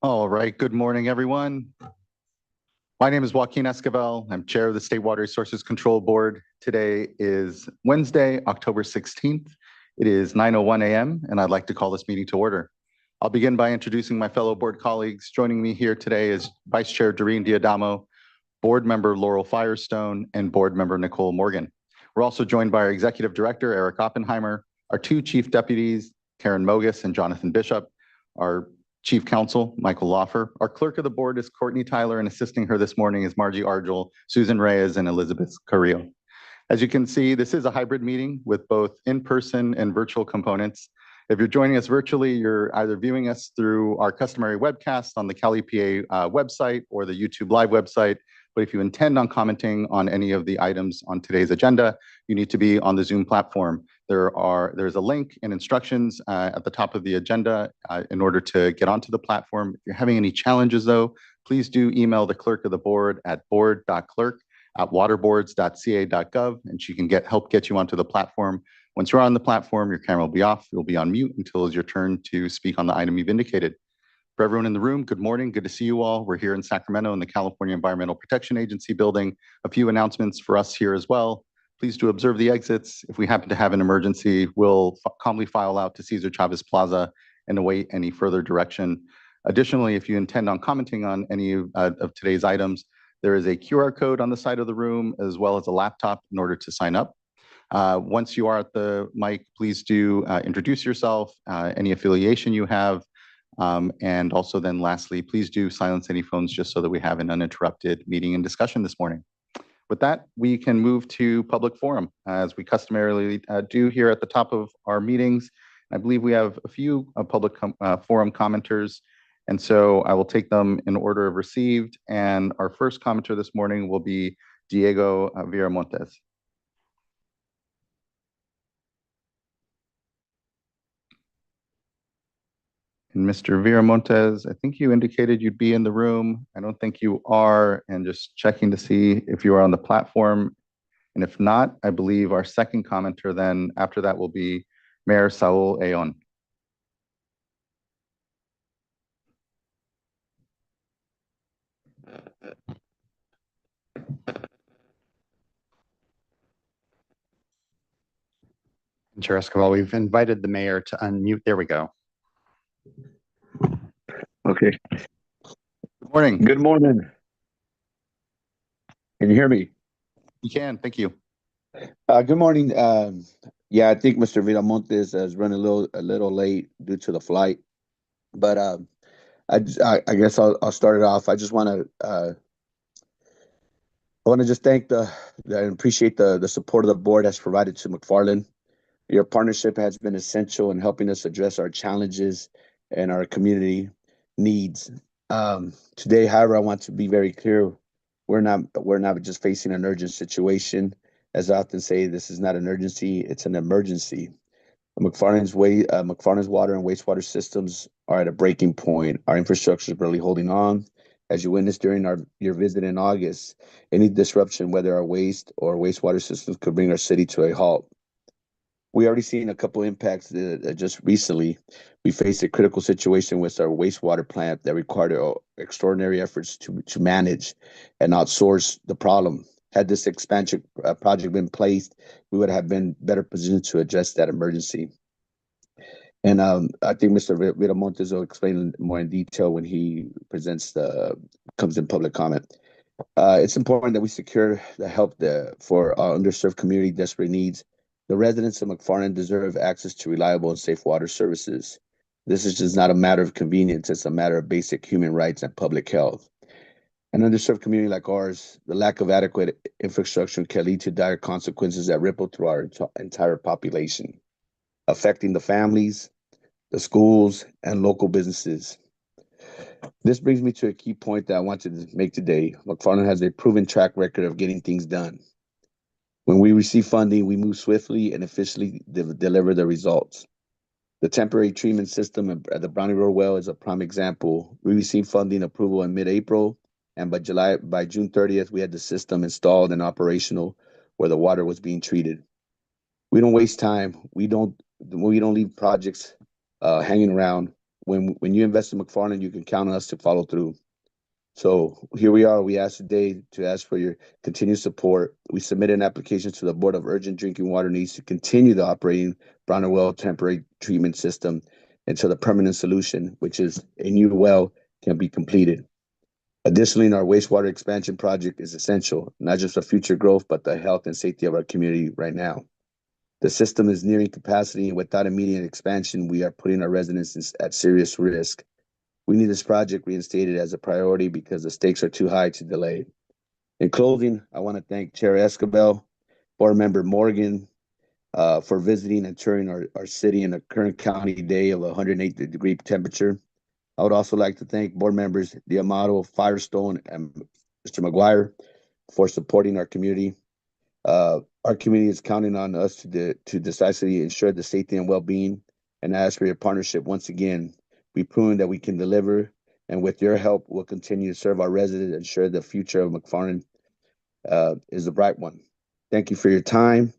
All right, good morning, everyone. My name is Joaquin Esquivel. I'm chair of the State Water Resources Control Board. Today is Wednesday, October 16th. It is 9:01 a.m., and I'd like to call this meeting to order. I'll begin by introducing my fellow board colleagues. Joining me here today is Vice Chair Doreen Diadamo, Board Member Laurel Firestone, and Board Member Nicole Morgan. We're also joined by our Executive Director, Eric Oppenheimer, our two Chief Deputies, Karen Mogus and Jonathan Bishop, our Chief Counsel, Michael Loffer. Our Clerk of the Board is Courtney Tyler, and assisting her this morning is Margie Argel, Susan Reyes, and Elizabeth Carrillo. As you can see, this is a hybrid meeting with both in-person and virtual components. If you're joining us virtually, you're either viewing us through our customary webcast on the Cal EPA website or the YouTube Live website. But if you intend on commenting on any of the items on today's agenda, you need to be on the Zoom platform. There's a link and instructions at the top of the agenda in order to get onto the platform. If you're having any challenges though, please do email the clerk of the board at board.clerk@waterboards.ca.gov, and she can help get you onto the platform. Once you're on the platform, your camera will be off. You'll be on mute until it's your turn to speak on the item you've indicated. For everyone in the room, good morning. Good to see you all. We're here in Sacramento in the California Environmental Protection Agency building. A few announcements for us here as well. Please do observe the exits. If we happen to have an emergency, we'll calmly file out to Cesar Chavez Plaza and await any further direction. Additionally, if you intend on commenting on any of today's items, there is a QR code on the side of the room as well as a laptop in order to sign up. Once you are at the mic, please do introduce yourself, any affiliation you have, and also then lastly, please do silence any phones just so that we have an uninterrupted meeting and discussion this morning. With that, we can move to public forum as we customarily do here at the top of our meetings. I believe we have a few public forum commenters, and so I will take them in order of received. And our first commenter this morning will be Diego Viramontes. And Mr. Viramontes, I think you indicated you'd be in the room. I don't think you are, and just checking to see if you are on the platform. And if not, I believe our second commenter then after that will be Mayor Saul Ayon. Chair Esquivel, we've invited the mayor to unmute. There we go. Okay. Good morning. Good morning. Can you hear me? You can. Thank you. Good morning. Yeah, I think Mr. Viramontes has run a little late due to the flight, but I guess I'll start it off. I want to just thank and appreciate the support of the board has provided to McFarland. Your partnership has been essential in helping us address our challenges and our community needs. Today, however, I want to be very clear. We're not just facing an urgent situation. As I often say, this is not an urgency, it's an emergency. McFarland's water and wastewater systems are at a breaking point. Our infrastructure is barely holding on. As you witnessed during your visit in August, any disruption, whether our waste or wastewater systems, could bring our city to a halt. We already seen a couple impacts just recently. We faced a critical situation with our wastewater plant that required extraordinary efforts to manage and outsource the problem. Had this expansion project been placed, we would have been better positioned to address that emergency. And I think Mr. Viramontes will explain more in detail when he comes in public comment. It's important that we secure the help for our underserved community desperate needs. The residents of McFarland deserve access to reliable and safe water services. This is just not a matter of convenience, it's a matter of basic human rights and public health. An underserved community like ours, the lack of adequate infrastructure can lead to dire consequences that ripple through our entire population, affecting the families, the schools, and local businesses. This brings me to a key point that I wanted to make today. McFarland has a proven track record of getting things done. When we receive funding, we move swiftly and efficiently deliver the results. The temporary treatment system at the Brownie Road well is a prime example. We received funding approval in mid-April, and by June 30th, we had the system installed and operational where the water was being treated. We don't waste time. We don't leave projects hanging around. when you invest in McFarland, you can count on us to follow through. So here we are. We ask today to ask for your continued support. We submitted an application to the Board of Urgent Drinking Water Needs to continue the operating Browner Well temporary treatment system until the permanent solution, which is a new well, can be completed. Additionally, our wastewater expansion project is essential, not just for future growth, but the health and safety of our community right now. The system is nearing capacity, and without immediate expansion, we are putting our residents at serious risk. We need this project reinstated as a priority because the stakes are too high to delay. In closing, I want to thank Chair Escobar, Board Member Morgan, for visiting and touring our city in a current county day of 108-degree temperature. I would also like to thank Board Members D'Amato, Firestone, and Mr. McGuire for supporting our community. Our community is counting on us to decisively ensure the safety and well-being, and ask for your partnership once again. We've proven that we can deliver, and with your help, we'll continue to serve our residents and ensure the future of McFarland is a bright one. Thank you for your time.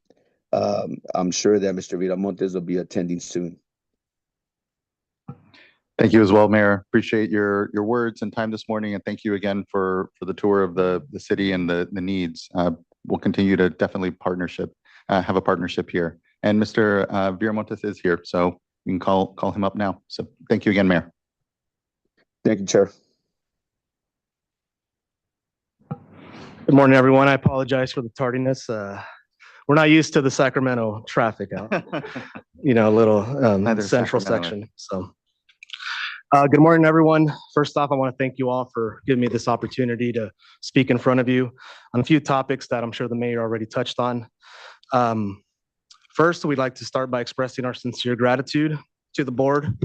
I'm sure that Mr. Viramontes will be attending soon. Thank you as well, Mayor. Appreciate your words and time this morning, and thank you again for the tour of the city and the needs. We'll continue to definitely have a partnership here. And Mr. Viramontes is here, so you can call him up now. So thank you again, Mayor. Thank you, Chair. Good morning, everyone. I apologize for the tardiness. We're not used to the Sacramento traffic out, a little central section. So good morning, everyone. First off, I want to thank you all for giving me this opportunity to speak in front of you on a few topics that I'm sure the mayor already touched on. First, we'd like to start by expressing our sincere gratitude to the board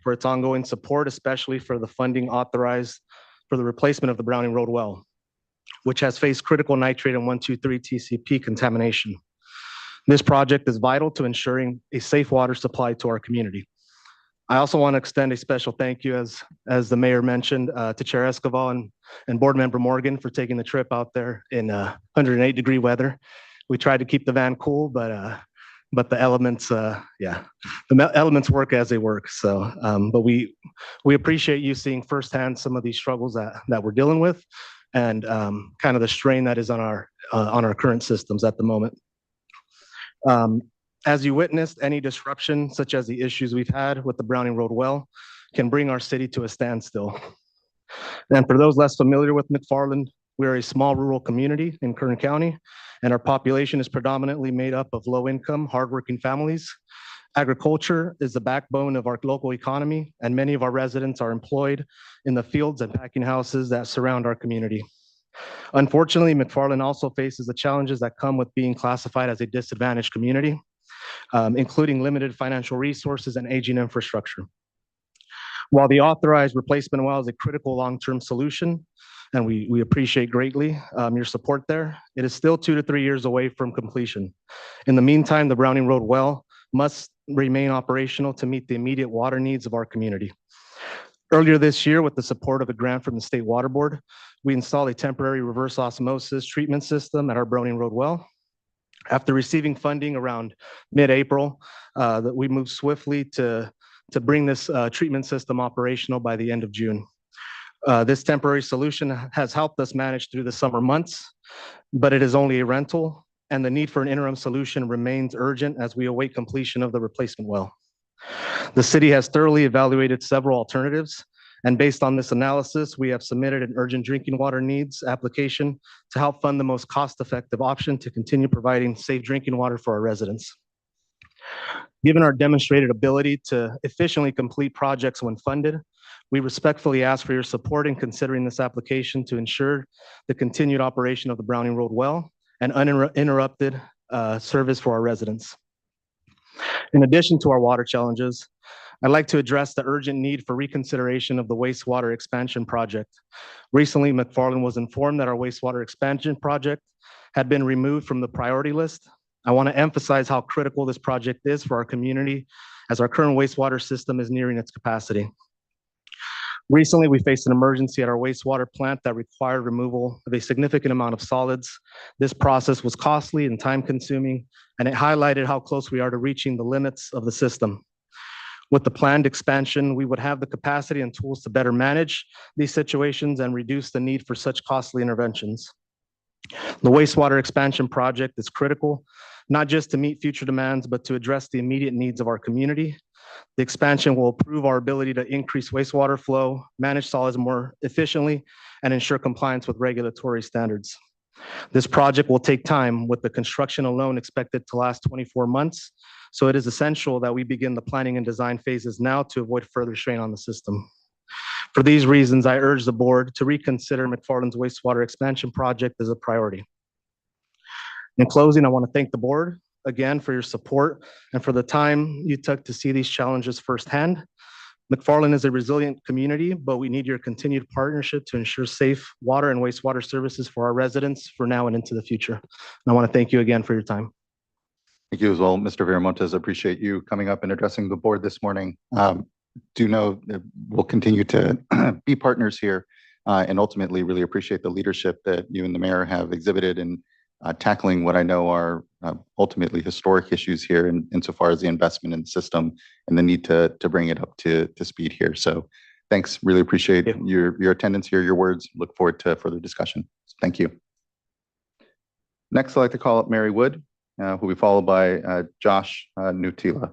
for its ongoing support, especially for the funding authorized for the replacement of the Browning Road well, which has faced critical nitrate and 123 TCP contamination. This project is vital to ensuring a safe water supply to our community. I also want to extend a special thank you, as the mayor mentioned, to Chair Escobar and Board Member Morgan for taking the trip out there in 108-degree weather. We tried to keep the van cool, but the elements, the elements work as they work. So, but we appreciate you seeing firsthand some of these struggles that we're dealing with, and kind of the strain that is on our current systems at the moment. As you witnessed, any disruption, such as the issues we've had with the Browning Road well, can bring our city to a standstill. And for those less familiar with McFarland, we're a small rural community in Kern County, and our population is predominantly made up of low-income, hardworking families. Agriculture is the backbone of our local economy, and many of our residents are employed in the fields and packing houses that surround our community. Unfortunately, McFarland also faces the challenges that come with being classified as a disadvantaged community, including limited financial resources and aging infrastructure. While the authorized replacement well is a critical long-term solution, and we appreciate greatly your support there, it is still 2 to 3 years away from completion. In the meantime, the Browning Road well must remain operational to meet the immediate water needs of our community. Earlier this year, with the support of a grant from the State Water Board, we installed a temporary reverse osmosis treatment system at our Browning Road well. After receiving funding around mid-April, that we moved swiftly to bring this treatment system operational by the end of June. This temporary solution has helped us manage through the summer months, but it is only a rental, and the need for an interim solution remains urgent as we await completion of the replacement well. The city has thoroughly evaluated several alternatives, and based on this analysis, we have submitted an urgent drinking water needs application to help fund the most cost-effective option to continue providing safe drinking water for our residents. Given our demonstrated ability to efficiently complete projects when funded, we respectfully ask for your support in considering this application to ensure the continued operation of the Browning Road well and uninterrupted service for our residents. In addition to our water challenges, I'd like to address the urgent need for reconsideration of the wastewater expansion project. Recently, McFarland was informed that our wastewater expansion project had been removed from the priority list. I want to emphasize how critical this project is for our community, as our current wastewater system is nearing its capacity. Recently, we faced an emergency at our wastewater plant that required removal of a significant amount of solids. This process was costly and time-consuming, and it highlighted how close we are to reaching the limits of the system. With the planned expansion, we would have the capacity and tools to better manage these situations and reduce the need for such costly interventions. The wastewater expansion project is critical, not just to meet future demands, but to address the immediate needs of our community. The expansion will improve our ability to increase wastewater flow, manage solids more efficiently, and ensure compliance with regulatory standards. This project will take time, with the construction alone expected to last 24 months. So it is essential that we begin the planning and design phases now to avoid further strain on the system. For these reasons, I urge the board to reconsider McFarland's wastewater expansion project as a priority. In closing, I want to thank the board again for your support and for the time you took to see these challenges firsthand. McFarland is a resilient community, but we need your continued partnership to ensure safe water and wastewater services for our residents for now and into the future. And I want to thank you again for your time. Thank you as well, Mr. Viramontes. Appreciate you coming up and addressing the board this morning. Do know that we'll continue to be partners here and ultimately really appreciate the leadership that you and the mayor have exhibited in tackling what I know are ultimately historic issues here insofar as the investment in the system and the need to bring it up to speed here. So thanks, really appreciate your attendance here, your words. Look forward to further discussion. Thank you. Next, I'd like to call up Mary Wood, who will be followed by Josh Nutila.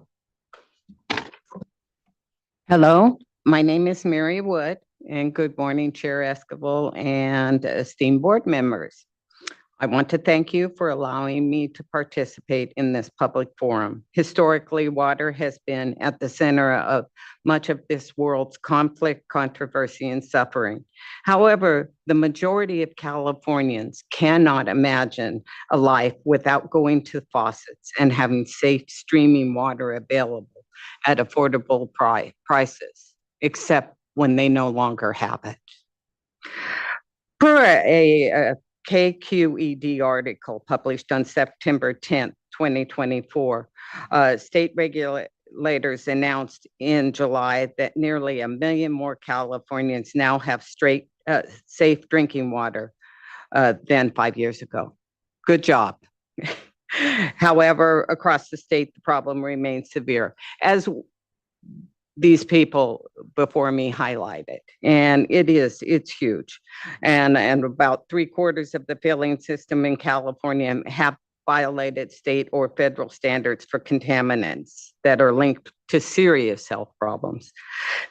Hello, my name is Mary Wood, and good morning, Chair Esquivel and esteemed board members. I want to thank you for allowing me to participate in this public forum. Historically, water has been at the center of much of this world's conflict, controversy, and suffering. However, the majority of Californians cannot imagine a life without going to faucets and having safe streaming water available at affordable prices, except when they no longer have it. Per a KQED article published on September 10th, 2024, state regulators announced in July that nearly 1 million more Californians now have safe drinking water than 5 years ago. Good job. However, across the state, the problem remains severe, as these people before me highlighted, and it's huge. And about 3/4 of the filling system in California have violated state or federal standards for contaminants that are linked to serious health problems.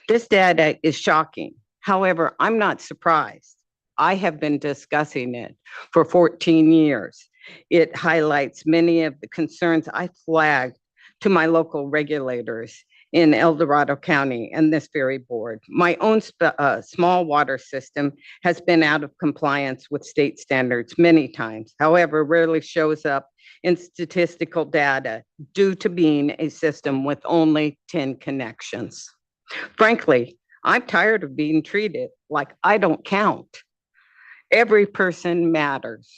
This data is shocking. However, I'm not surprised. I have been discussing it for 14 years. It highlights many of the concerns I flagged to my local regulators in El Dorado County and this very board. My own small water system has been out of compliance with state standards many times, however, rarely shows up in statistical data due to being a system with only 10 connections. Frankly, I'm tired of being treated like I don't count. Every person matters.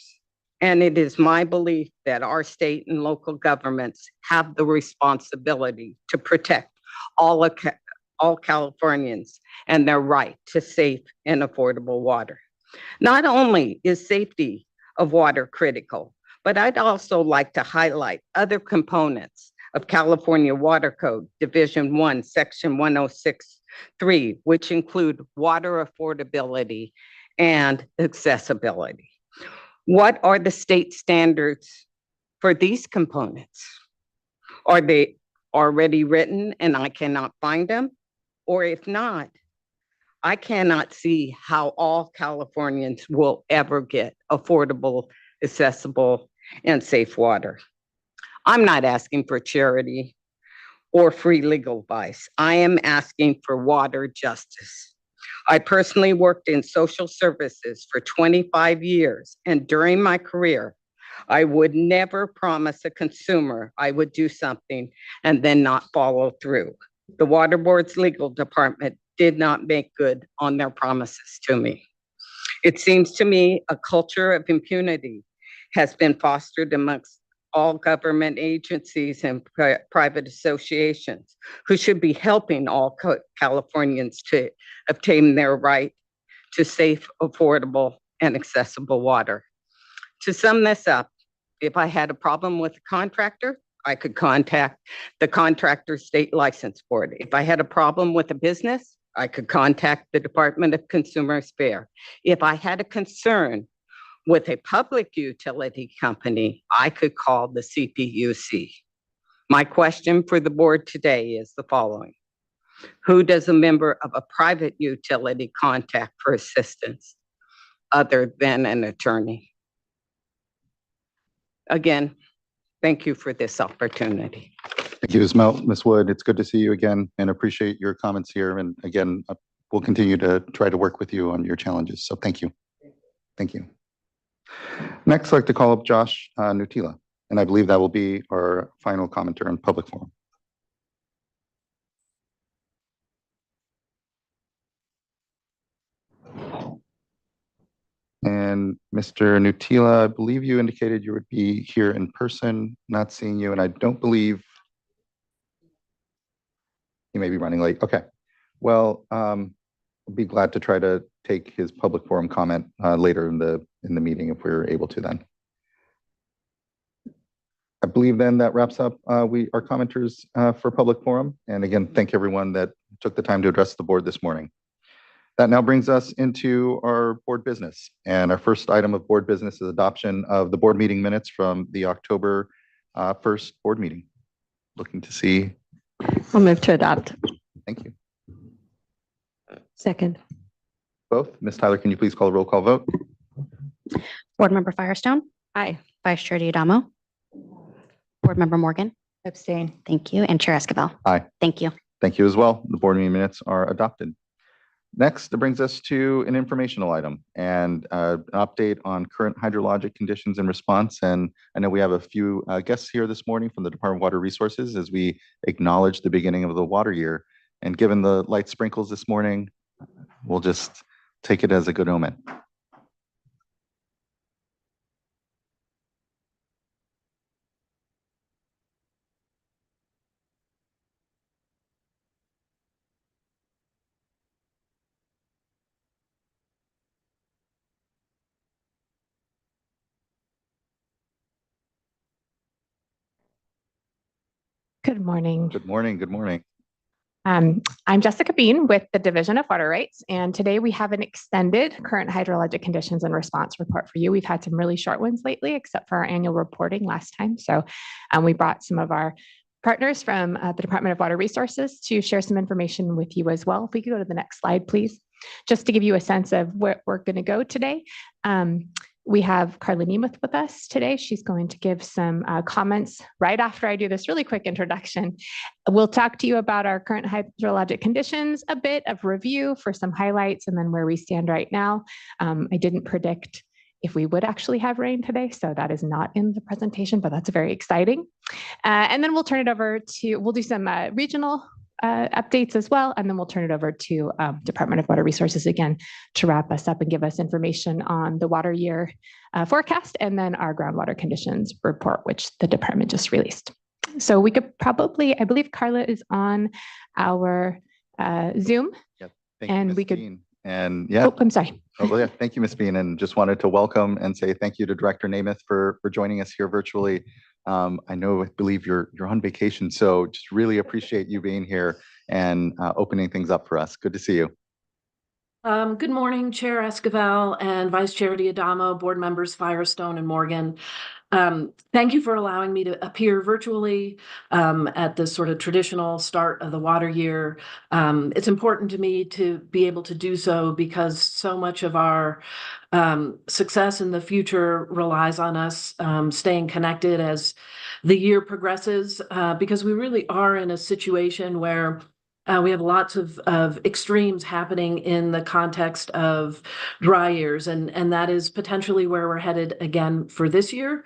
And it is my belief that our state and local governments have the responsibility to protect all Californians and their right to safe and affordable water. Not only is safety of water critical, but I'd also like to highlight other components of California Water Code, Division 1, Section 106.3, which include water affordability and accessibility. What are the state standards for these components? Are they already written and I cannot find them? Or if not, I cannot see how all Californians will ever get affordable, accessible, and safe water. I'm not asking for charity or free legal advice. I am asking for water justice. I personally worked in social services for 25 years, and during my career, I would never promise a consumer I would do something and then not follow through. The Water Board's legal department did not make good on their promises to me. It seems to me a culture of impunity has been fostered amongst all government agencies and private associations who should be helping all Californians to obtain their right to safe, affordable, and accessible water. To sum this up, if I had a problem with a contractor, I could contact the Contractor State License Board. If I had a problem with a business, I could contact the Department of Consumer Affairs. If I had a concern with a public utility company, I could call the CPUC. My question for the board today is the following. Who does a member of a private utility contact for assistance other than an attorney? Again, thank you for this opportunity. Thank you, Ms. Wood. It's good to see you again and appreciate your comments here. And again, we'll continue to try to work with you on your challenges. So thank you. Thank you. Next, I'd like to call up Josh Nutila, and I believe that will be our final commenter in public forum. And Mr. Nutila, I believe you indicated you would be here in person, not seeing you, and I don't believe you may be running late. Okay. Well, I'll be glad to try to take his public forum comment later in the meeting if we're able to then. I believe then that wraps up our commenters for public forum. And again, thank everyone that took the time to address the board this morning. That now brings us into our board business. And our first item of board business is adoption of the board meeting minutes from the October 1st board meeting. Looking to see. I'll move to adopt. Thank you. Second. Both. Ms. Tyler, can you please call a roll call vote? Board Member Firestone. Aye. Vice Chair Diadamo. Board Member Morgan. Abstain. Thank you. And Chair Esquivel. Aye. Thank you. Thank you as well. The board meeting minutes are adopted. Next, that brings us to an informational item and an update on current hydrologic conditions and response. And I know we have a few guests here this morning from the Department of Water Resources as we acknowledge the beginning of the water year. And given the light sprinkles this morning, we'll just take it as a good omen. Good morning. Good morning. Good morning. I'm Jessica Bean with the Division of Water Rights, and today we have an extended current hydrologic conditions and response report for you. We've had some really short ones lately, except for our annual reporting last time. So we brought some of our partners from the Department of Water Resources to share some information with you as well. If we could go to the next slide, please, just to give you a sense of where we're going to go today. We have Carla Nemeth with us today. She's going to give some comments right after I do this really quick introduction. We'll talk to you about our current hydrologic conditions, a bit of review for some highlights, and then where we stand right now. I didn't predict if we would actually have rain today, so that is not in the presentation, but that's very exciting. And then we'll turn it over to, we'll do some regional updates as well, and then we'll turn it over to Department of Water Resources again to wrap us up and give us information on the water year forecast, and then our groundwater conditions report, which the department just released. So we could probably, I believe Carla is on our Zoom. Yep. Thank you, and Ms. we could. Bean. And yeah. Oh, I'm sorry. Oh, well, yeah. Thank you, Ms. Bean, and just wanted to welcome and say thank you to Director Nemeth for joining us here virtually. I believe you're on vacation, so just really appreciate you being here and opening things up for us. Good to see you. Good morning, Chair Esquivel and Vice Chair Diadamo, board members Firestone and Morgan. Thank you for allowing me to appear virtually at this sort of traditional start of the water year. It's important to me to be able to do so because so much of our success in the future relies on us staying connected as the year progresses, because we really are in a situation where we have lots of extremes happening in the context of dry years, and that is potentially where we're headed again for this year.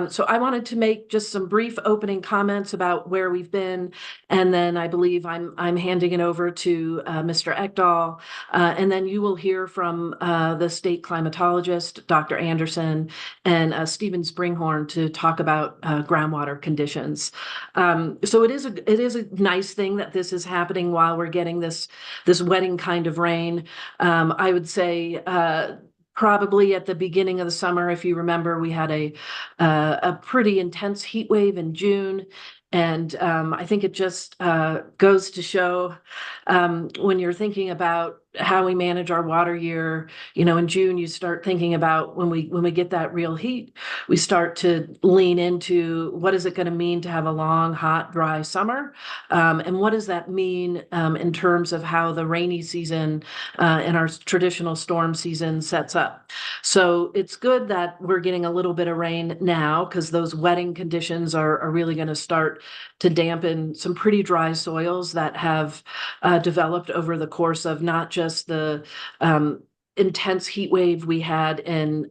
So I wanted to make just some brief opening comments about where we've been, and then I believe I'm handing it over to Mr. Ekdahl, and then you will hear from the state climatologist, Dr. Anderson, and Stephen Springhorn to talk about groundwater conditions. So it is a nice thing that this is happening while we're getting this wetting kind of rain. I would say probably at the beginning of the summer, if you remember, we had a pretty intense heat wave in June. And I think it just goes to show when you're thinking about how we manage our water year, in June, you start thinking about when we get that real heat, we start to lean into what is it going to mean to have a long, hot, dry summer? And what does that mean in terms of how the rainy season and our traditional storm season sets up? So it's good that we're getting a little bit of rain now because those wetting conditions are really going to start to dampen some pretty dry soils that have developed over the course of not just the intense heat wave we had in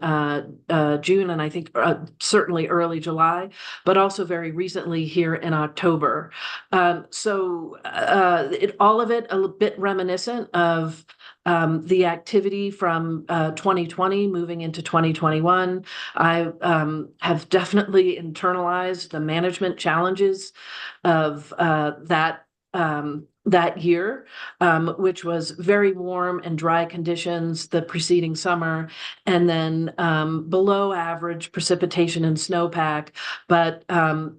June and I think certainly early July, but also very recently here in October. So all of it a bit reminiscent of the activity from 2020 moving into 2021. I have definitely internalized the management challenges of that year, which was very warm and dry conditions the preceding summer, and then below average precipitation and snowpack, but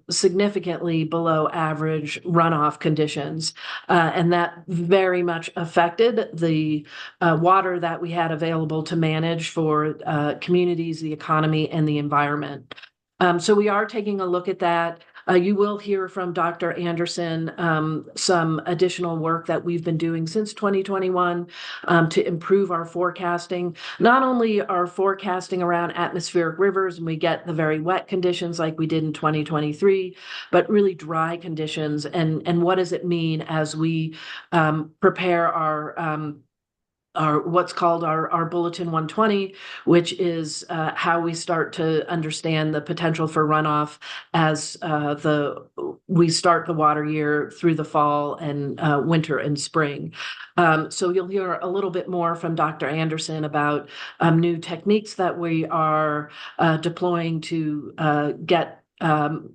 significantly below average runoff conditions. And that very much affected the water that we had available to manage for communities, the economy, and the environment. So we are taking a look at that. You will hear from Dr. Anderson some additional work that we've been doing since 2021 to improve our forecasting. Not only our forecasting around atmospheric rivers, and we get the very wet conditions like we did in 2023, but really dry conditions. And what does it mean as we prepare our what's called our Bulletin 120, which is how we start to understand the potential for runoff as we start the water year through the fall and winter and spring. So you'll hear a little bit more from Dr. Anderson about new techniques that we are deploying to get. On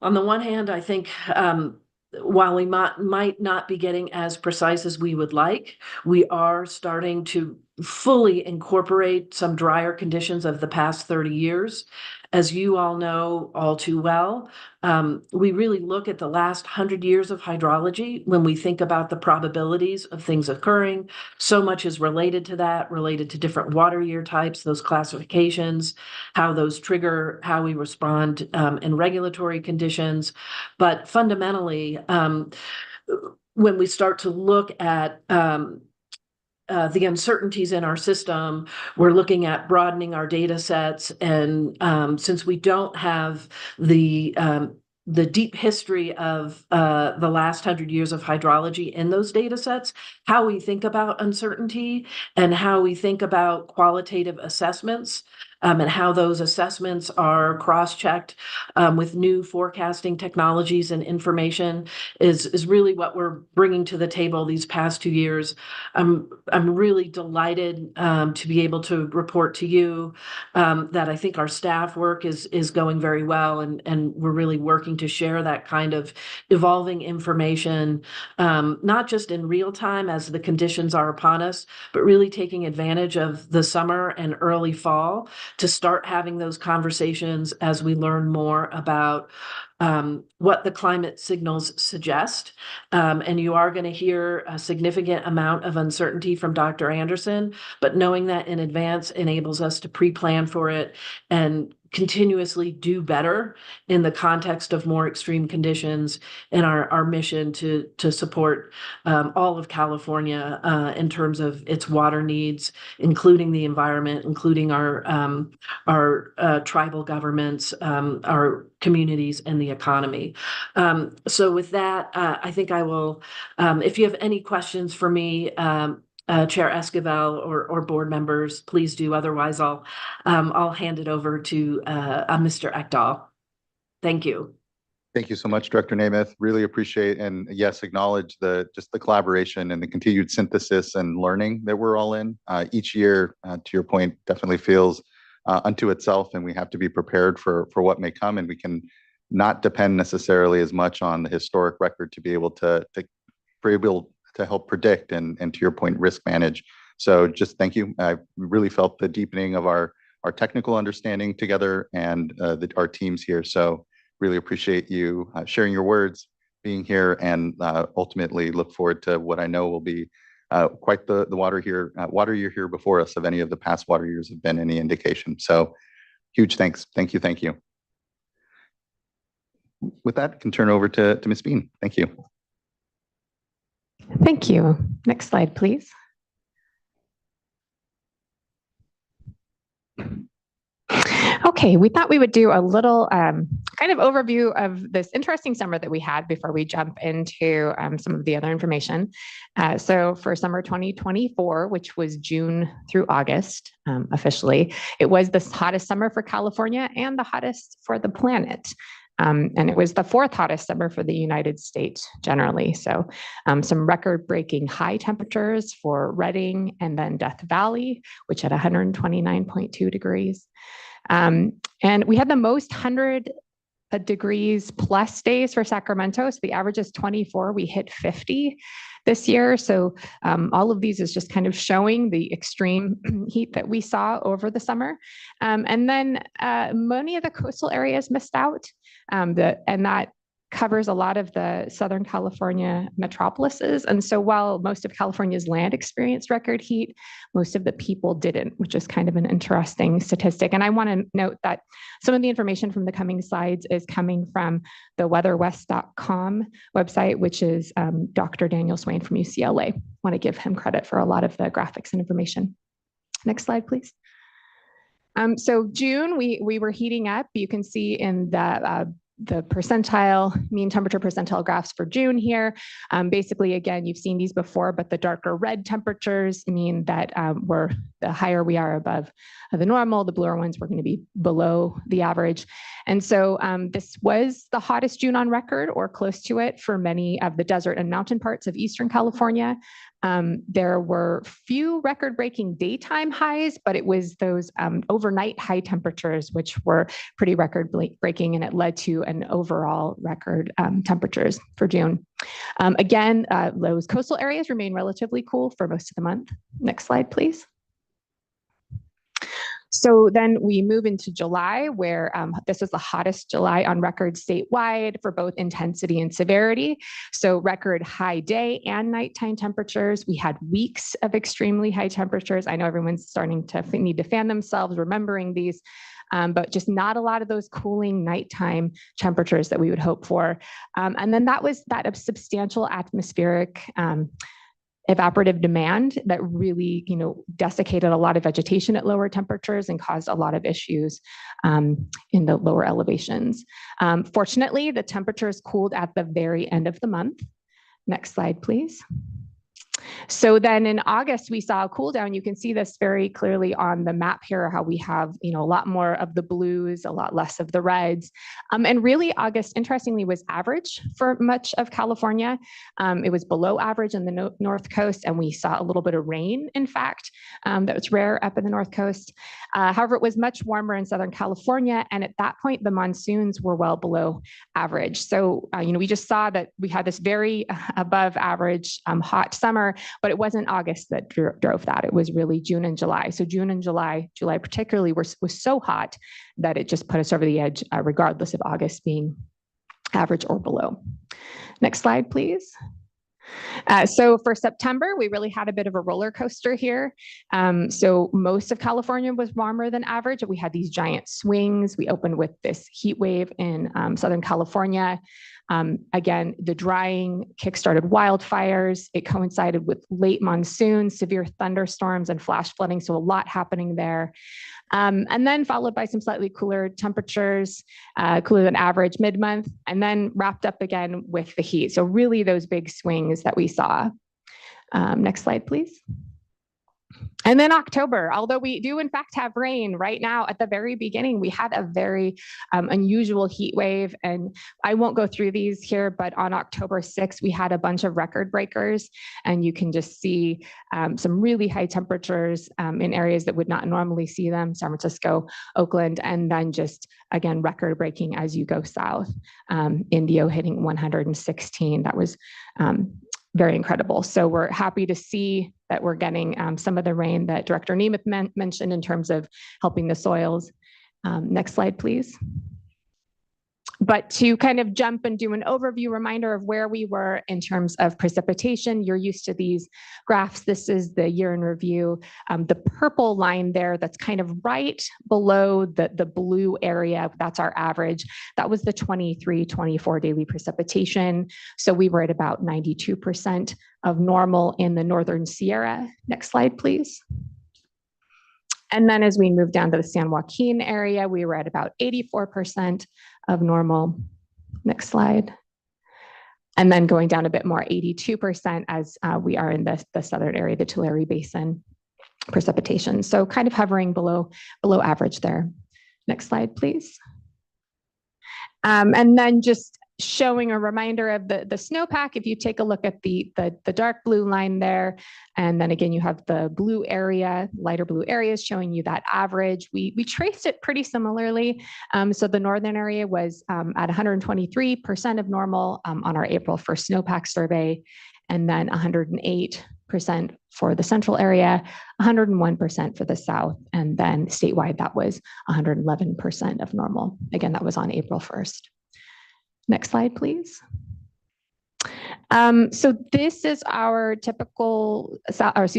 the one hand, I think while we might not be getting as precise as we would like, we are starting to fully incorporate some drier conditions of the past 30 years. As you all know all too well, we really look at the last 100 years of hydrology when we think about the probabilities of things occurring. So much is related to that, related to different water year types, those classifications, how those trigger how we respond in regulatory conditions. But fundamentally, when we start to look at the uncertainties in our system, we're looking at broadening our data sets. And since we don't have the deep history of the last 100 years of hydrology in those data sets, how we think about uncertainty and how we think about qualitative assessments and how those assessments are cross-checked with new forecasting technologies and information is really what we're bringing to the table these past 2 years. I'm really delighted to be able to report to you that I think our staff work is going very well, and we're really working to share that kind of evolving information, not just in real time as the conditions are upon us, but really taking advantage of the summer and early fall to start having those conversations as we learn more about what the climate signals suggest. And you are going to hear a significant amount of uncertainty from Dr. Anderson, but knowing that in advance enables us to pre-plan for it and continuously do better in the context of more extreme conditions in our mission to support all of California in terms of its water needs, including the environment, including our tribal governments, our communities, and the economy. So with that, I think I will, if you have any questions for me, Chair Esquivel or board members, please do. Otherwise, I'll hand it over to Mr. Ekdahl. Thank you. Thank you so much, Director Namath. Really appreciate and yes, acknowledge just the collaboration and the continued synthesis and learning that we're all in. Each year, to your point, definitely feels unto itself, and we have to be prepared for what may come, and we can not depend necessarily as much on the historic record to be able to help predict and to your point, risk manage. So just thank you. I really felt the deepening of our technical understanding together and our teams here. So really appreciate you sharing your words, being here, and ultimately look forward to what I know will be quite the water year here before us, if any of the past water years have been any indication. So huge thanks. Thank you. Thank you. With that, I can turn over to Ms. Bean. Thank you. Thank you. Next slide, please. Okay, we thought we would do a little kind of overview of this interesting summer that we had before we jump into some of the other information. So for summer 2024, which was June through August officially, it was the hottest summer for California and the hottest for the planet. And it was the fourth hottest summer for the United States generally. So some record-breaking high temperatures for Redding and then Death Valley, which had 129.2 degrees. And we had the most 100 degrees plus days for Sacramento. So the average is 24. We hit 50 this year. So all of these is just kind of showing the extreme heat that we saw over the summer. And then many of the coastal areas missed out. And that covers a lot of the Southern California metropolises. And so while most of California's land experienced record heat, most of the people didn't, which is kind of an interesting statistic. And I want to note that some of the information from the coming slides is coming from the weatherwest.com website, which is Dr. Daniel Swain from UCLA. I want to give him credit for a lot of the graphics and information. Next slide, please. So June, we were heating up. You can see in the percentile, mean temperature percentile graphs for June here. Basically, again, you've seen these before, but the darker red temperatures mean that the higher we are above the normal, the bluer ones were going to be below the average. And so this was the hottest June on record or close to it for many of the desert and mountain parts of Eastern California. There were few record-breaking daytime highs, but it was those overnight high temperatures, which were pretty record-breaking, and it led to an overall record temperatures for June. Again, those coastal areas remain relatively cool for most of the month. Next slide, please. So then we move into July, where this was the hottest July on record statewide for both intensity and severity. So record high day and nighttime temperatures. We had weeks of extremely high temperatures. I know everyone's starting to need to fan themselves remembering these, but just not a lot of those cooling nighttime temperatures that we would hope for. And then that was that substantial atmospheric evaporative demand that really, desiccated a lot of vegetation at lower temperatures and caused a lot of issues in the lower elevations. Fortunately, the temperatures cooled at the very end of the month. Next slide, please. So then in August, we saw a cool down. You can see this very clearly on the map here, how we have, a lot more of the blues, a lot less of the reds. And really August, interestingly, was average for much of California. It was below average in the North Coast, and we saw a little bit of rain, in fact, that was rare up in the North Coast. However, it was much warmer in Southern California. And at that point, the monsoons were well below average. So, we just saw that we had this very above average hot summer, but it wasn't August that drove that. It was really June and July. So June and July particularly was so hot that it just put us over the edge, regardless of August being average or below. Next slide, please. So for September, we really had a bit of a roller coaster here. So most of California was warmer than average. We had these giant swings. We opened with this heat wave in Southern California. Again, the drying kickstarted wildfires. It coincided with late monsoon, severe thunderstorms, and flash flooding. So a lot happening there. And then followed by some slightly cooler temperatures, cooler than average mid-month, and then wrapped up again with the heat. So really those big swings that we saw. Next slide, please. And then October, although we do in fact have rain right now, at the very beginning, we had a very unusual heat wave. And I won't go through these here, but on October 6th, we had a bunch of record breakers. And you can just see some really high temperatures in areas that would not normally see them, San Francisco, Oakland, and then just, again, record breaking as you go south. Indio hitting 116. That was very incredible. So we're happy to see that we're getting some of the rain that Director Nemeth mentioned in terms of helping the soils. Next slide, please. But to kind of jump and do an overview reminder of where we were in terms of precipitation, you're used to these graphs. This is the year in review. The purple line there, that's kind of right below the blue area, that's our average. That was the 23-24 daily precipitation. So we were at about 92% of normal in the Northern Sierra. Next slide, please. And then as we move down to the San Joaquin area, we were at about 84% of normal. Next slide. And then going down a bit more, 82% as we are in the southern area, the Tulare Basin precipitation. So kind of hovering below average there. Next slide, please. And then just showing a reminder of the snowpack. If you take a look at the dark blue line there, and then again, you have the blue area, lighter blue areas showing you that average. We traced it pretty similarly. So the northern area was at 123% of normal on our April 1st snowpack survey, and then 108% for the central area, 101% for the south, and then statewide, that was 111% of normal. Again, that was on April 1st. Next slide, please. So this is our typical,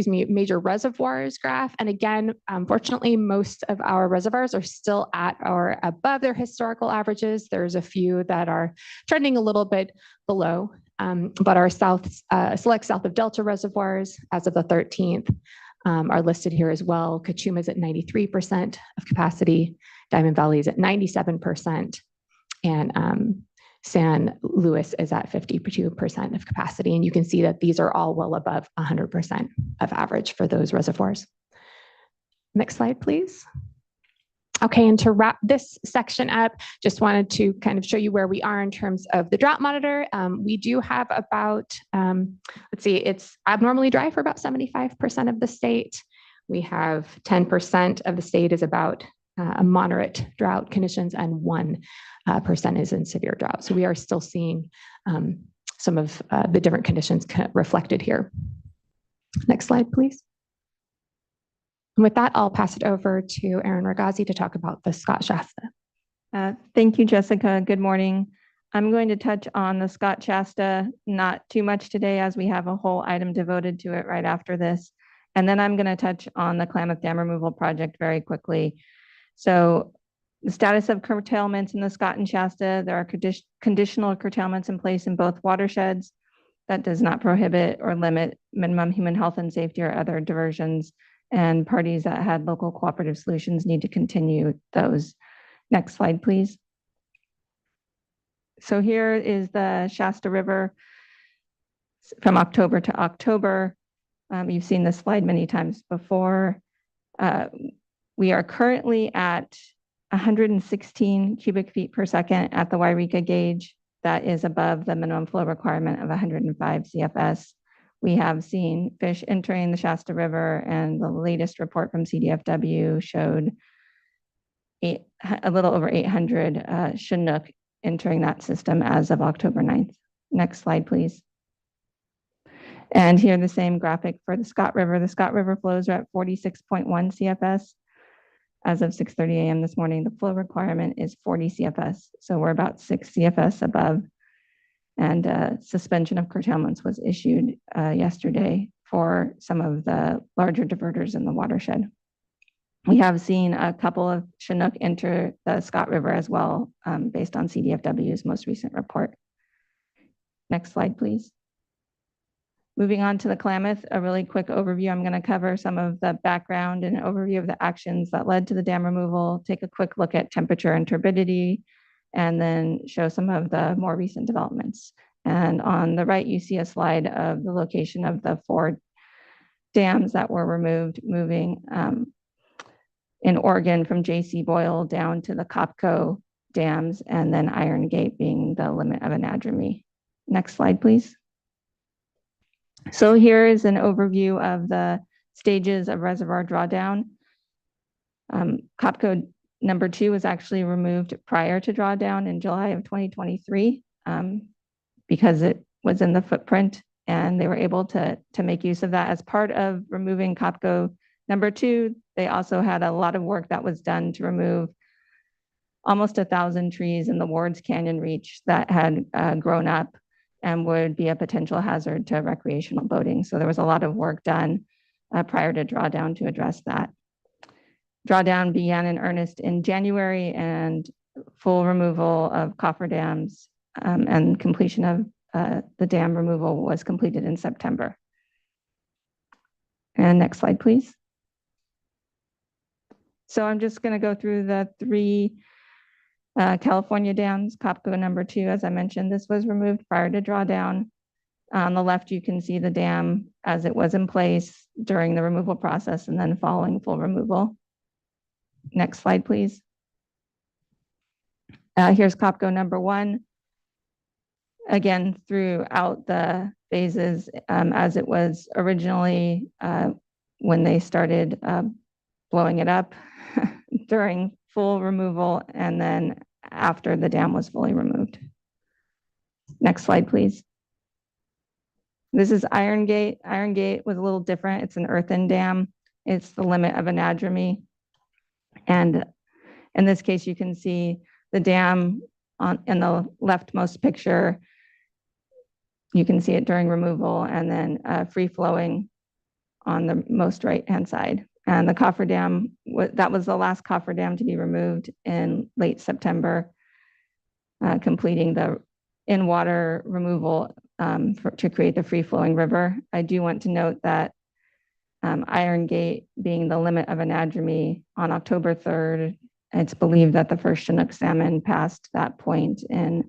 major reservoirs graph. And again, unfortunately, most of our reservoirs are still at or above their historical averages. There's a few that are trending a little bit below, but our select south of Delta reservoirs as of the 13th are listed here as well. Kachuma is at 93% of capacity. Diamond Valley is at 97%. And San Luis is at 52% of capacity. And you can see that these are all well above 100% of average for those reservoirs. Next slide, please. Okay, and to wrap this section up, just wanted to kind of show you where we are in terms of the drought monitor. We do have about, let's see, it's abnormally dry for about 75% of the state. We have 10% of the state is about a moderate drought conditions, and 1% is in severe drought. So we are still seeing some of the different conditions reflected here. Next slide, please. And with that, I'll pass it over to Erin Ragazzi to talk about the Scott Shasta. Thank you, Jessica. Good morning. I'm going to touch on the Scott Shasta, not too much today, as we have a whole item devoted to it right after this. And then I'm going to touch on the Klamath Dam Removal Project very quickly. So the status of curtailments in the Scott and Shasta, there are conditional curtailments in place in both watersheds. That does not prohibit or limit minimum human health and safety or other diversions. And parties that had local cooperative solutions need to continue those. Next slide, please. So here is the Shasta River from October to October. You've seen this slide many times before. We are currently at 116 cubic feet per second at the Wairika gauge. That is above the minimum flow requirement of 105 CFS. We have seen fish entering the Shasta River, and the latest report from CDFW showed a little over 800 Chinook entering that system as of October 9th. Next slide, please. And here the same graphic for the Scott River. The Scott River flows are at 46.1 CFS. As of 6:30 a.m. this morning, the flow requirement is 40 CFS. So we're about 6 CFS above. And suspension of curtailments was issued yesterday for some of the larger diverters in the watershed. We have seen a couple of Chinook enter the Scott River as well, based on CDFW's most recent report. Next slide, please. Moving on to the Klamath, a really quick overview. I'm going to cover some of the background and overview of the actions that led to the dam removal, take a quick look at temperature and turbidity, and then show some of the more recent developments. And on the right, you see a slide of the location of the 4 dams that were removed, moving in Oregon from J.C. Boyle down to the Copco dams, and then Iron Gate being the limit of anadromy. Next slide, please. So here is an overview of the stages of reservoir drawdown. Copco number 2 was actually removed prior to drawdown in July of 2023 because it was in the footprint and they were able to make use of that. As part of removing COPCO number 2, they also had a lot of work that was done to remove almost 1,000 trees in the Ward's Canyon Reach that had grown up and would be a potential hazard to recreational boating. So there was a lot of work done prior to drawdown to address that. Drawdown began in earnest in January, and full removal of cofferdams and completion of the dam removal was completed in September. And next slide, please. So I'm just going to go through the 3 California dams. COPCO number 2, as I mentioned, this was removed prior to drawdown. On the left, you can see the dam as it was in place during the removal process and then following full removal. Next slide, please. Here's COPCO number 1. Again, throughout the phases, as it was originally when they started blowing it up during full removal, and then after the dam was fully removed. Next slide, please. This is Iron Gate. Iron Gate was a little different. It's an earthen dam. It's the limit of anadromy. And in this case, you can see the dam in the leftmost picture. You can see it during removal, and then free flowing on the most right-hand side. And the cofferdam, that was the last cofferdam to be removed in late September, completing the in-water removal to create the free-flowing river. I do want to note that Iron Gate being the limit of anadromy on October 3rd, it's believed that the first Chinook salmon passed that point in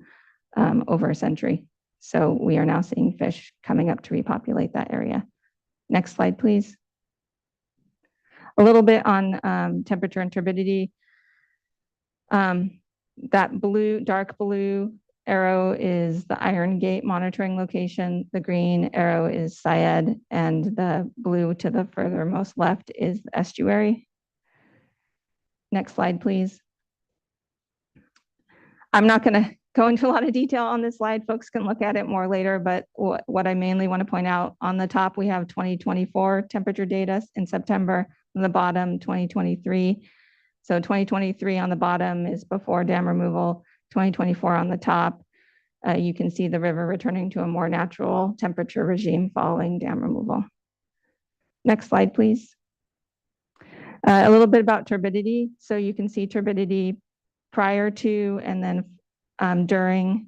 over a century. So we are now seeing fish coming up to repopulate that area. Next slide, please. A little bit on temperature and turbidity. That blue, dark blue arrow is the Iron Gate monitoring location. The green arrow is Syed, and the blue to the furthermost left is the estuary. Next slide, please. I'm not going to go into a lot of detail on this slide. Folks can look at it more later, but what I mainly want to point out, on the top, we have 2024 temperature data in September. On the bottom, 2023. So 2023 on the bottom is before dam removal, 2024 on the top. You can see the river returning to a more natural temperature regime following dam removal. Next slide, please. A little bit about turbidity. So you can see turbidity prior to and then during,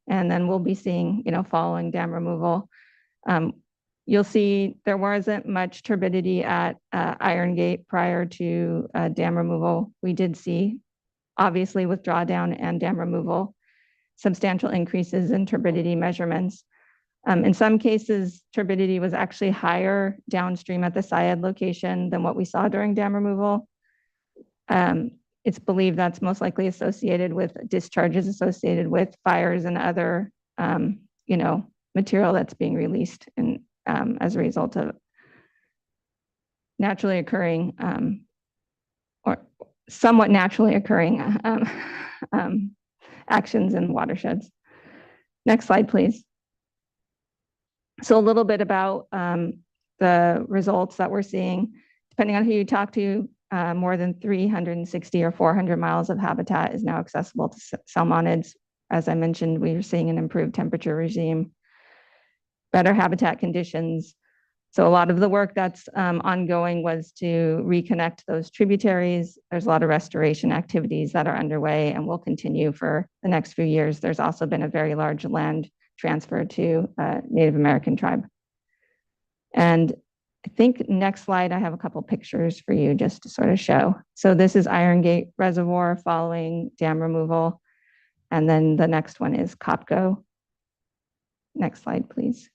and then we'll be seeing, following dam removal. You'll see there wasn't much turbidity at Iron Gate prior to dam removal. We did see, obviously with drawdown and dam removal, substantial increases in turbidity measurements. In some cases, turbidity was actually higher downstream at the Syed location than what we saw during dam removal. It's believed that's most likely associated with discharges associated with fires and other, material that's being released and as a result of naturally occurring or somewhat naturally occurring actions in watersheds. Next slide, please. So a little bit about the results that we're seeing. Depending on who you talk to, more than 360 or 400 miles of habitat is now accessible to salmonids. As I mentioned, we are seeing an improved temperature regime, better habitat conditions. So a lot of the work that's ongoing was to reconnect those tributaries. There's a lot of restoration activities that are underway and will continue for the next few years. There's also been a very large land transfer to a Native American tribe. And I think next slide, I have a couple pictures for you just to sort of show. So this is Iron Gate Reservoir following dam removal. And then the next one is COPCO. Next slide, please.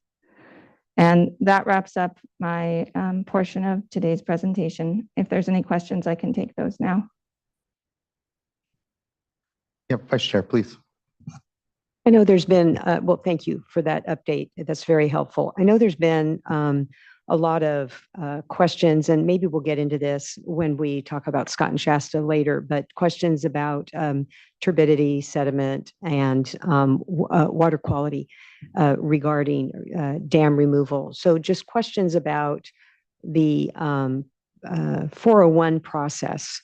And that wraps up my portion of today's presentation. If there's any questions, I can take those now. Yep, Vice Chair, please. I know there's been, well, thank you for that update. That's very helpful. I know there's been a lot of questions, and maybe we'll get into this when we talk about Scott and Shasta later, but questions about turbidity, sediment, and water quality regarding dam removal. So just questions about the 401 process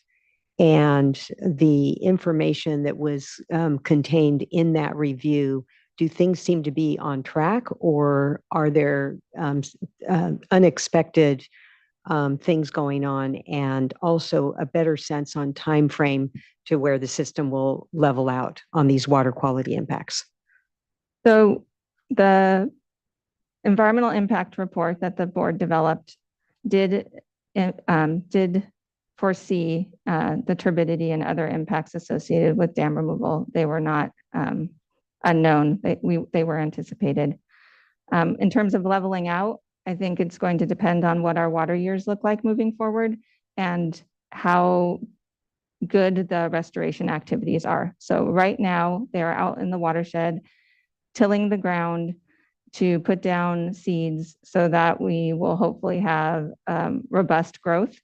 and the information that was contained in that review. Do things seem to be on track, or are there unexpected things going on, and also a better sense on time frame to where the system will level out on these water quality impacts? So the environmental impact report that the board developed did foresee the turbidity and other impacts associated with dam removal. They were not unknown. They were anticipated. In terms of leveling out, I think it's going to depend on what our water years look like moving forward and how good the restoration activities are. So right now, they're out in the watershed, tilling the ground to put down seeds so that we will hopefully have robust growth.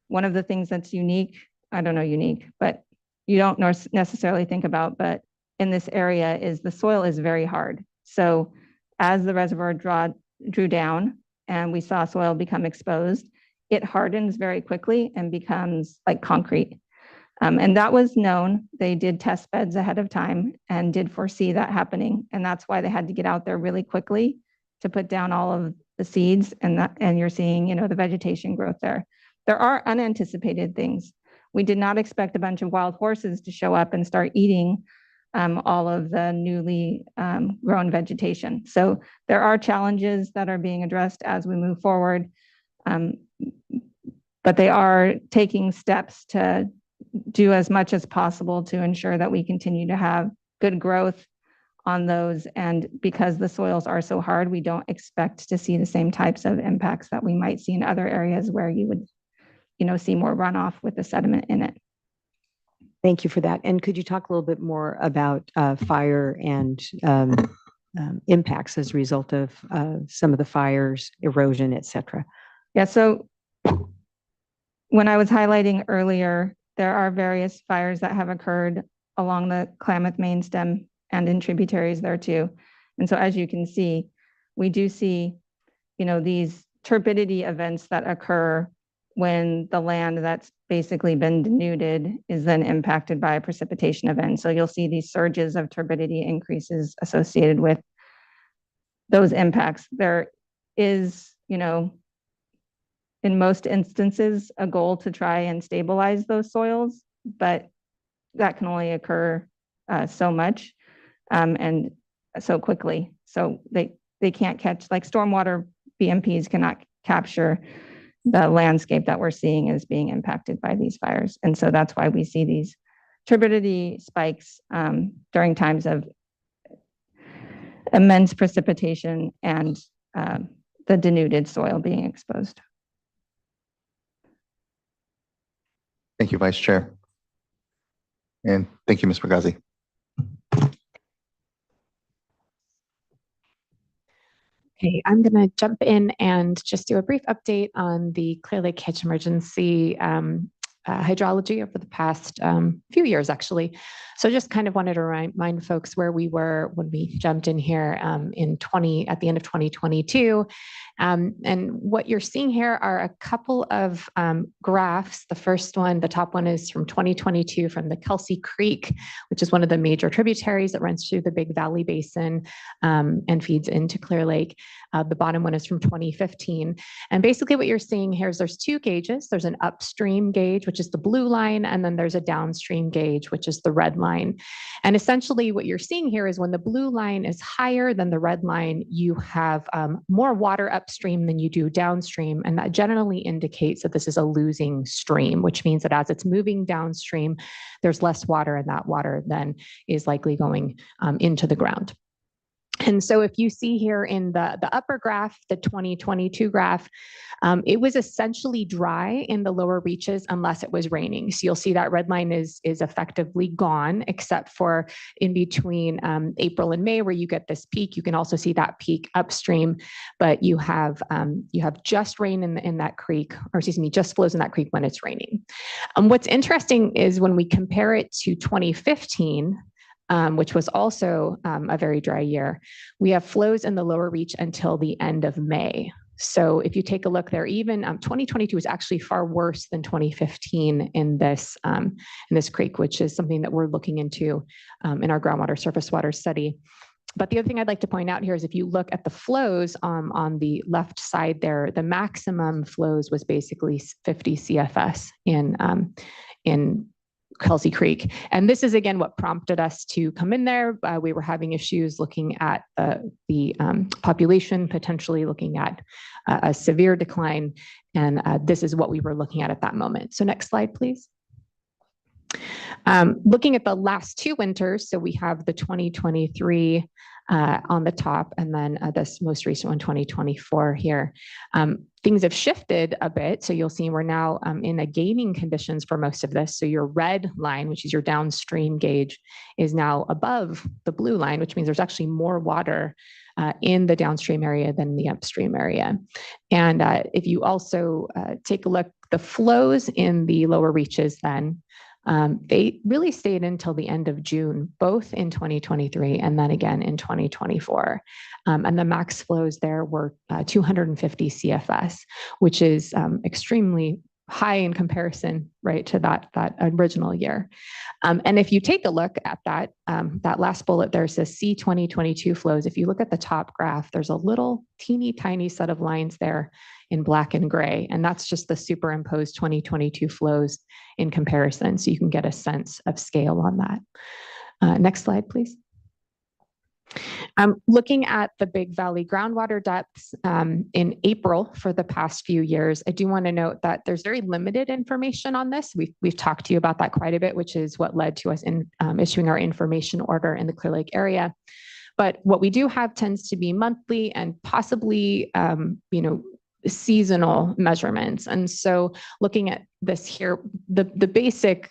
One of the things that's unique, I don't know unique, but you don't necessarily think about, but in this area is the soil is very hard. So as the reservoir drew down and we saw soil become exposed, it hardens very quickly and becomes like concrete. And that was known. They did test beds ahead of time and did foresee that happening. And that's why they had to get out there really quickly to put down all of the seeds, and you're seeing, the vegetation growth there. There are unanticipated things. We did not expect a bunch of wild horses to show up and start eating all of the newly grown vegetation. So there are challenges that are being addressed as we move forward, but they are taking steps to do as much as possible to ensure that we continue to have good growth on those. And because the soils are so hard, we don't expect to see the same types of impacts that we might see in other areas where you would see more runoff with the sediment in it. Thank you for that. And could you talk a little bit more about fire and impacts as a result of some of the fires, erosion, et cetera? Yeah, so when I was highlighting earlier, there are various fires that have occurred along the Klamath main stem and in tributaries there too. And so as you can see, we do see, these turbidity events that occur when the land that's basically been denuded is then impacted by a precipitation event. So you'll see these surges of turbidity increases associated with those impacts. There is, in most instances, a goal to try and stabilize those soils, but that can only occur so much and so quickly. So they can't catch, like stormwater BMPs cannot capture the landscape that we're seeing is being impacted by these fires. And so that's why we see these turbidity spikes during times of immense precipitation and the denuded soil being exposed. Thank you, Vice Chair. And thank you, Ms. Pagazi. Okay, I'm going to jump in and just do a brief update on the Clear Lake Catch Emergency hydrology over the past few years, actually. So just kind of wanted to remind folks where we were when we jumped in here at the end of 2022. And what you're seeing here are a couple of graphs. The first one, the top one is from 2022 from the Kelsey Creek, which is one of the major tributaries that runs through the Big Valley Basin and feeds into Clear Lake. The bottom one is from 2015. And basically what you're seeing here is there's two gauges. There's an upstream gauge, which is the blue line, and then there's a downstream gauge, which is the red line. And essentially what you're seeing here is when the blue line is higher than the red line, you have more water upstream than you do downstream. And that generally indicates that this is a losing stream, which means that as it's moving downstream, there's less water, and that water then is likely going into the ground. And so if you see here in the upper graph, the 2022 graph, it was essentially dry in the lower reaches unless it was raining. So you'll see that red line is effectively gone, except for in between April and May, where you get this peak. You can also see that peak upstream, but you have just rain in that creek, or excuse me, just flows in that creek when it's raining. What's interesting is when we compare it to 2015, which was also a very dry year, we have flows in the lower reach until the end of May. So if you take a look there, even 2022 is actually far worse than 2015 in this creek, which is something that we're looking into in our groundwater surface water study. But the other thing I'd like to point out here is if you look at the flows on the left side there, the maximum flows was basically 50 CFS in Kelsey Creek. And this is, again, what prompted us to come in there. We were having issues looking at the population, potentially looking at a severe decline. And this is what we were looking at that moment. So next slide, please. Looking at the last two winters, so we have the 2023 on the top, and then this most recent one, 2024 here. Things have shifted a bit. So you'll see we're now in a gaining conditions for most of this. So your red line, which is your downstream gauge, is now above the blue line, which means there's actually more water in the downstream area than the upstream area. And if you also take a look, the flows in the lower reaches then, they really stayed until the end of June, both in 2023 and then again in 2024. And the max flows there were 250 CFS, which is extremely high in comparison, right, to that original year. And if you take a look at that last bullet there says C 2022 flows. If you look at the top graph, there's a little teeny tiny set of lines there in black and gray, and that's just the superimposed 2022 flows in comparison, so you can get a sense of scale on that. Next slide, please. Looking at the Big Valley groundwater depths in April for the past few years, I do want to note that there's very limited information on this. We've talked to you about that quite a bit, which is what led to us in issuing our information order in the Clear Lake area. But what we do have tends to be monthly and possibly, seasonal measurements. And so looking at this here, the basic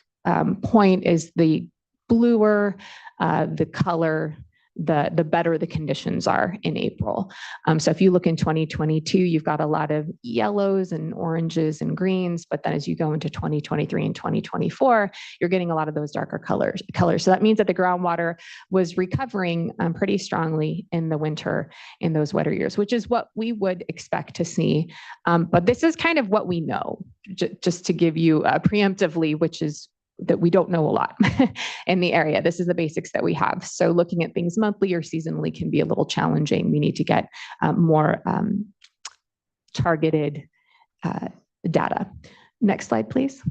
point is the bluer the color, the better the conditions are in April. So if you look in 2022, you've got a lot of yellows and oranges and greens, but then as you go into 2023 and 2024, you're getting a lot of those darker colors. So that means that the groundwater was recovering pretty strongly in the winter in those wetter years, which is what we would expect to see. But this is kind of what we know, just to give you preemptively, which is that we don't know a lot in the area. This is the basics that we have. So looking at things monthly or seasonally can be a little challenging. We need to get more targeted data. Next slide, please.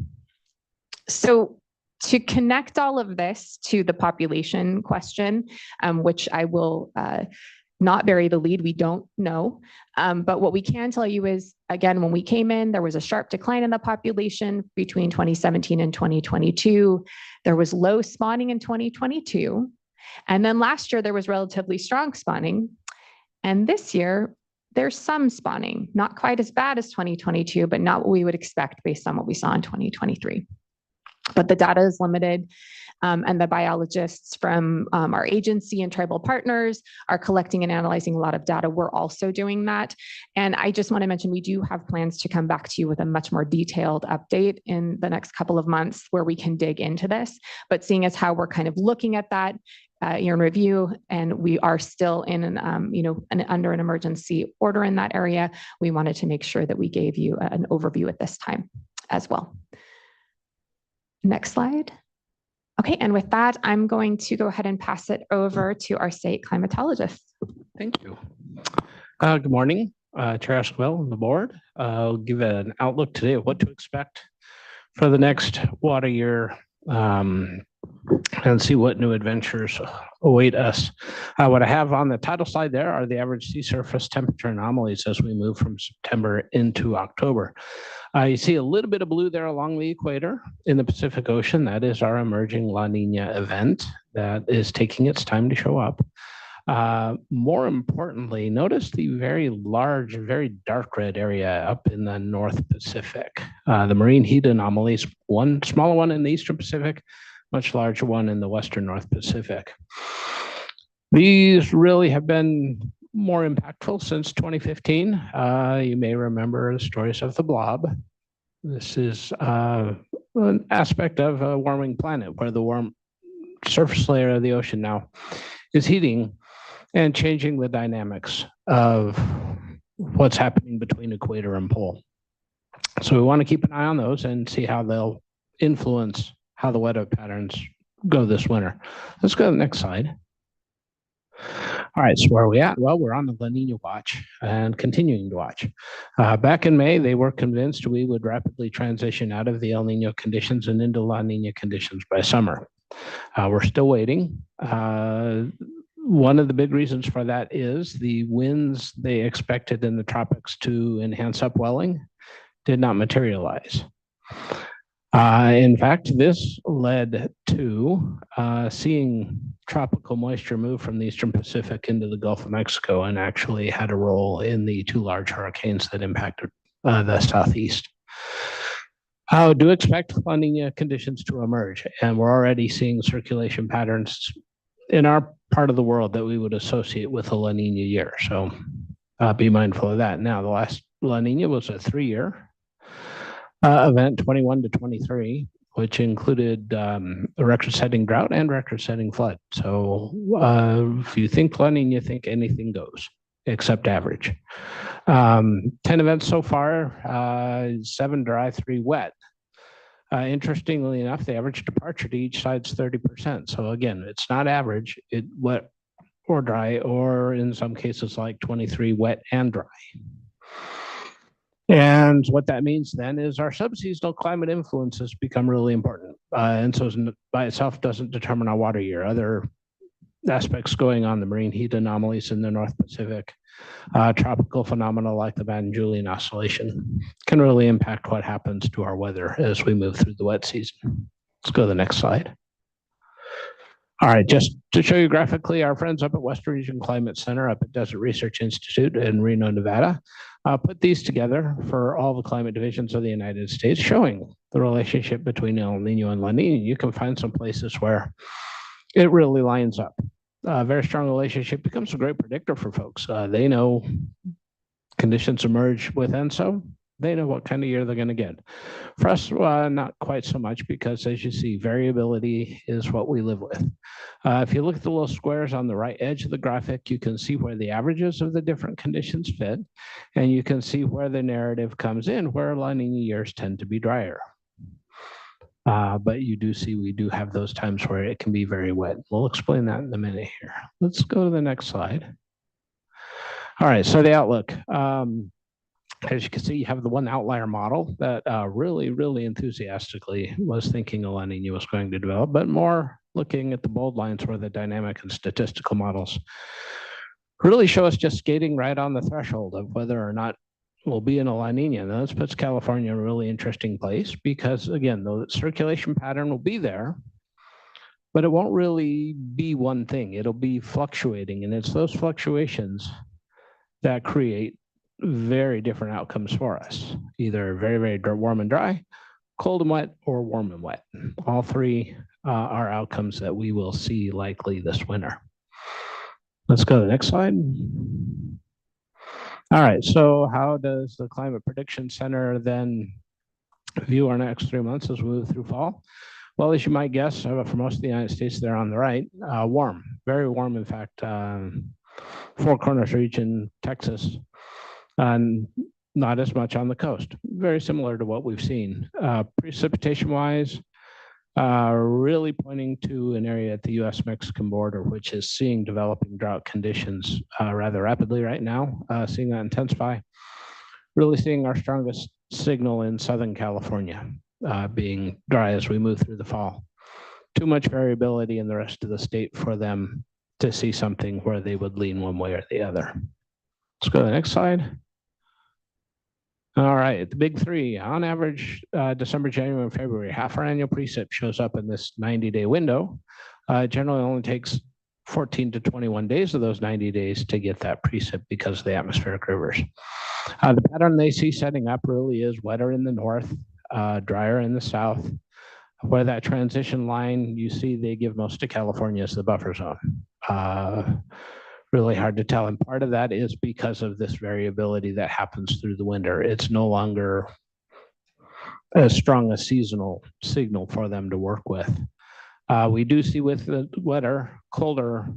So to connect all of this to the population question, which I will not bury the lead, we don't know. But what we can tell you is, again, when we came in, there was a sharp decline in the population between 2017 and 2022. There was low spawning in 2022. And then last year, there was relatively strong spawning. And this year, there's some spawning, not quite as bad as 2022, but not what we would expect based on what we saw in 2023. But the data is limited. And the biologists from our agency and tribal partners are collecting and analyzing a lot of data. We're also doing that. And I just want to mention, we do have plans to come back to you with a much more detailed update in the next couple of months where we can dig into this. But seeing as how we're kind of looking at that in review, and we are still in under an emergency order in that area, we wanted to make sure that we gave you an overview at this time as well. Next slide. Okay, and with that, I'm going to go ahead and pass it over to our state climatologist. Thank you. Good morning, Chair Esquivel and the board. I'll give an outlook today of what to expect for the next water year and see what new adventures await us. What I have on the title slide there are the average sea surface temperature anomalies as we move from September into October. You see a little bit of blue there along the equator in the Pacific Ocean. That is our emerging La Nina event that is taking its time to show up. More importantly, notice the very large, very dark red area up in the North Pacific. The marine heat anomalies, one smaller one in the Eastern Pacific, much larger one in the Western North Pacific. These really have been more impactful since 2015. You may remember the stories of the blob. This is an aspect of a warming planet where the warm surface layer of the ocean now is heating and changing the dynamics of what's happening between equator and pole. So we want to keep an eye on those and see how they'll influence how the weather patterns go this winter. Let's go to the next slide. All right, so where are we at? Well, we're on the La Nina watch and continuing to watch. Back in May, they were convinced we would rapidly transition out of the El Nino conditions and into La Nina conditions by summer. We're still waiting. One of the big reasons for that is the winds they expected in the tropics to enhance upwelling did not materialize. In fact, this led to seeing tropical moisture move from the Eastern Pacific into the Gulf of Mexico and actually had a role in the two large hurricanes that impacted the Southeast. I do expect La Nina conditions to emerge, and we're already seeing circulation patterns in our part of the world that we would associate with a La Nina year. So be mindful of that. Now, the last La Nina was a 3-year event, 21 to 23, which included a record-setting drought and record-setting flood. So if you think La Nina, think anything goes, except average. 10 events so far, 7 dry, 3 wet. Interestingly enough, the average departure to each side's 30%. So again, it's not average, it's wet or dry, or in some cases like 23 wet and dry. And what that means then is our subseasonal climate influences become really important. And so by itself doesn't determine our water year. Other aspects going on, the marine heat anomalies in the North Pacific, tropical phenomena like the Van Julian oscillation can really impact what happens to our weather as we move through the wet season. Let's go to the next slide. All right, just to show you graphically, our friends up at Western Region Climate Center up at Desert Research Institute in Reno, Nevada, put these together for all the climate divisions of the United States, showing the relationship between El Nino and La Nina. You can find some places where it really lines up. A very strong relationship becomes a great predictor for folks. They know conditions emerge with ENSO. They know what kind of year they're going to get. For us, not quite so much, because as you see, variability is what we live with. If you look at the little squares on the right edge of the graphic, you can see where the averages of the different conditions fit, and you can see where the narrative comes in, where La Nina years tend to be drier. But you do see we do have those times where it can be very wet. We'll explain that in a minute here. Let's go to the next slide. All right, so the outlook. As you can see, you have the one outlier model that really enthusiastically was thinking a La Nina was going to develop, but more looking at the bold lines where the dynamic and statistical models really show us just skating right on the threshold of whether or not we'll be in a La Nina. Now, this puts California in a really interesting place because, again, the circulation pattern will be there, but it won't really be one thing. It'll be fluctuating, and it's those fluctuations that create very different outcomes for us, either very warm and dry, cold and wet, or warm and wet. All three are outcomes that we will see likely this winter. Let's go to the next slide. All right, so how does the Climate Prediction Center then view our next 3 months as we move through fall? Well, as you might guess, for most of the United States, they're on the right, warm, very warm. In fact, Four Corners region, Texas, and not as much on the coast. Very similar to what we've seen. Precipitation-wise, really pointing to an area at the U.S.-Mexican border, which is seeing developing drought conditions rather rapidly right now, seeing that intensify. Really seeing our strongest signal in Southern California, being dry as we move through the fall. Too much variability in the rest of the state for them to see something where they would lean one way or the other. Let's go to the next slide. All right, the big three. On average, December, January, and February, half our annual precip shows up in this 90-day window. It generally only takes 14 to 21 days of those 90 days to get that precip because of the atmospheric rivers. The pattern they see setting up really is wetter in the north, drier in the south. Where that transition line, you see they give most of California as the buffer zone. Really hard to tell. And part of that is because of this variability that happens through the winter. It's no longer as strong a seasonal signal for them to work with. We do see with the wetter, colder,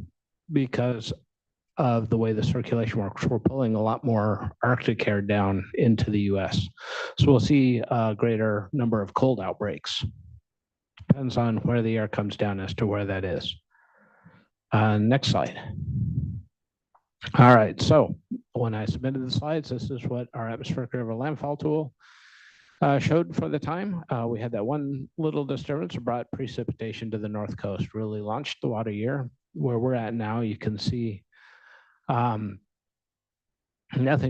because of the way the circulation works, we're pulling a lot more Arctic air down into the US. So we'll see a greater number of cold outbreaks. Depends on where the air comes down as to where that is. Next slide. All right, so when I submitted the slides, this is what our atmospheric river landfall tool showed for the time. We had that one little disturbance that brought precipitation to the north coast, really launched the water year. Where we're at now, you can see nothing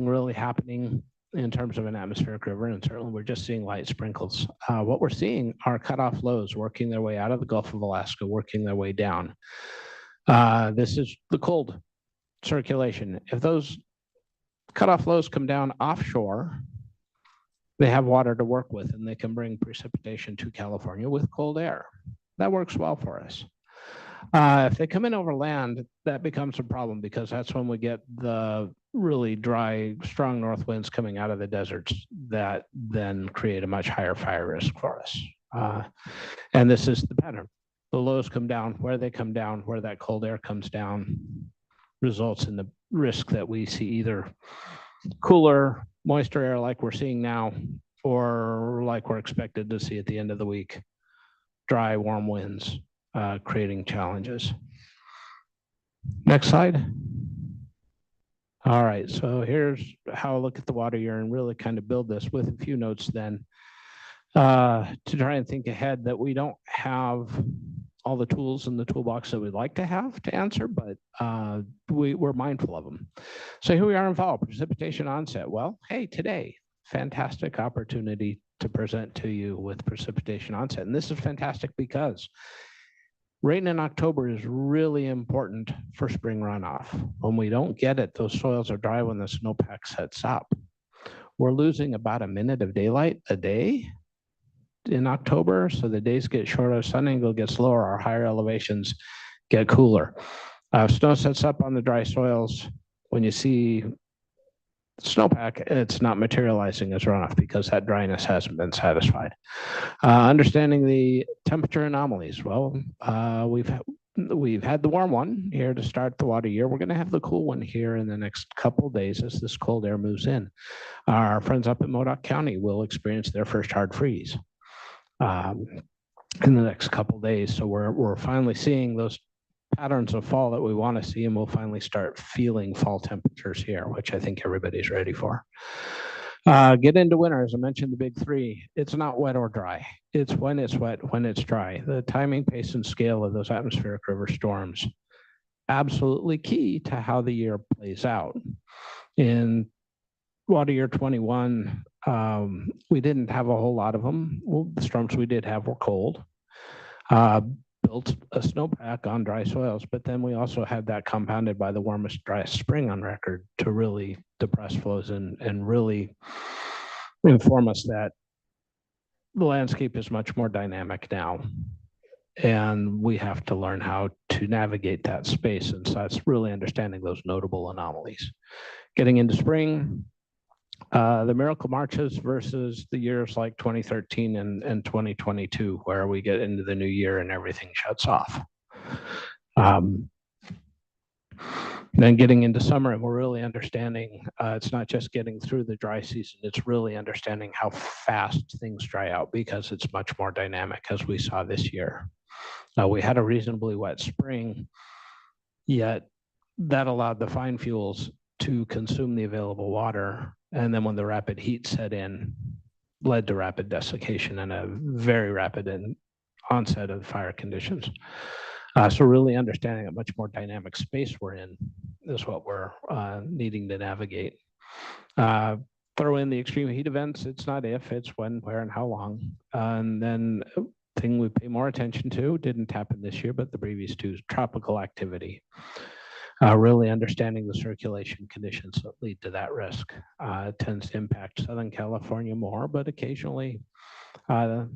really happening in terms of an atmospheric river, and certainly we're just seeing light sprinkles. What we're seeing are cutoff lows working their way out of the Gulf of Alaska, working their way down. This is the cold circulation. If those cutoff lows come down offshore, they have water to work with, and they can bring precipitation to California with cold air. That works well for us. If they come in over land, that becomes a problem because that's when we get the really dry, strong north winds coming out of the deserts that then create a much higher fire risk for us. And this is the pattern. The lows come down, where they come down, where that cold air comes down, results in the risk that we see either cooler, moisture air like we're seeing now, or like we're expected to see at the end of the week, dry, warm winds creating challenges. Next slide. All right, so here's how I look at the water year and really kind of build this with a few notes then to try and think ahead that we don't have all the tools in the toolbox that we'd like to have to answer, but we're mindful of them. So here we are in fall, precipitation onset. Well, hey, today, fantastic opportunity to present to you with precipitation onset. And this is fantastic because rain in October is really important for spring runoff. When we don't get it, those soils are dry when the snowpack sets up. We're losing about a minute of daylight a day in October, so the days get shorter, sun angle gets lower, our higher elevations get cooler. Snow sets up on the dry soils. When you see snowpack, it's not materializing as runoff because that dryness hasn't been satisfied. Understanding the temperature anomalies. Well, we've had the warm one here to start the water year. We're going to have the cool one here in the next couple of days as this cold air moves in. Our friends up in Modoc County will experience their first hard freeze in the next couple of days. So we're finally seeing those patterns of fall that we want to see, and we'll finally start feeling fall temperatures here, which I think everybody's ready for. Get into winter, as I mentioned, the big three. It's not wet or dry. It's when it's wet, when it's dry. The timing, pace, and scale of those atmospheric river storms, absolutely key to how the year plays out. In water year 21, we didn't have a whole lot of them. Well, the storms we did have were cold. Built a snowpack on dry soils, but then we also had that compounded by the warmest, driest spring on record to really depress flows and really inform us that the landscape is much more dynamic now. And we have to learn how to navigate that space. And so that's really understanding those notable anomalies. Getting into spring, the miracle marches versus the years like 2013 and 2022, where we get into the new year and everything shuts off. Then getting into summer, and we're really understanding it's not just getting through the dry season, it's really understanding how fast things dry out because it's much more dynamic as we saw this year. We had a reasonably wet spring, yet that allowed the fine fuels to consume the available water. And then when the rapid heat set in, led to rapid desiccation and a very rapid onset of fire conditions. So really understanding a much more dynamic space we're in is what we're needing to navigate. Throw in the extreme heat events. It's not if, it's when, where, and how long. And then thing we pay more attention to, didn't happen this year, but the previous two, is tropical activity. Really understanding the circulation conditions that lead to that risk. It tends to impact Southern California more, but occasionally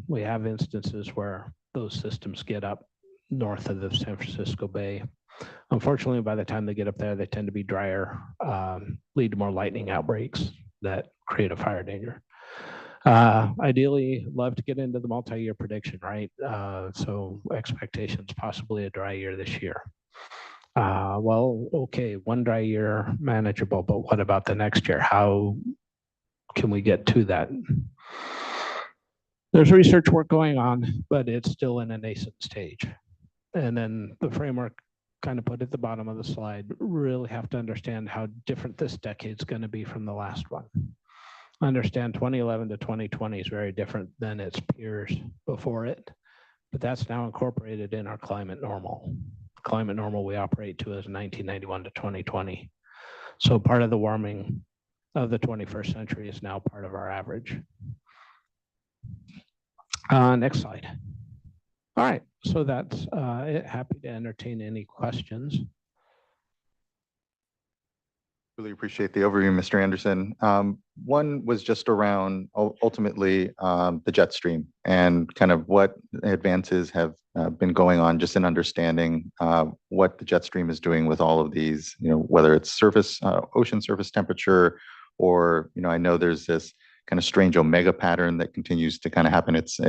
we have instances where those systems get up north of the San Francisco Bay. Unfortunately, by the time they get up there, they tend to be drier, lead to more lightning outbreaks that create a fire danger. Ideally, love to get into the multi-year prediction, right? So expectations, possibly a dry year this year. Well, okay, one dry year manageable, but what about the next year? How can we get to that? There's research work going on, but it's still in a nascent stage. And then the framework kind of put at the bottom of the slide, really have to understand how different this decade's going to be from the last one. Understand 2011 to 2020 is very different than its peers before it, but that's now incorporated in our climate normal. Climate normal we operate to is 1991 to 2020. So part of the warming of the 21st century is now part of our average. Next slide. All right, so that's it. Happy to entertain any questions. Really appreciate the overview, Mr. Anderson. One was just around ultimately the jet stream and kind of what advances have been going on just in understanding what the jet stream is doing with all of these, whether it's surface, ocean surface temperature, or, I know there's this kind of strange omega pattern that continues to kind of happen. It's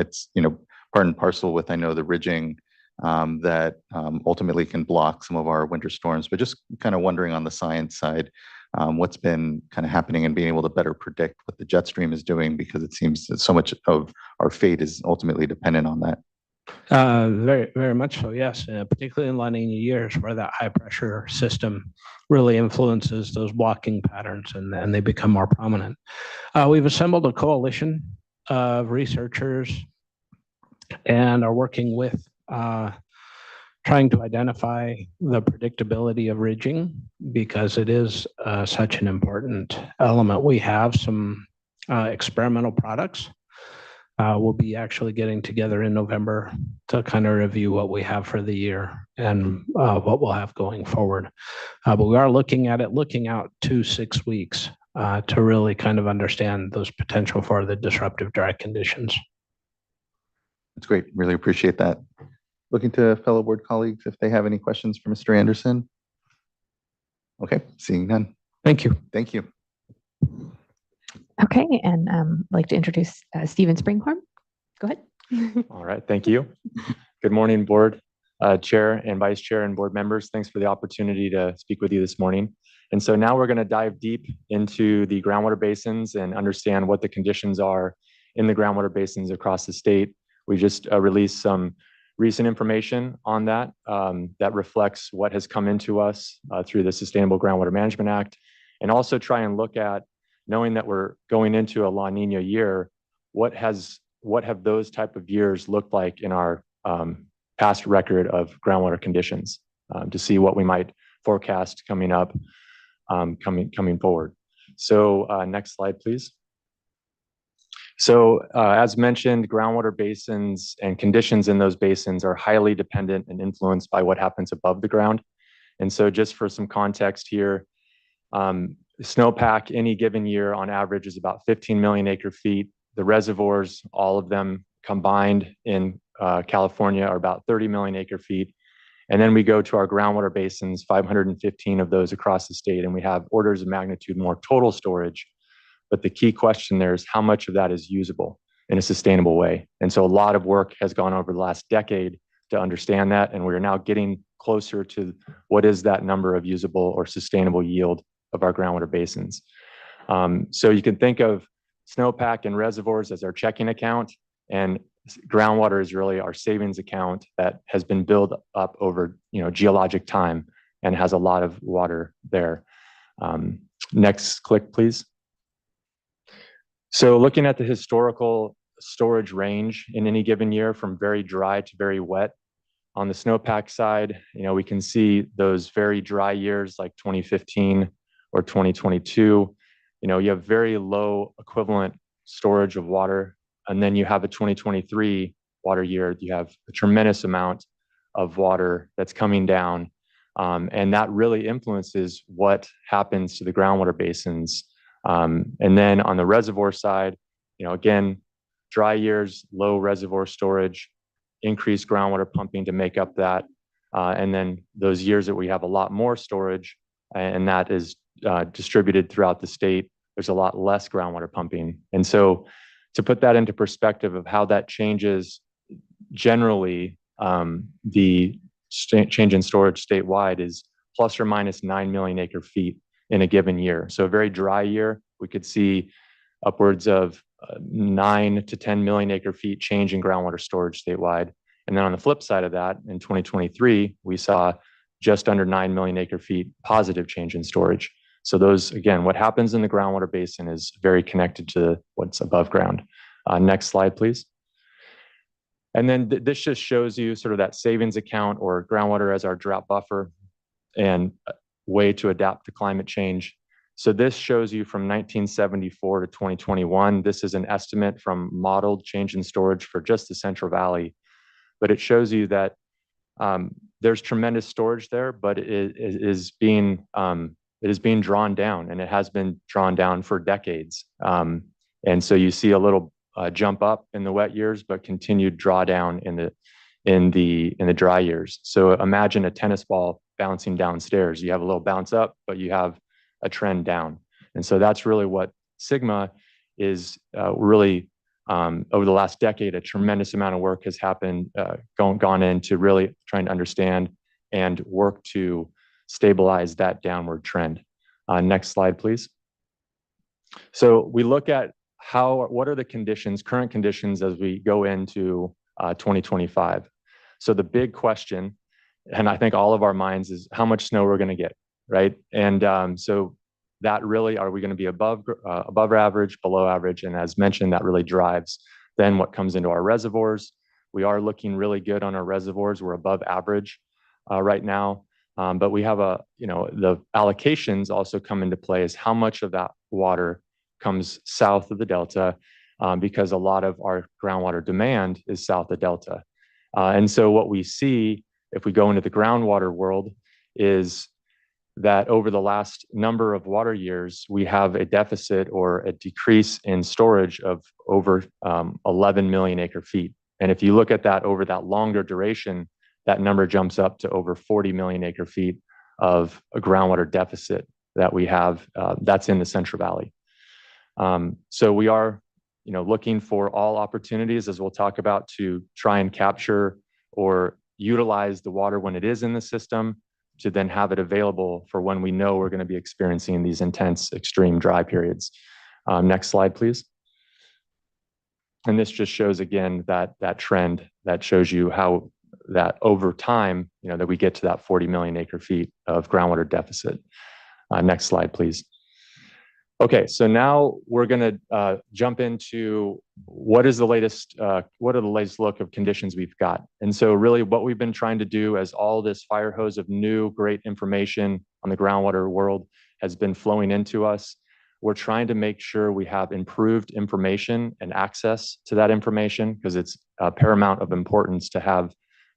part and parcel with, I know, the ridging that ultimately can block some of our winter storms, but just kind of wondering on the science side, what's been kind of happening and being able to better predict what the jet stream is doing, because it seems that so much of our fate is ultimately dependent on that. Very, very much so, yes. Particularly in La Nina years where that high pressure system really influences those blocking patterns and they become more prominent. We've assembled a coalition of researchers and are working with trying to identify the predictability of ridging, because it is such an important element. We have some experimental products. We'll be actually getting together in November to kind of review what we have for the year and what we'll have going forward. But we are looking at it, looking out 2-6 weeks to really kind of understand those potential for the disruptive dry conditions. That's great. Really appreciate that. Looking to fellow board colleagues if they have any questions for Mr. Anderson. Okay, seeing none. Thank you. Thank you. Okay, and I'd like to introduce Stephen Springhorn. Go ahead. All right, thank you. Good morning, board chair and vice chair and board members. Thanks for the opportunity to speak with you this morning. And so now we're going to dive deep into the groundwater basins and understand what the conditions are in the groundwater basins across the state. We just released some recent information on that that reflects what has come into us through the Sustainable Groundwater Management Act, and also try and look at, knowing that we're going into a La Nina year, what have those type of years looked like in our past record of groundwater conditions, to see what we might forecast coming up, coming forward. So next slide, please. So as mentioned, groundwater basins and conditions in those basins are highly dependent and influenced by what happens above the ground. And so just for some context here, snowpack any given year on average is about 15 million acre feet. The reservoirs, all of them combined in California, are about 30 million acre feet. And then we go to our groundwater basins, 515 of those across the state, and we have orders of magnitude more total storage. But the key question there is how much of that is usable in a sustainable way. And so a lot of work has gone over the last decade to understand that, and we are now getting closer to what is that number of usable or sustainable yield of our groundwater basins. So you can think of snowpack and reservoirs as our checking account, and groundwater is really our savings account that has been built up over geologic time and has a lot of water there. Next click, please. So looking at the historical storage range in any given year from very dry to very wet, on the snowpack side, we can see those very dry years like 2015 or 2022. You have very low equivalent storage of water, and then you have a 2023 water year, you have a tremendous amount of water that's coming down. And that really influences what happens to the groundwater basins. And then on the reservoir side, again, dry years, low reservoir storage, increased groundwater pumping to make up that. And then those years that we have a lot more storage, and that is distributed throughout the state, there's a lot less groundwater pumping. And so to put that into perspective of how that changes generally, the change in storage statewide is plus or minus 9 million acre feet in a given year. So a very dry year, we could see upwards of 9 to 10 million acre feet change in groundwater storage statewide. And then on the flip side of that, in 2023, we saw just under 9 million acre feet positive change in storage. So those, again, what happens in the groundwater basin is very connected to what's above ground. Next slide, please. And then this just shows you sort of that savings account or groundwater as our drought buffer and way to adapt to climate change. So this shows you from 1974 to 2021. This is an estimate from modeled change in storage for just the Central Valley. But it shows you that there's tremendous storage there, but it is being drawn down, and it has been drawn down for decades. And so you see a little jump up in the wet years, but continued drawdown in the dry years. So imagine a tennis ball bouncing downstairs. You have a little bounce up, but you have a trend down. And so that's really what SGMA is really over the last decade. A tremendous amount of work has happened, gone into really trying to understand and work to stabilize that downward trend. Next slide, please. So we look at what are the conditions, current conditions as we go into 2025. So the big question, and I think all of our minds, is how much snow we're going to get, right? And so that really, are we going to be above average, below average? And as mentioned, that really drives then what comes into our reservoirs. We are looking really good on our reservoirs. We're above average right now. But we have the allocations also come into play is how much of that water comes south of the Delta, because a lot of our groundwater demand is south of Delta. And so what we see if we go into the groundwater world is that over the last number of water years, we have a deficit or a decrease in storage of over 11 million acre feet. And if you look at that over that longer duration, that number jumps up to over 40 million acre feet of a groundwater deficit that we have. That's in the Central Valley. So we are, looking for all opportunities, as we'll talk about, to try and capture or utilize the water when it is in the system, to then have it available for when we know we're going to be experiencing these intense, extreme dry periods. Next slide, please. And this just shows again that trend that shows you how that over time, that we get to that 40 million acre feet of groundwater deficit. Next slide, please. Okay, so now we're going to jump into what are the latest look of conditions we've got. And so really what we've been trying to do as all this fire hose of new great information on the groundwater world has been flowing into us, we're trying to make sure we have improved information and access to that information, because it's paramount of importance to have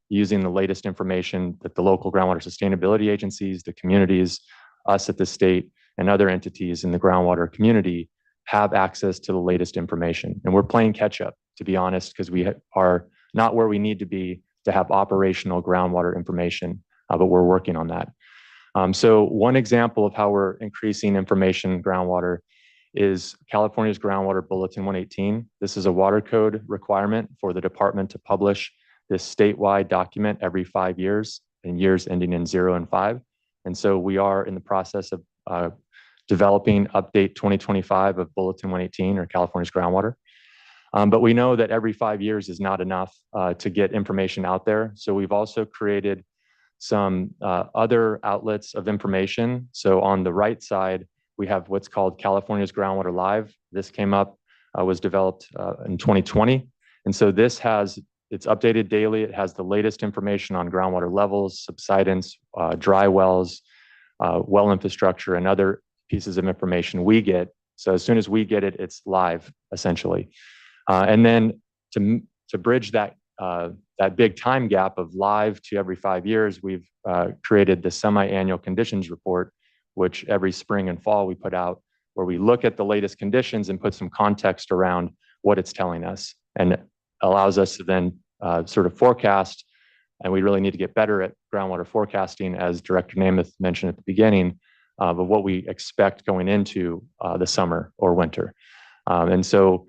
using the latest information that the local groundwater sustainability agencies, the communities, us at the state, and other entities in the groundwater community have access to the latest information. And we're playing catch up, to be honest, because we are not where we need to be to have operational groundwater information, but we're working on that. So one example of how we're increasing information in groundwater is California's Groundwater Bulletin 118. This is a water code requirement for the department to publish this statewide document every 5 years, and years ending in 0 and 5. And so we are in the process of developing update 2025 of Bulletin 118, or California's groundwater. But we know that every 5 years is not enough to get information out there. So we've also created some other outlets of information. So on the right side, we have what's called California's Groundwater Live. This came up, was developed in 2020. And so this it's updated daily. It has the latest information on groundwater levels, subsidence, dry wells, well infrastructure, and other pieces of information we get. So as soon as we get it, it's live, essentially. And then to bridge that that big time gap of live to every 5 years, we've created the semi-annual conditions report, which every spring and fall we put out, where we look at the latest conditions and put some context around what it's telling us, and it allows us to then sort of forecast. And we really need to get better at groundwater forecasting, as Director Namath mentioned at the beginning, of what we expect going into the summer or winter. And so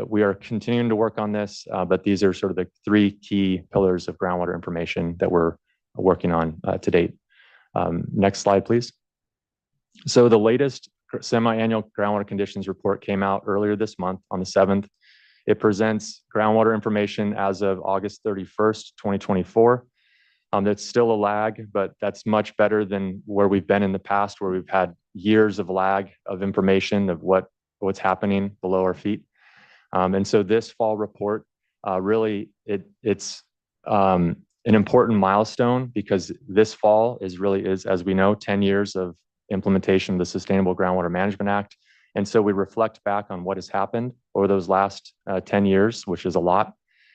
we are continuing to work on this, but these are sort of the 3 key pillars of groundwater information that we're working on to date. Next slide, please. So the latest semi-annual groundwater conditions report came out earlier this month on the 7th. It presents groundwater information as of August 31st, 2024. That's still a lag, but that's much better than where we've been in the past, where we've had years of lag of information of what's happening below our feet. And so this fall report, really, it's an important milestone, because this fall is, as we know, 10 years of implementation of the Sustainable Groundwater Management Act. And so we reflect back on what has happened over those last 10 years, which is a lot,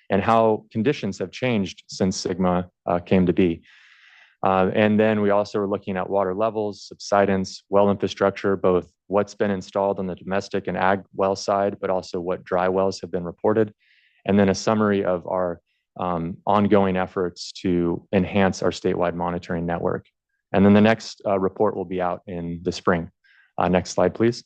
and how conditions have changed since SGMA came to be. And then we also are looking at water levels, subsidence, well infrastructure, both what's been installed on the domestic and ag well side, but also what dry wells have been reported. And then a summary of our ongoing efforts to enhance our statewide monitoring network. And then the next report will be out in the spring. Next slide, please.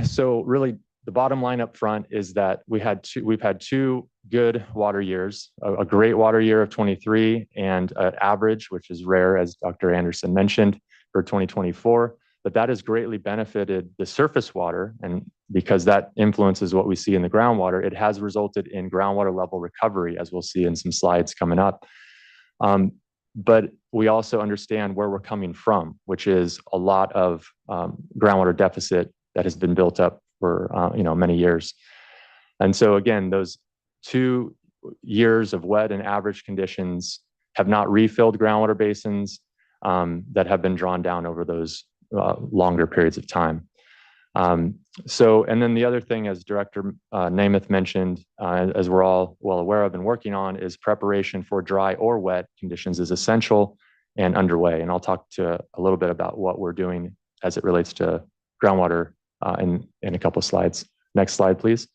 So really, the bottom line up front is that we've had 2 good water years, a great water year of 23 and an average, which is rare, as Dr. Anderson mentioned, for 2024. But that has greatly benefited the surface water, and because that influences what we see in the groundwater, it has resulted in groundwater level recovery, as we'll see in some slides coming up. But we also understand where we're coming from, which is a lot of groundwater deficit that has been built up for many years. And so again, those 2 years of wet and average conditions have not refilled groundwater basins that have been drawn down over those longer periods of time. And then the other thing, as Director Namath mentioned, as we're all well aware of and working on, is preparation for dry or wet conditions is essential and underway. And I'll talk to a little bit about what we're doing as it relates to groundwater in a couple of slides. Next slide, please.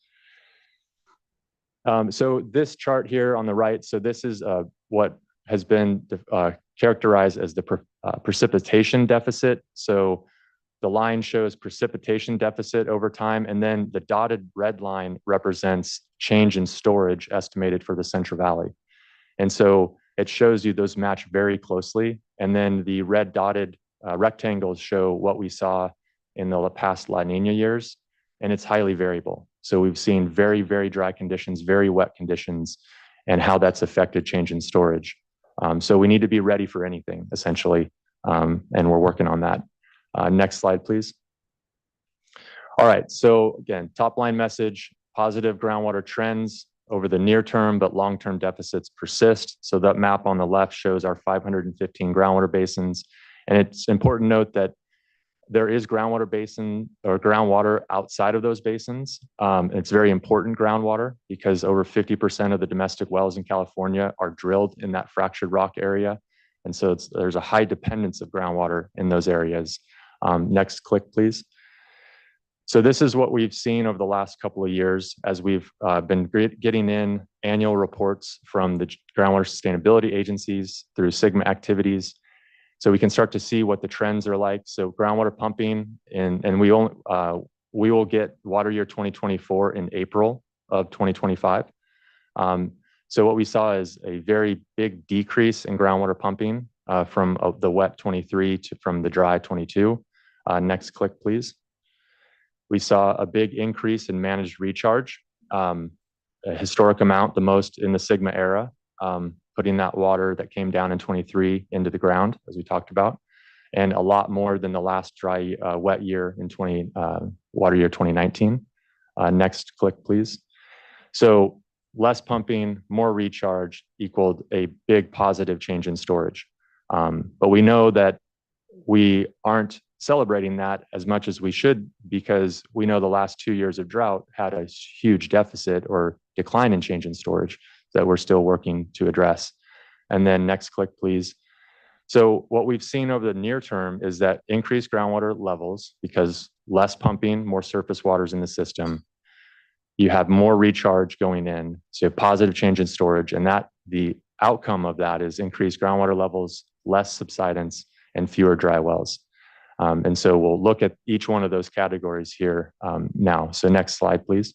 So this chart here on the right, so this is what has been characterized as the precipitation deficit. So the line shows precipitation deficit over time, and then the dotted red line represents change in storage estimated for the Central Valley. And so it shows you those match very closely. And then the red dotted rectangles show what we saw in the past La Nina years, and it's highly variable. So we've seen very, very dry conditions, very wet conditions, and how that's affected change in storage. So we need to be ready for anything, essentially, and we're working on that. Next slide, please. All right, so again, top line message, positive groundwater trends over the near term, but long-term deficits persist. So that map on the left shows our 515 groundwater basins. And it's important to note that there is groundwater basin or groundwater outside of those basins. It's very important groundwater, because over 50% of the domestic wells in California are drilled in that fractured rock area. And so there's a high dependence of groundwater in those areas. Next click, please. So this is what we've seen over the last couple of years as we've been getting in annual reports from the groundwater sustainability agencies through SGMA activities. So we can start to see what the trends are like. So groundwater pumping, and we will get water year 2024 in April of 2025. So what we saw is a very big decrease in groundwater pumping from the wet 23 to from the dry 22. Next click, please. We saw a big increase in managed recharge, a historic amount, the most in the SGMA era, putting that water that came down in 23 into the ground, as we talked about, and a lot more than the last dry wet year in water year 2019. Next click, please. So less pumping, more recharge equaled a big positive change in storage. But we know that we aren't celebrating that as much as we should, because we know the last 2 years of drought had a huge deficit or decline in change in storage that we're still working to address. And then next click, please. So what we've seen over the near term is that increased groundwater levels, because less pumping, more surface waters in the system, you have more recharge going in, so you have positive change in storage, and that the outcome of that is increased groundwater levels, less subsidence, and fewer dry wells. And so we'll look at each one of those categories here now. So next slide, please.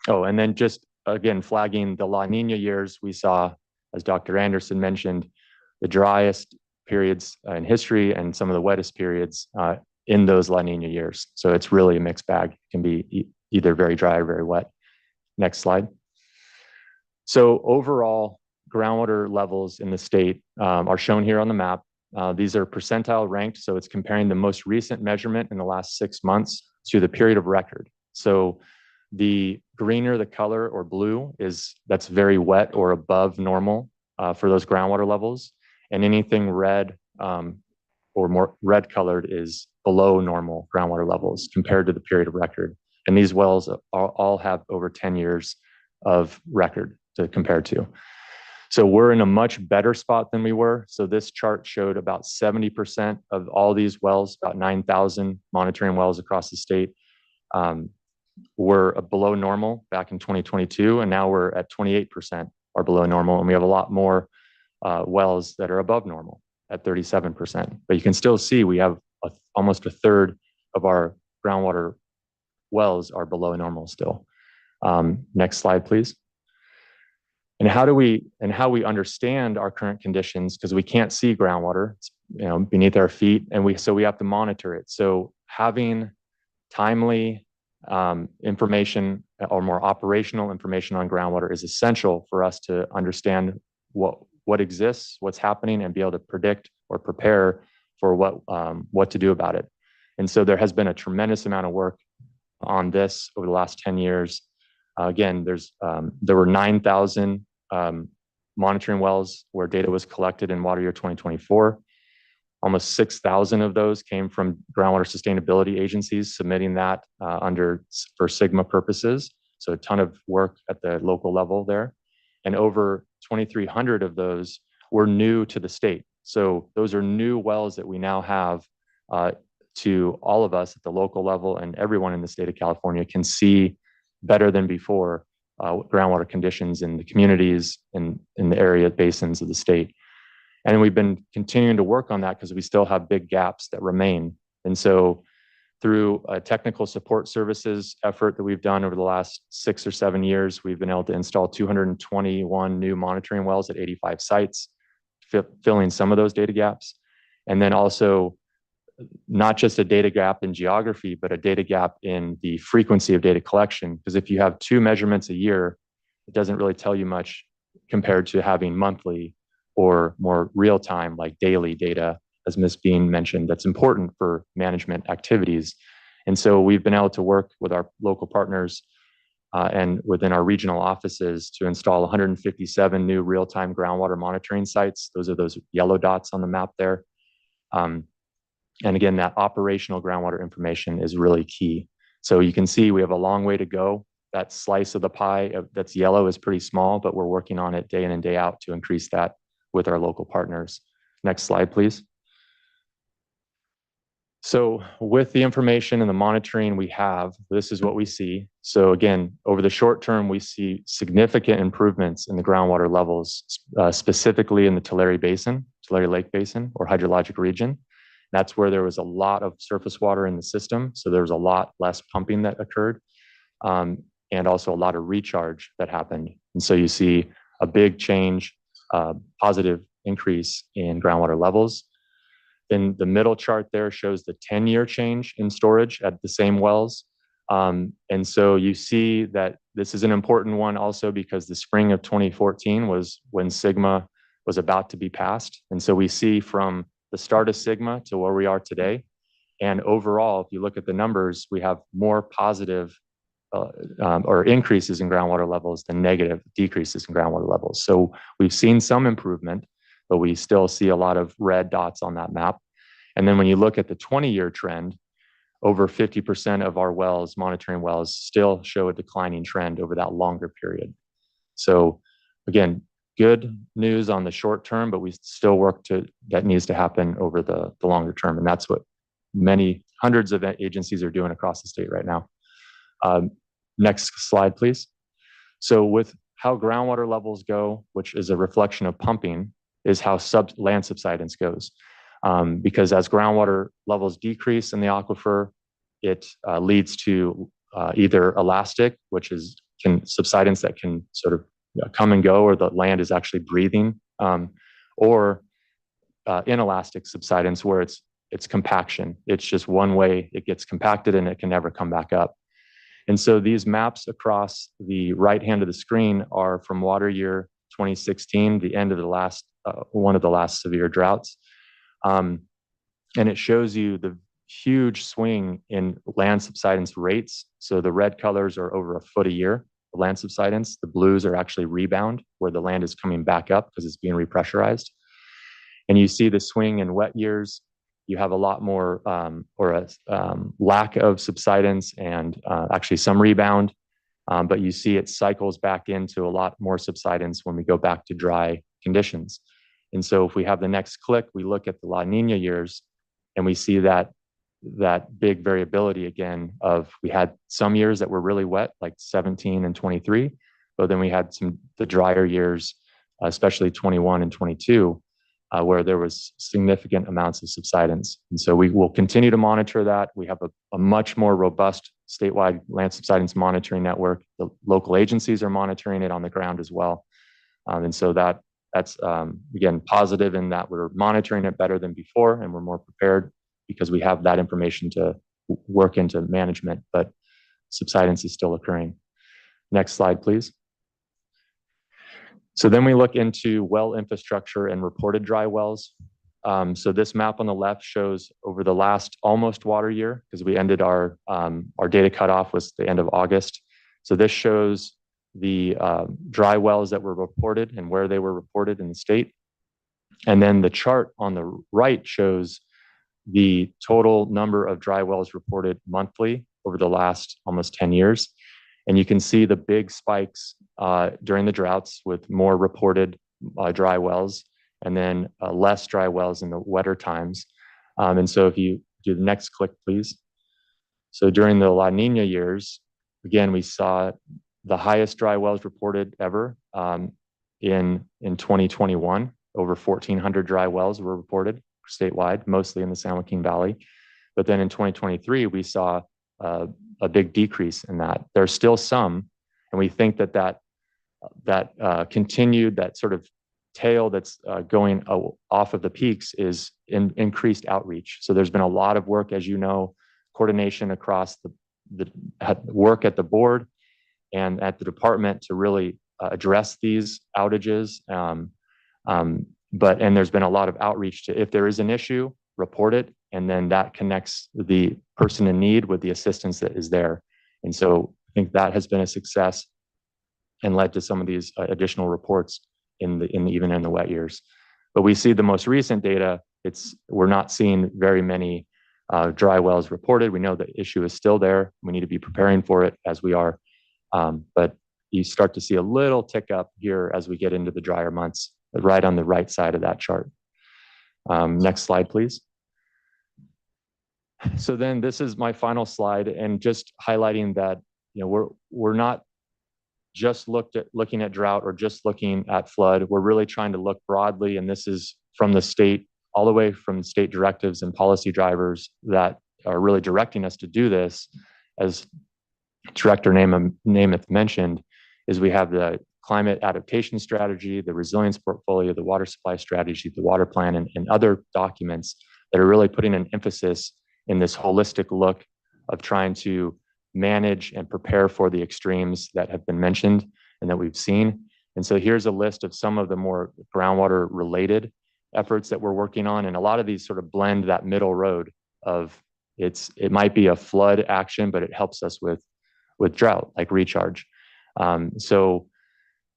Oh, and then just again, flagging the La Nina years, we saw, as Dr. Anderson mentioned, the driest periods in history and some of the wettest periods in those La Nina years. So it's really a mixed bag. It can be either very dry or very wet. Next slide. So overall, groundwater levels in the state are shown here on the map. These are percentile ranked, so it's comparing the most recent measurement in the last 6 months to the period of record. So the greener the color or blue that's very wet or above normal for those groundwater levels, and anything red or more red colored is below normal groundwater levels compared to the period of record. And these wells all have over 10 years of record to compare to. So we're in a much better spot than we were. So this chart showed about 70% of all these wells, about 9,000 monitoring wells across the state, were below normal back in 2022. And now we're at 28% are below normal. And we have a lot more wells that are above normal at 37%. But you can still see we have almost a third of our groundwater wells are below normal still. Next slide, please. And how we understand our current conditions, because we can't see groundwater, it's, beneath our feet, and so we have to monitor it. So having timely information or more operational information on groundwater is essential for us to understand what exists, what's happening, and be able to predict or prepare for what to do about it. And so there has been a tremendous amount of work on this over the last 10 years. Again, there were 9,000 monitoring wells where data was collected in water year 2024. Almost 6,000 of those came from groundwater sustainability agencies submitting that for SGMA purposes. So a ton of work at the local level there. And over 2,300 of those were new to the state. So those are new wells that we now have to all of us at the local level, and everyone in the state of California can see better than before groundwater conditions in the communities and in the area basins of the state. And we've been continuing to work on that because we still have big gaps that remain. And so through a technical support services effort that we've done over the last 6 or 7 years, we've been able to install 221 new monitoring wells at 85 sites, filling some of those data gaps. And then also not just a data gap in geography, but a data gap in the frequency of data collection. Because if you have 2 measurements a year, it doesn't really tell you much compared to having monthly or more real-time, like daily data, as Ms. Bean mentioned, that's important for management activities. And so we've been able to work with our local partners and within our regional offices to install 157 new real-time groundwater monitoring sites. Those are those yellow dots on the map there. And again, that operational groundwater information is really key. So you can see we have a long way to go. That slice of the pie that's yellow is pretty small, but we're working on it day in and day out to increase that with our local partners. Next slide, please. So with the information and the monitoring we have, this is what we see. So again, over the short term, we see significant improvements in the groundwater levels, specifically in the Tulare Lake Basin or hydrologic region. That's where there was a lot of surface water in the system. So there was a lot less pumping that occurred and also a lot of recharge that happened. And so you see a big change, positive increase in groundwater levels. Then the middle chart there shows the 10-year change in storage at the same wells. And so you see that this is an important one also because the spring of 2014 was when SGMA was about to be passed. And so we see from the start of SGMA to where we are today. And overall, if you look at the numbers, we have more positive or increases in groundwater levels than negative decreases in groundwater levels. So we've seen some improvement, but we still see a lot of red dots on that map. And then when you look at the 20-year trend, over 50% of our wells, monitoring wells, still show a declining trend over that longer period. So again, good news on the short term, but we still that needs to happen over the longer term. And that's what many hundreds of agencies are doing across the state right now. Next slide, please. So with how groundwater levels go, which is a reflection of pumping, is how land subsidence goes. Because as groundwater levels decrease in the aquifer, it leads to either elastic, which is subsidence that can sort of come and go, or the land is actually breathing, or inelastic subsidence, where it's compaction. It's just one way it gets compacted and it can never come back up. And so these maps across the right hand of the screen are from water year 2016, the end of the last one of the last severe droughts. And it shows you the huge swing in land subsidence rates. So the red colors are over a foot a year, the land subsidence. The blues are actually rebound, where the land is coming back up because it's being repressurized. And you see the swing in wet years. You have a lot more lack of subsidence and actually some rebound. But you see it cycles back into a lot more subsidence when we go back to dry conditions. And so if we have the next click, we look at the La Nina years, and we see that big variability again of, we had some years that were really wet, like 17 and 23, but then we had the drier years, especially 21 and 22, where there was significant amounts of subsidence. And so we will continue to monitor that. We have a much more robust statewide land subsidence monitoring network. The local agencies are monitoring it on the ground as well. And so that's again, positive in that we're monitoring it better than before, and we're more prepared because we have that information to work into management, but subsidence is still occurring. Next slide, please. So then we look into well infrastructure and reported dry wells. So this map on the left shows over the last almost water year, because we ended our data cutoff was the end of August. So this shows the dry wells that were reported and where they were reported in the state. And then the chart on the right shows the total number of dry wells reported monthly over the last almost 10 years. And you can see the big spikes during the droughts with more reported dry wells, and then less dry wells in the wetter times. And so if you do the next click, please. So during the La Nina years, again, we saw the highest dry wells reported ever in 2021. Over 1,400 dry wells were reported statewide, mostly in the San Joaquin Valley. But then in 2023, we saw a big decrease in that. There's still some, and we think that continued, that sort of tail that's going off of the peaks is increased outreach. So there's been a lot of work, as you know, coordination across the work at the board and at the department to really address these outages. And there's been a lot of outreach to, if there is an issue, report it, and then that connects the person in need with the assistance that is there. And so I think that has been a success and led to some of these additional reports even in the wet years. But we see the most recent data, we're not seeing very many dry wells reported. We know the issue is still there. We need to be preparing for it, as we are. But you start to see a little tick up here as we get into the drier months, right on the right side of that chart. Next slide, please. So then this is my final slide, and just highlighting that, we're not just looking at drought or just looking at flood. We're really trying to look broadly, and this is from the state, all the way from state directives and policy drivers that are really directing us to do this. As Director Namath mentioned, is we have the climate adaptation strategy, the resilience portfolio, the water supply strategy, the water plan, and other documents that are really putting an emphasis in this holistic look of trying to manage and prepare for the extremes that have been mentioned and that we've seen. And so here's a list of some of the more groundwater related efforts that we're working on. And a lot of these sort of blend that middle road of it might be a flood action, but it helps us with drought, like recharge. So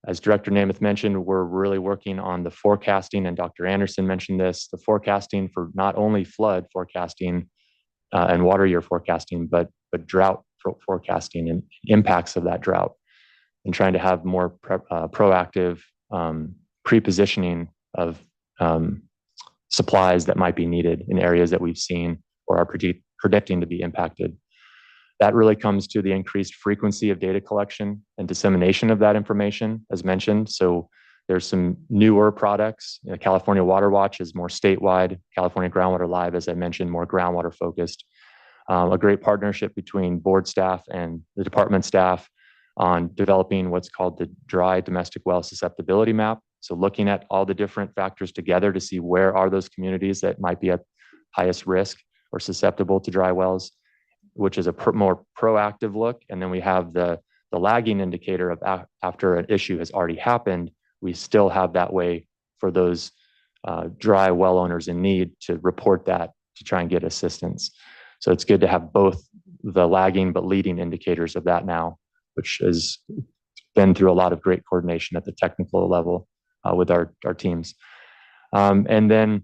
As Director Namath mentioned, we're really working on the forecasting, and Dr. Anderson mentioned this, the forecasting for not only flood forecasting and water year forecasting, but drought forecasting and impacts of that drought, and trying to have more proactive pre-positioning of supplies that might be needed in areas that we've seen or are predicting to be impacted. That really comes to the increased frequency of data collection and dissemination of that information, as mentioned. So there's some newer products. California Water Watch is more statewide. California Groundwater Live, as I mentioned, more groundwater focused. A great partnership between board staff and the department staff on developing what's called the dry domestic well susceptibility map. So looking at all the different factors together to see where are those communities that might be at highest risk or susceptible to dry wells, which is a more proactive look. And then we have the lagging indicator of after an issue has already happened, we still have that way for those dry well owners in need to report that to try and get assistance. So it's good to have both the lagging but leading indicators of that now, which has been through a lot of great coordination at the technical level with our teams. And then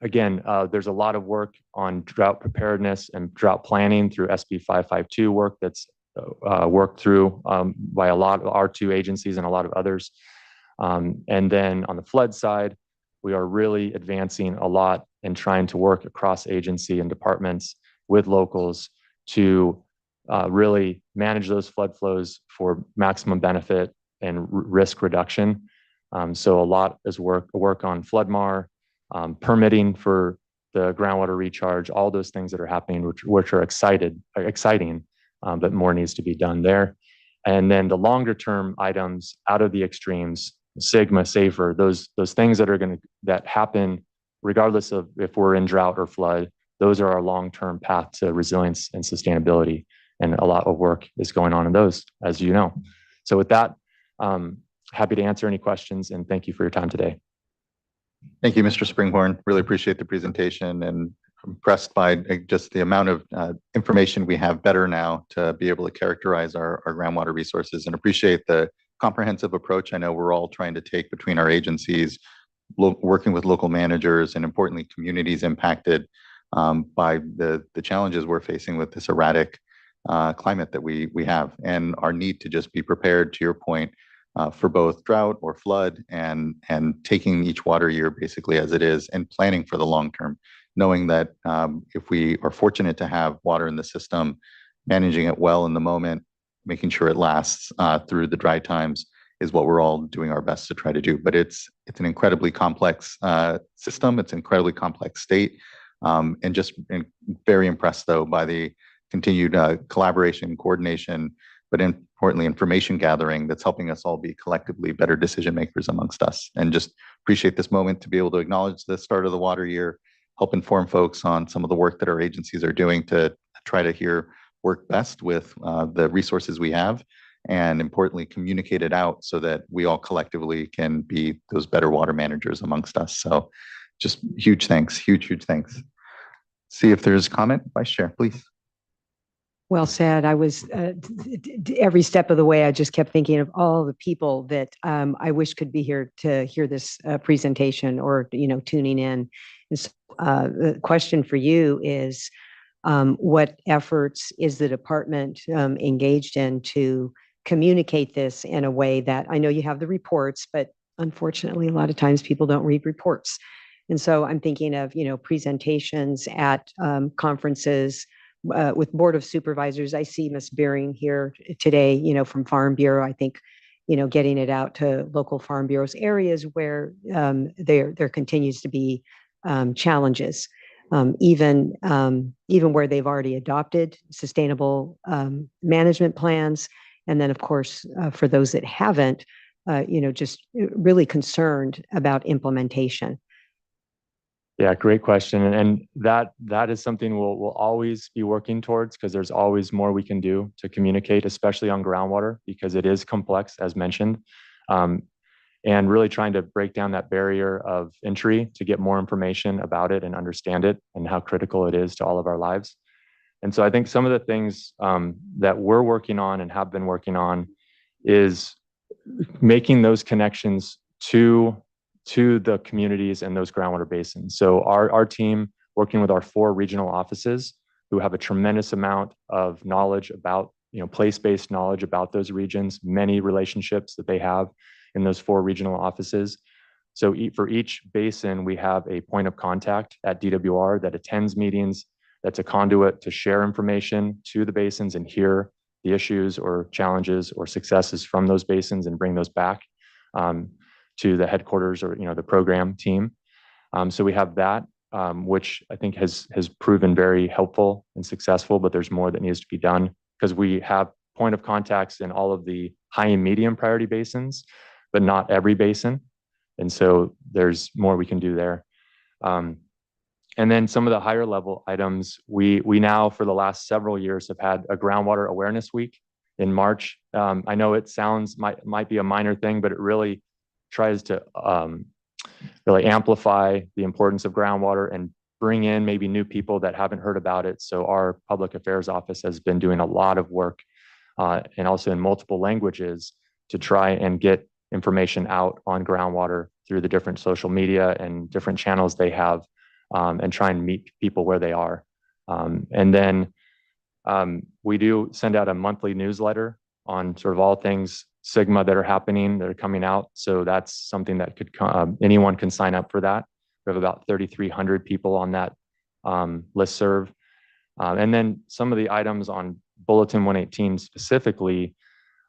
again, there's a lot of work on drought preparedness and drought planning through SB 552 work that's worked through by a lot of our two agencies and a lot of others. And then on the flood side, we are really advancing a lot and trying to work across agency and departments with locals to really manage those flood flows for maximum benefit and risk reduction. So a lot is work on floodmar, permitting for the groundwater recharge, all those things that are happening, which are exciting, but more needs to be done there. And then the longer term items out of the extremes, Sigma, safer, those things that happen regardless of if we're in drought or flood, those are our long-term path to resilience and sustainability. And a lot of work is going on in those, as you know. So with that, happy to answer any questions, and thank you for your time today. Thank you, Mr. Springhorn. Really appreciate the presentation and impressed by just the amount of information we have better now to be able to characterize our groundwater resources, and appreciate the comprehensive approach I know we're all trying to take between our agencies, working with local managers and importantly communities impacted by the challenges we're facing with this erratic climate that we have, and our need to just be prepared, to your point, for both drought or flood, and taking each water year basically as it is and planning for the long term, knowing that if we are fortunate to have water in the system, managing it well in the moment, making sure it lasts through the dry times is what we're all doing our best to try to do. But it's an incredibly complex system. It's an incredibly complex state, and just very impressed though by the continued collaboration, coordination, but importantly information gathering that's helping us all be collectively better decision makers amongst us. And just appreciate this moment to be able to acknowledge the start of the water year, help inform folks on some of the work that our agencies are doing to try to work best with the resources we have, and importantly communicate it out so that we all collectively can be those better water managers amongst us. So just huge thanks, huge thanks. See if there's comment. Vice Chair, please. Well said. I was every step of the way, I just kept thinking of all the people that I wish could be here to hear this presentation or, tuning in. And so, the question for you is, what efforts is the department engaged in to communicate this in a way that, I know you have the reports, but unfortunately, a lot of times people don't read reports. And so I'm thinking of, presentations at conferences, with Board of Supervisors. I see Ms. Beering here today, from Farm Bureau. I think, getting it out to local Farm Bureaus, areas where there continues to be challenges, even where they've already adopted sustainable management plans. And then, of course, for those that haven't, just really concerned about implementation. Yeah, great question. And that is something we'll always be working towards, because there's always more we can do to communicate, especially on groundwater, because it is complex, as mentioned, and really trying to break down that barrier of entry to get more information about it and understand it and how critical it is to all of our lives. And so I think some of the things that we're working on and have been working on is making those connections to the communities and those groundwater basins. So our team, working with our 4 regional offices who have a tremendous amount of knowledge about, place-based knowledge about those regions, many relationships that they have in those 4 regional offices. So for each basin, we have a point of contact at DWR that attends meetings, that's a conduit to share information to the basins and hear the issues or challenges or successes from those basins and bring those back to the headquarters or, the program team. So we have that, which I think has proven very helpful and successful, but there's more that needs to be done because we have point of contacts in all of the high and medium priority basins, but not every basin. And so there's more we can do there. And then some of the higher level items, we now for the last several years have had a groundwater awareness week in March. I know it might be a minor thing, but it really tries to really amplify the importance of groundwater and bring in maybe new people that haven't heard about it. So our public affairs office has been doing a lot of work and also in multiple languages to try and get information out on groundwater through the different social media and different channels they have. And try and meet people where they are. And then we do send out a monthly newsletter on sort of all things SGMA that are happening, that are coming out. So that's something that could anyone can sign up for that. We have about 3,300 people on that listserv. And then some of the items on Bulletin 118 specifically,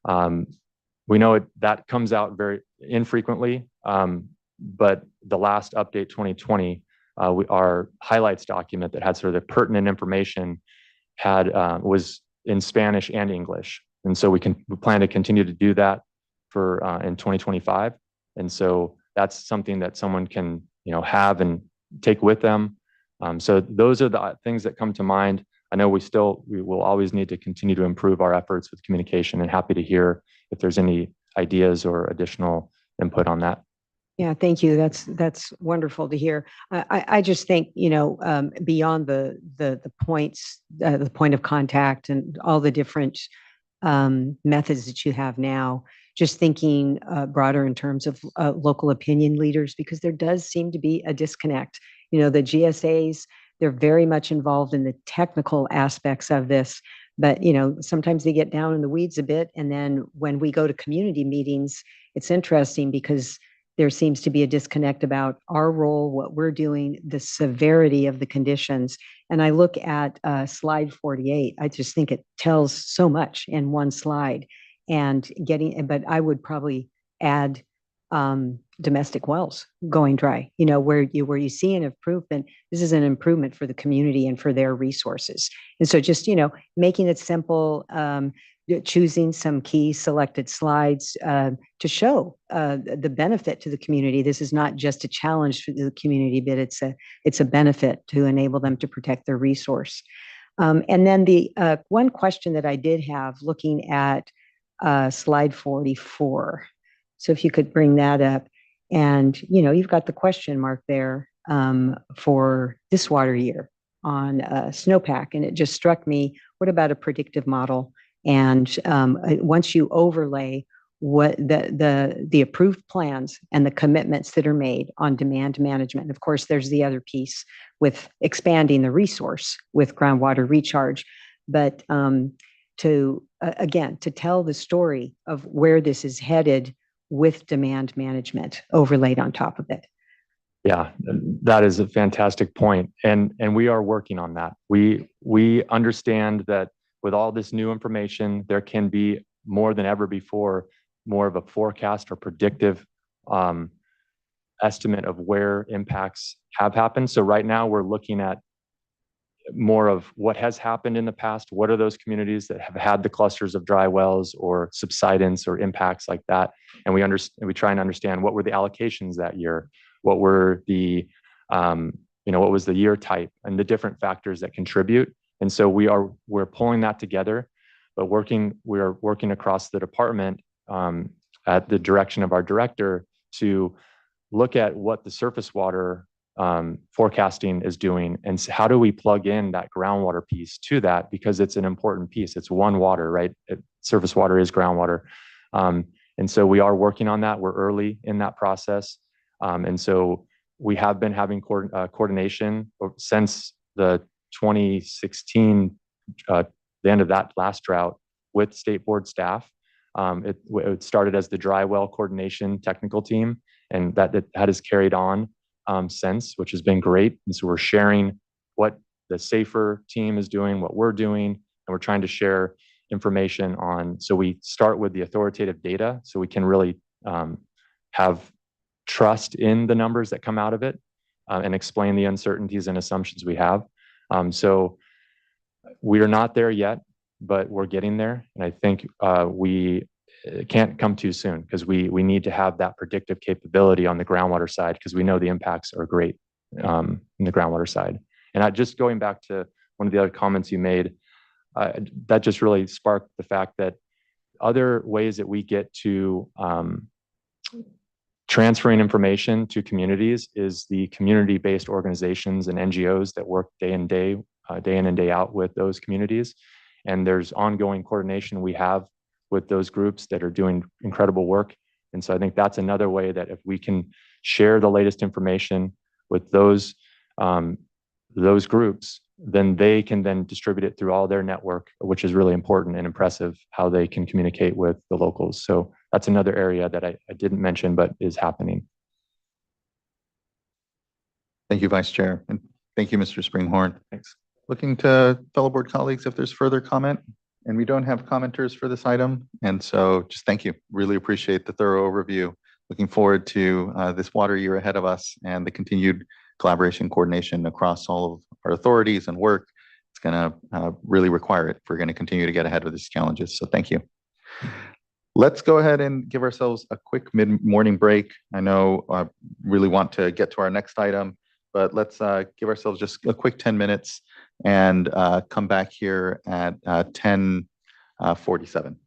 we know that comes out very infrequently, but the last update 2020, our highlights document that had sort of the pertinent information was in Spanish and English. And so we plan to continue to do that for in 2025. And so that's something that someone can, have and take with them. So those are the things that come to mind. I know we will always need to continue to improve our efforts with communication, and happy to hear if there's any ideas or additional input on that. Yeah, thank you. That's wonderful to hear. I just think, beyond the points, the point of contact and all the different methods that you have now, just thinking broader in terms of local opinion leaders, because there does seem to be a disconnect. The GSAs, they're very much involved in the technical aspects of this, but, sometimes they get down in the weeds a bit. And then when we go to community meetings, it's interesting because there seems to be a disconnect about our role, what we're doing, the severity of the conditions. And I look at slide 48, I just think it tells so much in one slide. But I would probably add domestic wells going dry, where you see an improvement. This is an improvement for the community and for their resources. And so just, making it simple, choosing some key selected slides to show the benefit to the community. This is not just a challenge for the community, but it's a benefit to enable them to protect their resource. And then the one question that I did have, looking at slide 44. So if you could bring that up, and you've got the question mark there for this water year on snowpack, and it just struck me, what about a predictive model? And once you overlay what the approved plans and the commitments that are made on demand management, of course, there's the other piece with expanding the resource with groundwater recharge, but to tell the story of where this is headed with demand management overlaid on top of it. Yeah, that is a fantastic point. And we are working on that. We understand that with all this new information, there can be more than ever before, more of a forecast or predictive estimate of where impacts have happened. So right now we're looking at more of what has happened in the past. What are those communities that have had the clusters of dry wells or subsidence or impacts like that? And we try and understand what were the allocations that year, what were the what was the year type and the different factors that contribute. And so we're pulling that together, but we are working across the department at the direction of our director to look at what the surface water forecasting is doing, and how do we plug in that groundwater piece to that, because it's an important piece. It's one water, right? Surface water is groundwater, and And so we are working on that. We're early in that process. And so we have been having coordination since the 2016, the end of that last drought, with state board staff. It started as the dry well coordination technical team, and that has carried on since, which has been great. And so we're sharing what the SAFER team is doing, what we're doing, and we're trying to share information on. So we start with the authoritative data so we can really have trust in the numbers that come out of it and explain the uncertainties and assumptions we have. So we are not there yet, but we're getting there. And I think we can't come too soon because we need to have that predictive capability on the groundwater side because we know the impacts are great in the groundwater side. And just going back to one of the other comments you made, that just really sparked the fact that other ways that we get to transferring information to communities is the community-based organizations and NGOs that work day in and day out with those communities. And there's ongoing coordination we have with those groups that are doing incredible work. And so I think that's another way that if we can share the latest information with those groups, then they can then distribute it through all their network, which is really important and impressive how they can communicate with the locals. So that's another area that I didn't mention, but is happening. Thank you, Vice Chair. And thank you, Mr. Springhorn. Thanks. Looking to fellow board colleagues if there's further comment. And we don't have commenters for this item. And so just thank you. Really appreciate the thorough overview. Looking forward to this water year ahead of us and the continued collaboration, coordination across all of our authorities and work. It's going to really require it if we're going to continue to get ahead of these challenges. So thank you. Let's go ahead and give ourselves a quick mid-morning break. I know I really want to get to our next item, but let's give ourselves just a quick 10 minutes and come back here at 10:47.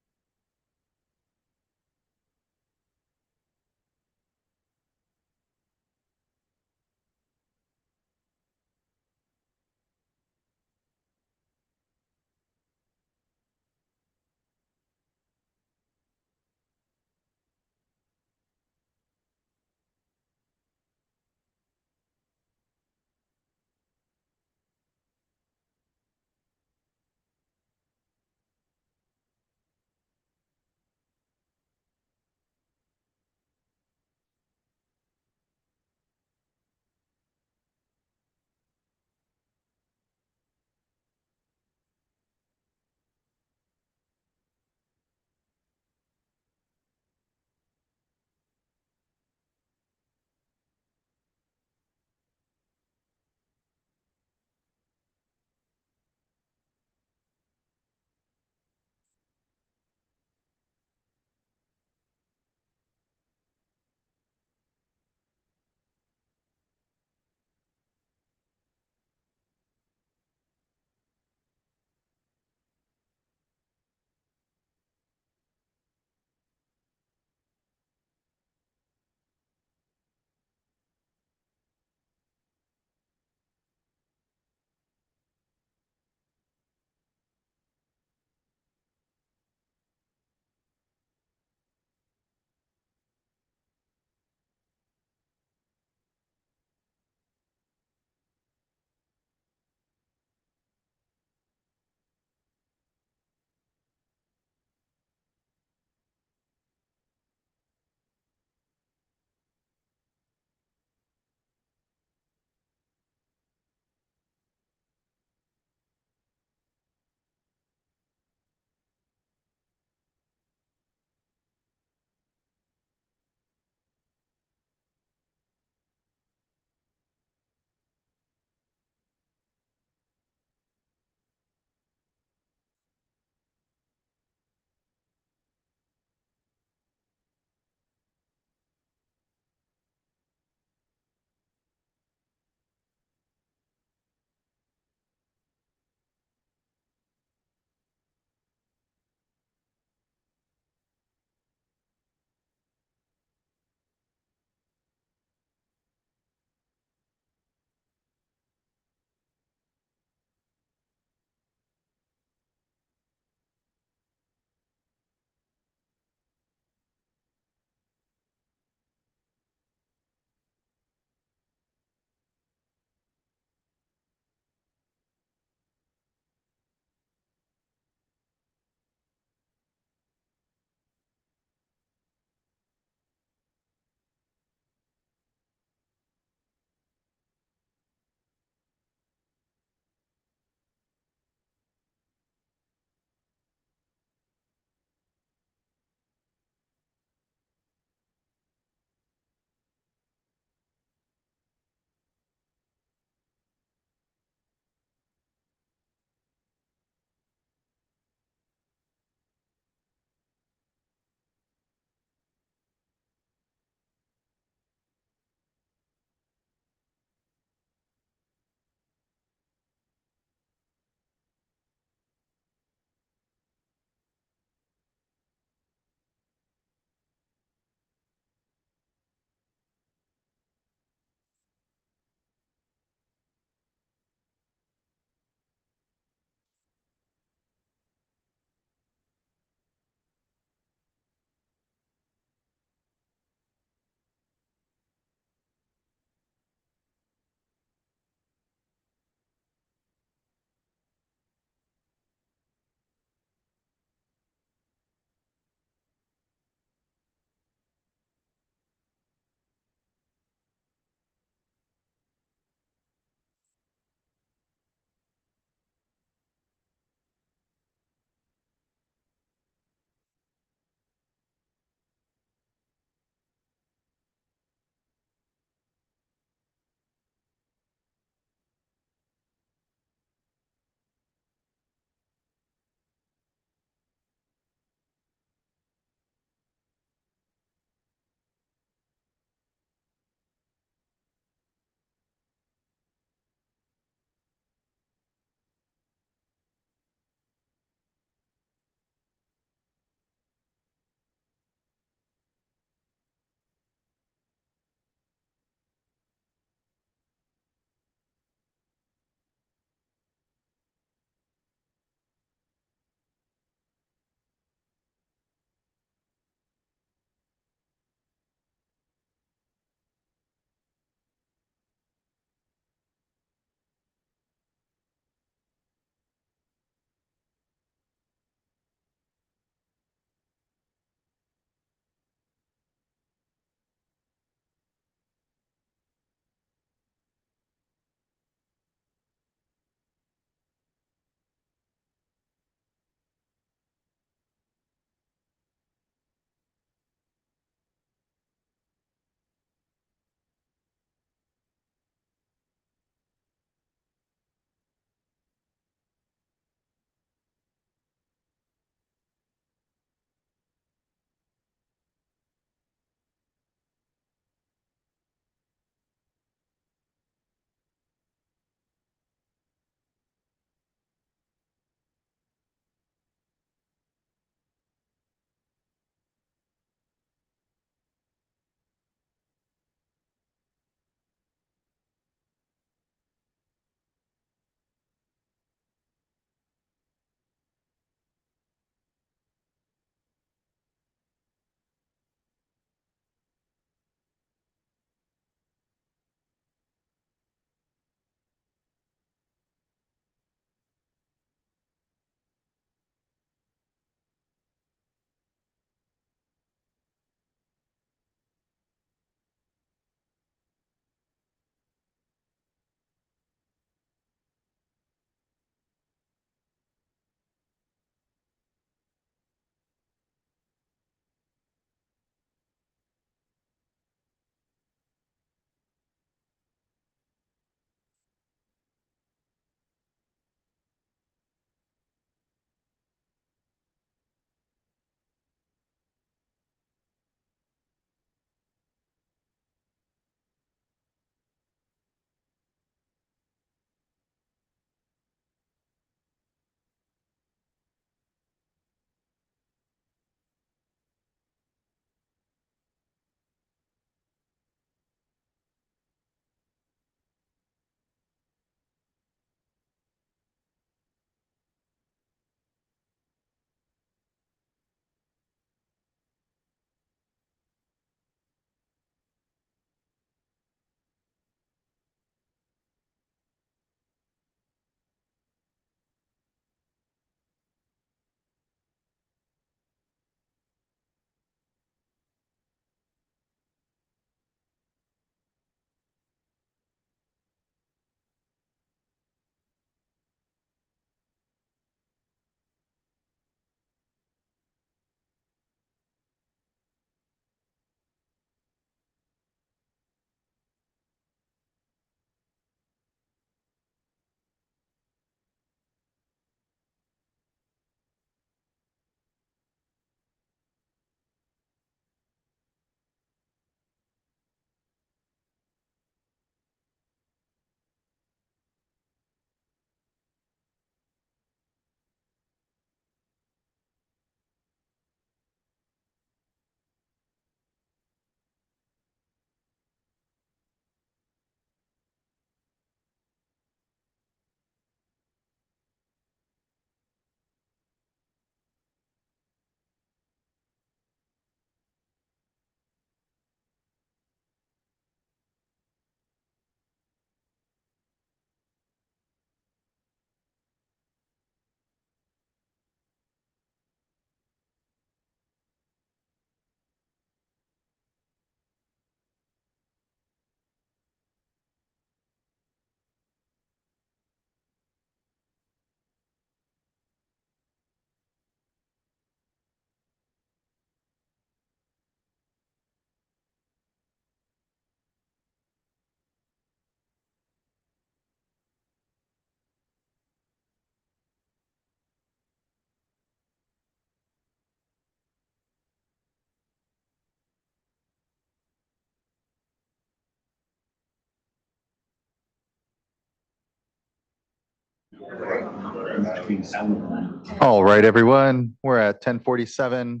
All right, everyone, we're at 10:47.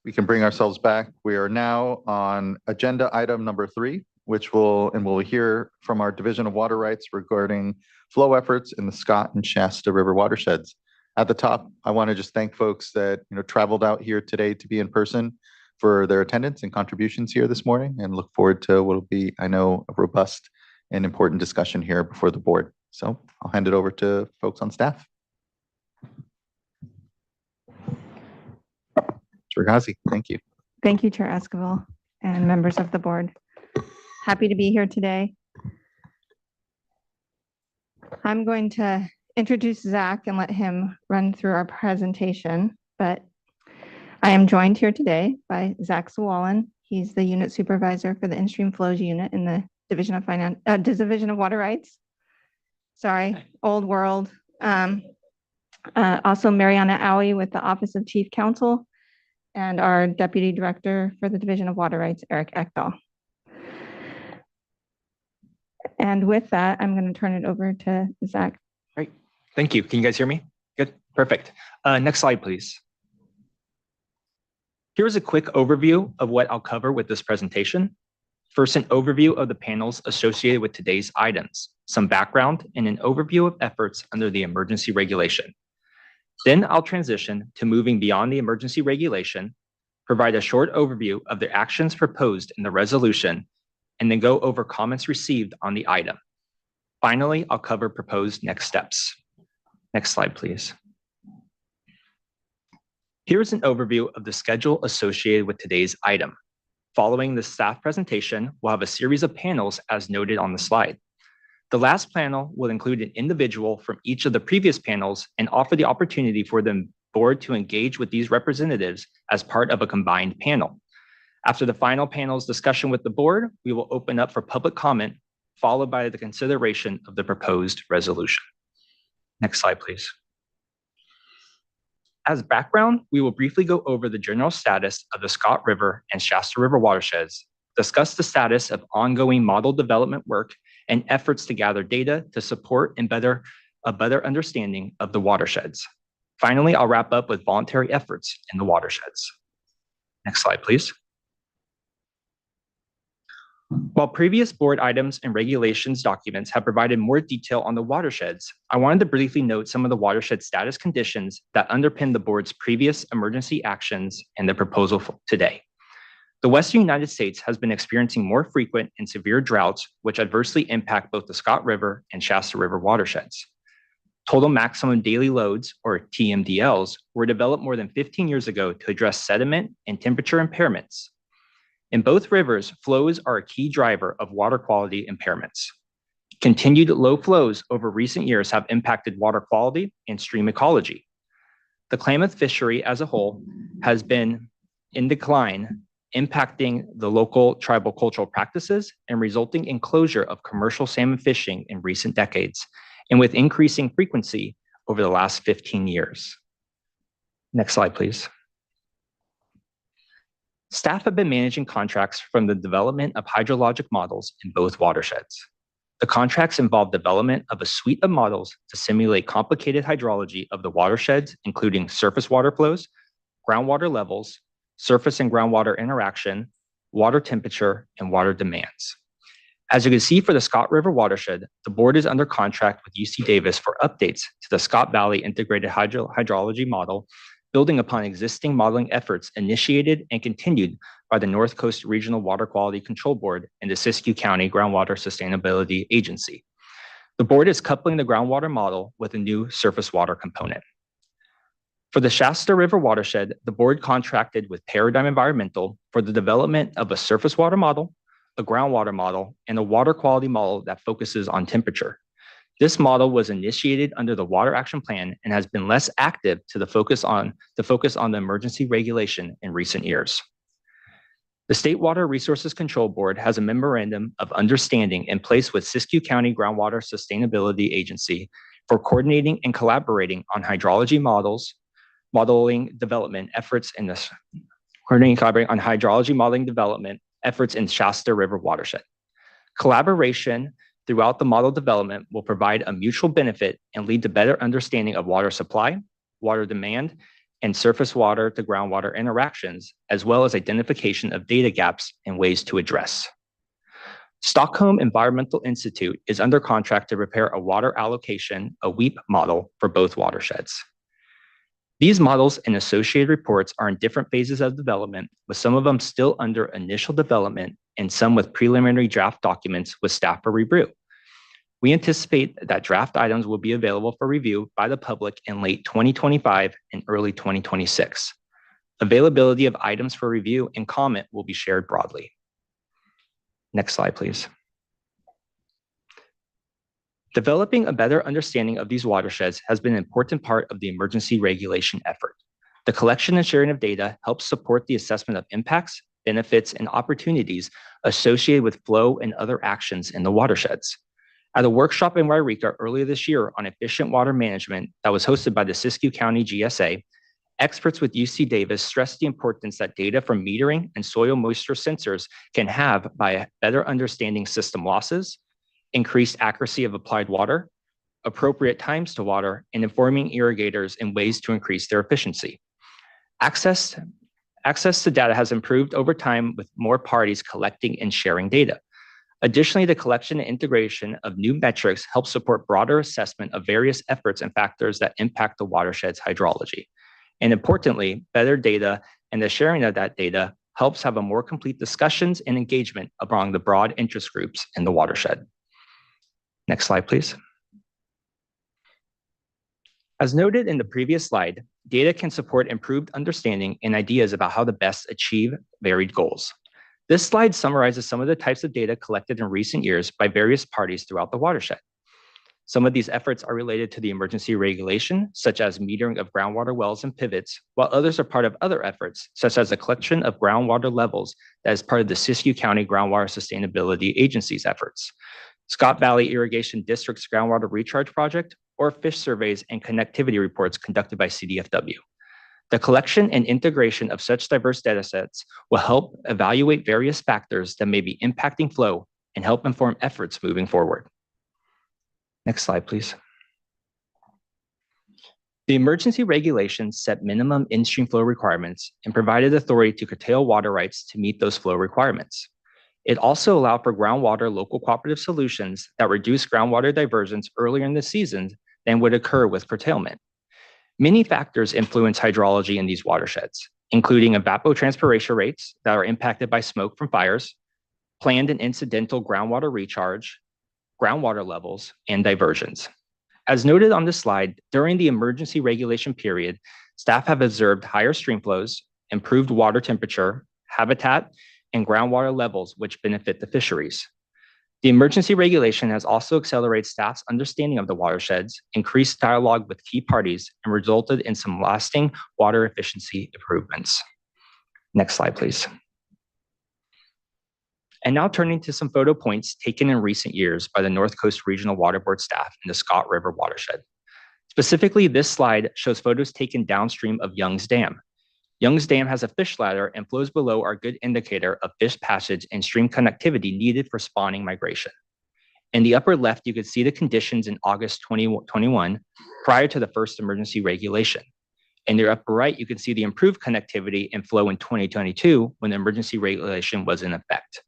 We can bring ourselves back. We are now on agenda item number 3, which we'll hear from our Division of Water Rights regarding flow efforts in the Scott and Shasta River watersheds. At the top, I want to just thank folks that traveled out here today to be in person for their attendance and contributions here this morning, and look forward to what will be, I know, a robust and important discussion here before the board. So I'll hand it over to folks on staff. Chair, thank you. Thank you, Chair Esquivel and members of the board. Happy to be here today. I'm going to introduce Zach and let him run through our presentation, but I am joined here today by Zach Sawalin. He's the unit supervisor for the in-stream flows unit in the Division of Water Rights. Sorry, old world. Also Mariana Owie with the Office of Chief Counsel, and our Deputy Director for the Division of Water Rights, Eric Ekdahl. And with that, I'm going to turn it over to Zach. Great. Thank you. Can you guys hear me? Good. Perfect. Next slide, please. Here's a quick overview of what I'll cover with this presentation. First, an overview of the panels associated with today's items, some background, and an overview of efforts under the emergency regulation. Then I'll transition to moving beyond the emergency regulation, provide a short overview of the actions proposed in the resolution, and then go over comments received on the item. Finally, I'll cover proposed next steps. Next slide, please. Here's an overview of the schedule associated with today's item. Following the staff presentation, we'll have a series of panels as noted on the slide. The last panel will include an individual from each of the previous panels and offer the opportunity for the board to engage with these representatives as part of a combined panel. After the final panel's discussion with the board, we will open up for public comment, followed by the consideration of the proposed resolution. Next slide, please. As background, we will briefly go over the general status of the Scott River and Shasta River watersheds, discuss the status of ongoing model development work, and efforts to gather data to support and a better understanding of the watersheds. Finally, I'll wrap up with voluntary efforts in the watersheds. Next slide, please. While previous board items and regulations documents have provided more detail on the watersheds, I wanted to briefly note some of the watershed status conditions that underpin the board's previous emergency actions and the proposal today. The Western United States has been experiencing more frequent and severe droughts, which adversely impact both the Scott River and Shasta River watersheds. Total maximum daily loads, or TMDLs, were developed more than 15 years ago to address sediment and temperature impairments. In both rivers, flows are a key driver of water quality impairments. Continued low flows over recent years have impacted water quality and stream ecology. The Klamath fishery as a whole has been in decline, impacting the local tribal cultural practices and resulting in closure of commercial salmon fishing in recent decades, and with increasing frequency over the last 15 years. Next slide, please. Staff have been managing contracts from the development of hydrologic models in both watersheds. The contracts involve development of a suite of models to simulate complicated hydrology of the watersheds, including surface water flows, groundwater levels, surface and groundwater interaction, water temperature, and water demands. As you can see for the Scott River watershed, the board is under contract with UC Davis for updates to the Scott Valley Integrated Hydrology Model, building upon existing modeling efforts initiated and continued by the North Coast Regional Water Quality Control Board and the Siskiyou County Groundwater Sustainability Agency. The board is coupling the groundwater model with a new surface water component. For the Shasta River watershed, the board contracted with Paradigm Environmental for the development of a surface water model, a groundwater model, and a water quality model that focuses on temperature. This model was initiated under the Water Action Plan and has been less active to focus on the emergency regulation in recent years. The State Water Resources Control Board has a memorandum of understanding in place with Siskiyou County Groundwater Sustainability Agency for coordinating and collaborating on hydrology modeling development efforts in this collaborating on hydrology modeling development efforts in Shasta River watershed. Collaboration throughout the model development will provide a mutual benefit and lead to better understanding of water supply, water demand, and surface water to groundwater interactions, as well as identification of data gaps and ways to address. Stockholm Environmental Institute is under contract to prepare a water allocation, a WEAP model for both watersheds. These models and associated reports are in different phases of development, with some of them still under initial development and some with preliminary draft documents with staff for review. We anticipate that draft items will be available for review by the public in late 2025 and early 2026. Availability of items for review and comment will be shared broadly. Next slide, please. Developing a better understanding of these watersheds has been an important part of the emergency regulation effort. The collection and sharing of data helps support the assessment of impacts, benefits, and opportunities associated with flow and other actions in the watersheds. At a workshop in Wairika earlier this year on efficient water management that was hosted by the Siskiyou County GSA, experts with UC Davis stressed the importance that data from metering and soil moisture sensors can have by better understanding system losses, increased accuracy of applied water, appropriate times to water, and informing irrigators in ways to increase their efficiency. Access to data has improved over time with more parties collecting and sharing data. Additionally, the collection and integration of new metrics helps support broader assessment of various efforts and factors that impact the watershed's hydrology. And importantly, better data and the sharing of that data helps have a more complete discussions and engagement among the broad interest groups in the watershed. Next slide, please. As noted in the previous slide, data can support improved understanding and ideas about how to best achieve varied goals. This slide summarizes some of the types of data collected in recent years by various parties throughout the watershed. Some of these efforts are related to the emergency regulation, such as metering of groundwater wells and pivots, while others are part of other efforts, such as the collection of groundwater levels that is part of the Siskiyou County Groundwater Sustainability Agency's efforts, Scott Valley Irrigation District's groundwater recharge project, or fish surveys and connectivity reports conducted by CDFW. The collection and integration of such diverse data sets will help evaluate various factors that may be impacting flow and help inform efforts moving forward. Next slide, please. The emergency regulations set minimum in-stream flow requirements and provided authority to curtail water rights to meet those flow requirements. It also allowed for groundwater local cooperative solutions that reduce groundwater diversions earlier in the season than would occur with curtailment. Many factors influence hydrology in these watersheds, including evapotranspiration rates that are impacted by smoke from fires, planned and incidental groundwater recharge, groundwater levels, and diversions. As noted on this slide, during the emergency regulation period, staff have observed higher stream flows, improved water temperature, habitat, and groundwater levels, which benefit the fisheries. The emergency regulation has also accelerated staff's understanding of the watersheds, increased dialogue with key parties, and resulted in some lasting water efficiency improvements. Next slide, please. And now turning to some photo points taken in recent years by the North Coast Regional Water Board staff in the Scott River watershed. Specifically, this slide shows photos taken downstream of Young's Dam. Young's Dam has a fish ladder and flows below are a good indicator of fish passage and stream connectivity needed for spawning migration. In the upper left, you can see the conditions in August 2021 prior to the first emergency regulation. In the upper right, you can see the improved connectivity and flow in 2022 when the emergency regulation was in effect.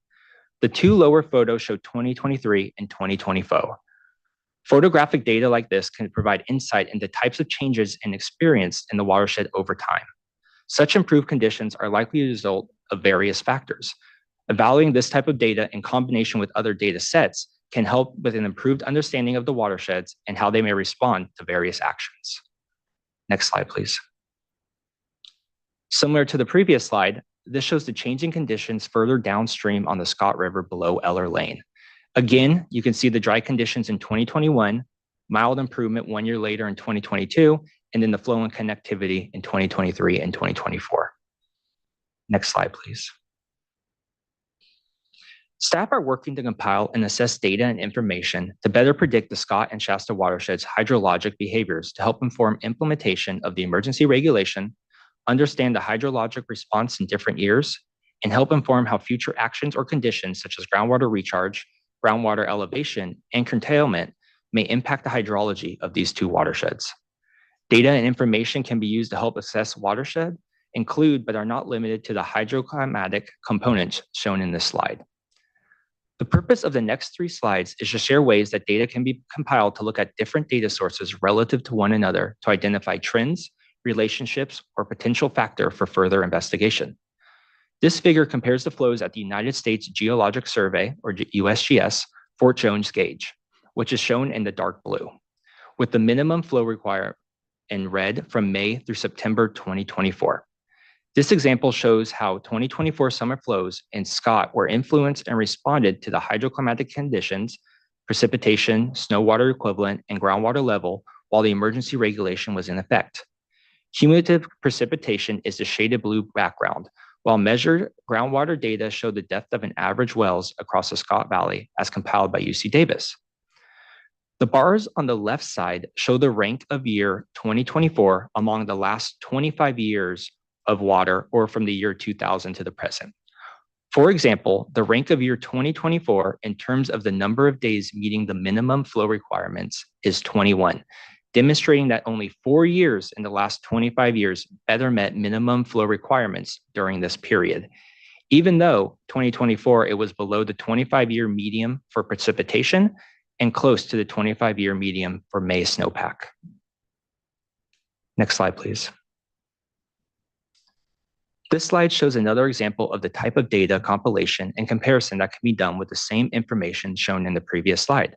The two lower photos show 2023 and 2024. Photographic data like this can provide insight into types of changes and experience in the watershed over time. Such improved conditions are likely a result of various factors. Evaluating this type of data in combination with other data sets can help with an improved understanding of the watersheds and how they may respond to various actions. Next slide, please. Similar to the previous slide, this shows the changing conditions further downstream on the Scott River below Eller Lane. Again, you can see the dry conditions in 2021, mild improvement 1 year later in 2022, and then the flow and connectivity in 2023 and 2024. Next slide, please. Staff are working to compile and assess data and information to better predict the Scott and Shasta watershed's hydrologic behaviors to help inform implementation of the emergency regulation, understand the hydrologic response in different years, and help inform how future actions or conditions such as groundwater recharge, groundwater elevation, and curtailment may impact the hydrology of these two watersheds. Data and information can be used to help assess watershed, include but are not limited to the hydroclimatic components shown in this slide. The purpose of the next 3 slides is to share ways that data can be compiled to look at different data sources relative to one another to identify trends, relationships, or potential factor for further investigation. This figure compares the flows at the United States Geologic Survey, or USGS, Fort Jones gauge, which is shown in the dark blue, with the minimum flow requirement in red from May through September 2024. This example shows how 2024 summer flows in Scott were influenced and responded to the hydroclimatic conditions, precipitation, snow water equivalent, and groundwater level while the emergency regulation was in effect. Cumulative precipitation is the shaded blue background, while measured groundwater data show the depth of an average wells across the Scott Valley as compiled by UC Davis. The bars on the left side show the rank of year 2024 among the last 25 years of water, or from the year 2000 to the present. For example, the rank of year 2024 in terms of the number of days meeting the minimum flow requirements is 21, demonstrating that only 4 years in the last 25 years better met minimum flow requirements during this period. Even though 2024, it was below the 25-year median for precipitation and close to the 25-year median for May snowpack. Next slide, please. This slide shows another example of the type of data compilation and comparison that can be done with the same information shown in the previous slide.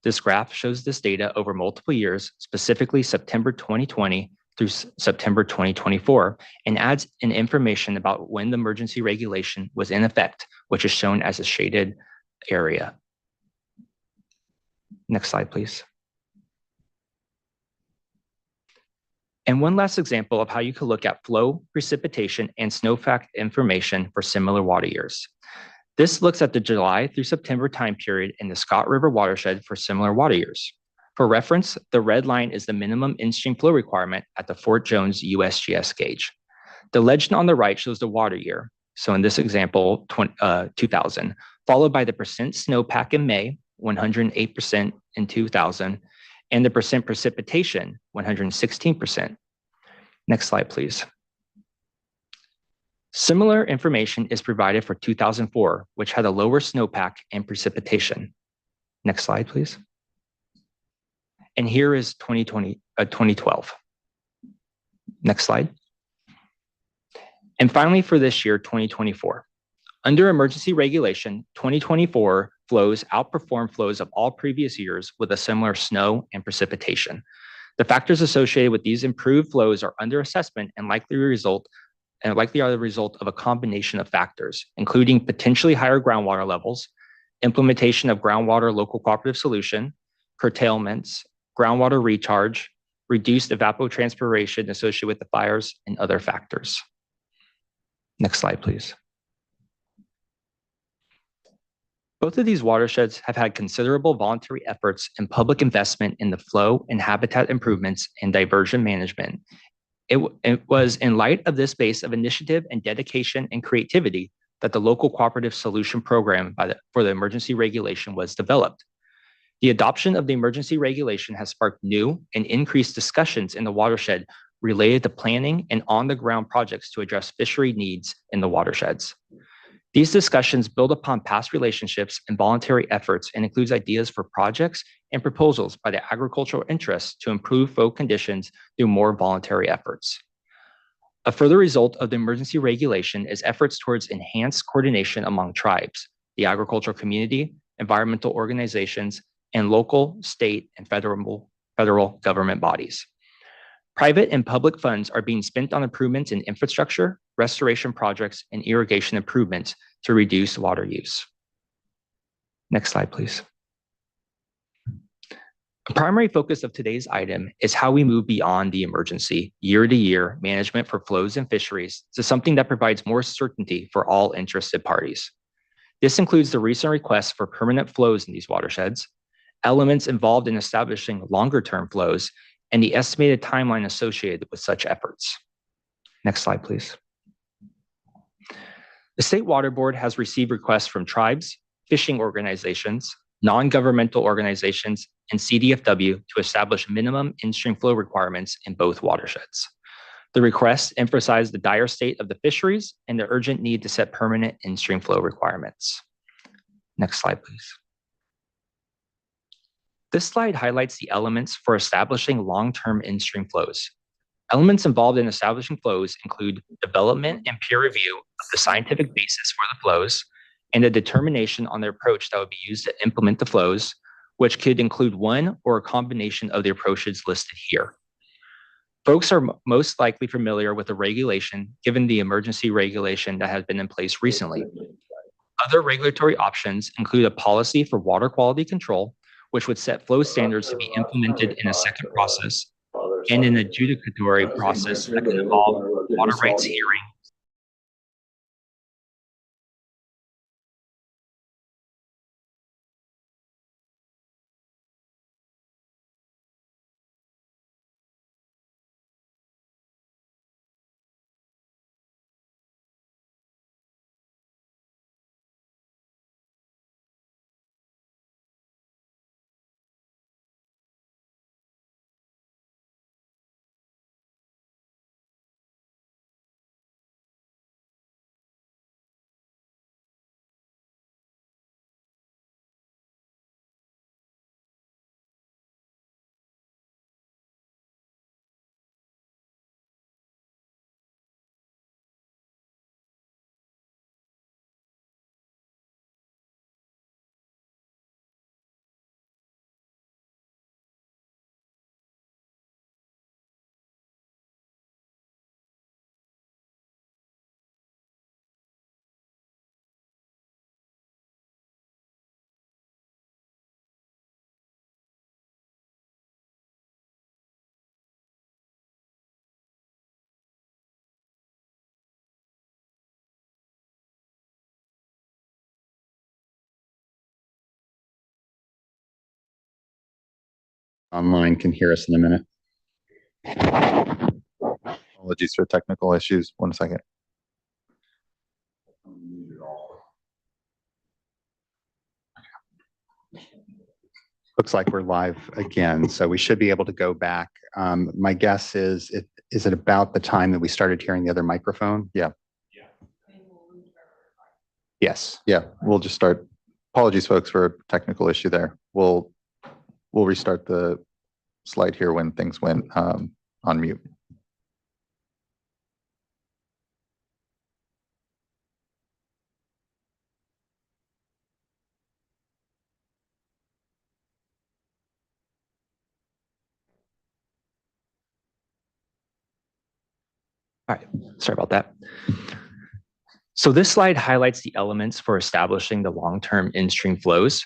This graph shows this data over multiple years, specifically September 2020 through September 2024, and adds in information about when the emergency regulation was in effect, which is shown as a shaded area. Next slide, please. And one last example of how you could look at flow, precipitation, and snowpack information for similar water years. This looks at the July through September time period in the Scott River watershed for similar water years. For reference, the red line is the minimum in-stream flow requirement at the Fort Jones USGS gauge. The legend on the right shows the water year. So in this example, 2000, followed by the percent snowpack in May, 108% in 2000, and the percent precipitation, 116%. Next slide, please. Similar information is provided for 2004, which had a lower snowpack and precipitation. Next slide, please. And here is 2012. Next slide. And finally, for this year, 2024. Under emergency regulation, 2024 flows outperform flows of all previous years with a similar snow and precipitation. The factors associated with these improved flows are under assessment and likely are the result of a combination of factors, including potentially higher groundwater levels, implementation of groundwater local cooperative solution, curtailments, groundwater recharge, reduced evapotranspiration associated with the fires, and other factors. Next slide, please. Both of these watersheds have had considerable voluntary efforts and public investment in the flow and habitat improvements and diversion management. It was in light of this base of initiative and dedication and creativity that the local cooperative solution program for the emergency regulation was developed. The adoption of the emergency regulation has sparked new and increased discussions in the watershed related to planning and on-the-ground projects to address fishery needs in the watersheds. These discussions build upon past relationships and voluntary efforts and includes ideas for projects and proposals by the agricultural interests to improve flow conditions through more voluntary efforts. A further result of the emergency regulation is efforts towards enhanced coordination among tribes, the agricultural community, environmental organizations, and local, state, and federal government bodies. Private and public funds are being spent on improvements in infrastructure, restoration projects, and irrigation improvements to reduce water use. Next slide, please. A primary focus of today's item is how we move beyond the emergency year-to-year management for flows and fisheries to something that provides more certainty for all interested parties. This includes the recent request for permanent flows in these watersheds, elements involved in establishing longer-term flows, and the estimated timeline associated with such efforts. Next slide, please. The State Water Board has received requests from tribes, fishing organizations, non-governmental organizations, and CDFW to establish minimum in-stream flow requirements in both watersheds. The requests emphasize the dire state of the fisheries and the urgent need to set permanent in-stream flow requirements. Next slide, please. This slide highlights the elements for establishing long-term in-stream flows. Elements involved in establishing flows include development and peer review of the scientific basis for the flows and a determination on the approach that would be used to implement the flows, which could include one or a combination of the approaches listed here. Folks are most likely familiar with the regulation, given the emergency regulation that has been in place recently. Other regulatory options include a policy for water quality control, which would set flow standards to be implemented in a second process, and an adjudicatory process that can involve water rights hearing. Online can hear us in a minute. Apologies for technical issues. 1 second. Looks like we're live again, so we should be able to go back. My guess is it about the time that we started hearing the other microphone? Yeah. Yes. Yeah, we'll just start. Apologies, folks, for a technical issue there. We'll restart the slide here when things went on mute. All right, sorry about that. So this slide highlights the elements for establishing the long-term in-stream flows.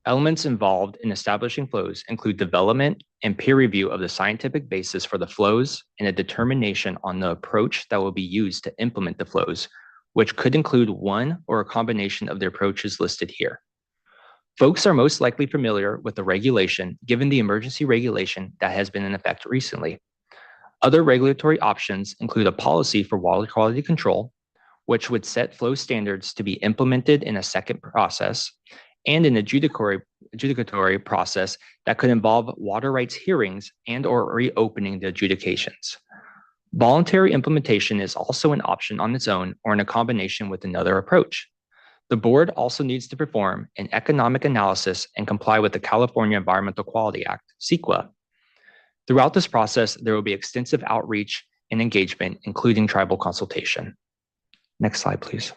Elements involved in establishing flows include development and peer review of the scientific basis for the flows and a determination on the approach that will be used to implement the flows, which could include one or a combination of the approaches listed here. Folks are most likely familiar with the regulation, given the emergency regulation that has been in effect recently. Other regulatory options include a policy for water quality control, which would set flow standards to be implemented in a second process, and an adjudicatory process that could involve water rights hearings and or reopening the adjudications. Voluntary implementation is also an option on its own or in a combination with another approach. The board also needs to perform an economic analysis and comply with the California Environmental Quality Act, CEQA. Throughout this process, there will be extensive outreach and engagement, including tribal consultation. Next slide, please.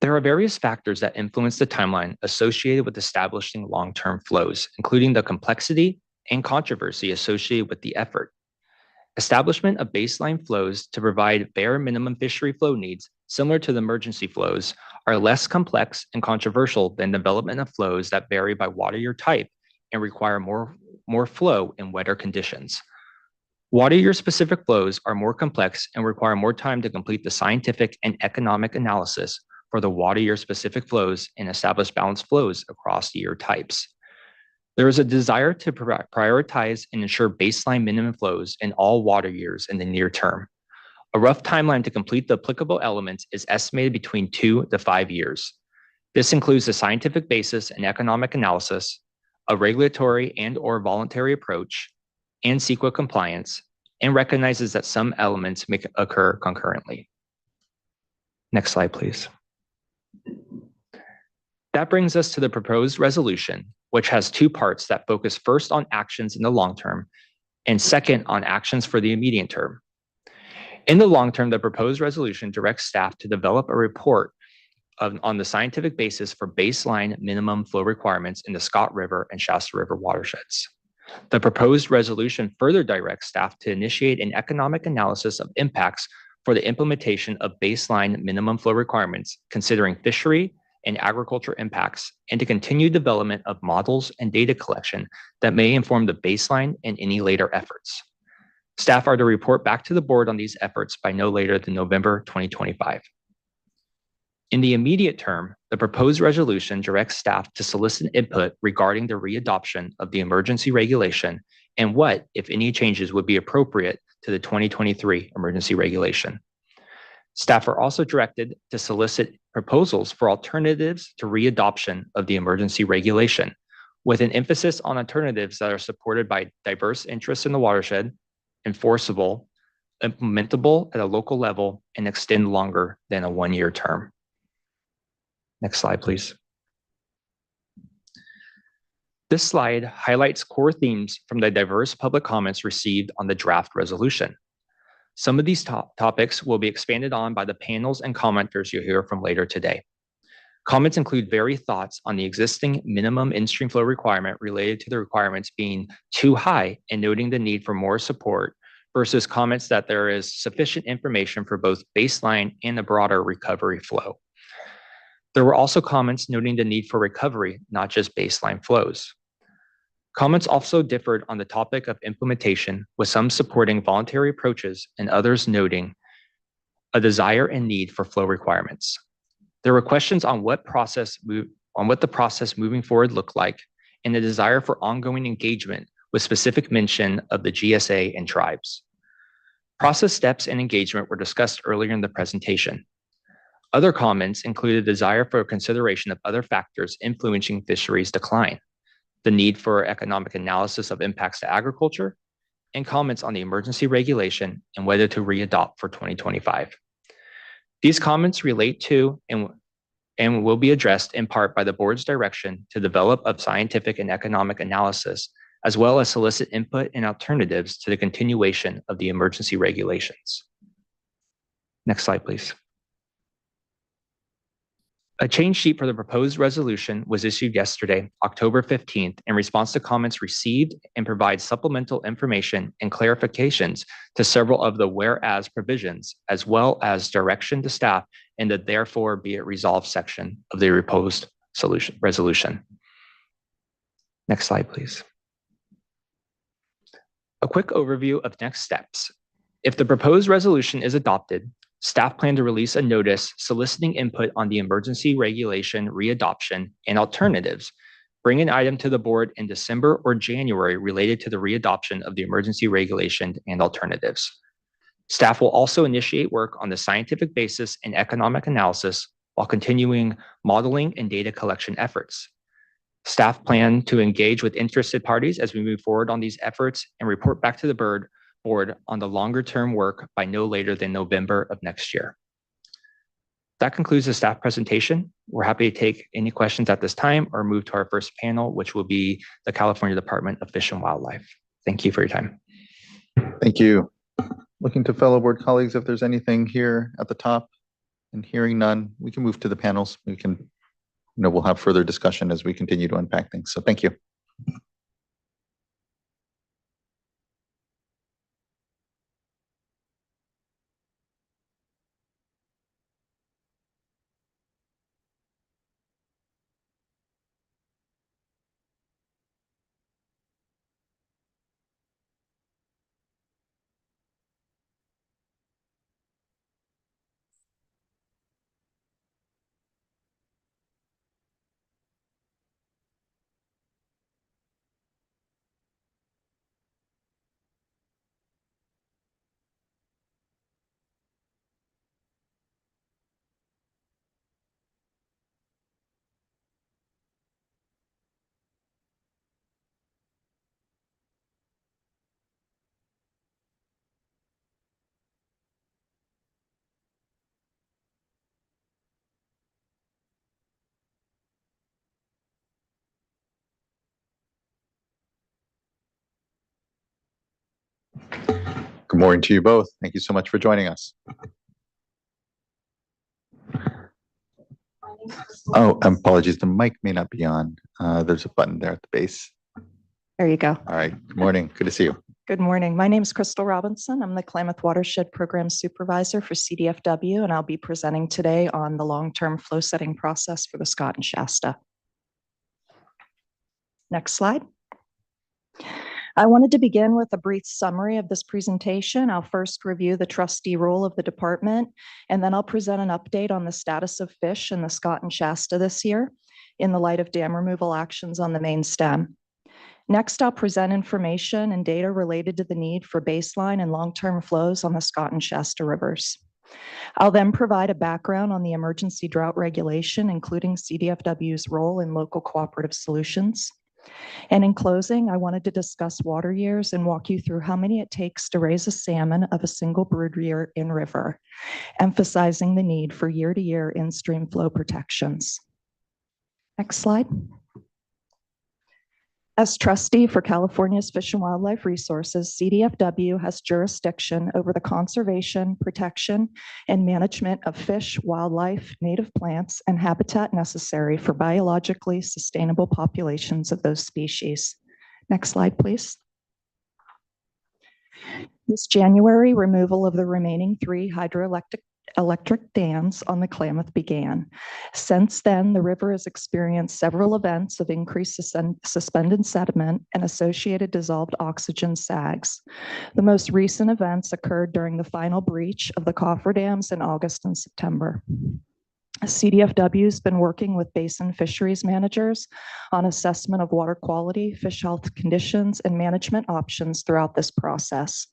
There are various factors that influence the timeline associated with establishing long-term flows, including the complexity and controversy associated with the effort. Establishment of baseline flows to provide bare minimum fishery flow needs, similar to the emergency flows, are less complex and controversial than development of flows that vary by water year type and require more flow in wetter conditions. Water year specific flows are more complex and require more time to complete the scientific and economic analysis for the water year specific flows and establish balanced flows across year types. There is a desire to prioritize and ensure baseline minimum flows in all water years in the near term. A rough timeline to complete the applicable elements is estimated between 2 to 5 years. This includes the scientific basis and economic analysis, a regulatory and/or voluntary approach, and CEQA compliance, and recognizes that some elements may occur concurrently. Next slide, please. That brings us to the proposed resolution, which has two parts that focus first on actions in the long term and second on actions for the immediate term. In the long term, the proposed resolution directs staff to develop a report on the scientific basis for baseline minimum flow requirements in the Scott River and Shasta River watersheds. The proposed resolution further directs staff to initiate an economic analysis of impacts for the implementation of baseline minimum flow requirements, considering fishery and agriculture impacts, and to continue development of models and data collection that may inform the baseline and any later efforts. Staff are to report back to the board on these efforts by no later than November 2025. In the immediate term, the proposed resolution directs staff to solicit input regarding the readoption of the emergency regulation and what, if any, changes would be appropriate to the 2023 emergency regulation. Staff are also directed to solicit proposals for alternatives to readoption of the emergency regulation, with an emphasis on alternatives that are supported by diverse interests in the watershed, enforceable, implementable at a local level, and extend longer than a one-year term. Next slide, please. This slide highlights core themes from the diverse public comments received on the draft resolution. Some of these topics will be expanded on by the panels and commenters you'll hear from later today. Comments include varied thoughts on the existing minimum in-stream flow requirement related to the requirements being too high and noting the need for more support versus comments that there is sufficient information for both baseline and the broader recovery flow. There were also comments noting the need for recovery, not just baseline flows. Comments also differed on the topic of implementation, with some supporting voluntary approaches and others noting a desire and need for flow requirements. There were questions on what the process moving forward looked like, and the desire for ongoing engagement with specific mention of the GSA and tribes. Process steps and engagement were discussed earlier in the presentation. Other comments included desire for consideration of other factors influencing fisheries decline, the need for economic analysis of impacts to agriculture, and comments on the emergency regulation and whether to readopt for 2025. These comments relate to and will be addressed in part by the board's direction to develop a scientific and economic analysis, as well as solicit input and alternatives to the continuation of the emergency regulations. Next slide, please. A change sheet for the proposed resolution was issued yesterday, October 15th, in response to comments received, and provides supplemental information and clarifications to several of the whereas provisions, as well as direction to staff in the therefore be it resolved section of the proposed resolution. Next slide, please. A quick overview of next steps. If the proposed resolution is adopted, staff plan to release a notice soliciting input on the emergency regulation readoption and alternatives. Bring an item to the board in December or January related to the readoption of the emergency regulation and alternatives. Staff will also initiate work on the scientific basis and economic analysis while continuing modeling and data collection efforts. Staff plan to engage with interested parties as we move forward on these efforts and report back to the board on the longer-term work by no later than November of next year. That concludes the staff presentation. We're happy to take any questions at this time or move to our first panel, which will be the California Department of Fish and Wildlife. Thank you for your time. Thank you. Looking to fellow board colleagues, if there's anything here at the top, and hearing none, we can move to the panels. We can, we'll have further discussion as we continue to unpack things. So thank you. Good morning to you both. Thank you so much for joining us. Oh, apologies. The mic may not be on. There's a button there at the base. There you go. All right. Good morning. Good to see you. Good morning. My name is Crystal Robinson. I'm the Klamath Watershed Program Supervisor for CDFW, and I'll be presenting today on the long-term flow setting process for the Scott and Shasta. Next slide. I wanted to begin with a brief summary of this presentation. I'll first review the trustee role of the department, and then I'll present an update on the status of fish in the Scott and Shasta this year in the light of dam removal actions on the main stem. Next, I'll present information and data related to the need for baseline and long-term flows on the Scott and Shasta rivers. I'll then provide a background on the emergency drought regulation, including CDFW's role in local cooperative solutions. And in closing, I wanted to discuss water years and walk you through how many it takes to raise a salmon of a single brood year in river, emphasizing the need for year-to-year in-stream flow protections. Next slide. As trustee for California's Fish and Wildlife Resources, CDFW has jurisdiction over the conservation, protection, and management of fish, wildlife, native plants, and habitat necessary for biologically sustainable populations of those species. Next slide, please. This January, removal of the remaining 3 hydroelectric dams on the Klamath began. Since then, the river has experienced several events of increased suspended sediment and associated dissolved oxygen sags. The most recent events occurred during the final breach of the coffer dams in August and September. CDFW has been working with basin fisheries managers on assessment of water quality, fish health conditions, and management options throughout this process.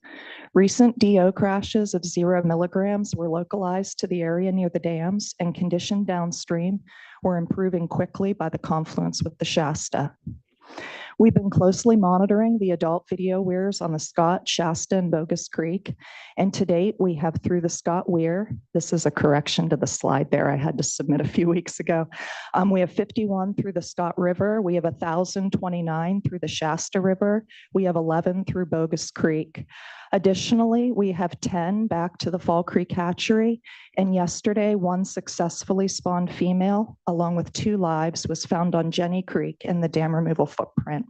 Recent DO crashes of 0 milligrams were localized to the area near the dams, and condition downstream were improving quickly by the confluence with the Shasta. We've been closely monitoring the adult video weirs on the Scott, Shasta, and Bogus Creek. And to date, we have through the Scott weir, this is a correction to the slide there I had to submit a few weeks ago. We have 51 through the Scott River. We have 1,029 through the Shasta River. We have 11 through Bogus Creek. Additionally, we have 10 back to the Fall Creek hatchery, and yesterday, 1 successfully spawned female, along with 2 lives, was found on Jenny Creek in the dam removal footprint.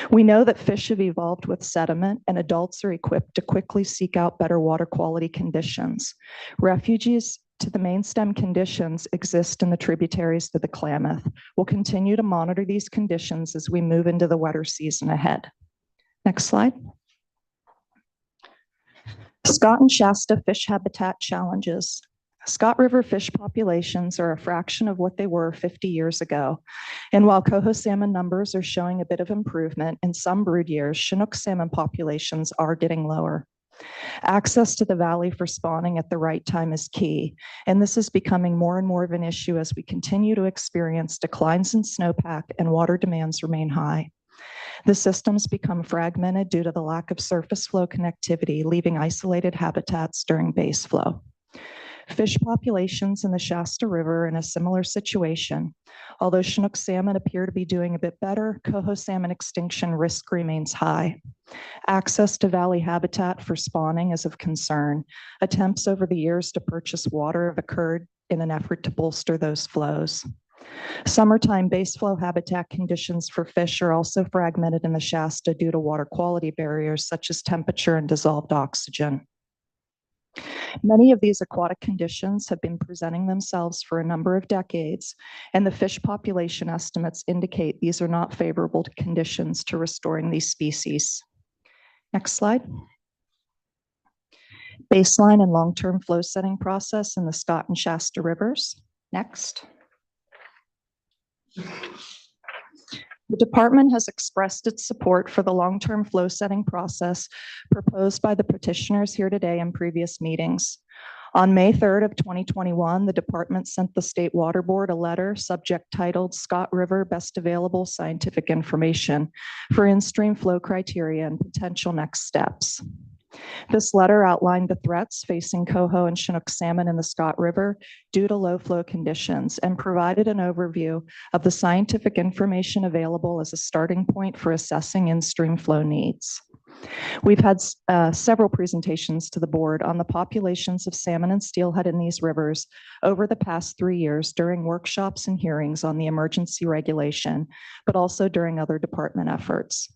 We know that fish have evolved with sediment, and adults are equipped to quickly seek out better water quality conditions. Refuges to the main stem conditions exist in the tributaries to the Klamath. We'll continue to monitor these conditions as we move into the wetter season ahead. Next slide. Scott and Shasta fish habitat challenges. Scott River fish populations are a fraction of what they were 50 years ago. And while coho salmon numbers are showing a bit of improvement, in some brood years, Chinook salmon populations are getting lower. Access to the valley for spawning at the right time is key, and this is becoming more and more of an issue as we continue to experience declines in snowpack and water demands remain high. The systems become fragmented due to the lack of surface flow connectivity, leaving isolated habitats during base flow. Fish populations in the Shasta River are in a similar situation. Although Chinook salmon appear to be doing a bit better, coho salmon extinction risk remains high. Access to valley habitat for spawning is of concern. Attempts over the years to purchase water have occurred in an effort to bolster those flows. Summertime base flow habitat conditions for fish are also fragmented in the Shasta due to water quality barriers such as temperature and dissolved oxygen. Many of these aquatic conditions have been presenting themselves for a number of decades, and the fish population estimates indicate these are not favorable conditions to restoring these species. Next slide. Baseline and long-term flow setting process in the Scott and Shasta rivers. Next. The department has expressed its support for the long-term flow setting process proposed by the petitioners here today in previous meetings. On May 3rd of 2021, the department sent the State Water Board a letter subject titled Scott River Best Available Scientific Information for in-stream flow criteria and potential next steps. This letter outlined the threats facing coho and Chinook salmon in the Scott River due to low flow conditions and provided an overview of the scientific information available as a starting point for assessing in-stream flow needs. We've had several presentations to the board on the populations of salmon and steelhead in these rivers over the past 3 years during workshops and hearings on the emergency regulation, but also during other department efforts.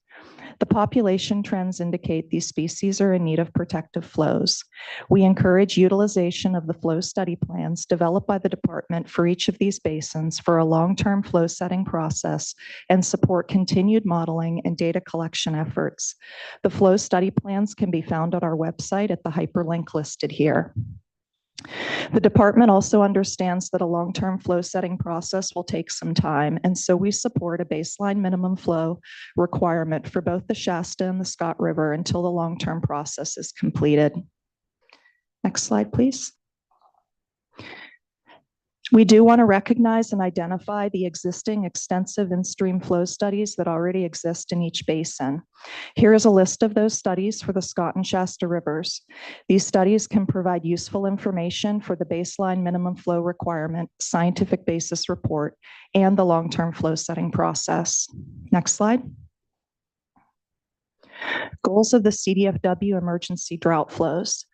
The population trends indicate these species are in need of protective flows. We encourage utilization of the flow study plans developed by the department for each of these basins for a long-term flow setting process and support continued modeling and data collection efforts. The flow study plans can be found on our website at the hyperlink listed here. The department also understands that a long-term flow setting process will take some time, and so we support a baseline minimum flow requirement for both the Shasta and the Scott River until the long-term process is completed. Next slide, please. We do want to recognize and identify the existing extensive in-stream flow studies that already exist in each basin. Here is a list of those studies for the Scott and Shasta rivers. These studies can provide useful information for the baseline minimum flow requirement, scientific basis report, and the long-term flow setting process. Next slide. Goals of the CDFW emergency drought flows.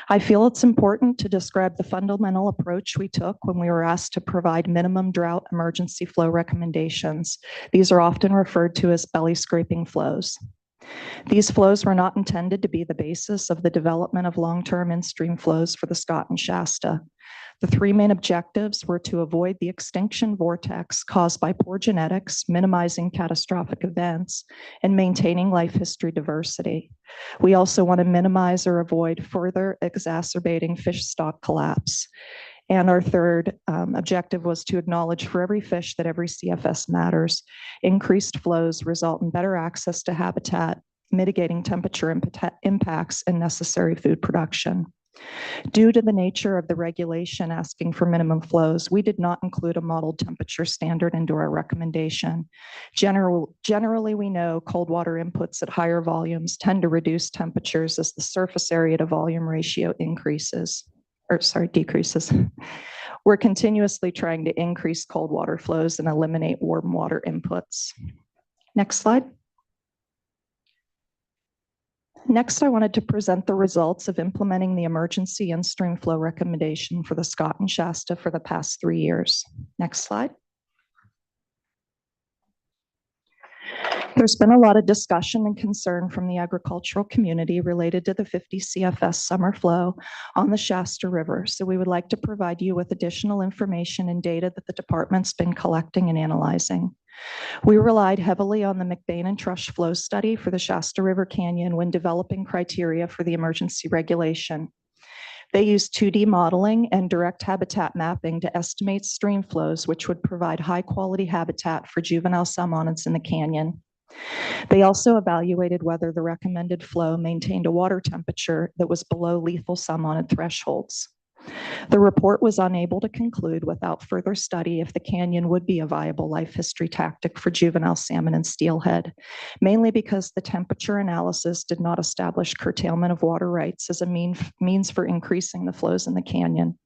I feel it's important to describe the fundamental approach we took when we were asked to provide minimum drought emergency flow recommendations. These are often referred to as belly scraping flows. These flows were not intended to be the basis of the development of long-term in-stream flows for the Scott and Shasta. The three main objectives were to avoid the extinction vortex caused by poor genetics, minimizing catastrophic events, and maintaining life history diversity. We also want to minimize or avoid further exacerbating fish stock collapse. And our third objective was to acknowledge for every fish that every CFS matters. Increased flows result in better access to habitat, mitigating temperature impacts, and necessary food production. Due to the nature of the regulation asking for minimum flows, we did not include a modeled temperature standard into our recommendation. Generally, we know cold water inputs at higher volumes tend to reduce temperatures as the surface area to volume ratio decreases. We're continuously trying to increase cold water flows and eliminate warm water inputs. Next slide. Next, I wanted to present the results of implementing the emergency in-stream flow recommendation for the Scott and Shasta for the past 3 years. Next slide. There's been a lot of discussion and concern from the agricultural community related to the 50 CFS summer flow on the Shasta River. So we would like to provide you with additional information and data that the department's been collecting and analyzing. We relied heavily on the McBain and Trush flow study for the Shasta River Canyon when developing criteria for the emergency regulation. They used 2D modeling and direct habitat mapping to estimate stream flows, which would provide high-quality habitat for juvenile salmonids in the canyon. They also evaluated whether the recommended flow maintained a water temperature that was below lethal salmonid thresholds. The report was unable to conclude without further study if the canyon would be a viable life history tactic for juvenile salmon and steelhead, mainly because the temperature analysis did not establish curtailment of water rights as a means for increasing the flows in the canyon.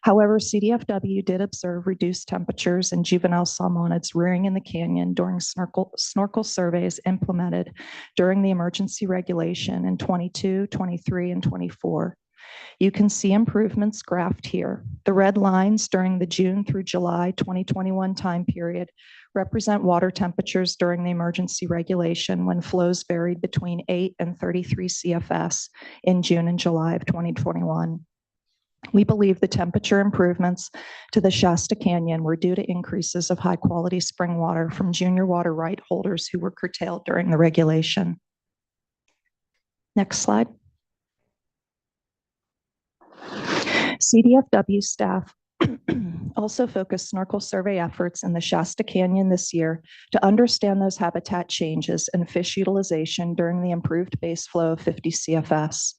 However, CDFW did observe reduced temperatures in juvenile salmonids rearing in the canyon during snorkel surveys implemented during the emergency regulation in 22, 23, and 24. You can see improvements graphed here. The red lines during the June through July 2021 time period represent water temperatures during the emergency regulation when flows varied between 8 and 33 CFS in June and July of 2021. We believe the temperature improvements to the Shasta Canyon were due to increases of high-quality spring water from junior water right holders who were curtailed during the regulation. Next slide. CDFW staff also focused snorkel survey efforts in the Shasta Canyon this year to understand those habitat changes and fish utilization during the improved base flow of 50 CFS.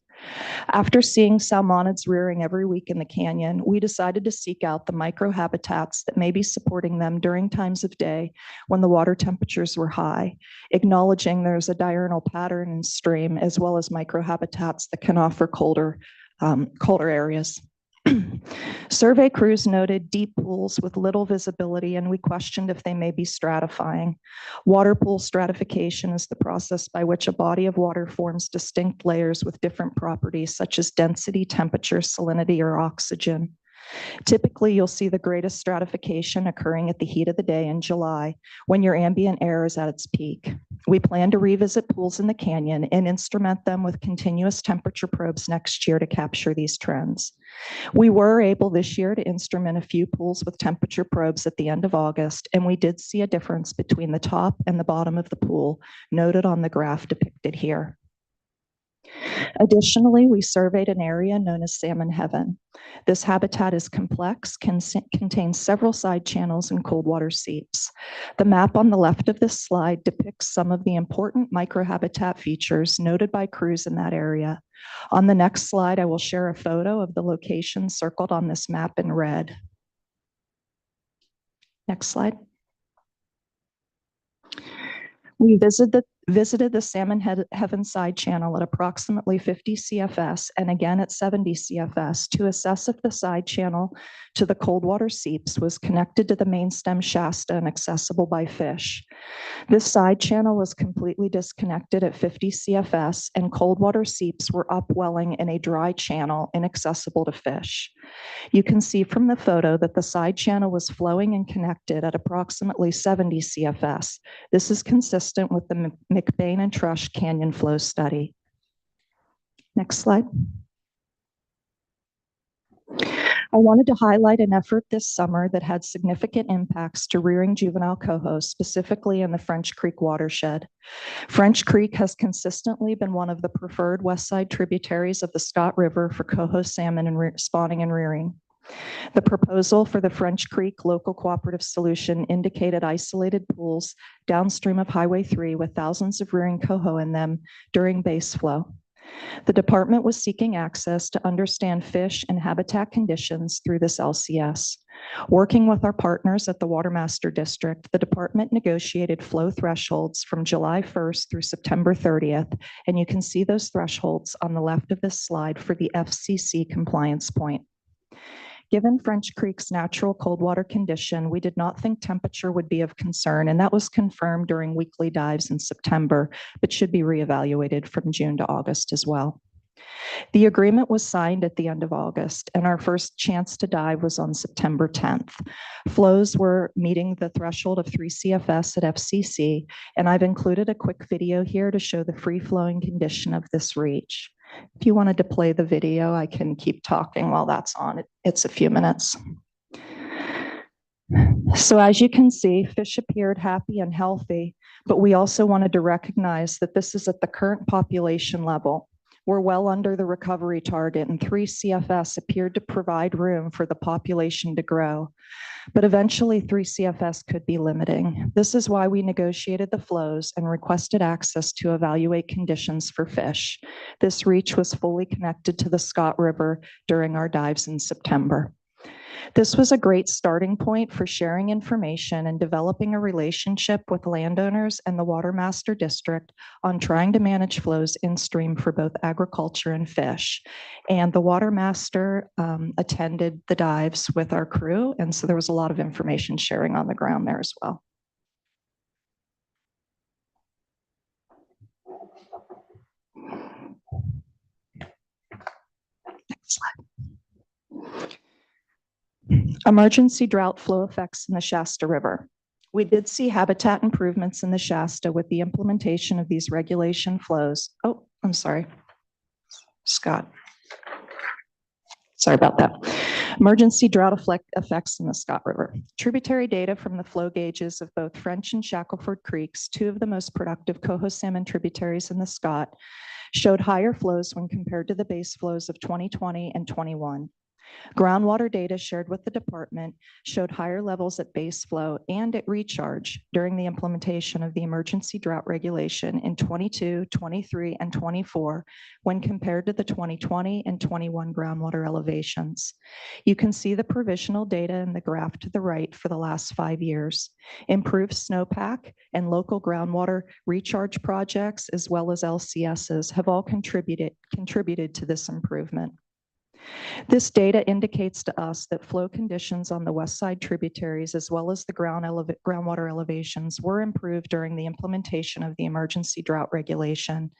After seeing salmonids rearing every week in the canyon, we decided to seek out the microhabitats that may be supporting them during times of day when the water temperatures were high, acknowledging there's a diurnal pattern in stream as well as microhabitats that can offer colder areas. Survey crews noted deep pools with little visibility, and we questioned if they may be stratifying. Water pool stratification is the process by which a body of water forms distinct layers with different properties, such as density, temperature, salinity, or oxygen. Typically, you'll see the greatest stratification occurring at the heat of the day in July, when your ambient air is at its peak. We plan to revisit pools in the canyon and instrument them with continuous temperature probes next year to capture these trends. We were able this year to instrument a few pools with temperature probes at the end of August, and we did see a difference between the top and the bottom of the pool, noted on the graph depicted here. Additionally, we surveyed an area known as Salmon Heaven. This habitat is complex, contains several side channels and cold water seeps. The map on the left of this slide depicts some of the important microhabitat features noted by crews in that area. On the next slide, I will share a photo of the location circled on this map in red. Next slide. We visited the Salmon Heaven side channel at approximately 50 CFS and again at 70 CFS to assess if the side channel to the cold water seeps was connected to the main stem Shasta and accessible by fish. This side channel was completely disconnected at 50 CFS, and cold water seeps were upwelling in a dry channel inaccessible to fish. You can see from the photo that the side channel was flowing and connected at approximately 70 CFS. This is consistent with the McBain and Trush Canyon flow study. Next slide. I wanted to highlight an effort this summer that had significant impacts to rearing juvenile coho, specifically in the French Creek watershed. French Creek has consistently been one of the preferred west side tributaries of the Scott River for coho salmon and spawning and rearing. The proposal for the French Creek Local Cooperative Solution indicated isolated pools downstream of Highway 3 with thousands of rearing coho in them during base flow. The department was seeking access to understand fish and habitat conditions through this LCS. Working with our partners at the Watermaster District, the department negotiated flow thresholds from July 1st through September 30th, and you can see those thresholds on the left of this slide for the FCC compliance point. Given French Creek's natural cold water condition, we did not think temperature would be of concern, and that was confirmed during weekly dives in September, but should be reevaluated from June to August as well. The agreement was signed at the end of August, and our first chance to dive was on September 10th. Flows were meeting the threshold of 3 CFS at FCC, and I've included a quick video here to show the free-flowing condition of this reach. If you wanted to play the video, I can keep talking while that's on. It's a few minutes. So as you can see, fish appeared happy and healthy, but we also wanted to recognize that this is at the current population level. We're well under the recovery target, and 3 CFS appeared to provide room for the population to grow. But eventually 3 CFS could be limiting. This is why we negotiated the flows and requested access to evaluate conditions for fish. This reach was fully connected to the Scott River during our dives in September. This was a great starting point for sharing information and developing a relationship with landowners and the Watermaster District on trying to manage flows in stream for both agriculture and fish. And the Watermaster attended the dives with our crew, and so there was a lot of information sharing on the ground there as well. Next slide. Emergency drought flow effects in the Shasta River. We did see habitat improvements in the Shasta with the implementation of these regulation flows. Oh, I'm sorry, Scott. Sorry about that. Emergency drought effects in the Scott River. Tributary data from the flow gauges of both French and Shackelford Creeks, 2 of the most productive coho salmon tributaries in the Scott, showed higher flows when compared to the base flows of 2020 and 21. Groundwater data shared with the department showed higher levels at base flow and at recharge during the implementation of the emergency drought regulation in 22, 23, and 24 when compared to the 2020 and 21 groundwater elevations. You can see the provisional data in the graph to the right for the last 5 years. Improved snowpack and local groundwater recharge projects, as well as LCSs, have all contributed to this improvement. This data indicates to us that flow conditions on the west side tributaries, as well as the groundwater elevations, were improved during the implementation of the emergency drought regulation.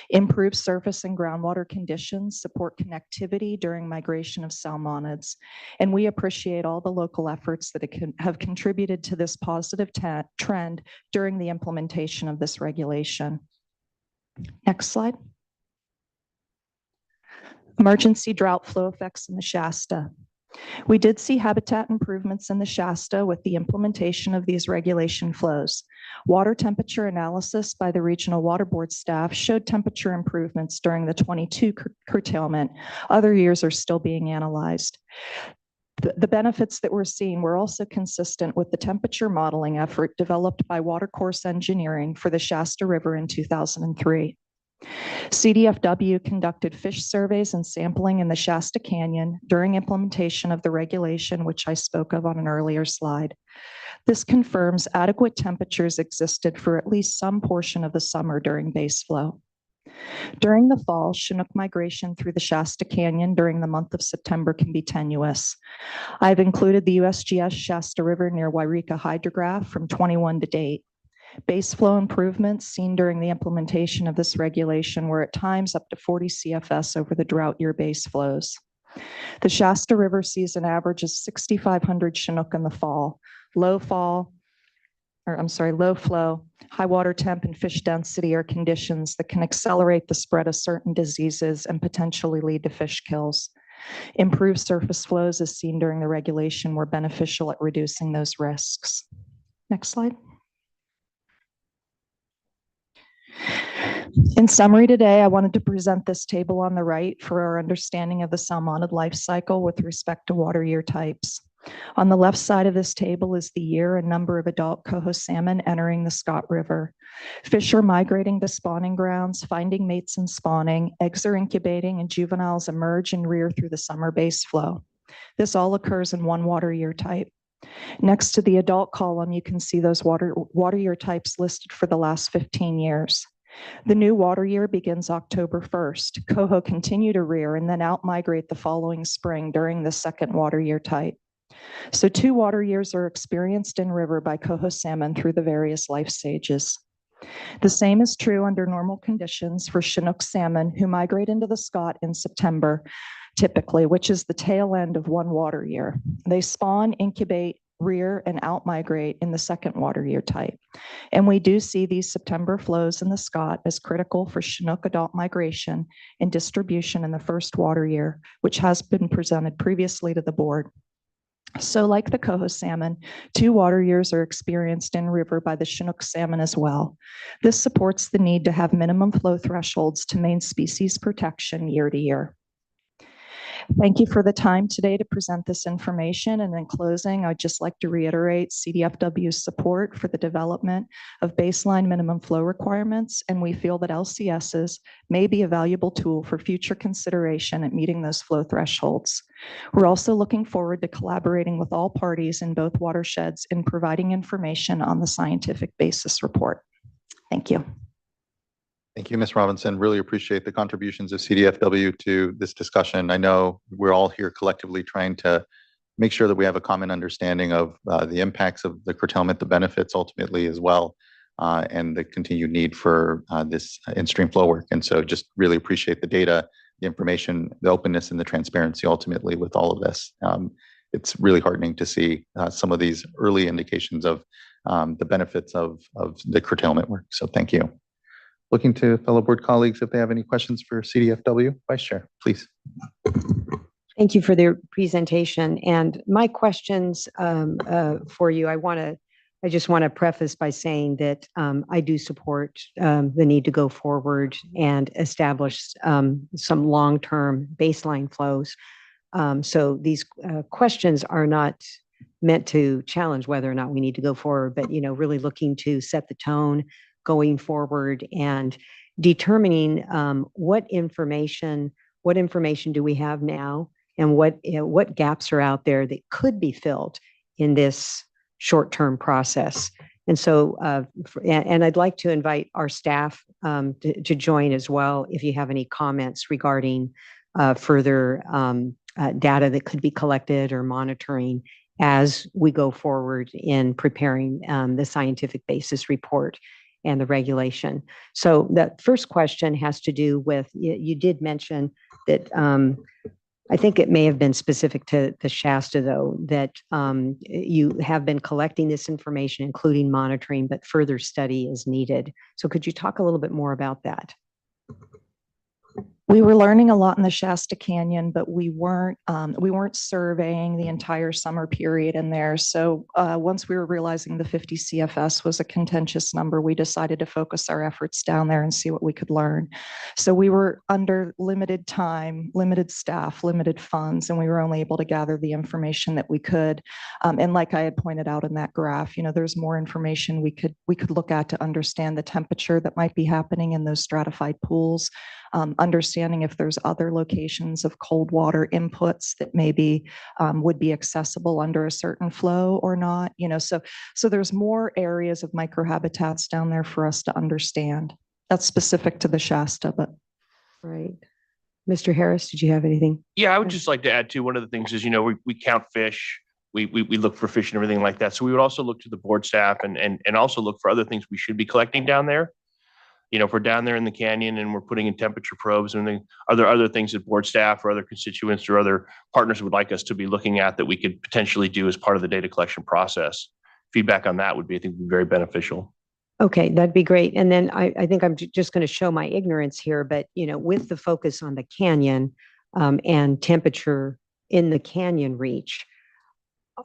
Improved surface and groundwater conditions support connectivity during migration of salmonids, and we appreciate all the local efforts that have contributed to this positive trend during the implementation of this regulation. Next slide. Emergency drought flow effects in the Shasta. We did see habitat improvements in the Shasta with the implementation of these regulation flows. Water temperature analysis by the regional water board staff showed temperature improvements during the 22 curtailment. Other years are still being analyzed. The benefits that we're seeing were also consistent with the temperature modeling effort developed by Watercourse Engineering for the Shasta River in 2003. CDFW conducted fish surveys and sampling in the Shasta Canyon during implementation of the regulation, which I spoke of on an earlier slide. This confirms adequate temperatures existed for at least some portion of the summer during base flow. During the fall, Chinook migration through the Shasta Canyon during the month of September can be tenuous. I've included the USGS Shasta River near Wairika hydrograph from 21 to date. Base flow improvements seen during the implementation of this regulation were at times up to 40 CFS over the drought year base flows. The Shasta River sees an average of 6,500 Chinook in the fall. Low flow, high water temp and fish density are conditions that can accelerate the spread of certain diseases and potentially lead to fish kills. Improved surface flows as seen during the regulation were beneficial at reducing those risks. Next slide. In summary today, I wanted to present this table on the right for our understanding of the salmonid life cycle with respect to water year types. On the left side of this table is the year and number of adult coho salmon entering the Scott River. Fish are migrating to spawning grounds, finding mates and spawning, eggs are incubating, and juveniles emerge and rear through the summer base flow. This all occurs in one water year type. Next to the adult column, you can see those water year types listed for the last 15 years. The new water year begins October 1st. Coho continue to rear and then out-migrate the following spring during the second water year type. So 2 water years are experienced in river by coho salmon through the various life stages. The same is true under normal conditions for Chinook salmon who migrate into the Scott in September, typically, which is the tail end of one water year. They spawn, incubate, rear, and out-migrate in the second water year type. And we do see these September flows in the Scott as critical for Chinook adult migration and distribution in the first water year, which has been presented previously to the board. So like the coho salmon, 2 water years are experienced in river by the Chinook salmon as well. This supports the need to have minimum flow thresholds to maintain species protection year to year. Thank you for the time today to present this information. And in closing, I'd just like to reiterate CDFW's support for the development of baseline minimum flow requirements. And we feel that LCSs may be a valuable tool for future consideration at meeting those flow thresholds. We're also looking forward to collaborating with all parties in both watersheds in providing information on the scientific basis report. Thank you. Thank you, Ms. Robinson. Really appreciate the contributions of CDFW to this discussion. I know we're all here collectively trying to make sure that we have a common understanding of the impacts of the curtailment, the benefits ultimately as well, and the continued need for this in-stream flow work. And so just really appreciate the data, the information, the openness, and the transparency ultimately with all of this. It's really heartening to see some of these early indications of the benefits of the curtailment work. So thank you. Looking to fellow board colleagues if they have any questions for CDFW. Vice Chair, please. Thank you for their presentation. And my questions for you, I just want to preface by saying that I do support the need to go forward and establish some long-term baseline flows. So these questions are not meant to challenge whether or not we need to go forward, but really looking to set the tone going forward and determining what information do we have now and what gaps are out there that could be filled in this short-term process. And so, and I'd like to invite our staff to join as well if you have any comments regarding further data that could be collected or monitoring as we go forward in preparing the scientific basis report and the regulation. So the first question has to do with, you did mention that I think it may have been specific to the Shasta, though, that you have been collecting this information, including monitoring, but further study is needed. So could you talk a little bit more about that? We were learning a lot in the Shasta Canyon, but we weren't surveying the entire summer period in there. So once we were realizing the 50 CFS was a contentious number, we decided to focus our efforts down there and see what we could learn. So we were under limited time, limited staff, limited funds, and we were only able to gather the information that we could. And like I had pointed out in that graph, there's more information we could look at to understand the temperature that might be happening in those stratified pools. Understanding if there's other locations of cold water inputs that maybe would be accessible under a certain flow or not, so there's more areas of microhabitats down there for us to understand. That's specific to the Shasta, but. Right. Mr. Harris, did you have anything? Yeah, I would just like to add to one of the things is, we count fish, we look for fish and everything like that. So we would also look to the board staff and also look for other things we should be collecting down there. If we're down there in the canyon and we're putting in temperature probes and are there other things that board staff or other constituents or other partners would like us to be looking at that we could potentially do as part of the data collection process? Feedback on that would be, I think, very beneficial. Okay, that'd be great. And then I think I'm just going to show my ignorance here, but with the focus on the canyon and temperature in the canyon reach,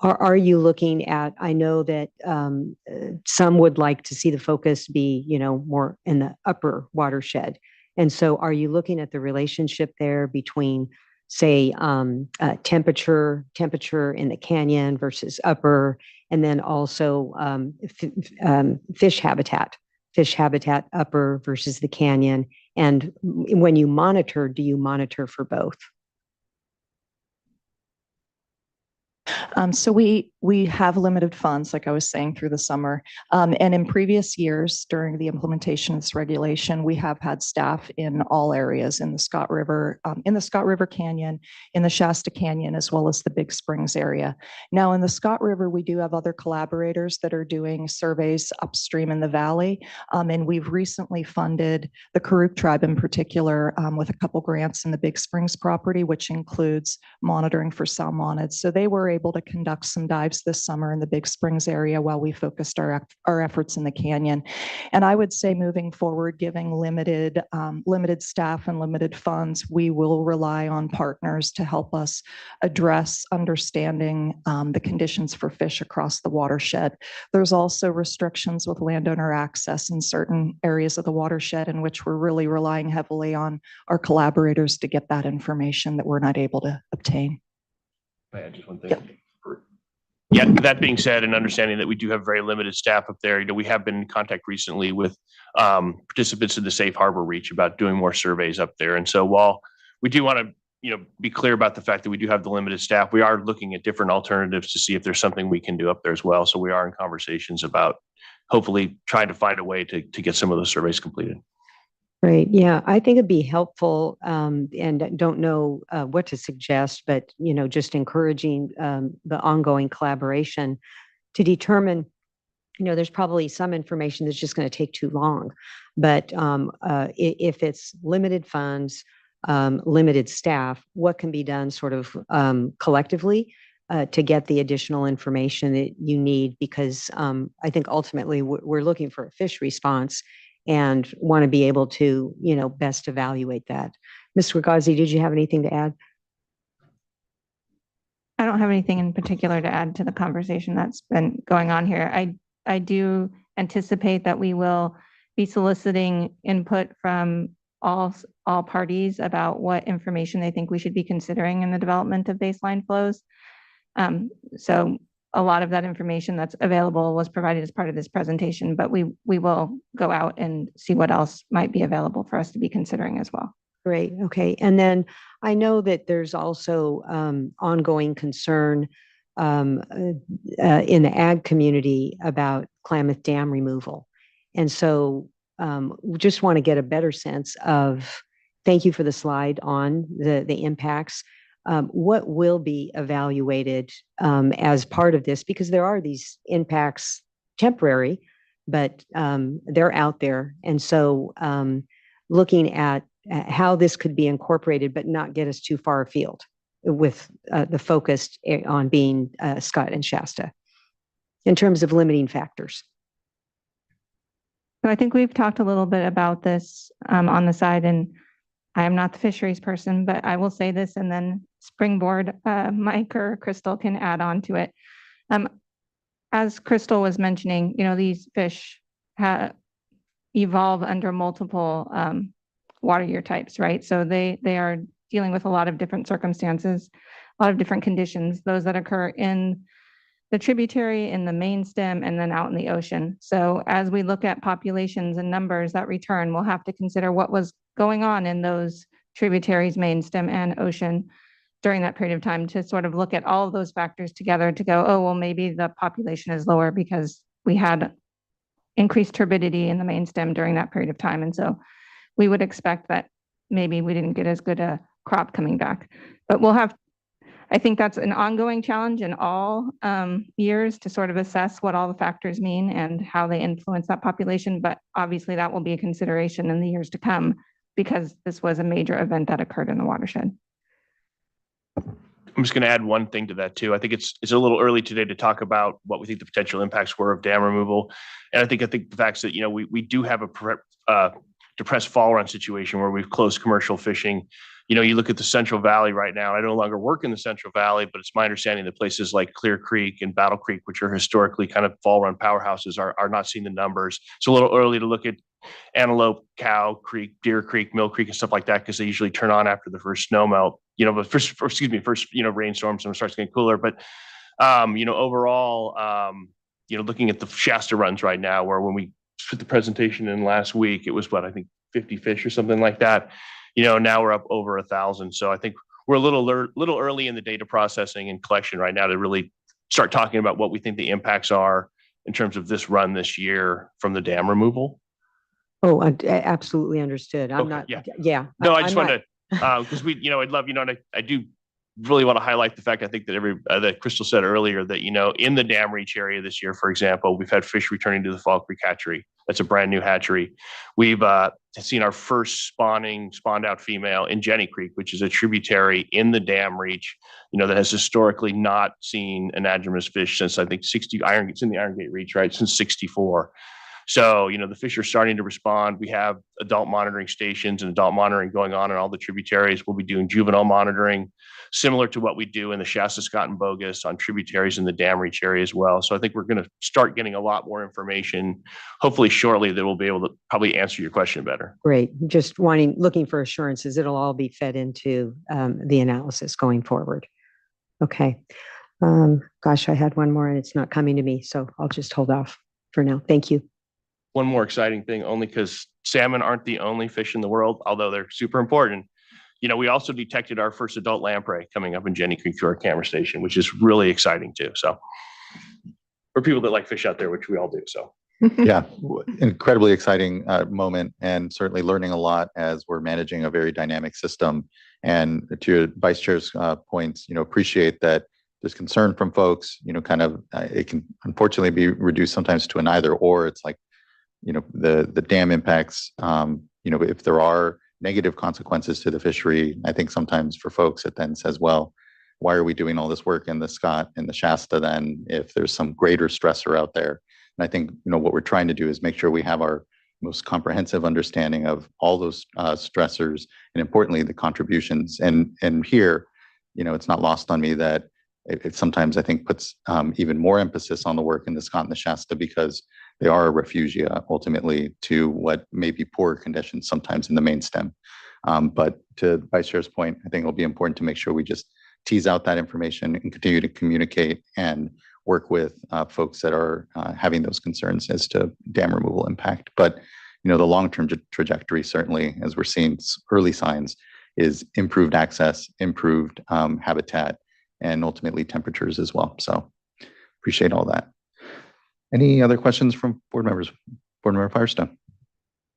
are you looking at, I know that some would like to see the focus be, more in the upper watershed. And so are you looking at the relationship there between, say, temperature in the canyon versus upper, and then also fish habitat upper versus the canyon? And when you monitor, do you monitor for both? So we have limited funds, like I was saying, through the summer. And in previous years, during the implementation of this regulation, we have had staff in all areas in the Scott River Canyon, in the Shasta Canyon, as well as the Big Springs area. Now, in the Scott River, we do have other collaborators that are doing surveys upstream in the valley. And we've recently funded the Karuk tribe in particular with a couple grants in the Big Springs property, which includes monitoring for salmonids. So they were able to conduct some dives this summer in the Big Springs area while we focused our efforts in the canyon. And I would say moving forward, giving limited staff and limited funds, we will rely on partners to help us address understanding the conditions for fish across the watershed. There's also restrictions with landowner access in certain areas of the watershed in which we're really relying heavily on our collaborators to get that information that we're not able to obtain. Just one thing. Yep. Yeah, that being said, and understanding that we do have very limited staff up there, we have been in contact recently with participants in the Safe Harbor Reach about doing more surveys up there. And so while we do want to, be clear about the fact that we do have the limited staff, we are looking at different alternatives to see if there's something we can do up there as well. So we are in conversations about hopefully trying to find a way to get some of those surveys completed. Right. Yeah, I think it'd be helpful, and don't know what to suggest, but just encouraging the ongoing collaboration to determine. There's probably some information that's just going to take too long, but if it's limited funds, limited staff, what can be done sort of collectively to get the additional information that you need? Because I think ultimately we're looking for a fish response and want to be able to, best evaluate that. Ms. Wagazi, did you have anything to add? I don't have anything in particular to add to the conversation that's been going on here. I do anticipate that we will be soliciting input from all parties about what information they think we should be considering in the development of baseline flows. So a lot of that information that's available was provided as part of this presentation, but we will go out and see what else might be available for us to be considering as well. Great. Okay. And then I know that there's also ongoing concern in the ag community about Klamath Dam removal. And so we just want to get a better sense of, thank you for the slide on the impacts. What will be evaluated as part of this? Because there are these impacts, temporary, but they're out there. And so looking at how this could be incorporated, but not get us too far afield with the focus on being Scott and Shasta in terms of limiting factors. So I think we've talked a little bit about this on the side, and I am not the fisheries person, but I will say this and then springboard Mike or Crystal can add on to it. As Crystal was mentioning, these fish evolve under multiple water year types, right? So they are dealing with a lot of different circumstances, a lot of different conditions, those that occur in the tributary, in the main stem, and then out in the ocean. So as we look at populations and numbers that return, we'll have to consider what was going on in those tributaries, main stem, and ocean during that period of time to sort of look at all of those factors together to go, oh, well, maybe the population is lower because we had increased turbidity in the main stem during that period of time. And so we would expect that maybe we didn't get as good a crop coming back. But I think that's an ongoing challenge in all years to sort of assess what all the factors mean and how they influence that population. But obviously that will be a consideration in the years to come because this was a major event that occurred in the watershed. I'm just going to add one thing to that too. I think it's a little early today to talk about what we think the potential impacts were of dam removal. And I think the facts that, we do have a depressed fall run situation where we've closed commercial fishing. You look at the Central Valley right now. I no longer work in the Central Valley, but it's my understanding that places like Clear Creek and Battle Creek, which are historically kind of fall run powerhouses, are not seeing the numbers. It's a little early to look at Antelope, Cow Creek, Deer Creek, Mill Creek, and stuff like that because they usually turn on after the first snow melt. But first rainstorms and it starts getting cooler. But overall, looking at the Shasta runs right now, where when we put the presentation in last week, it was I think 50 fish or something like that. Now we're up over 1,000. So I think we're a little early in the data processing and collection right now to really start talking about what we think the impacts are in terms of this run this year from the dam removal. Oh, I absolutely understood. I'm Okay, not. yeah. Yeah. No, I just wanted to, because I'd love, I do really want to highlight the fact, I think that that Crystal said earlier that, in the dam reach area this year, for example, we've had fish returning to the Fall Creek hatchery. That's a brand new hatchery. We've seen our first spawned out female in Jenny Creek, which is a tributary in the dam reach, that has historically not seen anadromous fish since I think it's in the Iron Gate reach, right? Since 64. So, the fish are starting to respond. We have adult monitoring stations and adult monitoring going on in all the tributaries. We'll be doing juvenile monitoring, similar to what we do in the Shasta, Scott, and Bogus on tributaries in the dam reach area as well. So I think we're going to start getting a lot more information, hopefully shortly, that will be able to probably answer your question better. Great. Just looking for assurances. It'll all be fed into the analysis going forward. Okay. Gosh, I had one more and it's not coming to me. So I'll just hold off for now. Thank you. One more exciting thing, only because salmon aren't the only fish in the world, although they're super important. We also detected our first adult lamprey coming up in Jenny Creek through our camera station, which is really exciting too. So for people that like fish out there, which we all do. So yeah, incredibly exciting moment, and certainly learning a lot as we're managing a very dynamic system. And to your vice chair's points, appreciate that there's concern from folks, it can unfortunately be reduced sometimes to an either or. It's like, the dam impacts, if there are negative consequences to the fishery, I think sometimes for folks it then says, well, why are we doing all this work in the Scott and the Shasta then if there's some greater stressor out there? And I think, what we're trying to do is make sure we have our most comprehensive understanding of all those stressors and importantly, the contributions. And here, it's not lost on me that it sometimes I think puts even more emphasis on the work in the Scott and the Shasta because they are a refugia ultimately to what may be poor conditions sometimes in the main stem. But to Vice Chair's point, I think it'll be important to make sure we just tease out that information and continue to communicate and work with folks that are having those concerns as to dam removal impact. But the long-term trajectory, certainly, as we're seeing early signs, is improved access, improved habitat, and ultimately temperatures as well. So appreciate all that. Any other questions from board members? Board Member Firestone.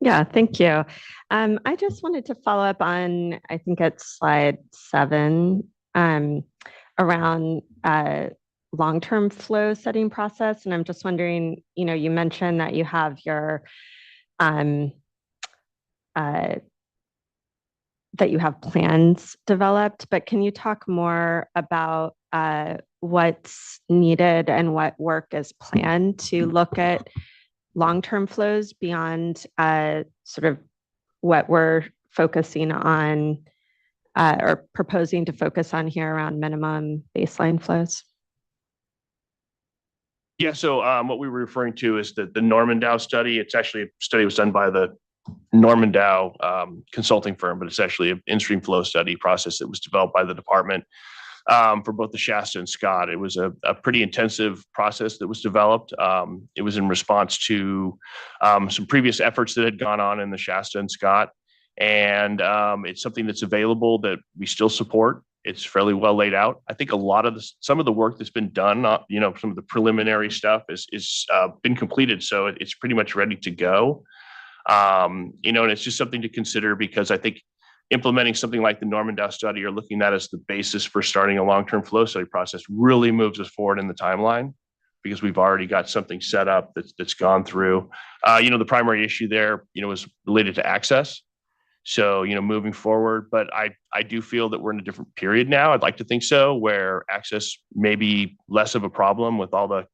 Yeah, thank you. I just wanted to follow up on, I think it's slide 7, around long-term flow setting process. And I'm just wondering, you mentioned that you have your that you have plans developed, but can you talk more about what's needed and what work is planned to look at long-term flows beyond sort of what we're focusing on or proposing to focus on here around minimum baseline flows? Yeah, so what we were referring to is the Normandow study. It's actually a study that was done by the Normandow consulting firm, but it's actually an in-stream flow study process that was developed by the department for both the Shasta and Scott. It was a pretty intensive process that was developed. It was in response to some previous efforts that had gone on in the Shasta and Scott. And it's something that's available that we still support. It's fairly well laid out. I think some of the work that's been done, some of the preliminary stuff is been completed. So it's pretty much ready to go. And it's just something to consider because I think implementing something like the Normandow study or looking at as the basis for starting a long-term flow study process really moves us forward in the timeline because we've already got something set up that's gone through. The primary issue there, was related to access. So, moving forward, but I do feel that we're in a different period now. I'd like to think so, where access may be less of a problem with all the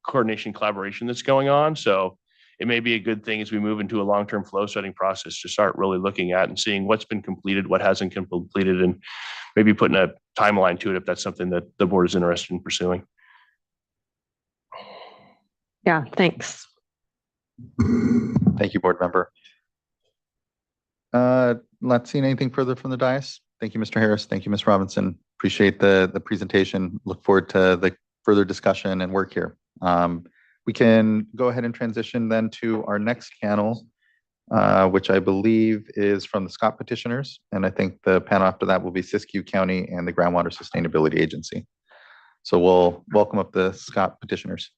coordination collaboration that's going on. So it may be a good thing as we move into a long-term flow setting process to start really looking at and seeing what's been completed, what hasn't been completed, and maybe putting a timeline to it if that's something that the board is interested in pursuing. Yeah, thanks. Thank you, board member. Not seeing anything further from the dais. Thank you, Mr. Harris. Thank you, Ms. Robinson. Appreciate the presentation. Look forward to the further discussion and work here. We can go ahead and transition then to our next panel, which I believe is from the Scott petitioners. And I think the panel after that will be Siskiyou County and the Groundwater Sustainability Agency. So we'll welcome up the Scott petitioners.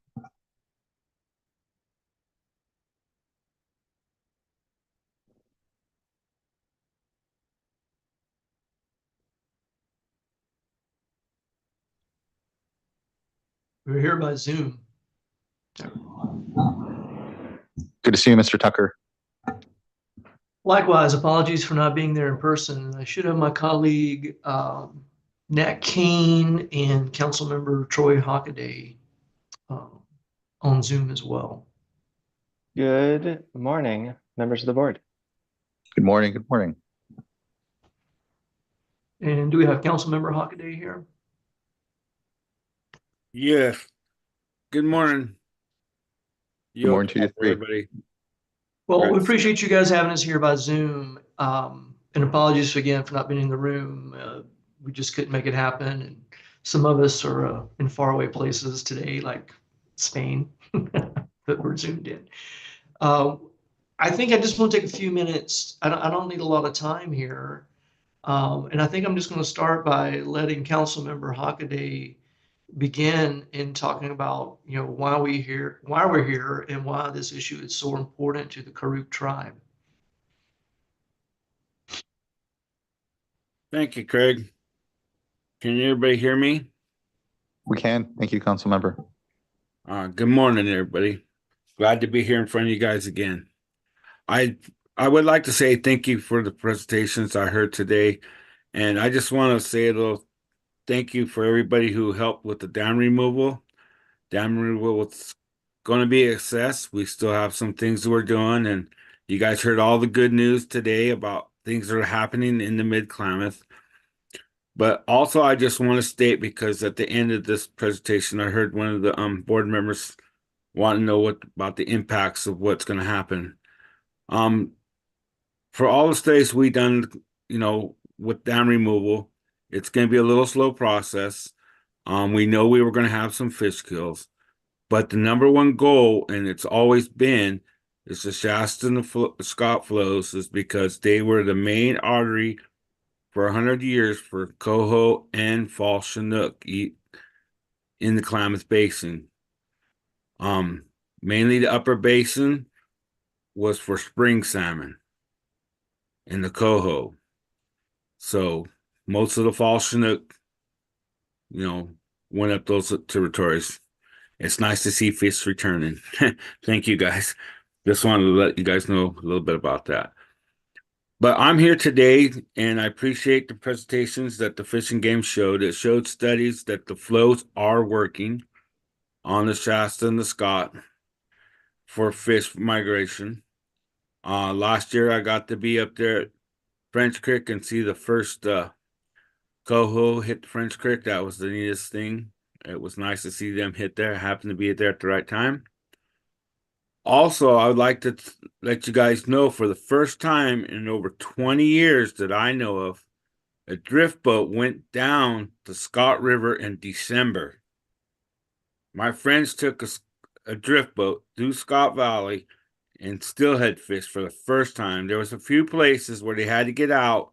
We're here by Zoom. Good to see you, Mr. Tucker. Likewise, apologies for not being there in person. I should have my colleague Nat Kane and Councilmember Troy Hockaday on Zoom as well. Good morning, members of the board. Good morning. Good morning. And do we have Councilmember Hockaday here? Yes. Good morning. Good morning to you, everybody. Well, we appreciate you guys having us here by Zoom. And apologies again for not being in the room. We just couldn't make it happen. And some of us are in faraway places today, like Spain, that we're Zoomed in. I think I just want to take a few minutes. I don't need a lot of time here. And I think I'm just going to start by letting Councilmember Hockaday begin in talking about why we're here and why this issue is so important to the Karuk tribe. Thank you, Craig. Can everybody hear me? We can. Thank you, Council Member. Good morning, everybody. Glad to be here in front of you guys again. I would like to say thank you for the presentations I heard today, and I just want to say a little thank you for everybody who helped with the dam removal. Dam removal is going to be a success. We still have some things that we're doing, and you guys heard all the good news today about things that are happening in the Mid-Klamath. But also, I just want to state, because at the end of this presentation, I heard one of the board members want to know about the impacts of what's going to happen. For all the studies we done, with dam removal, it's going to be a little slow process. We know we were going to have some fish kills, but the number one goal, and it's always been, is the Shasta and the Scott flows, is because they were the main artery for 100 years for coho and false Chinook in the Klamath Basin. Mainly the upper basin was for spring salmon and the coho. So most of the false Chinook went up those territories. It's nice to see fish returning. Thank you, guys. Just wanted to let you guys know a little bit about that. But I'm here today, and I appreciate the presentations that the Fish and Game showed. It showed studies that the flows are working on the Shasta and the Scott for fish migration. Last year, I got to be up there at French Creek and see the first coho hit the French Creek. That was the neatest thing. It was nice to see them hit there. I happened to be there at the right time. Also, I would like to let you guys know, for the first time in over 20 years that I know of, a drift boat went down the Scott River in December. My friends took a drift boat through Scott Valley and still had fish for the first time. There was a few places where they had to get out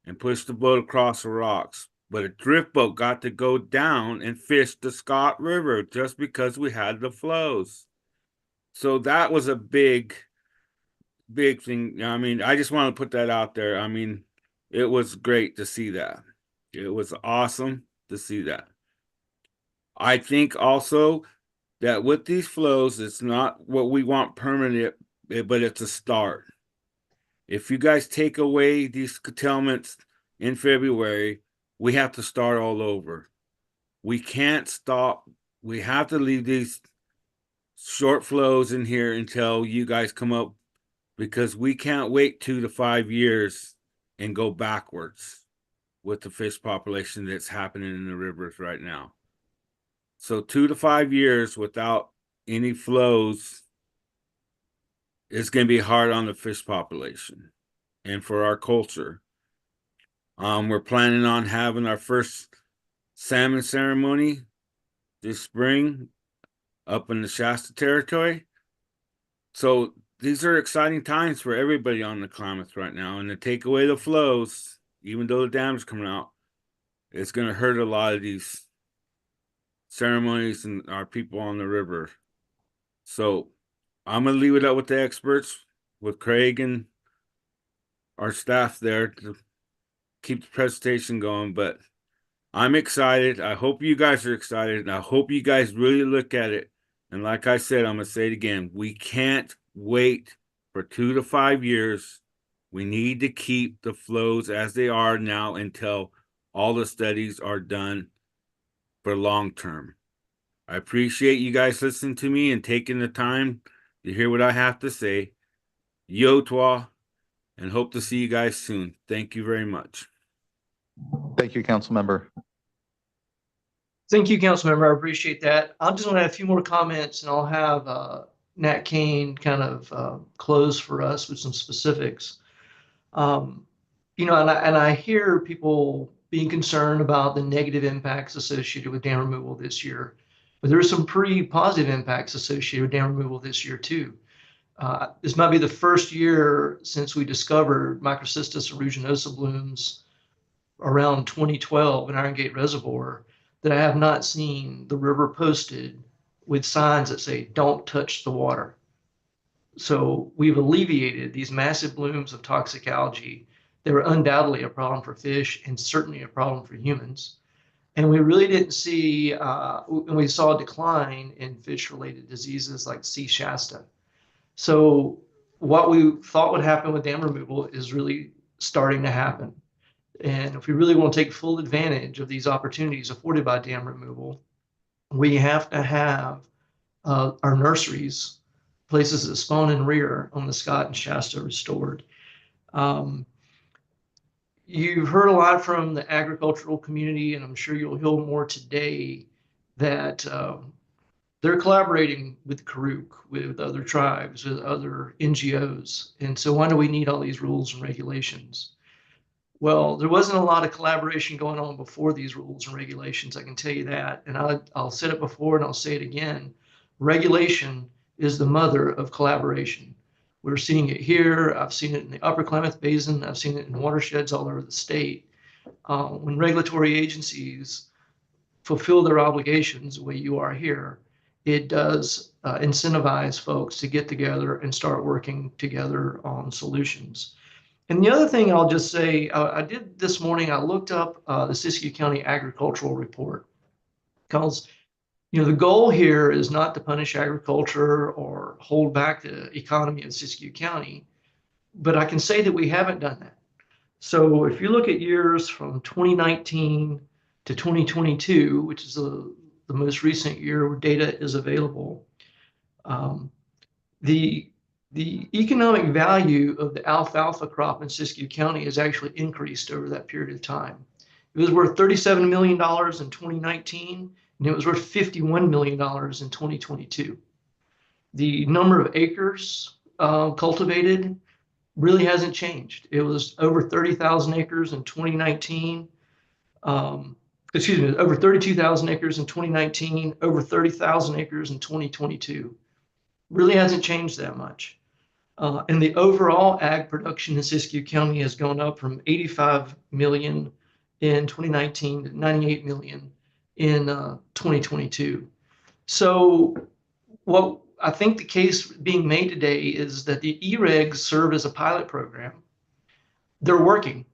and push the boat across the rocks, but a drift boat got to go down and fish the Scott River just because we had the flows. So that was a big thing. I mean, I just want to put that out there. I mean, it was great to see that. It was awesome to see that. I think also that with these flows, it's not what we want permanent, but it's a start. If you guys take away these curtailments in February, we have to start all over. We can't stop. We have to leave these short flows in here until you guys come up, because we can't wait 2 to 5 years and go backwards with the fish population that's happening in the rivers right now. So 2 to 5 years without any flows is going to be hard on the fish population and for our culture. We're planning on having our first salmon ceremony this spring up in the Shasta territory. So these are exciting times for everybody on the Klamath right now. And to take away the flows, even though the dam's coming out, it's going to hurt a lot of these ceremonies and our people on the river. So I'm going to leave it up with the experts, with Craig and our staff there to keep the presentation going. But I'm excited. I hope you guys are excited. And I hope you guys really look at it. And like I said, I'm going to say it again. We can't wait for 2 to 5 years. We need to keep the flows as they are now until all the studies are done for long term. I appreciate you guys listening to me and taking the time to hear what I have to say. Yotwa, and hope to see you guys soon. Thank you very much. Thank you, council member. Thank you, Councilmember. I appreciate that. I'm just going to have a few more comments, and I'll have Nat Kane kind of close for us with some specifics. And I hear people being concerned about the negative impacts associated with dam removal this year, but there are some pretty positive impacts associated with dam removal this year too. This might be the first year since we discovered Microcystis aeruginosa blooms around 2012 in Iron Gate Reservoir that I have not seen the river posted with signs that say, "Don't touch the water." So we've alleviated these massive blooms of toxic algae. They were undoubtedly a problem for fish and certainly a problem for humans. And we really didn't see, we saw a decline in fish-related diseases like C. Shasta. So what we thought would happen with dam removal is really starting to happen. And if we really want to take full advantage of these opportunities afforded by dam removal, we have to have our nurseries, places that spawn and rear on the Scott and Shasta, restored. You've heard a lot from the agricultural community, and I'm sure you'll hear more today, that they're collaborating with Karuk, with other tribes, with other NGOs. And so why do we need all these rules and regulations? Well, there wasn't a lot of collaboration going on before these rules and regulations, I can tell you that. And I'll say it before and I'll say it again. Regulation is the mother of collaboration. We're seeing it here. I've seen it in the Upper Klamath Basin. I've seen it in watersheds all over the state. When regulatory agencies fulfill their obligations the way you are here, it does incentivize folks to get together and start working together on solutions. And the other thing I'll just say, I did this morning, I looked up the Siskiyou County Agricultural Report. because the goal here is not to punish agriculture or hold back the economy of Siskiyou County, but I can say that we haven't done that. So if you look at years from 2019 to 2022, which is the most recent year where data is available, the economic value of the alfalfa crop in Siskiyou County has actually increased over that period of time. It was worth $37 million in 2019, and it was worth $51 million in 2022. The number of acres cultivated really hasn't changed. It was over 30,000 acres in 2019. Over 32,000 acres in 2019, over 30,000 acres in 2022. Really hasn't changed that much. And the overall ag production in Siskiyou County has gone up from 85 million in 2019 to 98 million in 2022. So what I think the case being made today is that the e-regs serve as a pilot program. They're working.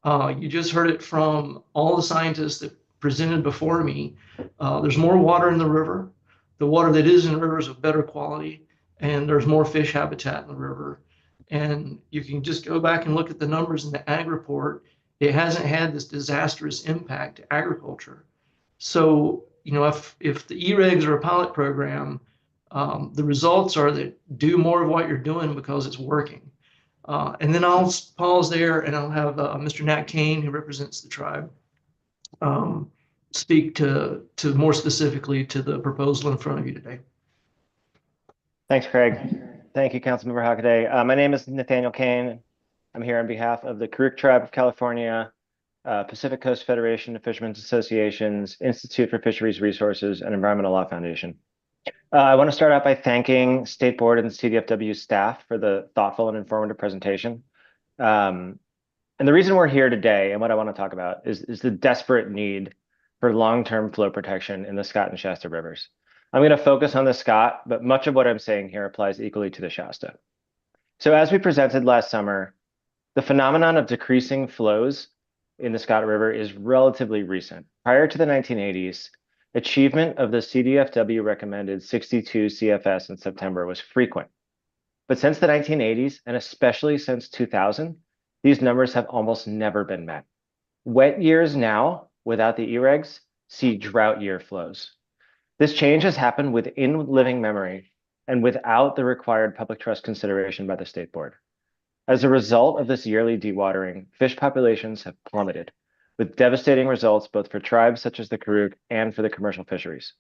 You just heard it from all the scientists that presented before me. There's more water in the river. The water that is in the river is of better quality, and there's more fish habitat in the river. And you can just go back and look at the numbers in the ag report. It hasn't had this disastrous impact to agriculture. So, if the e-regs are a pilot program, the results are that do more of what you're doing because it's working. And then I'll pause there and I'll have Mr. Nat Kane, who represents the tribe, speak to more specifically to the proposal in front of you today. Thanks, Craig. Thank you, Councilmember Hockaday. My name is Nathaniel Kane. I'm here on behalf of the Karuk Tribe of California, Pacific Coast Federation of Fishermen's Associations, Institute for Fisheries Resources, and Environmental Law Foundation. I want to start out by thanking State Board and CDFW staff for the thoughtful and informative presentation. And the reason we're here today and what I want to talk about is the desperate need for long-term flow protection in the Scott and Shasta rivers. I'm going to focus on the Scott, but much of what I'm saying here applies equally to the Shasta. So as we presented last summer, the phenomenon of decreasing flows in the Scott River is relatively recent. Prior to the 1980s, achievement of the CDFW recommended 62 CFS in September was frequent. But since the 1980s, and especially since 2000, these numbers have almost never been met. Wet years now, without the e-regs, see drought year flows. This change has happened within living memory and without the required public trust consideration by the State Board. As a result of this yearly dewatering, fish populations have plummeted, with devastating results both for tribes such as the Karuk and for the commercial fisheries.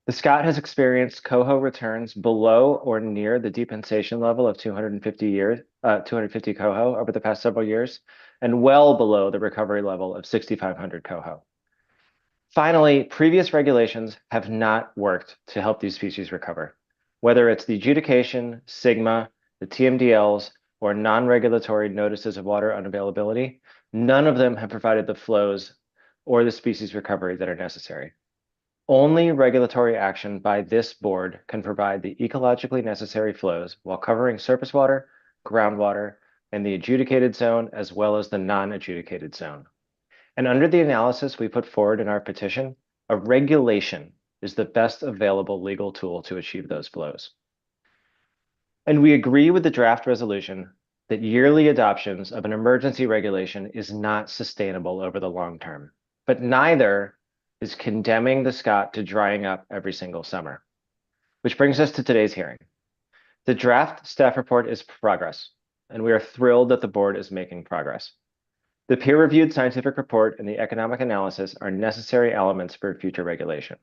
The Scott has experienced coho returns below or near the depensation level of 250 coho over the past several years, and well below the recovery level of 6,500 coho. Finally, previous regulations have not worked to help these species recover. Whether it's the adjudication, SGMA, the TMDLs, or non-regulatory notices of water unavailability, none of them have provided the flows or the species recovery that are necessary. Only regulatory action by this board can provide the ecologically necessary flows while covering surface water, groundwater, and the adjudicated zone, as well as the non-adjudicated zone. And under the analysis we put forward in our petition, a regulation is the best available legal tool to achieve those flows. And we agree with the draft resolution that yearly adoptions of an emergency regulation is not sustainable over the long term, but neither is condemning the Scott to drying up every single summer. Which brings us to today's hearing. The draft staff report is progress, and we are thrilled that the board is making progress. The peer-reviewed scientific report and the economic analysis are necessary elements for future regulation.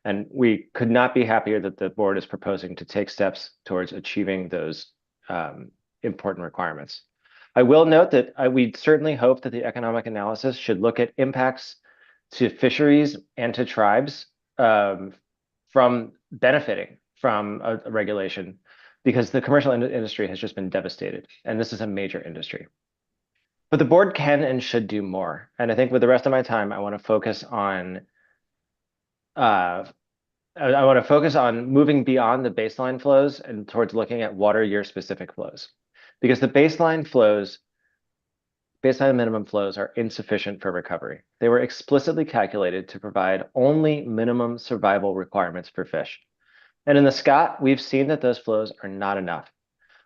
And we could not be happier that the board is proposing to take steps towards achieving those important requirements. I will note that we certainly hope that the economic analysis should look at impacts to fisheries and to tribes from benefiting from a regulation, because the commercial industry has just been devastated, and this is a major industry. But the board can and should do more. And I think with the rest of my time, I want to focus on moving beyond the baseline flows and towards looking at water year specific flows, because the baseline flows baseline minimum flows are insufficient for recovery. They were explicitly calculated to provide only minimum survival requirements for fish. And in the Scott, we've seen that those flows are not enough.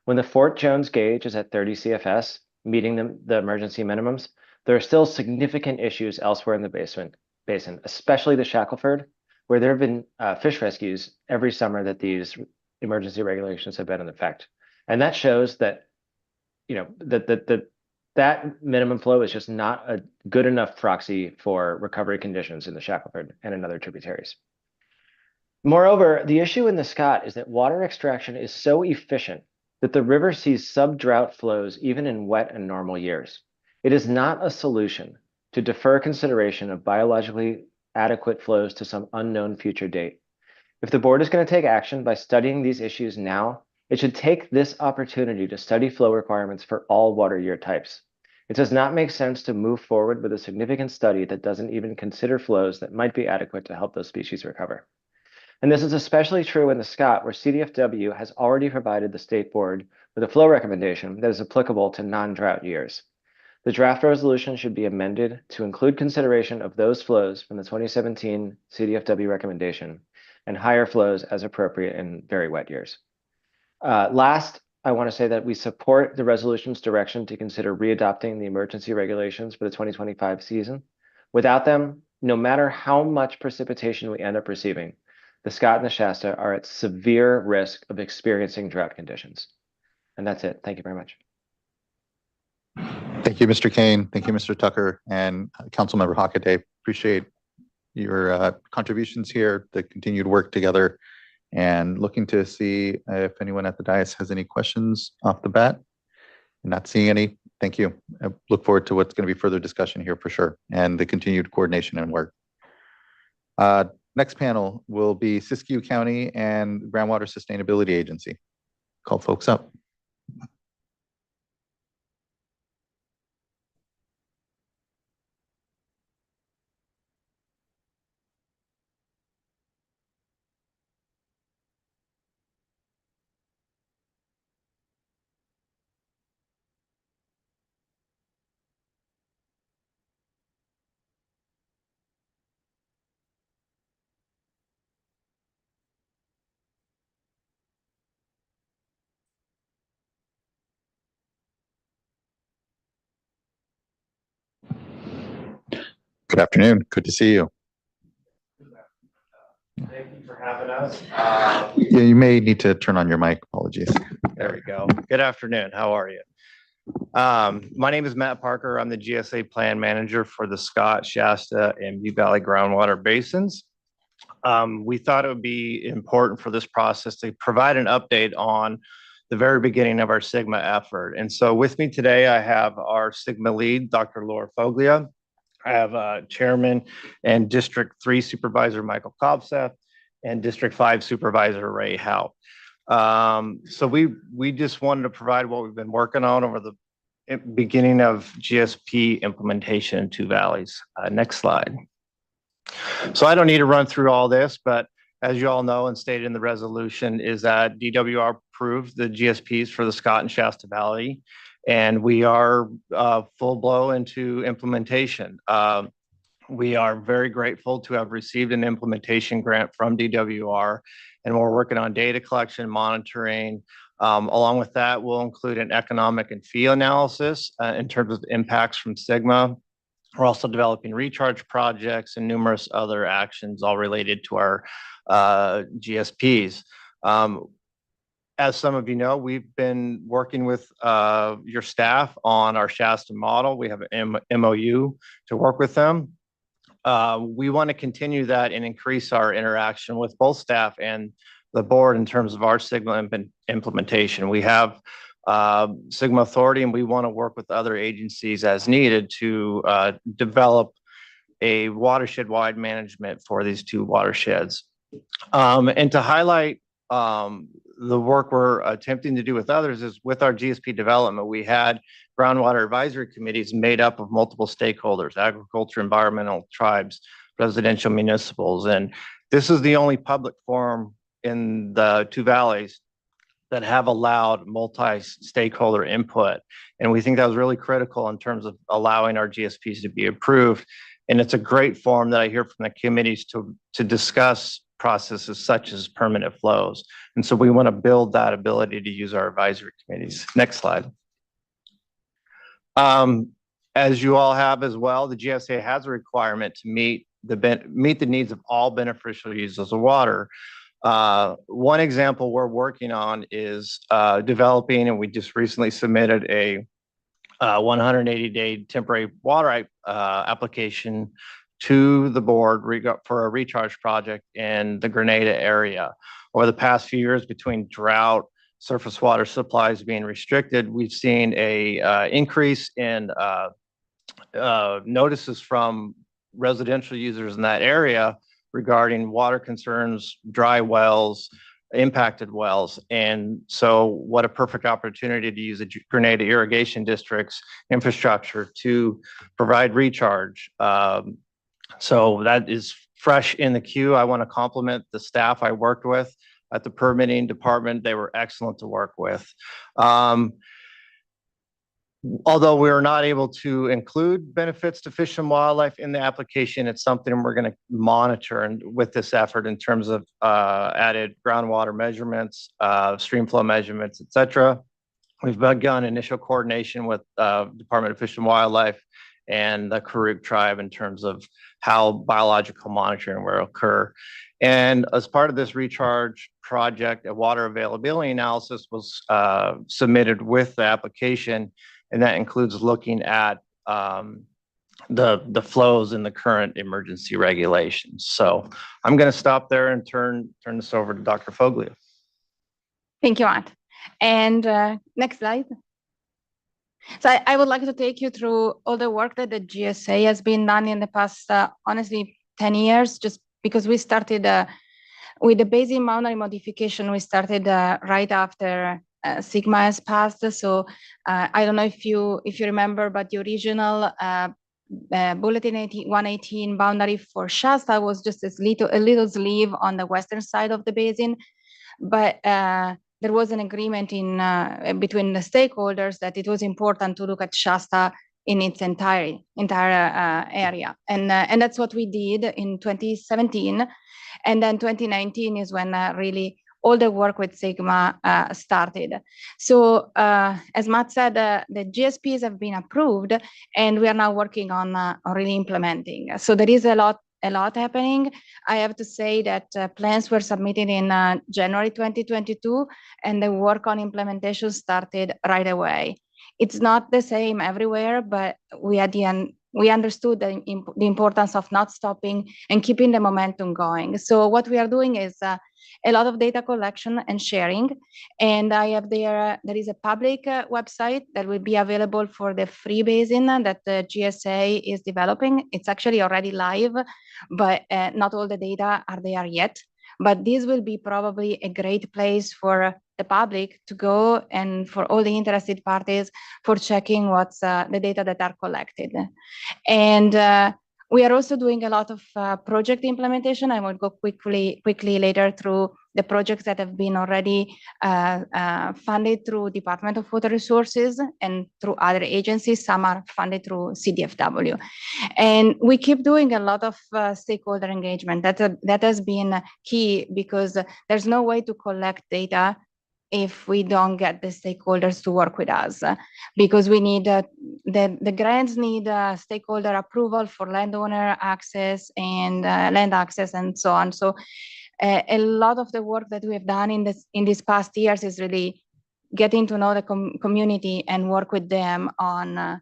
When the Fort Jones gauge is at 30 CFS, meeting the emergency minimums, there are still significant issues elsewhere in the basin, especially the Shackleford, where there have been fish rescues every summer that these emergency regulations have been in effect. And that shows that, that minimum flow is just not a good enough proxy for recovery conditions in the Shackleford and in other tributaries. Moreover, the issue in the Scott is that water extraction is so efficient that the river sees sub-drought flows even in wet and normal years. It is not a solution to defer consideration of biologically adequate flows to some unknown future date. If the board is going to take action by studying these issues now, it should take this opportunity to study flow requirements for all water year types. It does not make sense to move forward with a significant study that doesn't even consider flows that might be adequate to help those species recover. And this is especially true in the Scott, where CDFW has already provided the state board with a flow recommendation that is applicable to non-drought years. The draft resolution should be amended to include consideration of those flows from the 2017 CDFW recommendation and higher flows as appropriate in very wet years. Last, I want to say that we support the resolution's direction to consider readopting the emergency regulations for the 2025 season. Without them, no matter how much precipitation we end up receiving, the Scott and the Shasta are at severe risk of experiencing drought conditions. And that's it. Thank you very much. Thank you, Mr. Kane. Thank you, Mr. Tucker and Councilmember Hockaday. Appreciate your contributions here, the continued work together, and looking to see if anyone at the dais has any questions off the bat. Not seeing any. Thank you. I look forward to what's going to be further discussion here for sure, and the continued coordination and work. Next panel will be Siskiyou County and Groundwater Sustainability Agency. Call folks up. Good afternoon. Good to see you. Thank you for having us. Yeah, you may need to turn on your mic. Apologies. There we go. Good afternoon. How are you? My name is Matt Parker. I'm the GSA plan manager for the Scott, Shasta, and Butte Valley groundwater basins. We thought it would be important for this process to provide an update on the very beginning of our SGMA effort. And so with me today, I have our SGMA lead, Dr. Laura Foglia. I have Chairman and District 3 Supervisor Michael Kobseth and District 5 Supervisor Ray Howe. So we just wanted to provide what we've been working on over the beginning of GSP implementation in Two Valleys. Next slide. So I don't need to run through all this, but as you all know and stated in the resolution is that DWR approved the GSPs for the Scott and Shasta Valley. And we are full blow into implementation. We are very grateful to have received an implementation grant from DWR, and we're working on data collection, monitoring. Along with that, we'll include an economic and fee analysis in terms of impacts from SGMA. We're also developing recharge projects and numerous other actions all related to our GSPs. As some of you know, we've been working with your staff on our Shasta model. We have an MOU to work with them. We want to continue that and increase our interaction with both staff and the board in terms of our SGMA implementation. We have SGMA authority, and we want to work with other agencies as needed to develop a watershed-wide management for these two watersheds. And to highlight the work we're attempting to do with others is with our GSP development, we had groundwater advisory committees made up of multiple stakeholders, agriculture, environmental, tribes, residential, municipals. And this is the only public forum in the Two Valleys that have allowed multi-stakeholder input. And we think that was really critical in terms of allowing our GSPs to be approved. And it's a great forum that I hear from the committees to discuss processes such as permanent flows. And so we want to build that ability to use our advisory committees. Next slide. As you all have as well, the GSA has a requirement to meet the needs of all beneficial users of water. One example we're working on is developing, and we just recently submitted a 180-day temporary water application to the board for a recharge project in the Grenada area. Over the past few years, between drought, surface water supplies being restricted, we've seen a increase in notices from residential users in that area regarding water concerns, dry wells, impacted wells. And so what a perfect opportunity to use the Grenada Irrigation District's infrastructure to provide recharge. So that is fresh in the queue. I want to compliment the staff I worked with at the permitting department. They were excellent to work with. Although we are not able to include benefits to fish and wildlife in the application, it's something we're going to monitor and with this effort in terms of added groundwater measurements, stream flow measurements, et cetera. We've begun initial coordination with Department of Fish and Wildlife and the Karuk tribe in terms of how biological monitoring will occur. And as part of this recharge project, a water availability analysis was submitted with the application. And that includes looking at the flows in the current emergency regulations. So I'm going to stop there and turn this over to Dr. Foglia. Thank you, Matt. And next slide. So I would like to take you through all the work that the GSA has been done in the past, honestly, 10 years, just because we started with the basin boundary modification. We started right after SGMA has passed. So I don't know if you remember, but the original Bulletin 118 boundary for Shasta was just a little sleeve on the western side of the basin. But there was an agreement between the stakeholders that it was important to look at Shasta in its entire area. And that's what we did in 2017. And then 2019 is when really all the work with SGMA started. So as Matt said, the GSPs have been approved and we are now working on really implementing. So there is a lot happening. I have to say that plans were submitted in January 2022 and the work on implementation started right away. It's not the same everywhere, but we understood the importance of not stopping and keeping the momentum going. So what we are doing is a lot of data collection and sharing. And I have there is a public website that will be available for the free basin that the GSA is developing. It's actually already live, but not all the data are there yet. But this will be probably a great place for the public to go and for all the interested parties for checking what's the data that are collected. And we are also doing a lot of project implementation. I will go quickly later through the projects that have been already funded through Department of Water Resources and through other agencies. Some are funded through CDFW. And we keep doing a lot of stakeholder engagement. That has been key because there's no way to collect data if we don't get the stakeholders to work with us, because we need the grants need stakeholder approval for landowner access and land access and so on. So a lot of the work that we have done in these past years is really getting to know the community and work with them on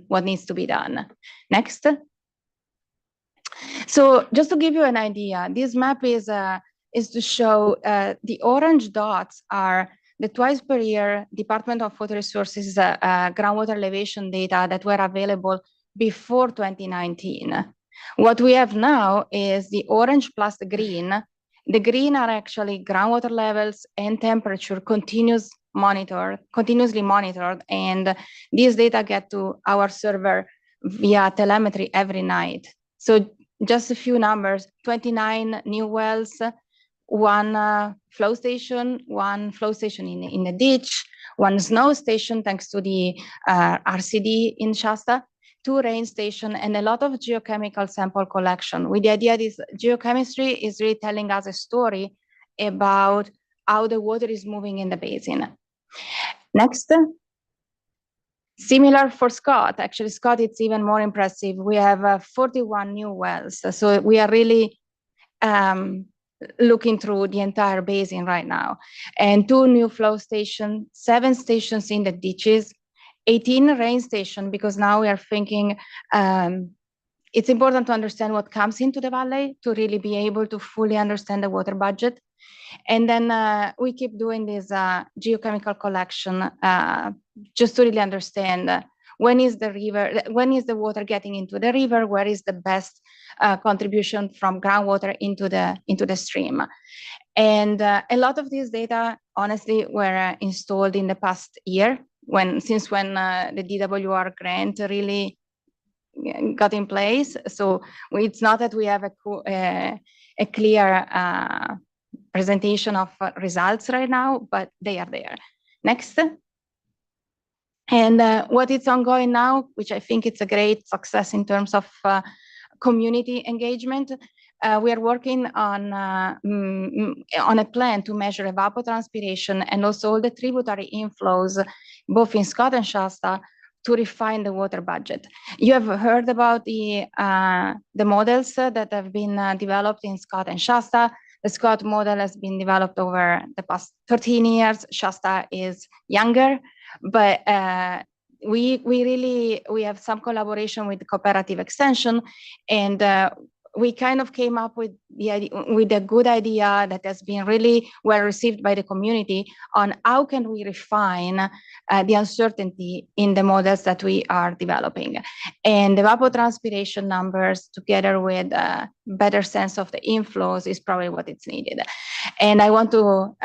what needs to be done. Next. So just to give you an idea, this map is to show the orange dots are the twice per year Department of Water Resources groundwater elevation data that were available before 2019. What we have now is the orange plus the green. The green are actually groundwater levels and temperature continuously monitored, and these data get to our server via telemetry every night. So just a few numbers: 29 new wells, one flow station in a ditch, one snow station thanks to the RCD in Shasta, 2 rain station, and a lot of geochemical sample collection, with the idea this geochemistry is really telling us a story about how the water is moving in the basin. Next. Similar for Scott. Actually, Scott, it's even more impressive. We have 41 new wells. So we are really looking through the entire basin right now. And 2 new flow stations, 7 stations in the ditches, 18 rain stations, because now we are thinking it's important to understand what comes into the valley to really be able to fully understand the water budget. And then we keep doing this geochemical collection just to really understand when is the water getting into the river, where is the best contribution from groundwater into the stream. And a lot of these data, honestly, were installed in the past year, since when the DWR grant really got in place. So it's not that we have a clear presentation of results right now, but they are there. Next. And what is ongoing now, which I think it's a great success in terms of community engagement, we are working on a plan to measure evapotranspiration and also all the tributary inflows, both in Scott and Shasta, to refine the water budget. You have heard about the models that have been developed in Scott and Shasta. The Scott model has been developed over the past 13 years. Shasta is younger, but we have some collaboration with the cooperative extension, and we kind of came up with a good idea that has been really well received by the community on how can we refine the uncertainty in the models that we are developing. And the evapotranspiration numbers together with a better sense of the inflows is probably what is needed. And I want to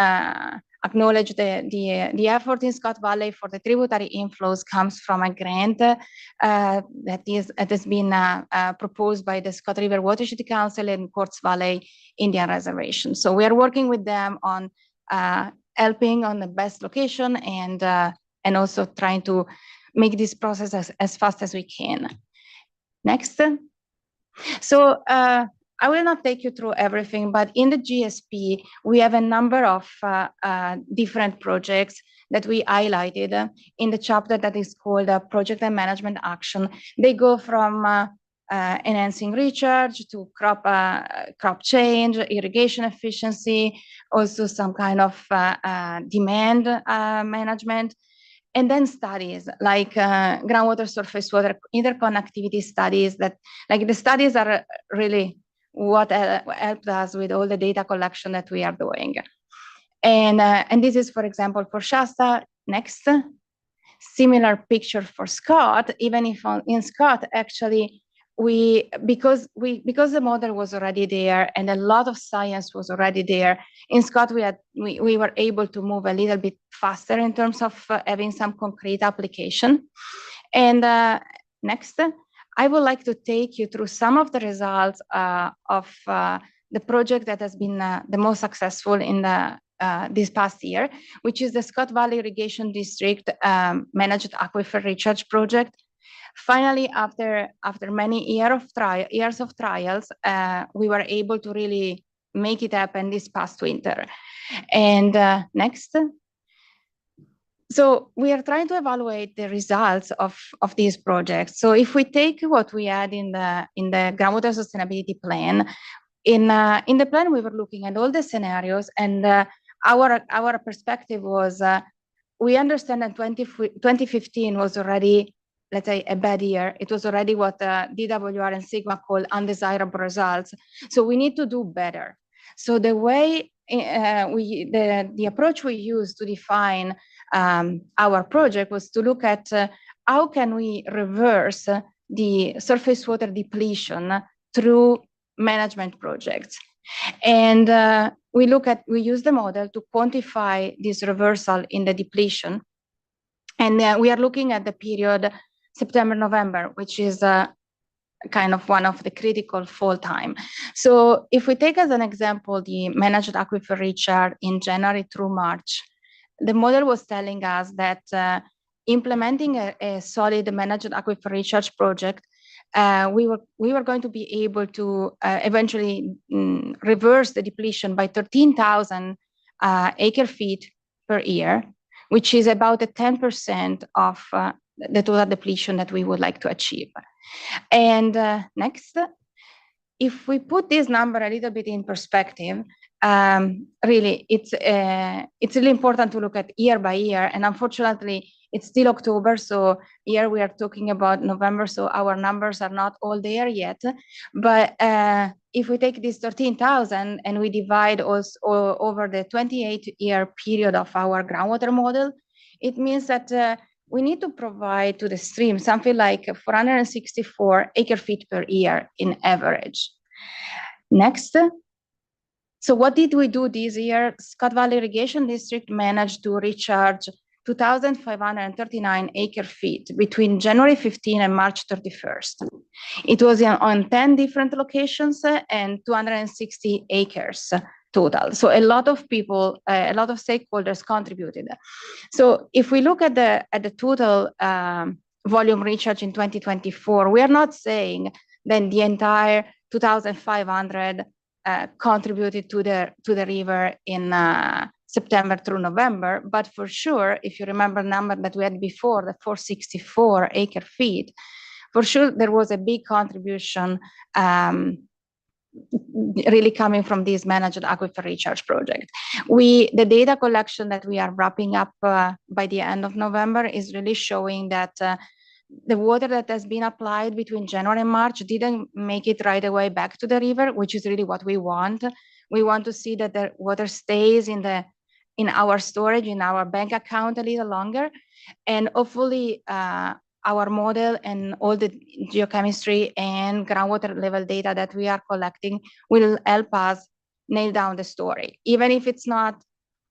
acknowledge the effort in Scott Valley for the tributary inflows comes from a grant that has been proposed by the Scott River Watershed Council and Quartz Valley Indian Reservation. So we are working with them on helping on the best location and also trying to make this process as fast as we can. Next. So I will not take you through everything, but in the GSP, we have a number of different projects that we highlighted in the chapter that is called Project and Management Action. They go from enhancing recharge to crop change, irrigation efficiency, also some kind of demand management. And then studies like groundwater, surface water, interconnectivity studies the studies are really what helped us with all the data collection that we are doing. And this is, for example, for Shasta. Next. Similar picture for Scott, even if in Scott, actually, because the model was already there and a lot of science was already there, in Scott we were able to move a little bit faster in terms of having some concrete application. And next. I would like to take you through some of the results of the project that has been the most successful in this past year, which is the Scott Valley Irrigation District Managed Aquifer Recharge Project. Finally, after many years of trials, we were able to really make it happen this past winter. And next. So we are trying to evaluate the results of these projects. So if we take what we had in the groundwater sustainability plan, in the plan we were looking at all the scenarios, and our perspective was we understand that 2015 was already, let's say, a bad year. It was already what DWR and Sigma call undesirable results. So we need to do better. So the way the approach we used to define our project was to look at how can we reverse the surface water depletion through management projects. And we use the model to quantify this reversal in the depletion. And we are looking at the period September-November, which is kind of one of the critical fall time. So if we take as an example the managed aquifer recharge in January through March, the model was telling us that implementing a solid managed aquifer recharge project, we were going to be able to eventually reverse the depletion by 13,000 acre feet per year, which is about a 10% of the total depletion that we would like to achieve. And next, if we put this number a little bit in perspective, really, it's really important to look at year by year. And unfortunately, it's still October, so here we are talking about November, so our numbers are not all there yet. But if we take this 13,000 and we divide also over the 28-year period of our groundwater model, it means that we need to provide to the stream something like 464 acre feet per year in average. Next. So what did we do this year? Scott Valley Irrigation District managed to recharge 2,539 acre feet between January 15 and March 31st. It was on 10 different locations and 260 acres total. So a lot of people, a lot of stakeholders contributed. So if we look at the total volume recharge in 2024, we are not saying that the entire 2,500 contributed to the river in September through November, but for sure, if you remember the number that we had before, the 464 acre feet, for sure there was a big contribution really coming from this managed aquifer recharge project. The data collection that we are wrapping up by the end of November is really showing that the water that has been applied between January and March didn't make it right away back to the river, which is really what we want. We want to see that the water stays in our storage, in our bank account a little longer. And hopefully our model and all the geochemistry and groundwater level data that we are collecting will help us nail down the story. Even if it's not,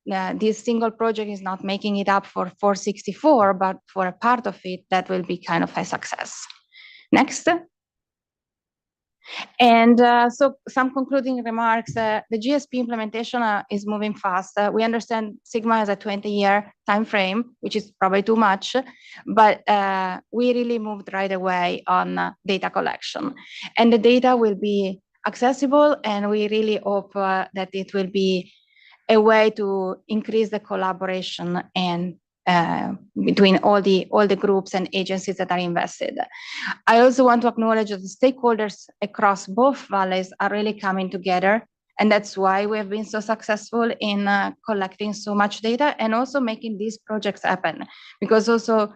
this single project is not making it up for 464, but for a part of it, that will be kind of a success. Next. And so some concluding remarks, the GSP implementation is moving fast. We understand SGMA has a 20-year time frame, which is probably too much, but we really moved right away on data collection. And the data will be accessible, and we really hope that it will be a way to increase the collaboration and between all the groups and agencies that are invested. I also want to acknowledge that the stakeholders across both valleys are really coming together, and that's why we have been so successful in collecting so much data and also making these projects happen. Because also,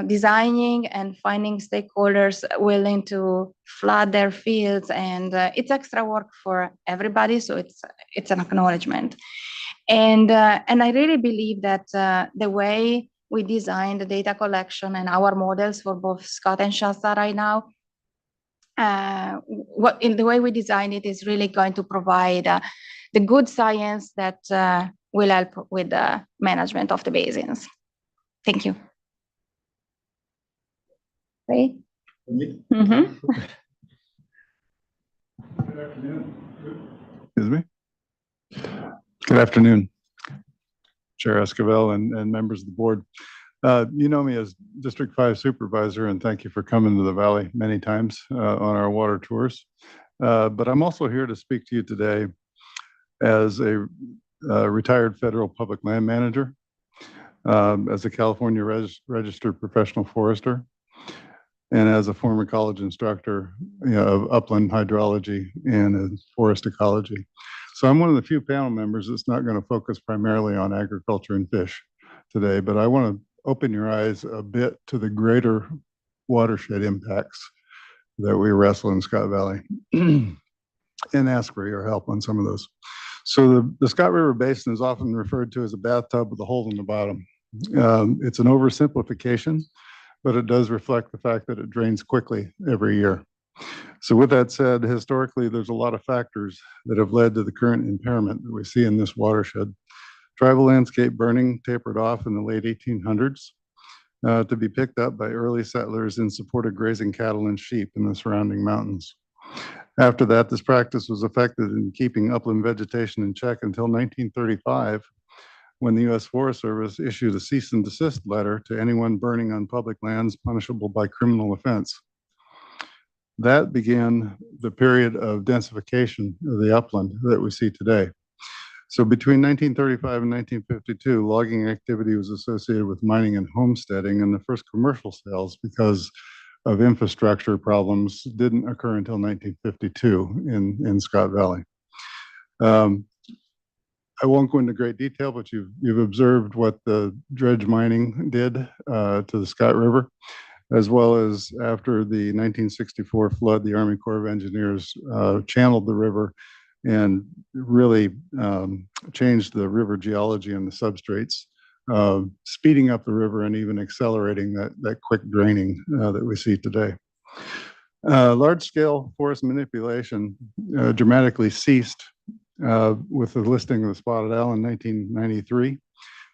designing and finding stakeholders willing to flood their fields, and it's extra work for everybody, so it's an acknowledgement. And I really believe that the way we design the data collection and our models for both Scott and Shasta right now, in the way we design it is really going to provide the good science that will help with the management of the basins. Thank you. Right? Mm-hmm. Good afternoon. Excuse me. Good afternoon, Chair Esquivel and members of the board. You know me as District 5 Supervisor, and thank you for coming to the Valley many times on our water tours. But I'm also here to speak to you today as a retired federal public land manager, as a California registered professional forester, and as a former college instructor of upland hydrology and forest ecology. So I'm one of the few panel members that's not going to focus primarily on agriculture and fish today, but I want to open your eyes a bit to the greater watershed impacts that we wrestle in Scott Valley and ask for your help on some of those. So the Scott River Basin is often referred to as a bathtub with a hole in the bottom. It's an oversimplification, but it does reflect the fact that it drains quickly every year. So with that said, historically, there's a lot of factors that have led to the current impairment that we see in this watershed. Tribal landscape burning tapered off in the late 1800s. to be picked up by early settlers in support of grazing cattle and sheep in the surrounding mountains. After that, this practice was effective in keeping upland vegetation in check until 1935, when the U.S. Forest Service issued a cease and desist letter to anyone burning on public lands punishable by criminal offense. That began the period of densification of the upland that we see today. So between 1935 and 1952, logging activity was associated with mining and homesteading, and the first commercial sales, because of infrastructure problems, didn't occur until 1952 in Scott Valley. I won't go into great detail, but you've observed what the dredge mining did to the Scott River, as well as after the 1964 flood, the Army Corps of Engineers channeled the river and really changed the river geology and the substrates, speeding up the river and even accelerating that quick draining that we see today. Large-scale forest manipulation dramatically ceased with the listing of the spotted owl in 1993,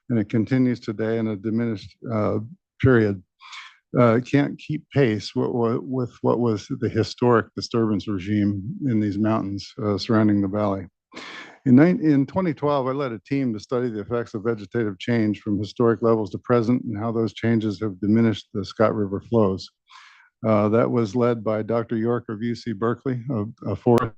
and it continues today in a diminished period. It can't keep pace with what was the historic disturbance regime in these mountains surrounding the valley. In 2012, I led a team to study the effects of vegetative change from historic levels to present and how those changes have diminished the Scott River flows. That was led by Dr. York of UC Berkeley, a forest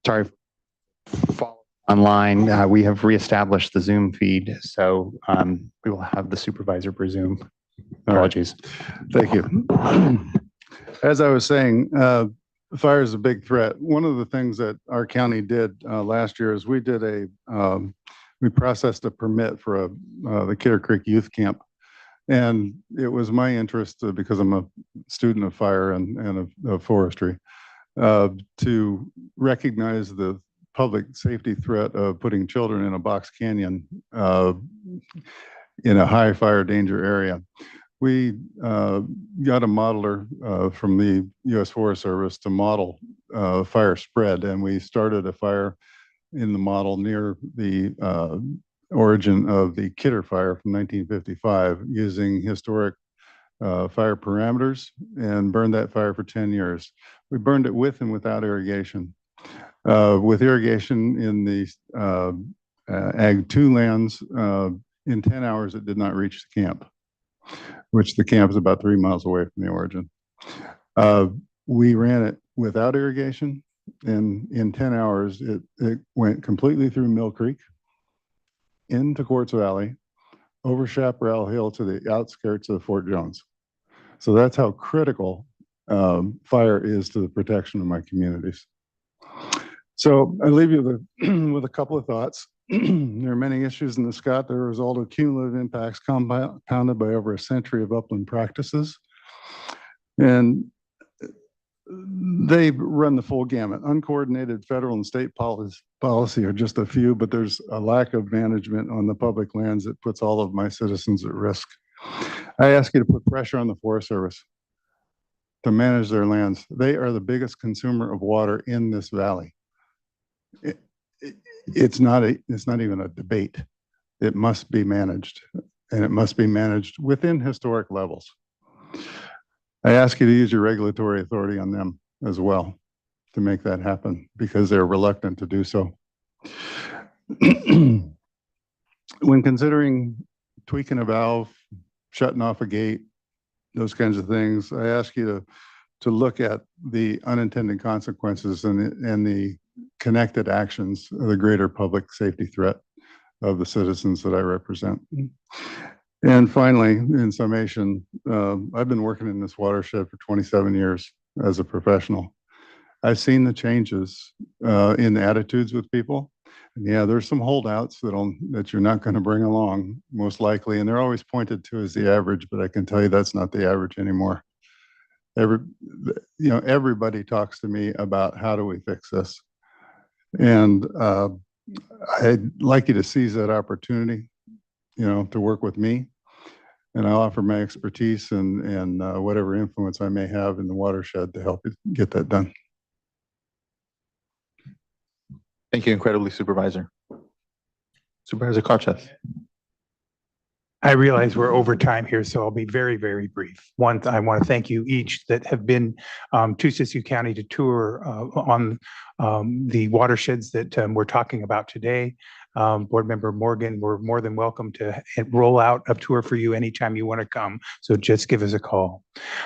Sorry. Online, we have reestablished the Zoom feed, so we will have the supervisor resume. Apologies. Thank you. As I was saying, fire is a big threat. One of the things that our county did last year is we processed a permit for the Kidder Creek Youth Camp. And it was my interest, because I'm a student of fire and of forestry, to recognize the public safety threat of putting children in a box canyon in a high fire danger area. We got a modeler from the U.S. Forest Service to model fire spread, and we started a fire in the model near the origin of the Kidder Fire from 1955 using historic fire parameters, and burned that fire for 10 years. We burned it with and without irrigation. With irrigation in the Ag 2 lands, in 10 hours it did not reach the camp, which the camp is about 3 miles away from the origin. We ran it without irrigation, and in 10 hours it went completely through Mill Creek, into Quartz Valley, over Chaparral Hill to the outskirts of Fort Jones. So that's how critical fire is to the protection of my communities. So I leave you with a couple of thoughts. There are many issues in the Scott that are a result of cumulative impacts compounded by over a century of upland practices. And they run the full gamut. Uncoordinated federal and state policy are just a few, but there's a lack of management on the public lands that puts all of my citizens at risk. I ask you to put pressure on the Forest Service to manage their lands. They are the biggest consumer of water in this valley. It's not even a debate. It must be managed, and it must be managed within historic levels. I ask you to use your regulatory authority on them as well to make that happen, because they're reluctant to do so. When considering tweaking a valve, shutting off a gate, those kinds of things, I ask you to look at the unintended consequences and the connected actions of the greater public safety threat of the citizens that I represent. And finally, in summation, I've been working in this watershed for 27 years as a professional. I've seen the changes in attitudes with people. And yeah, there's some holdouts that you're not going to bring along, most likely, and they're always pointed to as the average, but I can tell you that's not the average anymore. Everybody talks to me about how do we fix this. And I'd like you to seize that opportunity, to work with me, and I'll offer my expertise and whatever influence I may have in the watershed to help you get that done. Thank you, incredibly, Supervisor. Supervisor Carches. I realize we're over time here, so I'll be very, very brief. One, I want to thank you each that have been to Siskiyou County to tour on the watersheds that we're talking about today. Board Member Morgan, we're more than welcome to roll out a tour for you anytime you want to come. So just give us a call.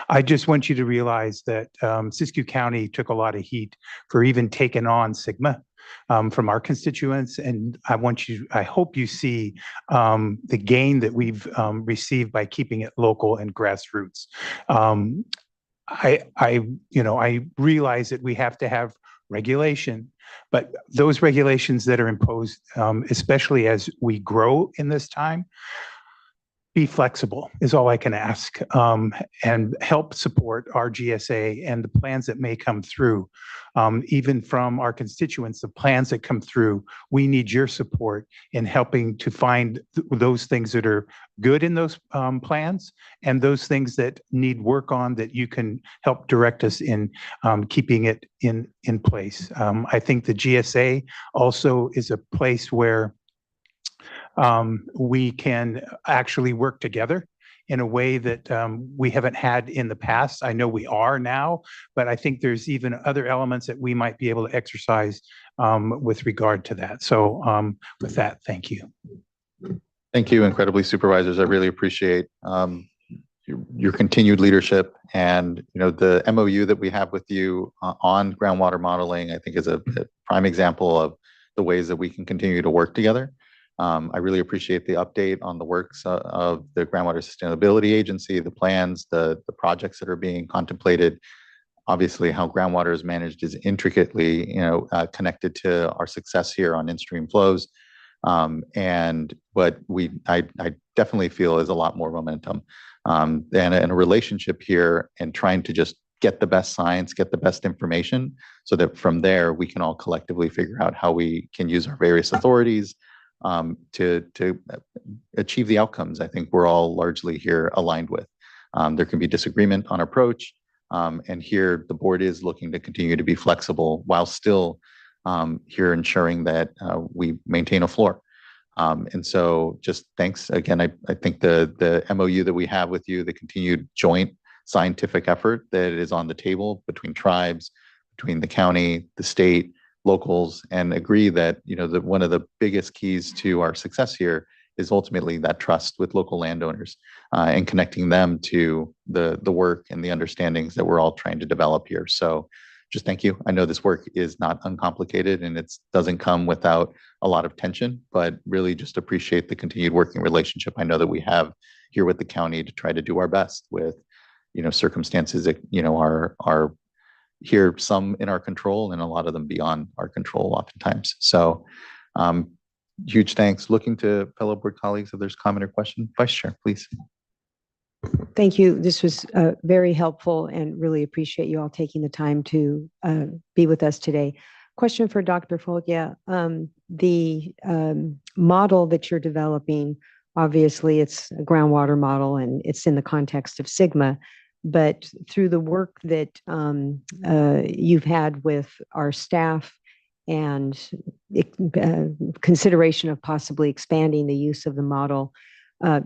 I just want you to realize that Siskiyou County took a lot of heat for even taking on SGMA from our constituents. And I hope you see the gain that we've received by keeping it local and grassroots. I realize that we have to have regulation, but those regulations that are imposed, especially as we grow in this time, be flexible is all I can ask, and help support our GSA and the plans that may come through. Even from our constituents, the plans that come through, we need your support in helping to find those things that are good in those plans and those things that need work on that you can help direct us in keeping it in place. I think the GSA also is a place where we can actually work together in a way that we haven't had in the past. I know we are now, but I think there's even other elements that we might be able to exercise with regard to that. So with that, thank you. Thank you, incredibly, Supervisors. I really appreciate your continued leadership, and the MOU that we have with you on groundwater modeling, I think is a prime example of the ways that we can continue to work together. I really appreciate the update on the works of the Groundwater Sustainability Agency, the plans, the projects that are being contemplated. Obviously, how groundwater is managed is intricately, connected to our success here on in-stream flows. And what I definitely feel is a lot more momentum and a relationship here, and trying to just get the best science, get the best information, so that from there we can all collectively figure out how we can use our various authorities to achieve the outcomes I think we're all largely here aligned with. There can be disagreement on approach, and here the board is looking to continue to be flexible while still here ensuring that we maintain a floor. And so just thanks again. I think the MOU that we have with you, the continued joint scientific effort that is on the table between tribes, between the county, the state, locals, and agree that that one of the biggest keys to our success here is ultimately that trust with local landowners and connecting them to the work and the understandings that we're all trying to develop here. So just thank you. I know this work is not uncomplicated, and it doesn't come without a lot of tension, but really just appreciate the continued working relationship I know that we have here with the county to try to do our best with circumstances that are here, some in our control and a lot of them beyond our control oftentimes. So huge thanks. Looking to fellow board colleagues if there's comment or question. Vice Chair, please. Thank you. This was very helpful, and really appreciate you all taking the time to be with us today. Question for Dr. Foglia. The model that you're developing, obviously it's a groundwater model and it's in the context of SGMA, but through the work that you've had with our staff and consideration of possibly expanding the use of the model,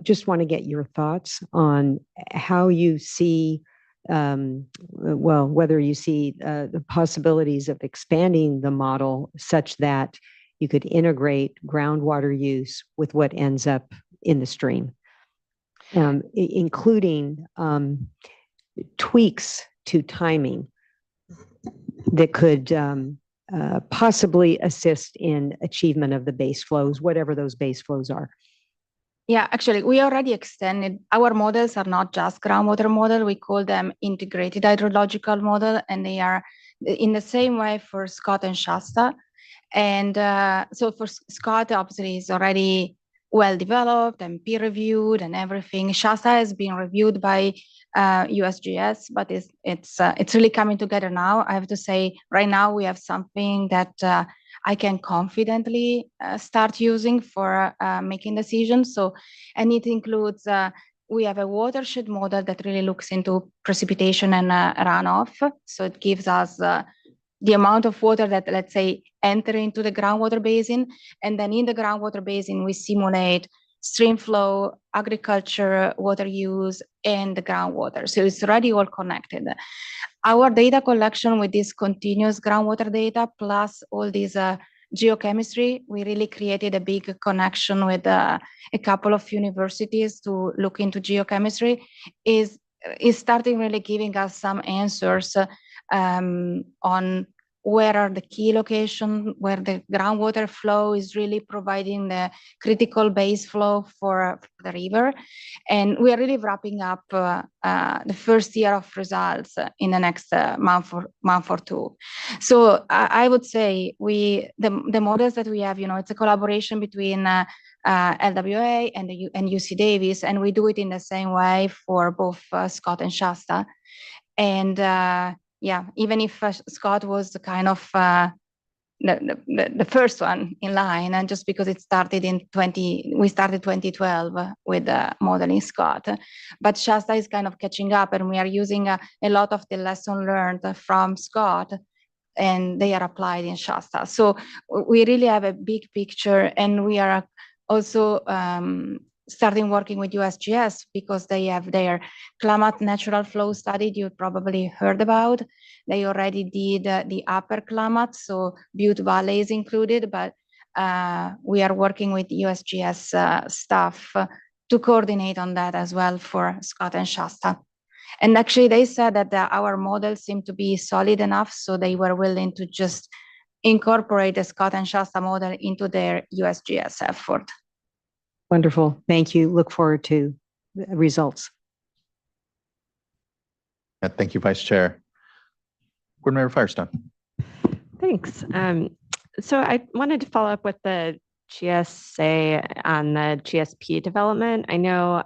just want to get your thoughts on how you see, whether you see the possibilities of expanding the model such that you could integrate groundwater use with what ends up in the stream, including tweaks to timing that could possibly assist in achievement of the base flows, whatever those base flows are. Yeah, actually, we already extended. Our models are not just groundwater model. We call them integrated hydrological model, and they are in the same way for Scott and Shasta. And so for Scott, obviously, is already well developed and peer reviewed and everything. Shasta has been reviewed by USGS, but it's really coming together now. I have to say, right now we have something that I can confidently start using for making decisions. So, and it includes, we have a watershed model that really looks into precipitation and runoff. So it gives us the amount of water that, let's say, enter into the groundwater basin. And then in the groundwater basin, we simulate stream flow, agriculture, water use, and the groundwater. So it's already all connected. Our data collection with this continuous groundwater data, plus all these geochemistry, we really created a big connection with a couple of universities to look into geochemistry, is starting really giving us some answers on where are the key locations, where the groundwater flow is really providing the critical base flow for the river. And we are really wrapping up the first year of results in the next month or two. So I would say the models that we have, it's a collaboration between LWA and UC Davis, and we do it in the same way for both Scott and Shasta. And yeah, even if Scott was kind of the first one in line, and just because it started we started 2012 with modeling Scott, but Shasta is kind of catching up, and we are using a lot of the lesson learned from Scott, and they are applied in Shasta. So we really have a big picture, and we are also starting working with USGS because they have their Klamath natural flow study you probably heard about. They already did the upper Klamath, so Butte Valley is included, but we are working with USGS staff to coordinate on that as well for Scott and Shasta. And actually, they said that our models seem to be solid enough, so they were willing to just incorporate the Scott and Shasta model into their USGS effort. Wonderful. Thank you. Look forward to the results. Thank you, Vice Chair. Board Member Firestone. Thanks. So I wanted to follow up with the GSA on the GSP development. I know,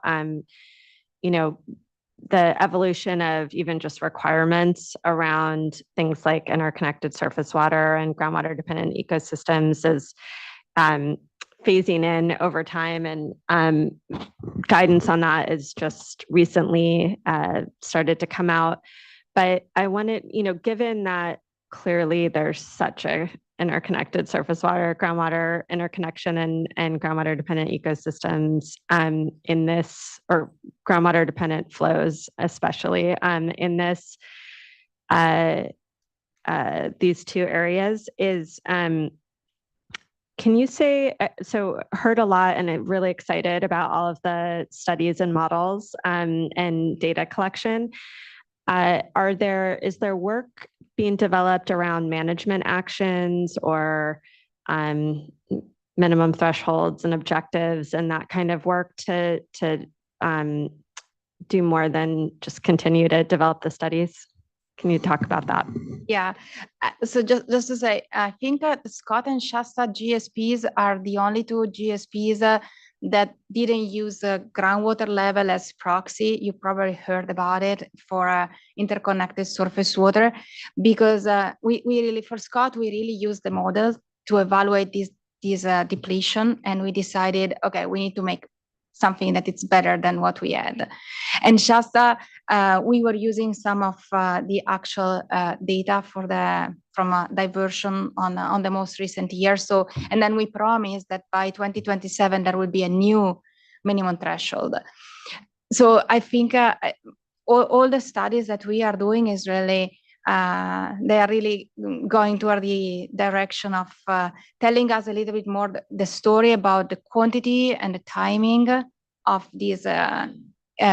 the evolution of even just requirements around things like interconnected surface water and groundwater dependent ecosystems is phasing in over time, and guidance on that is just recently started to come out. But I wanted, given that clearly there's such a interconnected surface water, groundwater interconnection and groundwater dependent ecosystems in this, or groundwater dependent flows, especially in this, these two areas is, can you say, so heard a lot and I'm really excited about all of the studies and models and data collection. Is there work being developed around management actions or minimum thresholds and objectives and that kind of work to do more than just continue to develop the studies? Can you talk about that? Yeah. So just to say, I think that Scott and Shasta GSPs are the only two GSPs that didn't use the groundwater level as proxy. You probably heard about it for interconnected surface water, because we really, for Scott, we really used the model to evaluate this depletion, and we decided, okay, we need to make something that it's better than what we had. And Shasta, we were using some of the actual data from diversion on the most recent year. So, and then we promised that by 2027 there will be a new minimum threshold. So I think all the studies that we are doing is really they are really going toward the direction of telling us a little bit more the story about the quantity and the timing of this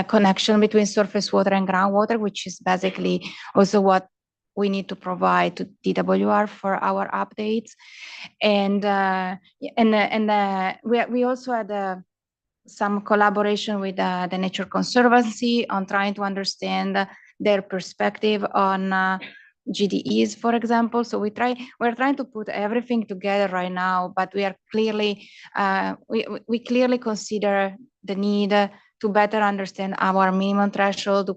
connection between surface water and groundwater, which is basically also what we need to provide to DWR for our updates. And we also had some collaboration with the Nature Conservancy on trying to understand their perspective on GDEs, for example. So we're trying to put everything together right now, but we are clearly we clearly consider the need to better understand our minimum threshold.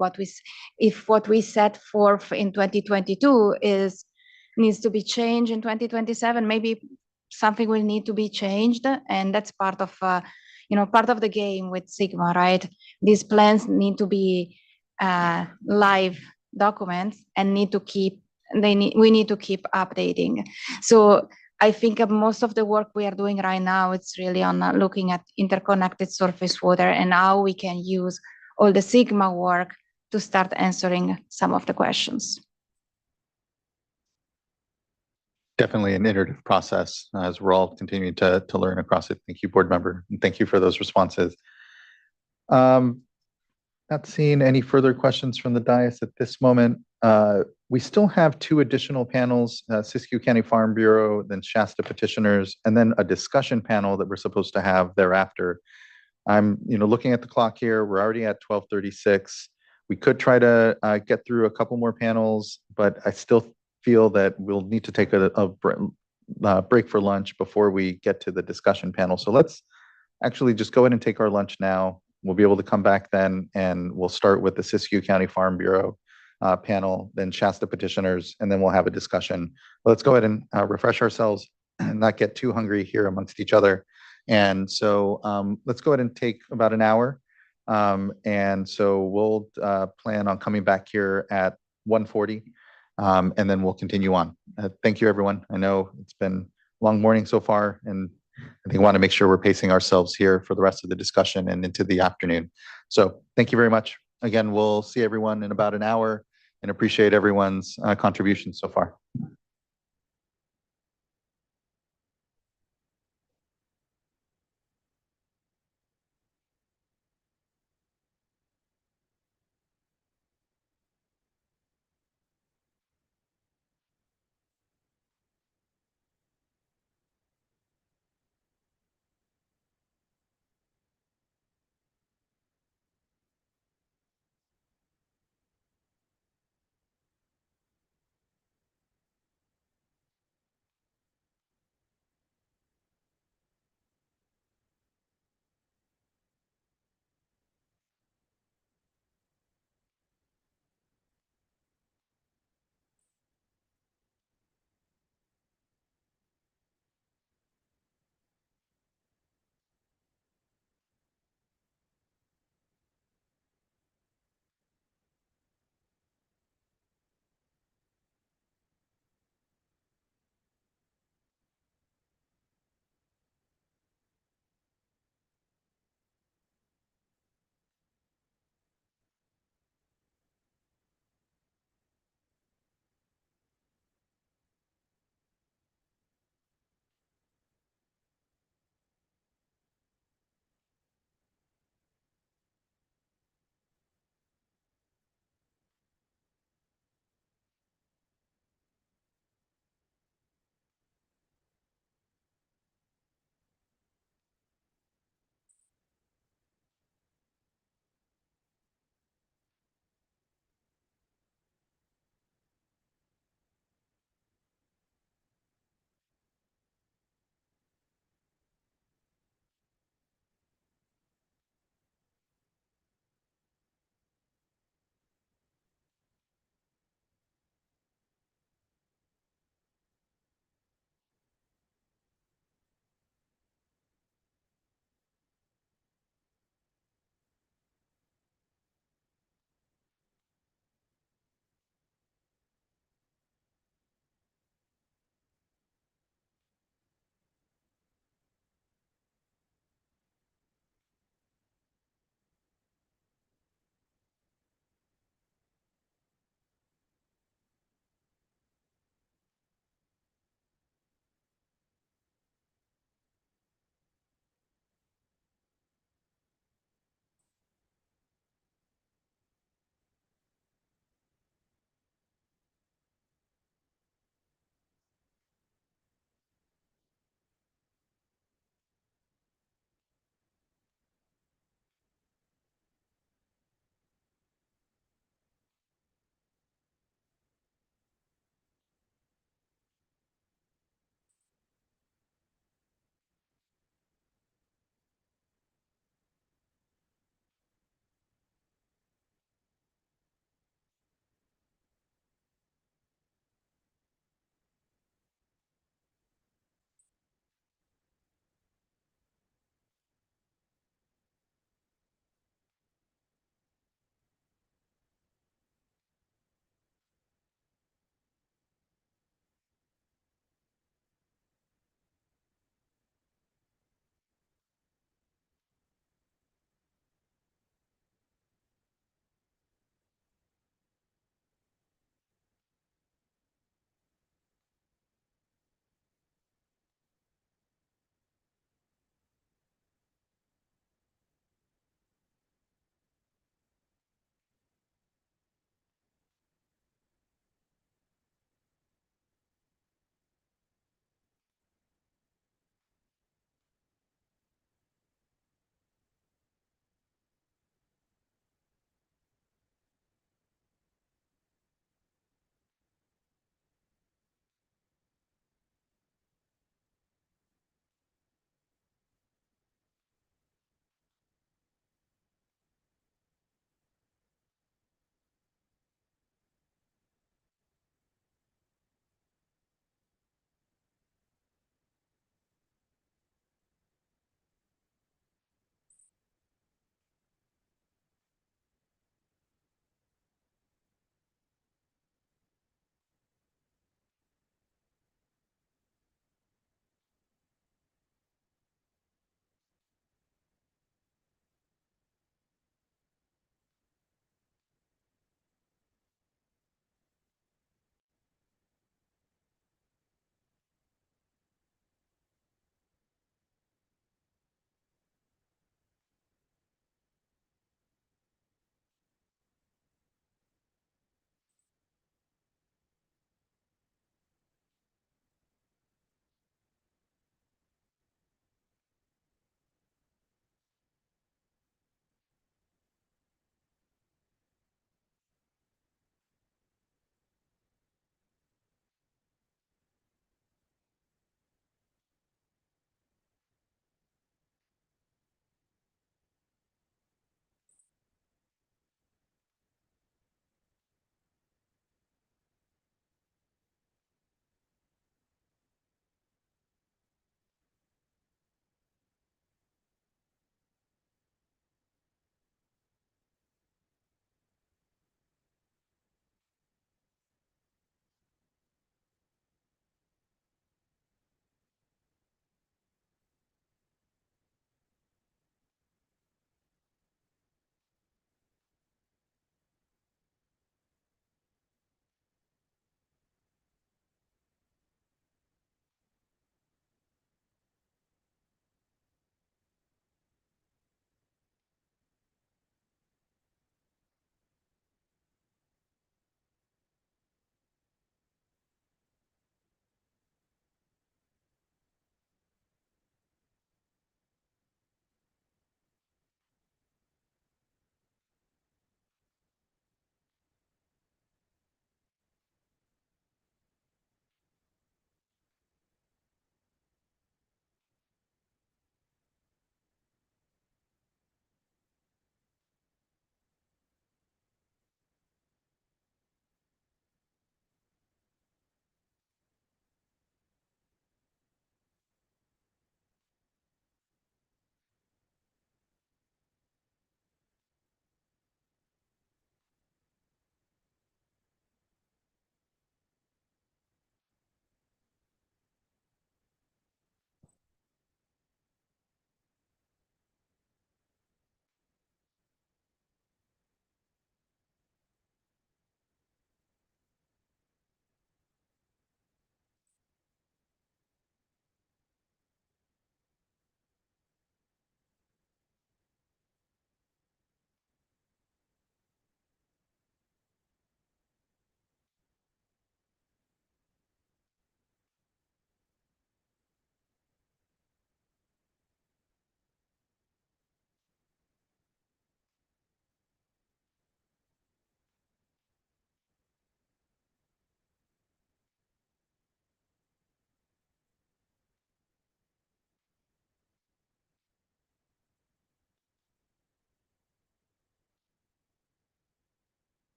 If what we set forth in 2022 needs to be changed in 2027, maybe something will need to be changed, and that's part of part of the game with Sigma, right? These plans need to be live documents and we need to keep updating. So I think most of the work we are doing right now, it's really on looking at interconnected surface water and how we can use all the Sigma work to start answering some of the questions. Definitely an iterative process as we're all continuing to learn across it. Thank you, board member, and thank you for those responses. Not seeing any further questions from the dais at this moment. We still have two additional panels, Siskiyou County Farm Bureau, then Shasta petitioners, and then a discussion panel that we're supposed to have thereafter. I'm looking at the clock here. We're already at 12:36. We could try to get through a couple more panels, but I still feel that we'll need to take a break for lunch before we get to the discussion panel. So let's actually just go ahead and take our lunch now. We'll be able to come back then, and we'll start with the Siskiyou County Farm Bureau panel, then Shasta petitioners, and then we'll have a discussion. Let's go ahead and refresh ourselves and not get too hungry here amongst each other. And so let's go ahead and take about an hour. And so we'll plan on coming back here at 1:40, and then we'll continue on. Thank you, everyone. I know it's been a long morning so far, and I think we want to make sure we're pacing ourselves here for the rest of the discussion and into the afternoon. So thank you very much. Again, we'll see everyone in about an hour and appreciate everyone's contributions so far.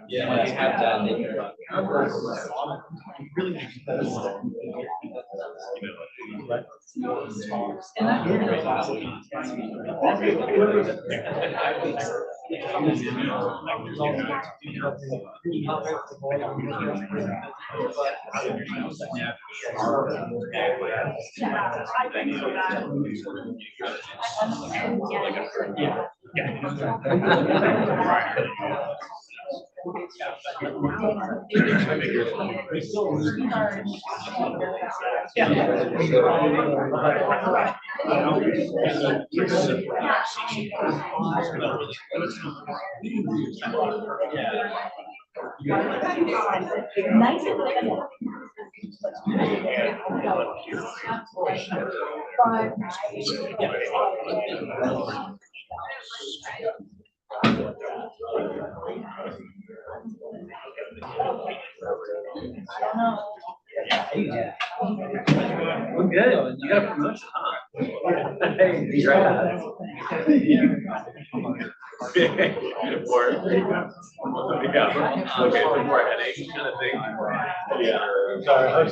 Yeah, you have that. We're good. You got a promotion, huh? Hey, he's right. Good work. Yeah. Okay, more headache kind of thing. Yeah. Sorry.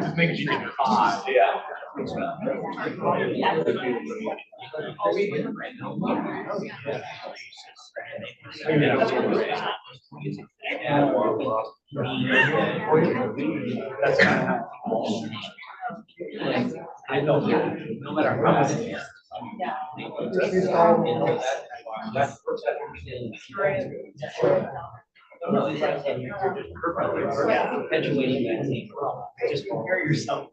Just making sure you're hot. Yeah. I know, no matter how. Just prepare yourself.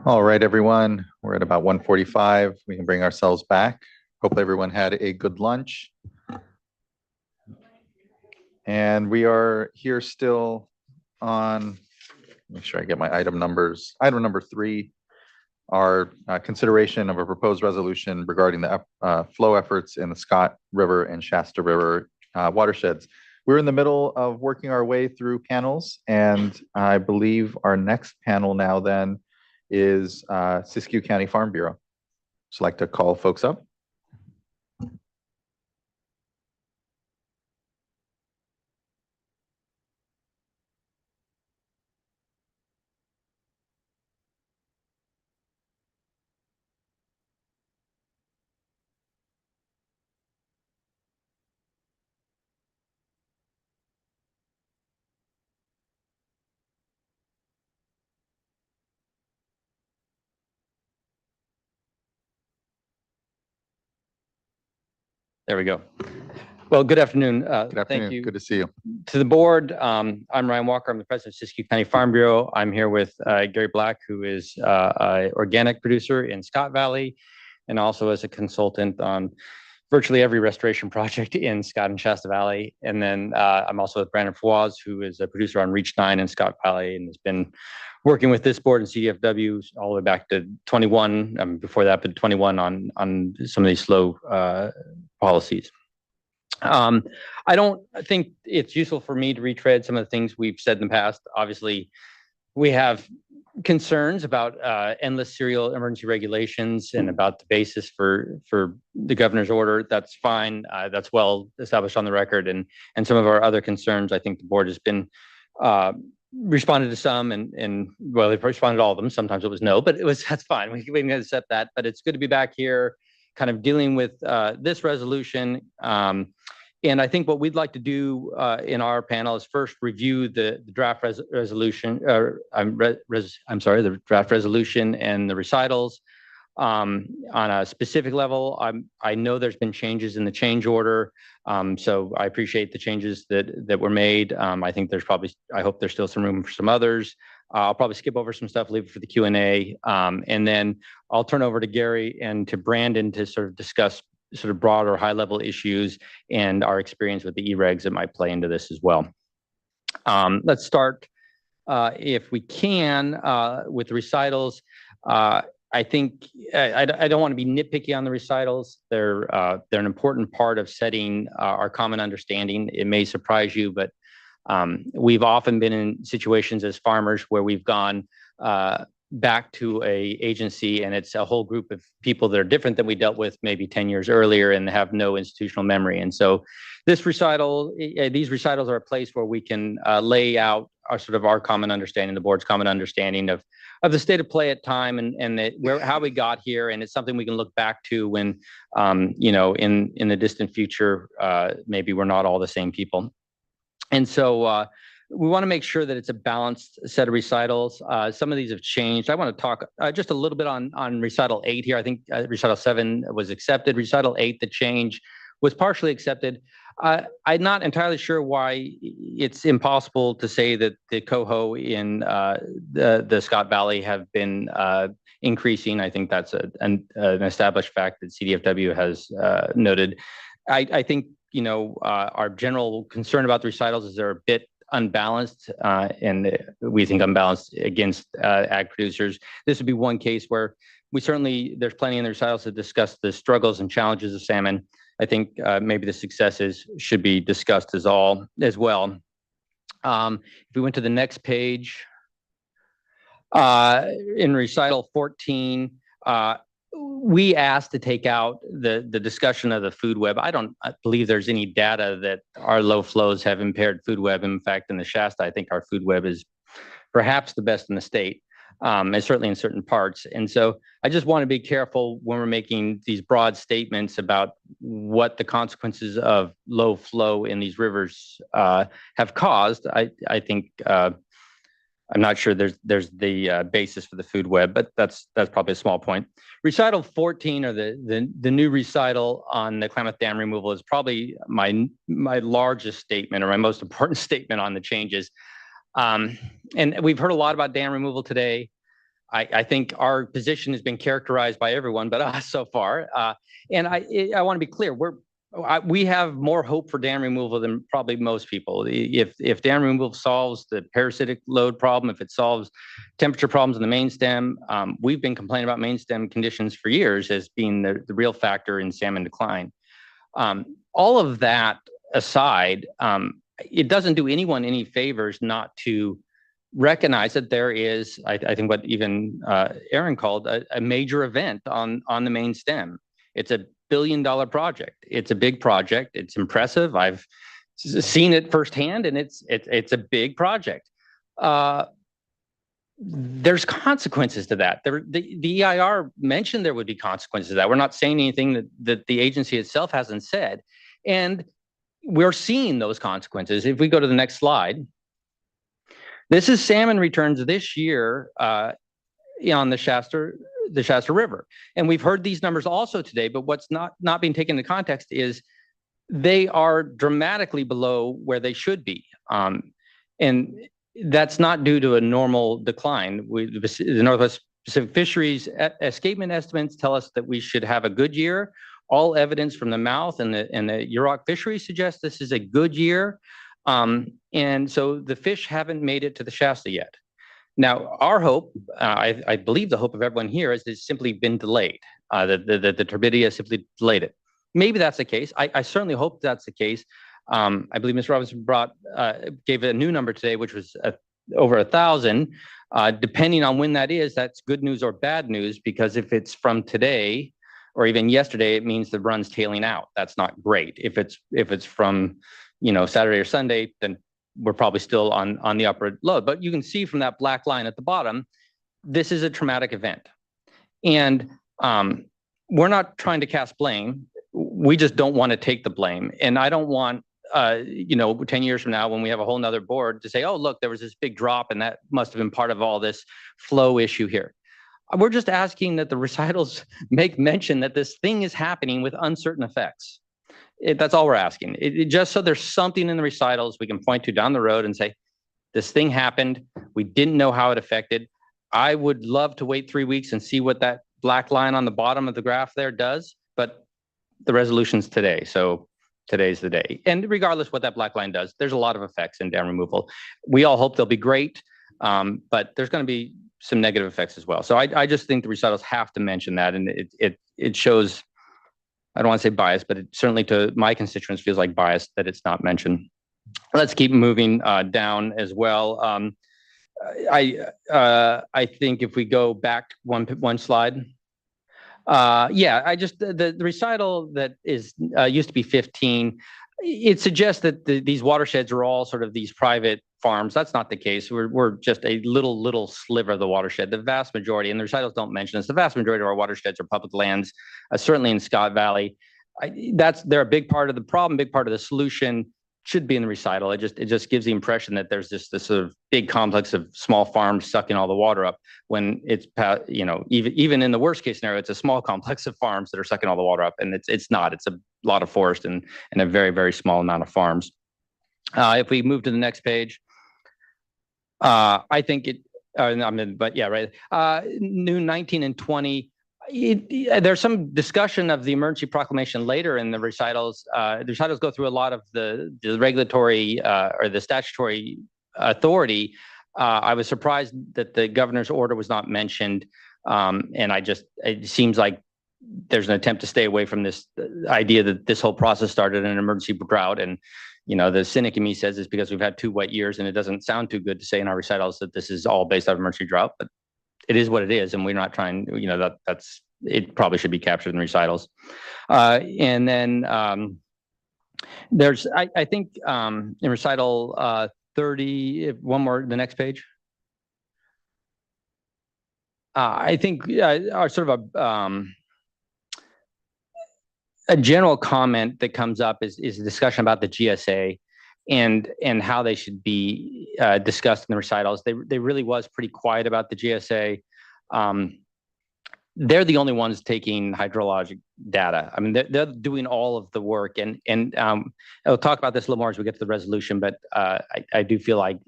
All right, everyone, we're at about 1:45. We can bring ourselves back. Hopefully everyone had a good lunch. And we are here still on, make sure I get my item numbers. Item number 3, our consideration of a proposed resolution regarding the flow efforts in the Scott River and Shasta River watersheds. We're in the middle of working our way through panels, and I believe our next panel now then is Siskiyou County Farm Bureau. So I'd like to call folks up. There we go. Well, good afternoon. Good afternoon. Thank you. Good to see you. To the board, I'm Ryan Walker. I'm the president of Siskiyou County Farm Bureau. I'm here with Gary Black, who is an organic producer in Scott Valley, and also as a consultant on virtually every restoration project in Scott and Shasta Valley. And then I'm also with Brandon Fawaz, who is a producer on Reach 9 in Scott Valley and has been working with this board and CDFW all the way back to 21, before that, but 21 on some of these slow policies. I don't think it's useful for me to retread some of the things we've said in the past. Obviously, we have concerns about endless serial emergency regulations and about the basis for the governor's order. That's fine. That's well established on the record. And some of our other concerns, I think the board has been responded to some and well, they've responded to all of them. Sometimes it was no, but that's fine. We can accept that. But it's good to be back here kind of dealing with this resolution. And I think what we'd like to do in our panel is first review the draft resolution, the draft resolution and the recitals on a specific level. I know there's been changes in the change order, so I appreciate the changes that were made. I think I hope there's still some room for some others. I'll probably skip over some stuff, leave it for the Q&A, and then I'll turn over to Gary and to Brandon to sort of discuss sort of broader high-level issues and our experience with the e-regs that might play into this as well. Let's start, if we can, with the recitals. I think I don't want to be nitpicky on the recitals. They're an important part of setting our common understanding. It may surprise you, but we've often been in situations as farmers where we've gone back to a agency and it's a whole group of people that are different than we dealt with maybe 10 years earlier and have no institutional memory. And so these recitals are a place where we can lay out our common understanding, the board's common understanding of the state of play at time and how we got here. And it's something we can look back to when, in the distant future, maybe we're not all the same people. And so we want to make sure that it's a balanced set of recitals. Some of these have changed. I want to talk just a little bit on recital 8 here. I think recital 7 was accepted. Recital 8, the change, was partially accepted. I'm not entirely sure why it's impossible to say that the coho in the Scott Valley have been increasing. I think that's an established fact that CDFW has noted. I think, our general concern about the recitals is they're a bit unbalanced, and we think unbalanced against ag producers. This would be one case where there's plenty in the recitals to discuss the struggles and challenges of salmon. I think maybe the successes should be discussed as well. If we went to the next page, in recital 14, we asked to take out the discussion of the food web. I don't believe there's any data that our low flows have impaired food web. In fact, in the Shasta, I think our food web is perhaps the best in the state, and certainly in certain parts. And so I just want to be careful when we're making these broad statements about what the consequences of low flow in these rivers have caused. I think I'm not sure there's the basis for the food web, but that's probably a small point. Recital 14, or the new recital on the Klamath Dam removal, is probably my largest statement or my most important statement on the changes. And we've heard a lot about dam removal today. I think our position has been characterized by everyone but us so far. And I want to be clear, we have more hope for dam removal than probably most people. If dam removal solves the parasitic load problem, if it solves temperature problems in the main stem, we've been complaining about main stem conditions for years as being the real factor in salmon decline. All of that aside, it doesn't do anyone any favors not to recognize that there is, I think what even Aaron called a major event on the main stem. It's a billion-dollar project. It's a big project. It's impressive. I've seen it firsthand, and it's a big project. There's consequences to that. The EIR mentioned there would be consequences to that. We're not saying anything that the agency itself hasn't said, and we're seeing those consequences. If we go to the next slide, this is salmon returns this year on the Shasta River. And we've heard these numbers also today, but what's not being taken into context is they are dramatically below where they should be. And that's not due to a normal decline. The Northwest Pacific Fisheries escapement estimates tell us that we should have a good year. All evidence from the mouth and the Yurok fishery suggests this is a good year. And so the fish haven't made it to the Shasta yet. Now, our hope, I believe the hope of everyone here is it's simply been delayed. The turbidity has simply delayed it. Maybe that's the case. I certainly hope that's the case. I believe Ms. Robinson gave a new number today, which was over 1,000. Depending on when that is, that's good news or bad news, because if it's from today or even yesterday, it means the run's tailing out. That's not great. If it's from Saturday or Sunday, then we're probably still on the upward load. But you can see from that black line at the bottom, this is a traumatic event. And we're not trying to cast blame. We just don't want to take the blame. And I don't want 10 years from now when we have a whole nother board to say, oh, look, there was this big drop and that must have been part of all this flow issue here. We're just asking that the recitals make mention that this thing is happening with uncertain effects. That's all we're asking. Just so there's something in the recitals we can point to down the road and say, this thing happened. We didn't know how it affected. I would love to wait 3 weeks and see what that black line on the bottom of the graph there does, but the resolution's today. So today's the day. And regardless what that black line does, there's a lot of effects in dam removal. We all hope they'll be great, but there's going to be some negative effects as well. So I just think the recitals have to mention that, and it shows, I don't want to say bias, but it certainly to my constituents feels like bias that it's not mentioned. Let's keep moving down as well. I think if we go back one slide. The recital that is used to be 15, it suggests that these watersheds are all sort of these private farms. That's not the case. We're just a little sliver of the watershed. The vast majority, and the recitals don't mention this, the vast majority of our watersheds are public lands, certainly in Scott Valley. They're a big part of the problem, big part of the solution. Should be in the recital. It just gives the impression that there's this sort of big complex of small farms sucking all the water up, when it's even in the worst case scenario, it's a small complex of farms that are sucking all the water up, and it's not. It's a lot of forest and a very, very small amount of farms. If we move to the next page, I think new 19 and 20. There's some discussion of the emergency proclamation later in the recitals. The recitals go through a lot of the regulatory or the statutory authority. I was surprised that the governor's order was not mentioned. And it seems like there's an attempt to stay away from this idea that this whole process started in an emergency drought. And, the cynic in me says it's because we've had 2 wet years, and it doesn't sound too good to say in our recitals that this is all based on emergency drought, but it is what it is, and we're not trying. That's it. Probably should be captured in recitals. And then there's, I think, in recital 30. One more, the next page. I think our sort of a general comment that comes up is a discussion about the GSA and how they should be discussed in the recitals. They really was pretty quiet about the GSA. They're the only ones taking hydrologic data. I mean, they're doing all of the work, and I'll talk about this a little more as we get to the resolution. But I do feel like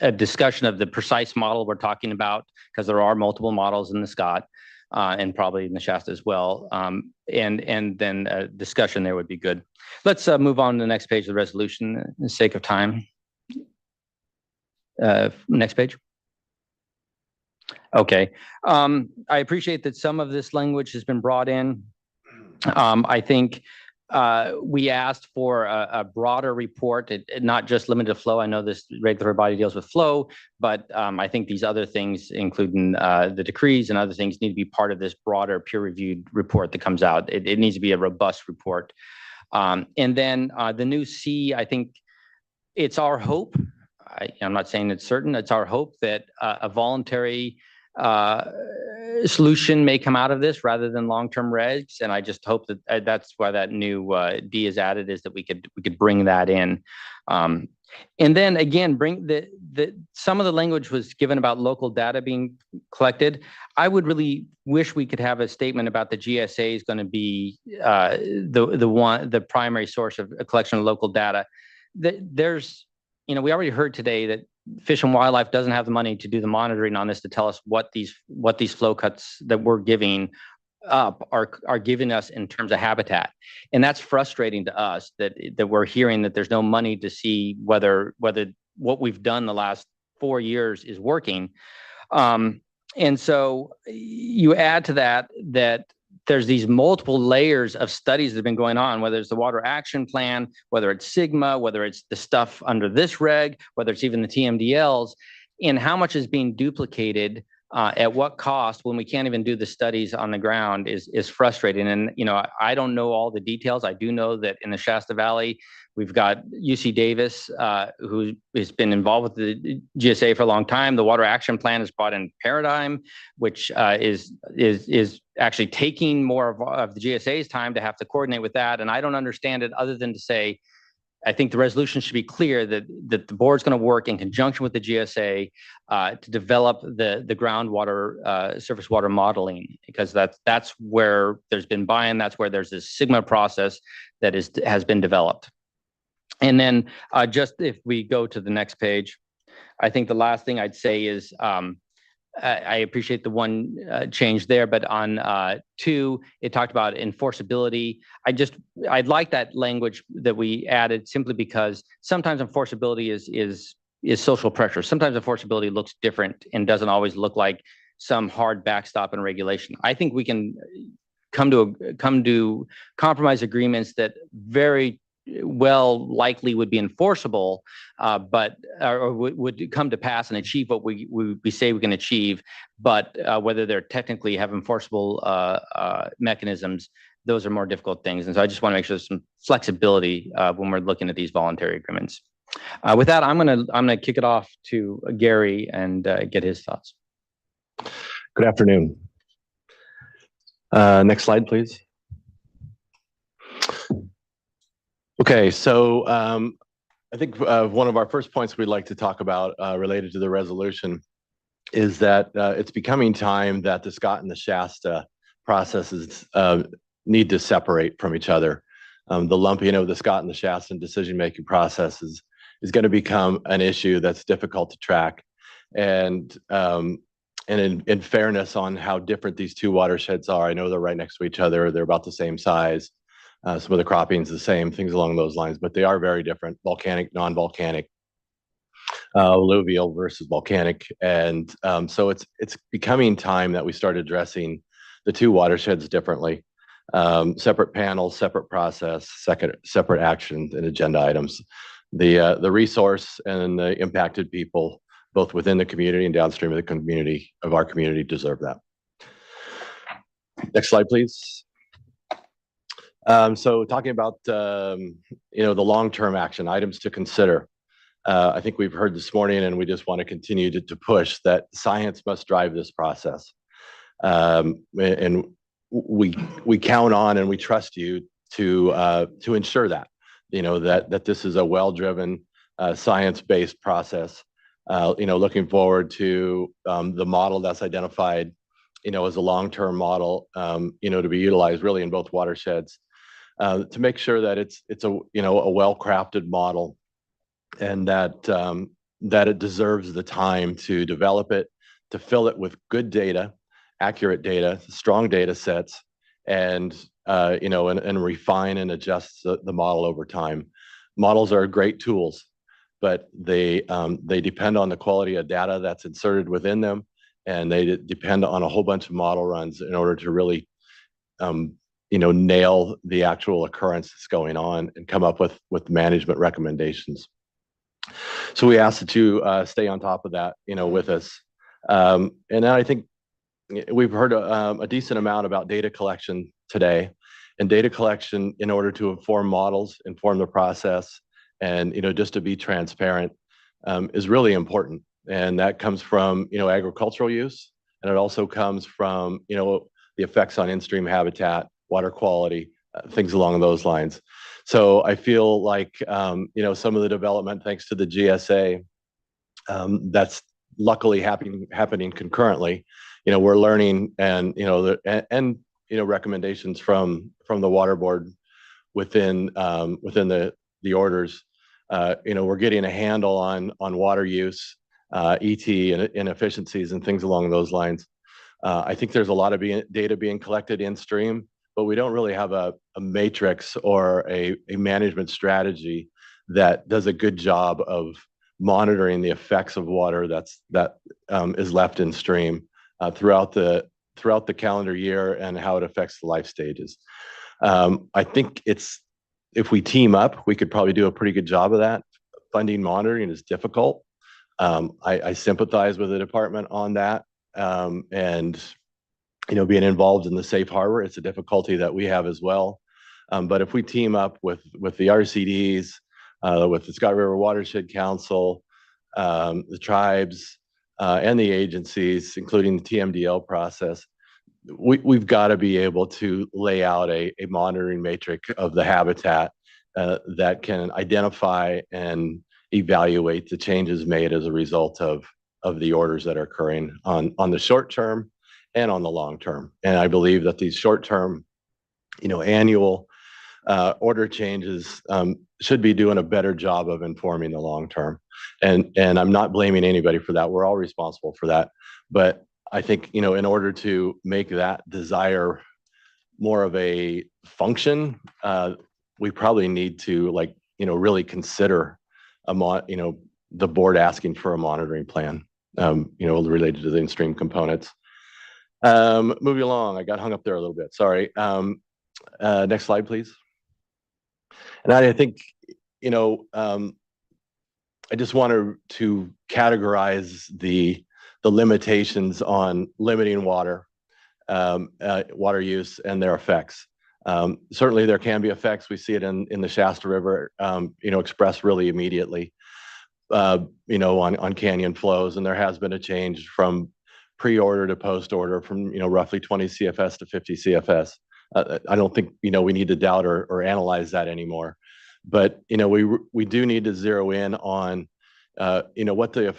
a discussion of the precise model we're talking about, because there are multiple models in the Scott and probably in the Shasta as well, and then a discussion there would be good. Let's move on to the next page of the resolution, for the sake of time. Next page. Okay. I appreciate that some of this language has been brought in. I think we asked for a broader report, not just limited flow. I know this regulatory body deals with flow, but I think these other things, including the decrees and other things, need to be part of this broader peer-reviewed report that comes out. It needs to be a robust report. And then the new C, I think it's our hope. I'm not saying it's certain. It's our hope that a voluntary solution may come out of this rather than long-term regs, and I just hope that that's why that new D is added, is that we could bring that in. And then again, bring some of the language was given about local data being collected. I would really wish we could have a statement about the GSA is going to be the primary source of a collection of local data. There's, we already heard today that Fish and Wildlife doesn't have the money to do the monitoring on this to tell us what these flow cuts that we're giving up are giving us in terms of habitat. And that's frustrating to us that we're hearing that there's no money to see whether what we've done the last 4 years is working. And so you add to that there's these multiple layers of studies that have been going on, whether it's the Water Action Plan, whether it's SGMA, whether it's the stuff under this reg, whether it's even the TMDLs, and how much is being duplicated at what cost when we can't even do the studies on the ground is frustrating. And, I don't know all the details. I do know that in the Shasta Valley, we've got UC Davis, who has been involved with the GSA for a long time. The Water Action Plan has brought in Paradigm, which is actually taking more of the GSA's time to have to coordinate with that. And I don't understand it other than to say, I think the resolution should be clear that the board's going to work in conjunction with the GSA to develop the groundwater surface water modeling, because that's where there's been buy-in. That's where there's this SGMA process that has been developed. And then just if we go to the next page, I think the last thing I'd say is I appreciate the one change there, but on 2, it talked about enforceability. I'd like that language that we added simply because sometimes enforceability is social pressure. Sometimes enforceability looks different and doesn't always look like some hard backstop and regulation. I think we can come to compromise agreements that very well likely would be enforceable, but would come to pass and achieve what we say we can achieve, but whether they're technically have enforceable mechanisms, those are more difficult things. And so I just want to make sure there's some flexibility when we're looking at these voluntary agreements. With that, I'm gonna kick it off to Gary and get his thoughts. Good afternoon. Next slide, please. Okay, so I think one of our first points we'd like to talk about related to the resolution is that it's becoming time that the Scott and the Shasta processes need to separate from each other. The lumping of the Scott and the Shasta decision-making processes is going to become an issue that's difficult to track. And in fairness on how different these two watersheds are, I know they're right next to each other. They're about the same size. Some of the cropping is the same, things along those lines, but they are very different: volcanic, non-volcanic, alluvial versus volcanic. And so it's becoming time that we start addressing the two watersheds differently. Separate panels, separate process, separate action and agenda items. The resource and the impacted people, both within the community and downstream of the community, of our community, deserve that. Next slide, please. So talking about the long-term action items to consider, I think we've heard this morning, and we just want to continue to push that science must drive this process, and we count on and we trust you to ensure that that this is a well-driven science-based process. Looking forward to the model that's identified as a long-term model to be utilized really in both watersheds. To make sure that it's a well-crafted model, and that it deserves the time to develop it, to fill it with good data, accurate data, strong data sets, and refine and adjust the model over time. Models are great tools, but they depend on the quality of data that's inserted within them, and they depend on a whole bunch of model runs in order to really nail the actual occurrence that's going on and come up with management recommendations. So we ask that you stay on top of that, with us. And then I think we've heard a decent amount about data collection today, and data collection in order to inform models, inform the process, and just to be transparent is really important. And that comes from agricultural use, and it also comes from the effects on in-stream habitat, water quality, things along those lines. So I feel like, some of the development, thanks to the GSA, that's luckily happening concurrently. We're learning and, recommendations from the water board within the orders. We're getting a handle on water use, ET and inefficiencies and things along those lines. I think there's a lot of data being collected in stream, but we don't really have a matrix or a management strategy that does a good job of monitoring the effects of water that is left in stream throughout the calendar year and how it affects the life stages. I think if we team up, we could probably do a pretty good job of that. Funding monitoring is difficult. I sympathize with the department on that. And being involved in the safe harbor, it's a difficulty that we have as well. But if we team up with the RCDs, with the Scott River Watershed Council, the tribes, and the agencies, including the TMDL process, we've got to be able to lay out a monitoring matrix of the habitat that can identify and evaluate the changes made as a result of the orders that are occurring on the short term and on the long term. And I believe that these short term, annual order changes should be doing a better job of informing the long term. And I'm not blaming anybody for that. We're all responsible for that. But I think, in order to make that desire more of a function, we probably need to really consider the board asking for a monitoring plan, related to the in-stream components. Moving along, I got hung up there a little bit. Sorry. Next slide, please. And I think, I just want to categorize the limitations on limiting water use and their effects. Certainly there can be effects. We see it in the Shasta River, expressed really immediately, on canyon flows. And there has been a change from pre-order to post-order from, roughly 20 CFS to 50 CFS. I don't think, we need to doubt or analyze that anymore. But, we do need to zero in on, what the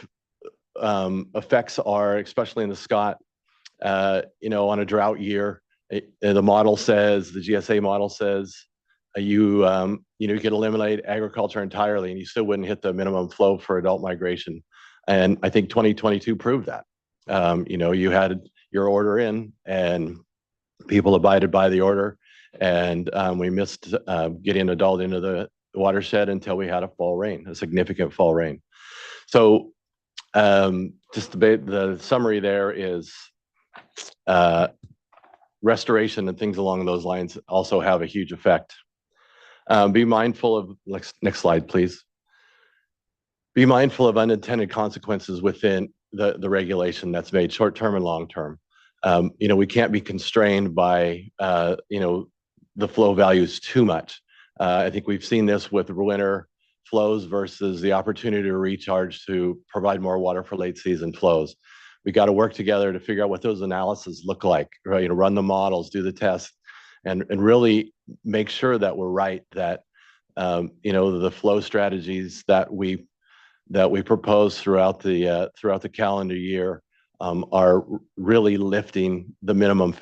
effects are, especially in the Scott, on a drought year. The model says, the GSA model says, you could eliminate agriculture entirely and you still wouldn't hit the minimum flow for adult migration. And I think 2022 proved that. You had your order in and people abided by the order, and we missed getting adult into the watershed until we had a significant fall rain. So just the summary there is restoration and things along those lines also have a huge effect. Be mindful of, next slide, please. Be mindful of unintended consequences within the regulation that's made short-term and long-term. We can't be constrained by, the flow values too much. I think we've seen this with winter flows versus the opportunity to recharge to provide more water for late season flows. We got to work together to figure out what those analyses look like, right? Run the models, do the tests, and really make sure that we're right, that, the flow strategies that we propose throughout the calendar year are really lifting the minimum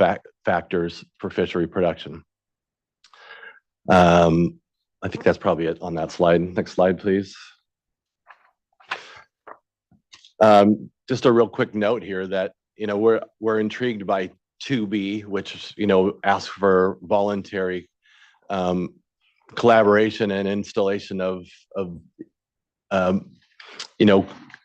factors for fishery production. I think that's probably it on that slide. Next slide, please. Just a real quick note here that, we're intrigued by 2B, which, asks for voluntary collaboration and installation of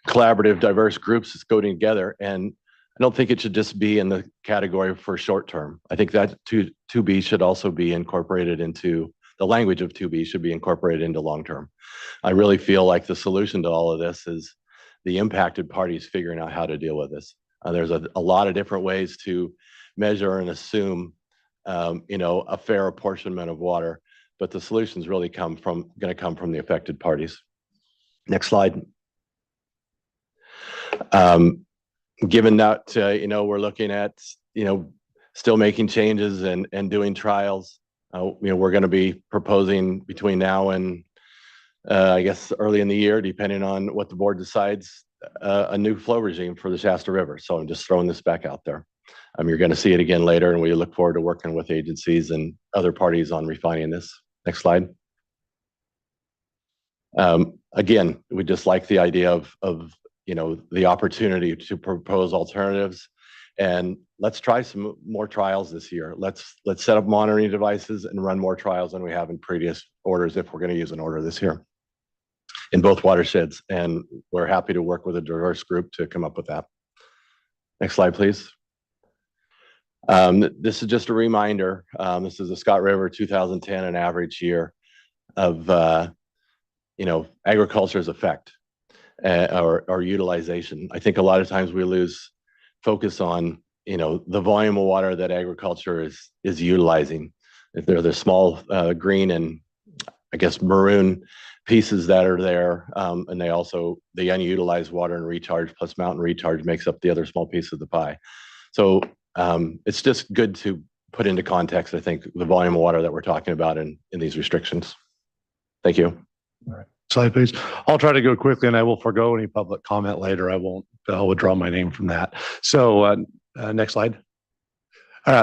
collaborative, diverse groups that's going together. And I don't think it should just be in the category for short term. I think that 2B should also be incorporated into the language of 2B should be incorporated into long term. I really feel like the solution to all of this is the impacted parties figuring out how to deal with this. There's a lot of different ways to measure and assume, a fair apportionment of water, but the solutions really going to come from the affected parties. Next slide. Given that, we're looking at, still making changes and doing trials, We're going to be proposing between now and I guess early in the year, depending on what the board decides, a new flow regime for the Shasta River. So I'm just throwing this back out there. You're going to see it again later, and we look forward to working with agencies and other parties on refining this. Next slide. Again, we just like the idea of the opportunity to propose alternatives, and let's try some more trials this year. Let's set up monitoring devices and run more trials than we have in previous orders if we're going to use an order this year in both watersheds, and we're happy to work with a diverse group to come up with that. Next slide, please. This is just a reminder. This is the Scott River 2010, an average year of agriculture's effect or utilization. I think a lot of times we lose focus on the volume of water that agriculture is utilizing. If they're the small green and I guess maroon pieces that are there, and the unutilized water and recharge plus mountain recharge makes up the other small piece of the pie. So it's just good to put into context, I think, the volume of water that we're talking about in these restrictions. Thank you. All right. Slide, please. I'll try to go quickly, and I will forego any public comment later. I'll withdraw my name from that. So next slide.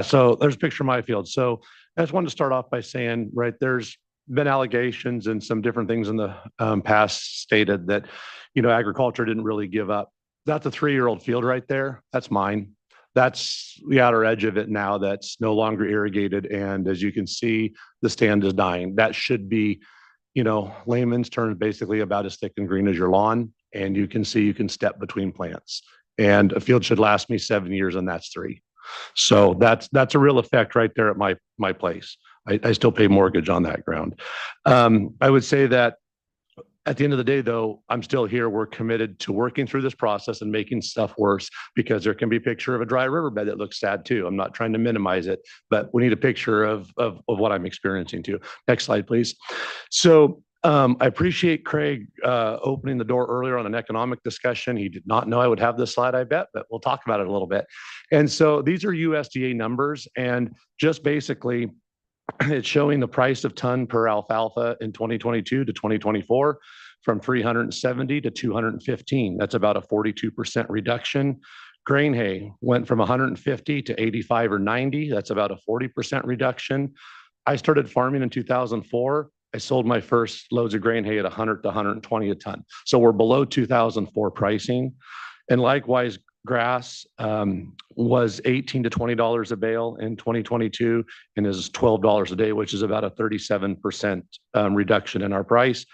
So there's a picture of my field. So I just wanted to start off by saying, right, there's been allegations and some different things in the past stated that, agriculture didn't really give up. That's a 3-year-old field right there. That's mine. That's the outer edge of it now that's no longer irrigated. And as you can see, the stand is dying. That should be, layman's terms, basically about as thick and green as your lawn. And you can see you can step between plants. And a field should last me 7 years, and that's 3. So that's a real effect right there at my place. I still pay mortgage on that ground. I would say that at the end of the day, though, I'm still here. We're committed to working through this process and making stuff worse, because there can be a picture of a dry riverbed that looks sad too. I'm not trying to minimize it, but we need a picture of what I'm experiencing too. Next slide, please. So I appreciate Craig opening the door earlier on an economic discussion. He did not know I would have this slide, I bet, but we'll talk about it a little bit. And so these are USDA numbers, and just basically it's showing the price of ton per alfalfa in 2022 to 2024 from 370 to 215. That's about a 42% reduction. Grain hay went from 150 to 85 or 90. That's about a 40% reduction. I started farming in 2004. I sold my first loads of grain hay at 100 to 120 a ton. So we're below 2004 pricing. And likewise, grass was $18 to $20 a bale in 2022 and is $12 a day, which is about a 37% reduction in our price.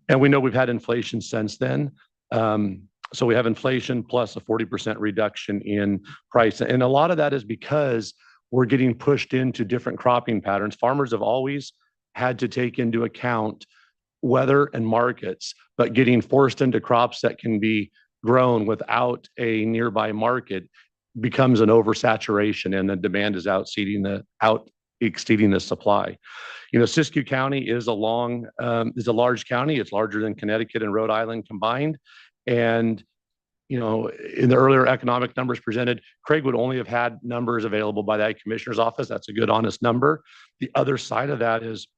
And we know we've had inflation since then. So we have inflation plus a 40% reduction in price. And a lot of that is because we're getting pushed into different cropping patterns. Farmers have always had to take into account weather and markets, but getting forced into crops that can be grown without a nearby market becomes an oversaturation, and the demand is exceeding the supply. Siskiyou County is a large county. It's larger than Connecticut and Rhode Island combined. And in the earlier economic numbers presented, Craig would only have had numbers available by the Ag Commissioner's office. That's a good, honest number. The other side of that is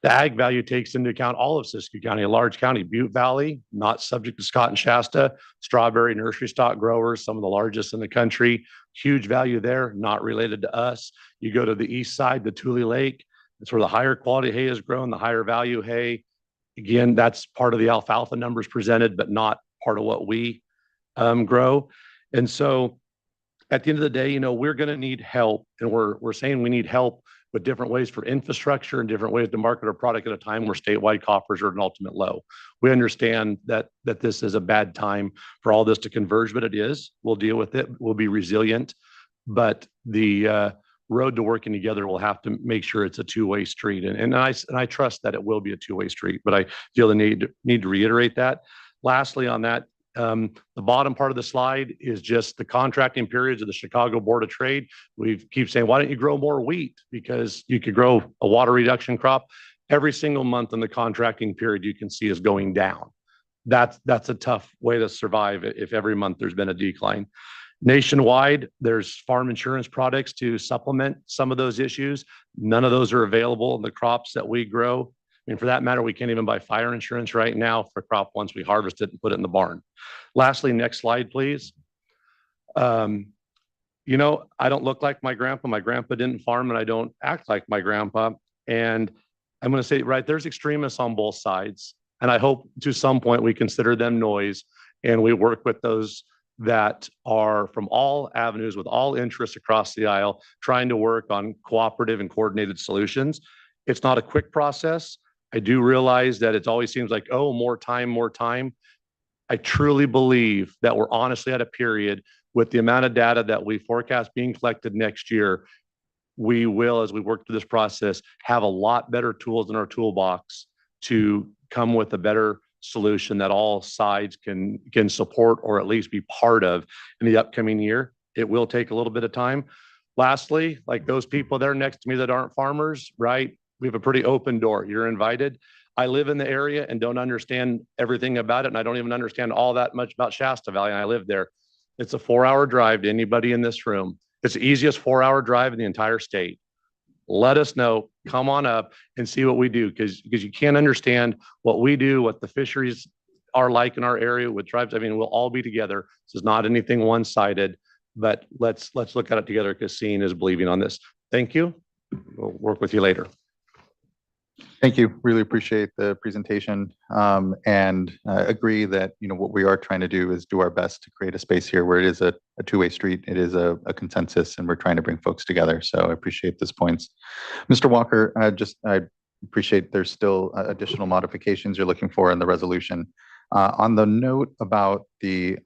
the ag value takes into account all of Siskiyou County, a large county. Butte Valley, not subject to Scott and Shasta, strawberry nursery stock growers, some of the largest in the country. Huge value there, not related to us. You go to the east side, the Tule Lake, it's where the higher quality hay is grown, the higher value hay. Again, that's part of the alfalfa numbers presented, but not part of what we grow. And so at the end of the day, we're going to need help, and we're saying we need help with different ways for infrastructure and different ways to market our product at a time where statewide coffers are at an ultimate low. We understand that this is a bad time for all this to converge, but it is. We'll deal with it. We'll be resilient, but the road to working together will have to make sure it's a two-way street. And I trust that it will be a two-way street, but I feel the need to reiterate that. Lastly, on that, the bottom part of the slide is just the contracting periods of the Chicago Board of Trade. We keep saying, why don't you grow more wheat? Because you could grow a water reduction crop. Every single month in the contracting period you can see is going down. That's a tough way to survive if every month there's been a decline. Nationwide, there's farm insurance products to supplement some of those issues. None of those are available in the crops that we grow. I mean, for that matter, we can't even buy fire insurance right now for crop once we harvest it and put it in the barn. Lastly, next slide, please. You know, I don't look like my grandpa. My grandpa didn't farm, and I don't act like my grandpa. And I'm going to say, right, there's extremists on both sides. And I hope to some point we consider them noise and we work with those that are from all avenues with all interests across the aisle, trying to work on cooperative and coordinated solutions. It's not a quick process. I do realize that it always seems like, oh, more time, more time. I truly believe that we're honestly at a period with the amount of data that we forecast being collected next year. We will, as we work through this process, have a lot better tools in our toolbox to come with a better solution that all sides can support or at least be part of in the upcoming year. It will take a little bit of time. Lastly, like those people there next to me that aren't farmers, right? We have a pretty open door. You're invited. I live in the area and don't understand everything about it. And I don't even understand all that much about Shasta Valley. And I live there. It's a 4-hour drive to anybody in this room. It's the easiest 4-hour drive in the entire state. Let us know, come on up and see what we do, because you can't understand what we do, what the fisheries are like in our area with tribes. I mean, we'll all be together. This is not anything one-sided, but let's look at it together, because seeing is believing on this. Thank you. We'll work with you later. Thank you. Really appreciate the presentation, and agree that, you know, what we are trying to do is do our best to create a space here where it is a two-way street. It is a consensus, and we're trying to bring folks together. So I appreciate those points. Mr. Walker, I appreciate there's still additional modifications you're looking for in the resolution. On the note about the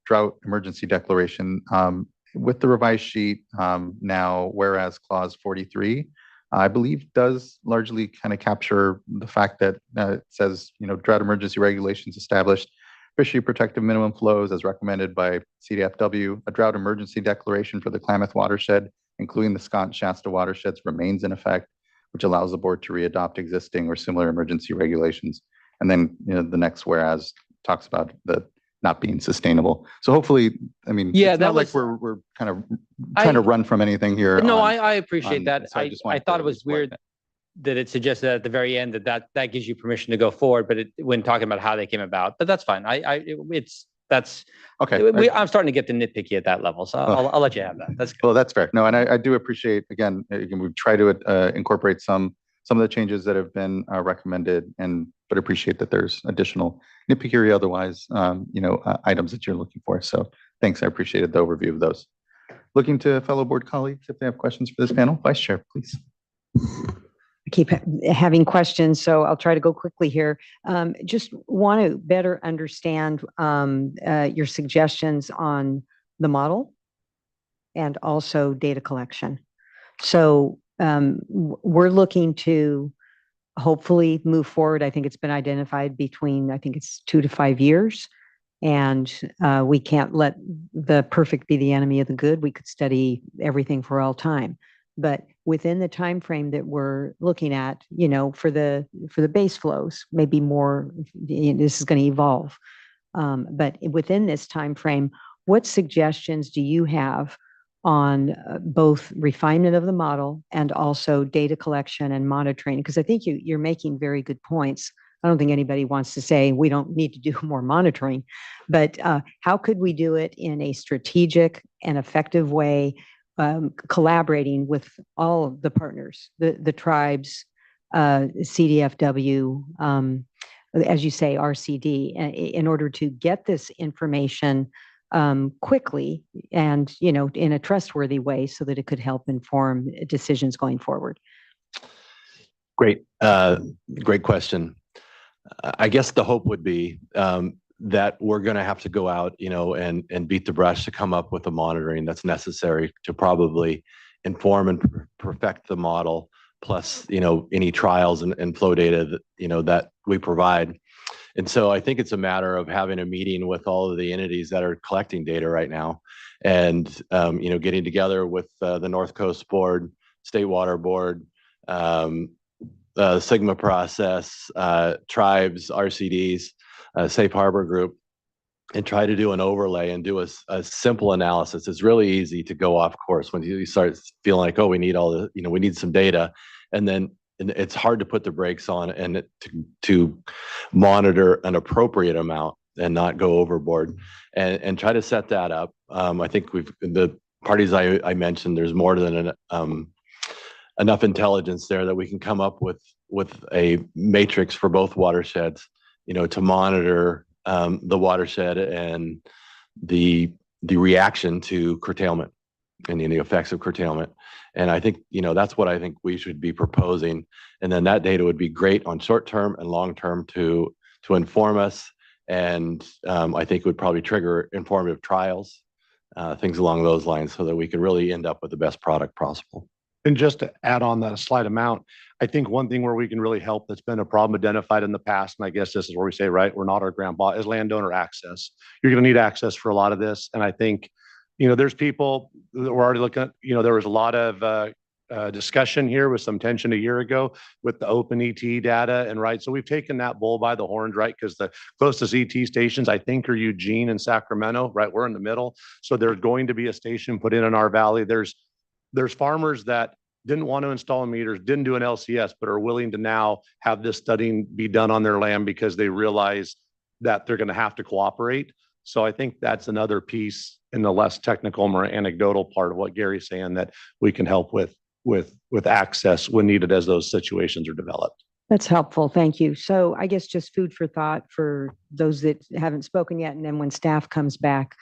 drought emergency declaration, with the revised sheet, now whereas clause 43, I believe does largely kind of capture the fact that it says, you know, drought emergency regulations established fishery protective minimum flows as recommended by CDFW. A drought emergency declaration for the Klamath watershed, including the Scott and Shasta watersheds, remains in effect, which allows the board to readopt existing or similar emergency regulations. And then, you know, the next whereas talks about the not being sustainable. So hopefully, I mean, yeah, it's that not was, like we're kind of trying to run from anything here. No, I appreciate that. So I thought it was weird that it suggested at the very end that gives you permission to go forward, but when talking about how they came about, but that's fine. That's okay. I'm starting to get the nitpicky at that level, so I'll let you have that. That's good. Well, that's fair. No, and I do appreciate, again, we try to incorporate some of the changes that have been recommended, but appreciate that there's additional nitpickery otherwise, you know, items that you're looking for. So thanks. I appreciated the overview of those. Looking to fellow board colleagues if they have questions for this panel. Vice Chair, please. I keep having questions, so I'll try to go quickly here. Just want to better understand your suggestions on the model and also data collection. So we're looking to hopefully move forward. I think it's been identified between, I think it's 2 to 5 years. And we can't let the perfect be the enemy of the good. We could study everything for all time. But within the time frame that we're looking at, you know, for the base flows, maybe more, this is going to evolve. But within this time frame, what suggestions do you have on both refinement of the model and also data collection and monitoring? Because I think you're making very good points. I don't think anybody wants to say we don't need to do more monitoring, but how could we do it in a strategic and effective way, collaborating with all the partners, the tribes, CDFW, as you say, RCD, in order to get this information quickly and, you know, in a trustworthy way so that it could help inform decisions going forward? Great. Great question. I guess the hope would be that we're going to have to go out, you know, and beat the brush to come up with the monitoring that's necessary to probably inform and perfect the model, plus, you know, any trials and flow data that, you know, that we provide. And so I think it's a matter of having a meeting with all of the entities that are collecting data right now, and you know, getting together with the North Coast Board, State Water Board, Sigma process, tribes, RCDs, Safe Harbor Group, and try to do an overlay and do a simple analysis. It's really easy to go off course when you start feeling like, oh, we need all the, we need some data. And then it's hard to put the brakes on and to monitor an appropriate amount and not go overboard and try to set that up. I think the parties I mentioned, there's more than enough intelligence there that we can come up with a matrix for both watersheds, to monitor the watershed and the reaction to curtailment and the effects of curtailment. And I think, that's what I think we should be proposing. And then that data would be great on short-term and long-term to inform us. And I think it would probably trigger informative trials, things along those lines, so that we could really end up with the best product possible. And just to add on that slight amount, I think one thing where we can really help that's been a problem identified in the past, and I guess this is where we say, right, we're not our grandpa, is landowner access. You're going to need access for a lot of this. And I think, there's people that we're already looking at, there was a lot of discussion here with some tension a year ago with the open ET data. And right, so we've taken that bull by the horns, right? Because the closest ET stations, I think, are Eugene and Sacramento, right? We're in the middle. So there's going to be a station put in our valley. There's farmers that didn't want to install meters, didn't do an LCS, but are willing to now have this studying be done on their land because they realize that they're going to have to cooperate. So I think that's another piece in the less technical, more anecdotal part of what Gary's saying that we can help with access when needed as those situations are developed. That's helpful. Thank you. So I guess just food for thought for those that haven't spoken yet. And then when staff comes back,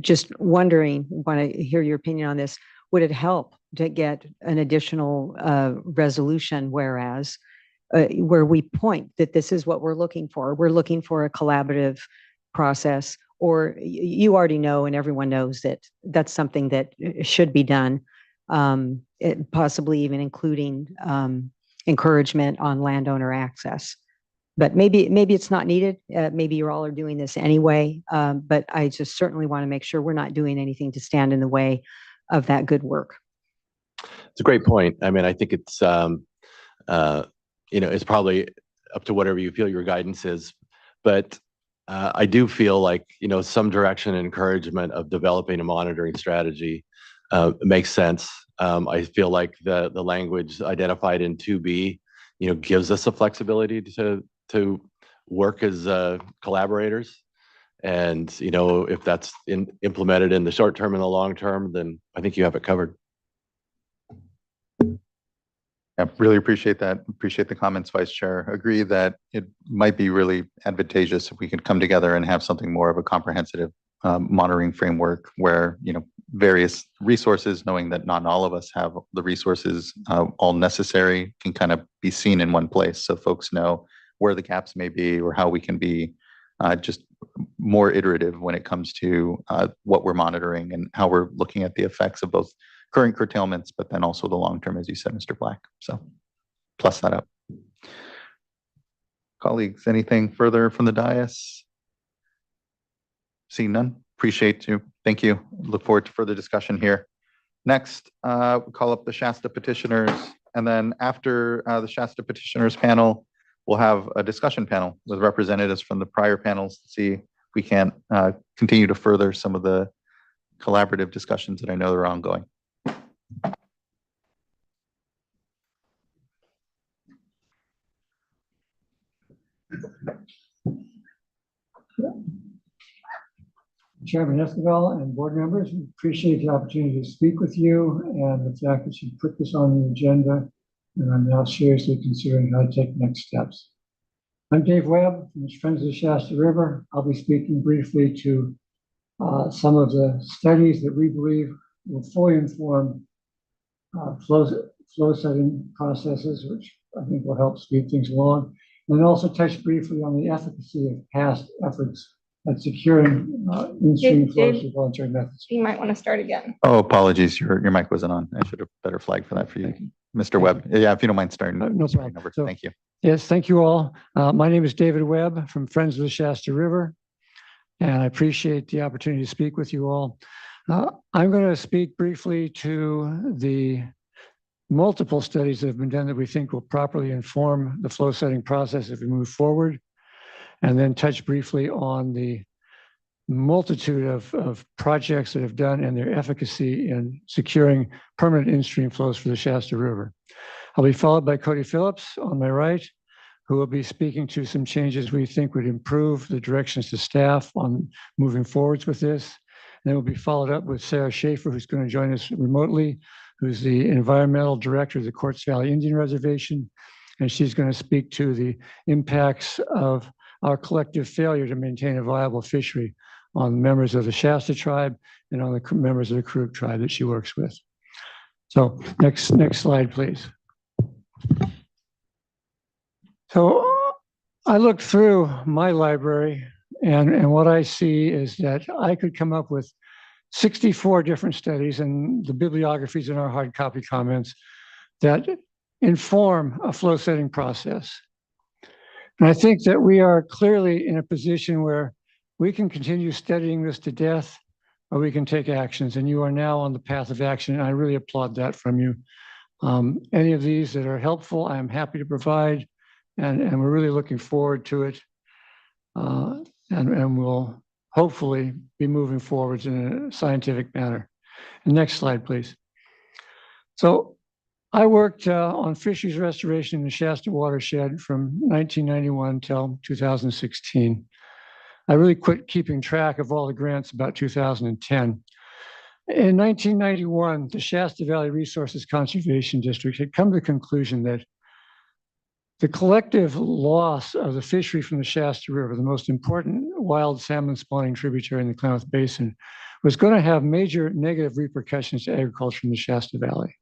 just wondering, want to hear your opinion on this. Would it help to get an additional resolution, where we point that this is what we're looking for? We're looking for a collaborative process, or you already know and everyone knows that that's something that should be done, possibly even including encouragement on landowner access. But maybe it's not needed. Maybe you all are doing this anyway. But I just certainly want to make sure we're not doing anything to stand in the way of that good work. It's a great point. I mean, I think it's it's probably up to whatever you feel your guidance is, but I do feel like some direction and encouragement of developing a monitoring strategy makes sense. I feel like the language identified in 2B, gives us the flexibility to work as collaborators. And, if that's implemented in the short term and the long term, then I think you have it covered. Yeah, really appreciate that. Appreciate the comments, Vice Chair. Agree that it might be really advantageous if we could come together and have something more of a comprehensive monitoring framework where, various resources, knowing that not all of us have the resources all necessary, can kind of be seen in one place. So folks know where the gaps may be or how we can be just more iterative when it comes to what we're monitoring and how we're looking at the effects of both current curtailments, but then also the long term, as you said, Mr. Black. So plus that up. Colleagues, anything further from the dais? Seeing none, appreciate you. Thank you. Look forward to further discussion here. Next, we'll call up the Shasta petitioners. And then after the Shasta petitioners panel, we'll have a discussion panel with representatives from the prior panels to see if we can continue to further some of the collaborative discussions that I know are ongoing. Chairman Esquivel and board members, we appreciate the opportunity to speak with you and the fact that you put this on the agenda, and I'm now seriously considering how to take next steps. I'm Dave Webb from the Friends of the Shasta River. I'll be speaking briefly to some of the studies that we believe will fully inform flow setting processes, which I think will help speed things along, and also touch briefly on the efficacy of past efforts at securing in-stream flows through voluntary methods. You might want to start again. Oh, apologies. Your mic wasn't on. I should have better flagged for that for you. Mr. Webb. Yeah, if you don't mind starting. No problem. So, thank you. Yes, thank you all. My name is David Webb from Friends of the Shasta River, and I appreciate the opportunity to speak with you all. I'm going to speak briefly to the multiple studies that have been done that we think will properly inform the flow setting process as we move forward. and then touch briefly on the multitude of projects that have done and their efficacy in securing permanent in-stream flows for the Shasta River. I'll be followed by Cody Phillips on my right, who will be speaking to some changes we think would improve the directions to staff on moving forwards with this. And then we'll be followed up with Sarah Schaefer, who's going to join us remotely, who's the environmental director of the Quartz Valley Indian Reservation. And she's going to speak to the impacts of our collective failure to maintain a viable fishery on members of the Shasta tribe and on the members of the Karuk tribe that she works with. So next slide, please. So I looked through my library, and what I see is that I could come up with 64 different studies, and the bibliographies in our hard copy comments that inform a flow setting process. And I think that we are clearly in a position where we can continue studying this to death, or we can take actions, and you are now on the path of action, and I really applaud that from you. Any of these that are helpful, I am happy to provide, and we're really looking forward to it, and we'll hopefully be moving forwards in a scientific manner. And next slide, please. So I worked on fisheries restoration in the Shasta watershed from 1991 till 2016. I really quit keeping track of all the grants about 2010. In 1991, the Shasta Valley Resources Conservation District had come to the conclusion that the collective loss of the fishery from the Shasta River, the most important wild salmon spawning tributary in the Klamath Basin, was going to have major negative repercussions to agriculture in the Shasta Valley.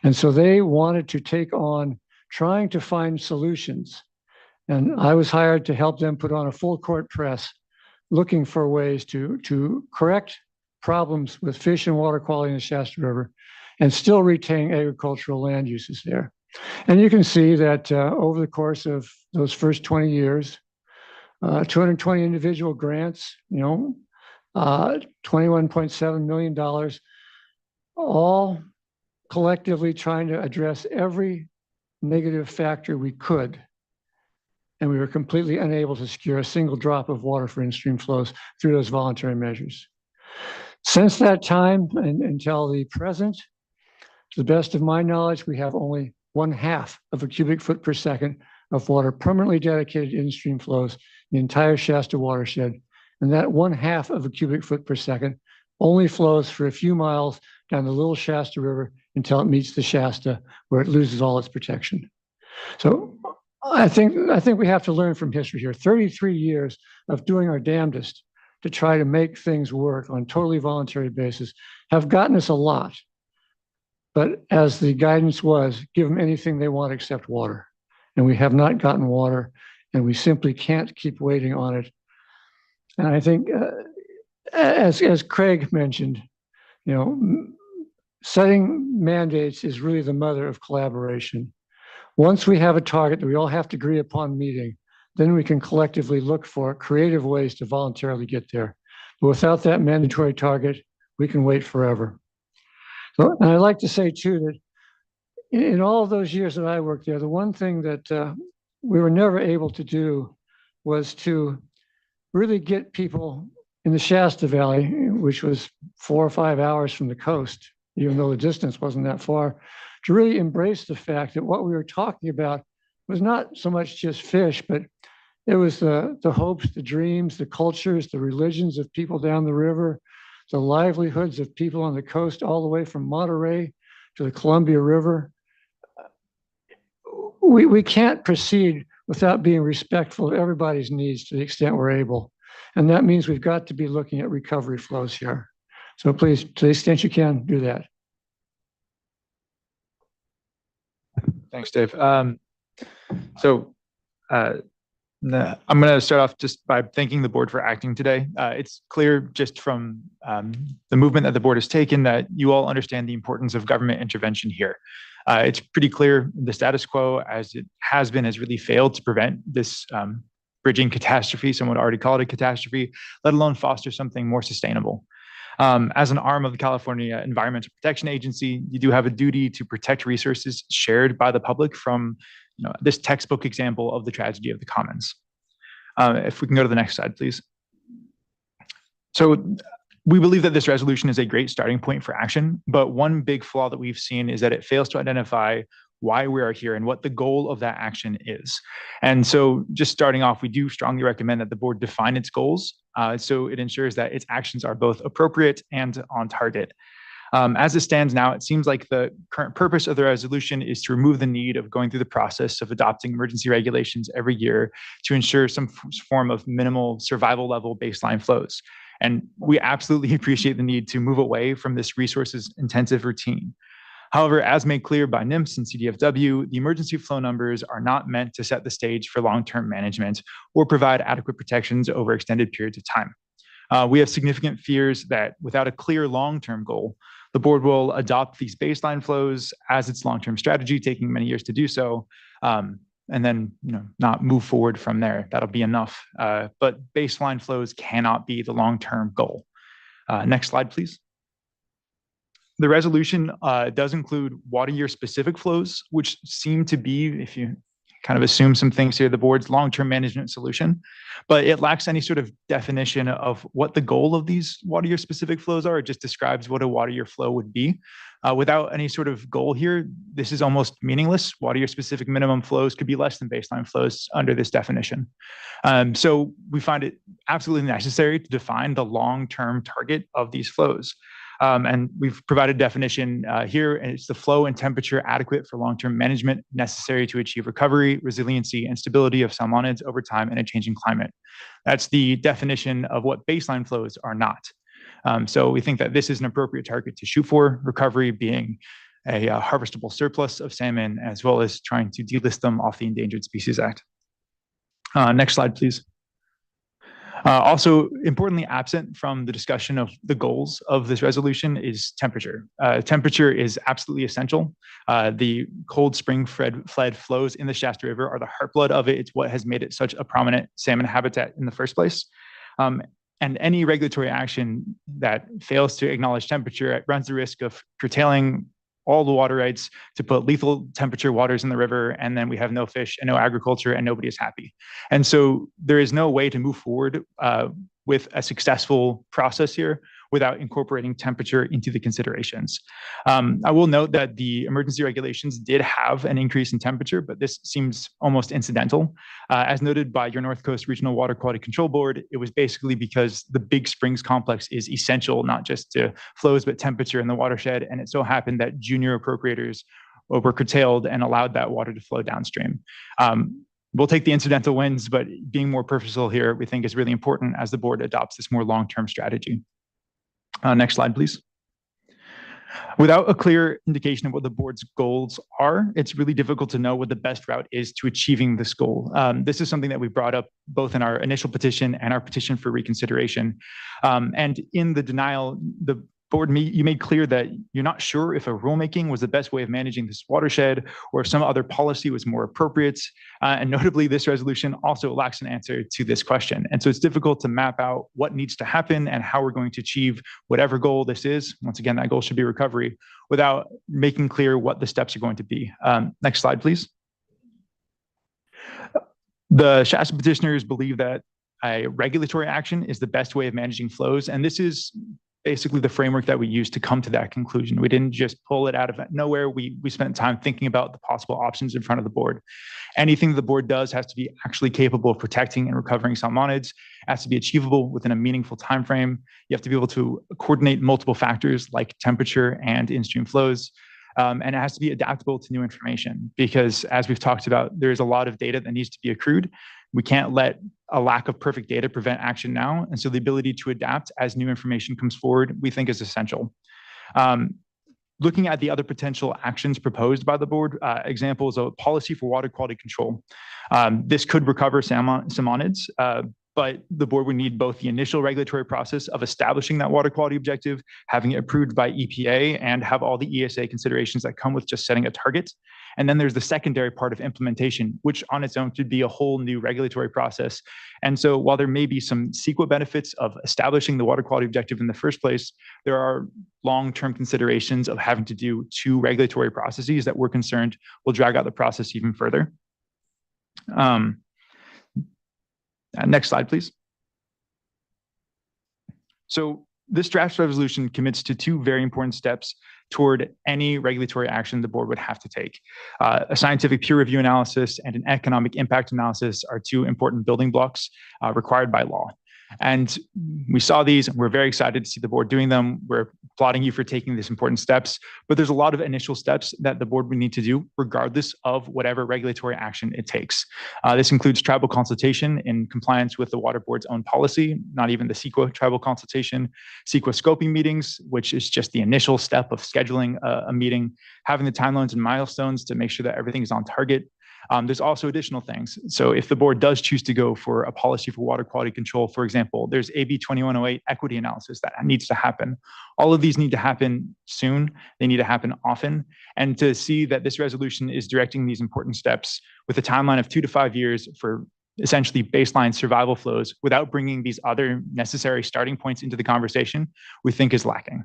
And so they wanted to take on trying to find solutions. And I was hired to help them put on a full court press, looking for ways to correct problems with fish and water quality in the Shasta River and still retain agricultural land uses there. And you can see that over the course of those first 20 years, 220 individual grants, $21.7 million, all collectively trying to address every negative factor we could. And we were completely unable to secure a single drop of water for in-stream flows through those voluntary measures. Since that time and until the present, to the best of my knowledge, we have only 1/2 of a cubic foot per second of water permanently dedicated to in-stream flows in the entire Shasta watershed. And that 1/2 of a cubic foot per second only flows for a few miles down the Little Shasta River until it meets the Shasta, where it loses all its protection. So I think we have to learn from history here. 33 years of doing our damnedest to try to make things work on a totally voluntary basis have gotten us a lot. But as the guidance was, give them anything they want except water. And we have not gotten water, and we simply can't keep waiting on it. And I think, as Craig mentioned, setting mandates is really the mother of collaboration. Once we have a target that we all have to agree upon meeting, then we can collectively look for creative ways to voluntarily get there. But without that mandatory target, we can wait forever. So, and I'd like to say too that in all of those years that I worked there, the one thing that we were never able to do was to really get people in the Shasta Valley, which was 4 or 5 hours from the coast, even though the distance wasn't that far, to really embrace the fact that what we were talking about was not so much just fish, but it was the hopes, the dreams, the cultures, the religions of people down the river, the livelihoods of people on the coast, all the way from Monterey to the Columbia River. We can't proceed without being respectful of everybody's needs to the extent we're able. And that means we've got to be looking at recovery flows here. So please, to the extent you can, do that. Thanks, Dave. I'm going to start off just by thanking the board for acting today. It's clear just from the movement that the board has taken that you all understand the importance of government intervention here. It's pretty clear the status quo as it has been has really failed to prevent this bridging catastrophe. Some would already call it a catastrophe, let alone foster something more sustainable. As an arm of the California Environmental Protection Agency, you do have a duty to protect resources shared by the public from this textbook example of the tragedy of the commons. If we can go to the next slide, please. So we believe that this resolution is a great starting point for action, but one big flaw that we've seen is that it fails to identify why we are here and what the goal of that action is. And so just starting off, we do strongly recommend that the board define its goals so it ensures that its actions are both appropriate and on target. As it stands now, it seems like the current purpose of the resolution is to remove the need of going through the process of adopting emergency regulations every year to ensure some form of minimal survival level baseline flows. And we absolutely appreciate the need to move away from this resources intensive routine. However, as made clear by NIMS and CDFW, the emergency flow numbers are not meant to set the stage for long-term management or provide adequate protections over extended periods of time. We have significant fears that without a clear long-term goal, the board will adopt these baseline flows as its long-term strategy, taking many years to do so, and then not move forward from there. That'll be enough. But baseline flows cannot be the long-term goal. Next slide, please. The resolution does include water year specific flows, which seem to be, if you kind of assume some things here, the board's long-term management solution, but it lacks any sort of definition of what the goal of these water year specific flows are. It just describes what a water year flow would be. Without any sort of goal here, this is almost meaningless. Water year specific minimum flows could be less than baseline flows under this definition. So we find it absolutely necessary to define the long-term target of these flows. And we've provided definition here, and it's the flow and temperature adequate for long-term management necessary to achieve recovery, resiliency, and stability of salmonids over time in a changing climate. That's the definition of what baseline flows are not. So we think that this is an appropriate target to shoot for, recovery being a harvestable surplus of salmon, as well as trying to delist them off the Endangered Species Act. Next slide, please. Also, importantly, absent from the discussion of the goals of this resolution is temperature. Temperature is absolutely essential. The cold spring fed flows in the Shasta River are the heartblood of it. It's what has made it such a prominent salmon habitat in the first place. And any regulatory action that fails to acknowledge temperature runs the risk of curtailing all the water rights to put lethal temperature waters in the river, and then we have no fish and no agriculture and nobody is happy. And so there is no way to move forward with a successful process here without incorporating temperature into the considerations. I will note that the emergency regulations did have an increase in temperature, but this seems almost incidental. As noted by your North Coast Regional Water Quality Control Board, it was basically because the Big Springs complex is essential, not just to flows, but temperature in the watershed. And it so happened that junior appropriators were curtailed and allowed that water to flow downstream. We'll take the incidental wins, but being more purposeful here, we think is really important as the board adopts this more long-term strategy. Next slide, please. Without a clear indication of what the board's goals are, it's really difficult to know what the best route is to achieving this goal. This is something that we brought up both in our initial petition and our petition for reconsideration. And in the denial, the board, you made clear that you're not sure if a rulemaking was the best way of managing this watershed or if some other policy was more appropriate. And notably, this resolution also lacks an answer to this question. And so it's difficult to map out what needs to happen and how we're going to achieve whatever goal this is. Once again, that goal should be recovery without making clear what the steps are going to be. Next slide, please. The Shasta petitioners believe that a regulatory action is the best way of managing flows. And this is basically the framework that we used to come to that conclusion. We didn't just pull it out of nowhere. We spent time thinking about the possible options in front of the board. Anything the board does has to be actually capable of protecting and recovering salmonids, has to be achievable within a meaningful time frame. You have to be able to coordinate multiple factors like temperature and in-stream flows. And it has to be adaptable to new information because, as we've talked about, there's a lot of data that needs to be accrued. We can't let a lack of perfect data prevent action now. And so the ability to adapt as new information comes forward, we think is essential. Looking at the other potential actions proposed by the board, examples of policy for water quality control. This could recover salmonids, but the board would need both the initial regulatory process of establishing that water quality objective, having it approved by EPA, and have all the ESA considerations that come with just setting a target. And then there's the secondary part of implementation, which on its own should be a whole new regulatory process. And so while there may be some CEQA benefits of establishing the water quality objective in the first place, there are long-term considerations of having to do two regulatory processes that we're concerned will drag out the process even further. Next slide, please. So this draft resolution commits to two very important steps toward any regulatory action the board would have to take. A scientific peer review analysis and an economic impact analysis are two important building blocks required by law. And we saw these, and we're very excited to see the board doing them. We're applauding you for taking these important steps, but there's a lot of initial steps that the board would need to do regardless of whatever regulatory action it takes. This includes tribal consultation in compliance with the Water Board's own policy, not even the CEQA tribal consultation, CEQA scoping meetings, which is just the initial step of scheduling a meeting, having the timelines and milestones to make sure that everything is on target. There's also additional things. So if the board does choose to go for a policy for water quality control, for example, there's AB 2108 equity analysis that needs to happen. All of these need to happen soon. They need to happen often. And to see that this resolution is directing these important steps with a timeline of 2 to 5 years for essentially baseline survival flows without bringing these other necessary starting points into the conversation, we think is lacking.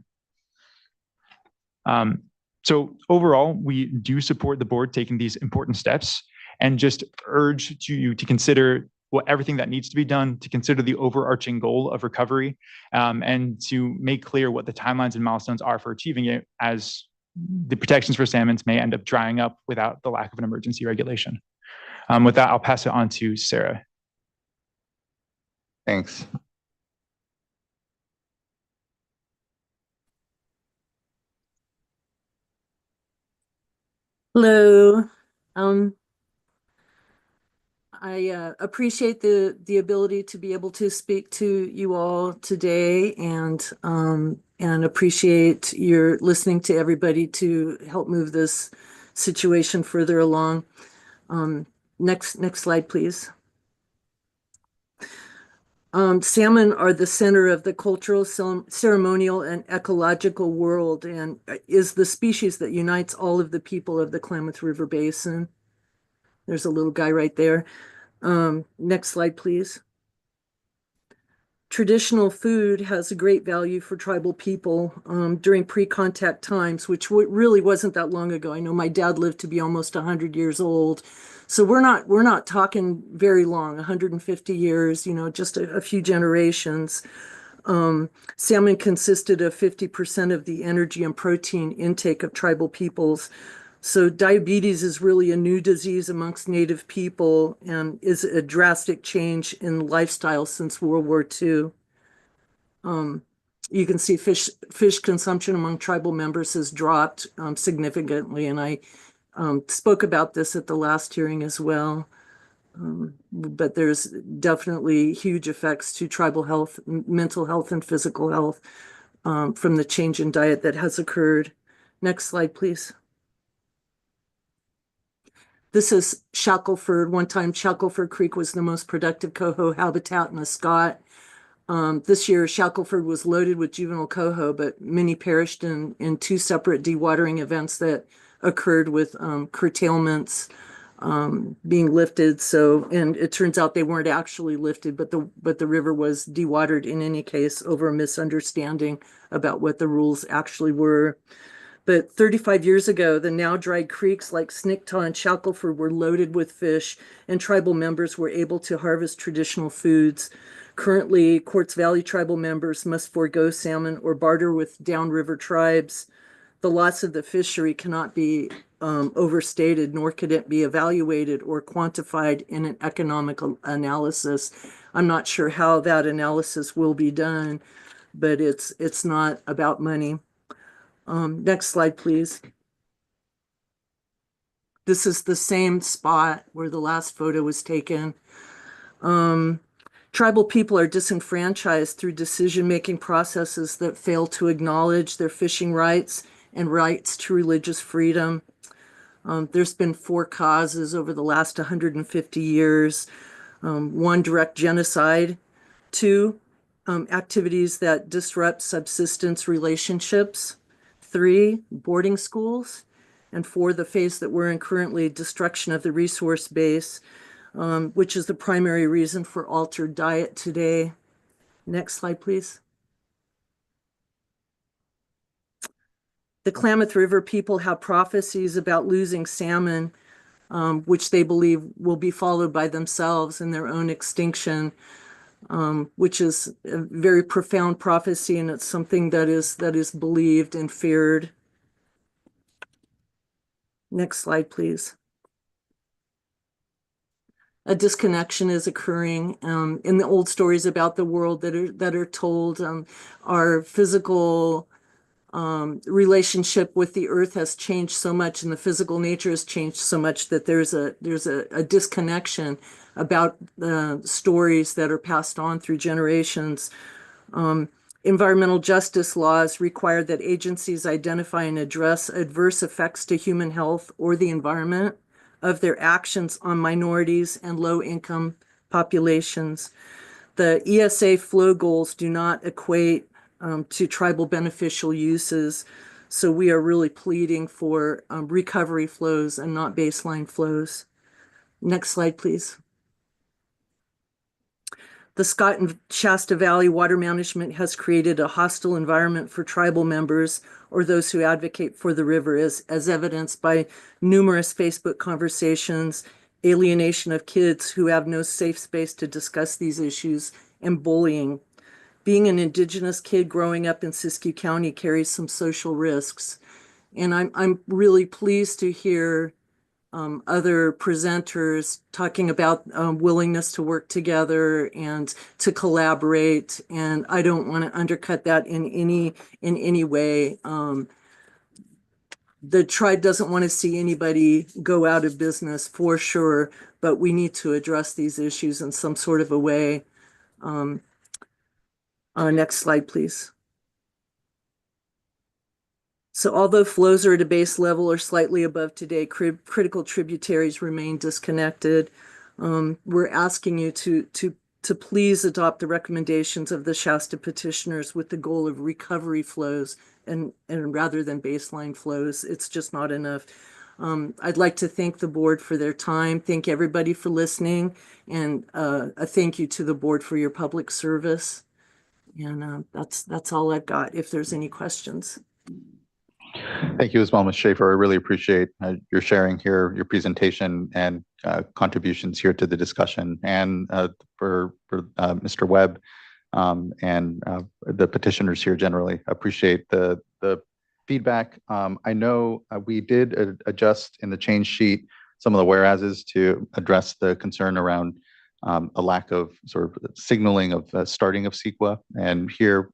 So overall, we do support the board taking these important steps and just urge you to consider everything that needs to be done, to consider the overarching goal of recovery, and to make clear what the timelines and milestones are for achieving it, as the protections for salmons may end up drying up without the lack of an emergency regulation. With that, I'll pass it on to Sarah. Thanks. Hello. I appreciate the ability to be able to speak to you all today, and appreciate your listening to everybody to help move this situation further along. Next slide, please. Salmon are the center of the cultural, ceremonial, and ecological world, and is the species that unites all of the people of the Klamath River Basin. There's a little guy right there. Next slide, please. Traditional food has a great value for tribal people during pre-contact times, which really wasn't that long ago. I know my dad lived to be almost 100 years old. So we're not talking very long, 150 years, just a few generations. Salmon consisted of 50% of the energy and protein intake of tribal peoples. So diabetes is really a new disease amongst Native people and is a drastic change in lifestyle since World War II. You can see fish consumption among tribal members has dropped significantly, and I spoke about this at the last hearing as well. But there's definitely huge effects to tribal health, mental health, and physical health from the change in diet that has occurred. Next slide, please. This is Shackleford. One time Shackleford Creek was the most productive coho habitat in the Scott. This year, Shackleford was loaded with juvenile coho, but many perished in two separate dewatering events that occurred with curtailments being lifted. And it turns out they weren't actually lifted, but the river was dewatered in any case over a misunderstanding about what the rules actually were. But 35 years ago, the now dried creeks like Snicktaw and Shackleford were loaded with fish, and tribal members were able to harvest traditional foods. Currently, Quartz Valley tribal members must forego salmon or barter with downriver tribes. The loss of the fishery cannot be overstated, nor could it be evaluated or quantified in an economic analysis. I'm not sure how that analysis will be done, but it's not about money. Next slide, please. This is the same spot where the last photo was taken. Tribal people are disenfranchised through decision-making processes that fail to acknowledge their fishing rights and rights to religious freedom. There's been 4 causes over the last 150 years. 1, direct genocide. 2, activities that disrupt subsistence relationships. 3, boarding schools. And 4, the phase that we're in currently, destruction of the resource base, which is the primary reason for altered diet today. Next slide, please. The Klamath River people have prophecies about losing salmon. which they believe will be followed by themselves in their own extinction, which is a very profound prophecy, and it's something that is believed and feared. Next slide, please. A disconnection is occurring in the old stories about the world that are told. Our physical relationship with the earth has changed so much, and the physical nature has changed so much that there's a disconnection about the stories that are passed on through generations. Environmental justice laws require that agencies identify and address adverse effects to human health or the environment of their actions on minorities and low-income populations. The ESA flow goals do not equate to tribal beneficial uses, so we are really pleading for recovery flows and not baseline flows. Next slide, please. The Scott and Shasta Valley Water Management has created a hostile environment for tribal members or those who advocate for the river, as evidenced by numerous Facebook conversations, alienation of kids who have no safe space to discuss these issues, and bullying. Being an Indigenous kid growing up in Siskiyou County carries some social risks. And I'm really pleased to hear other presenters talking about willingness to work together and to collaborate. And I don't want to undercut that in any way. The tribe doesn't want to see anybody go out of business for sure, but we need to address these issues in some sort of a way. Next slide, please. So although flows are at a base level or slightly above today, critical tributaries remain disconnected. We're asking you to please adopt the recommendations of the Shasta petitioners with the goal of recovery flows and rather than baseline flows. It's just not enough. I'd like to thank the board for their time, thank everybody for listening, and a thank you to the board for your public service. And that's all I've got, if there's any questions. Thank you as well, Ms. Schaefer. I really appreciate your sharing here, your presentation and contributions here to the discussion, and for Mr. Webb and the petitioners here generally. Appreciate the feedback. I know we did adjust in the change sheet some of the whereases to address the concern around a lack of sort of signaling of starting of CEQA, and here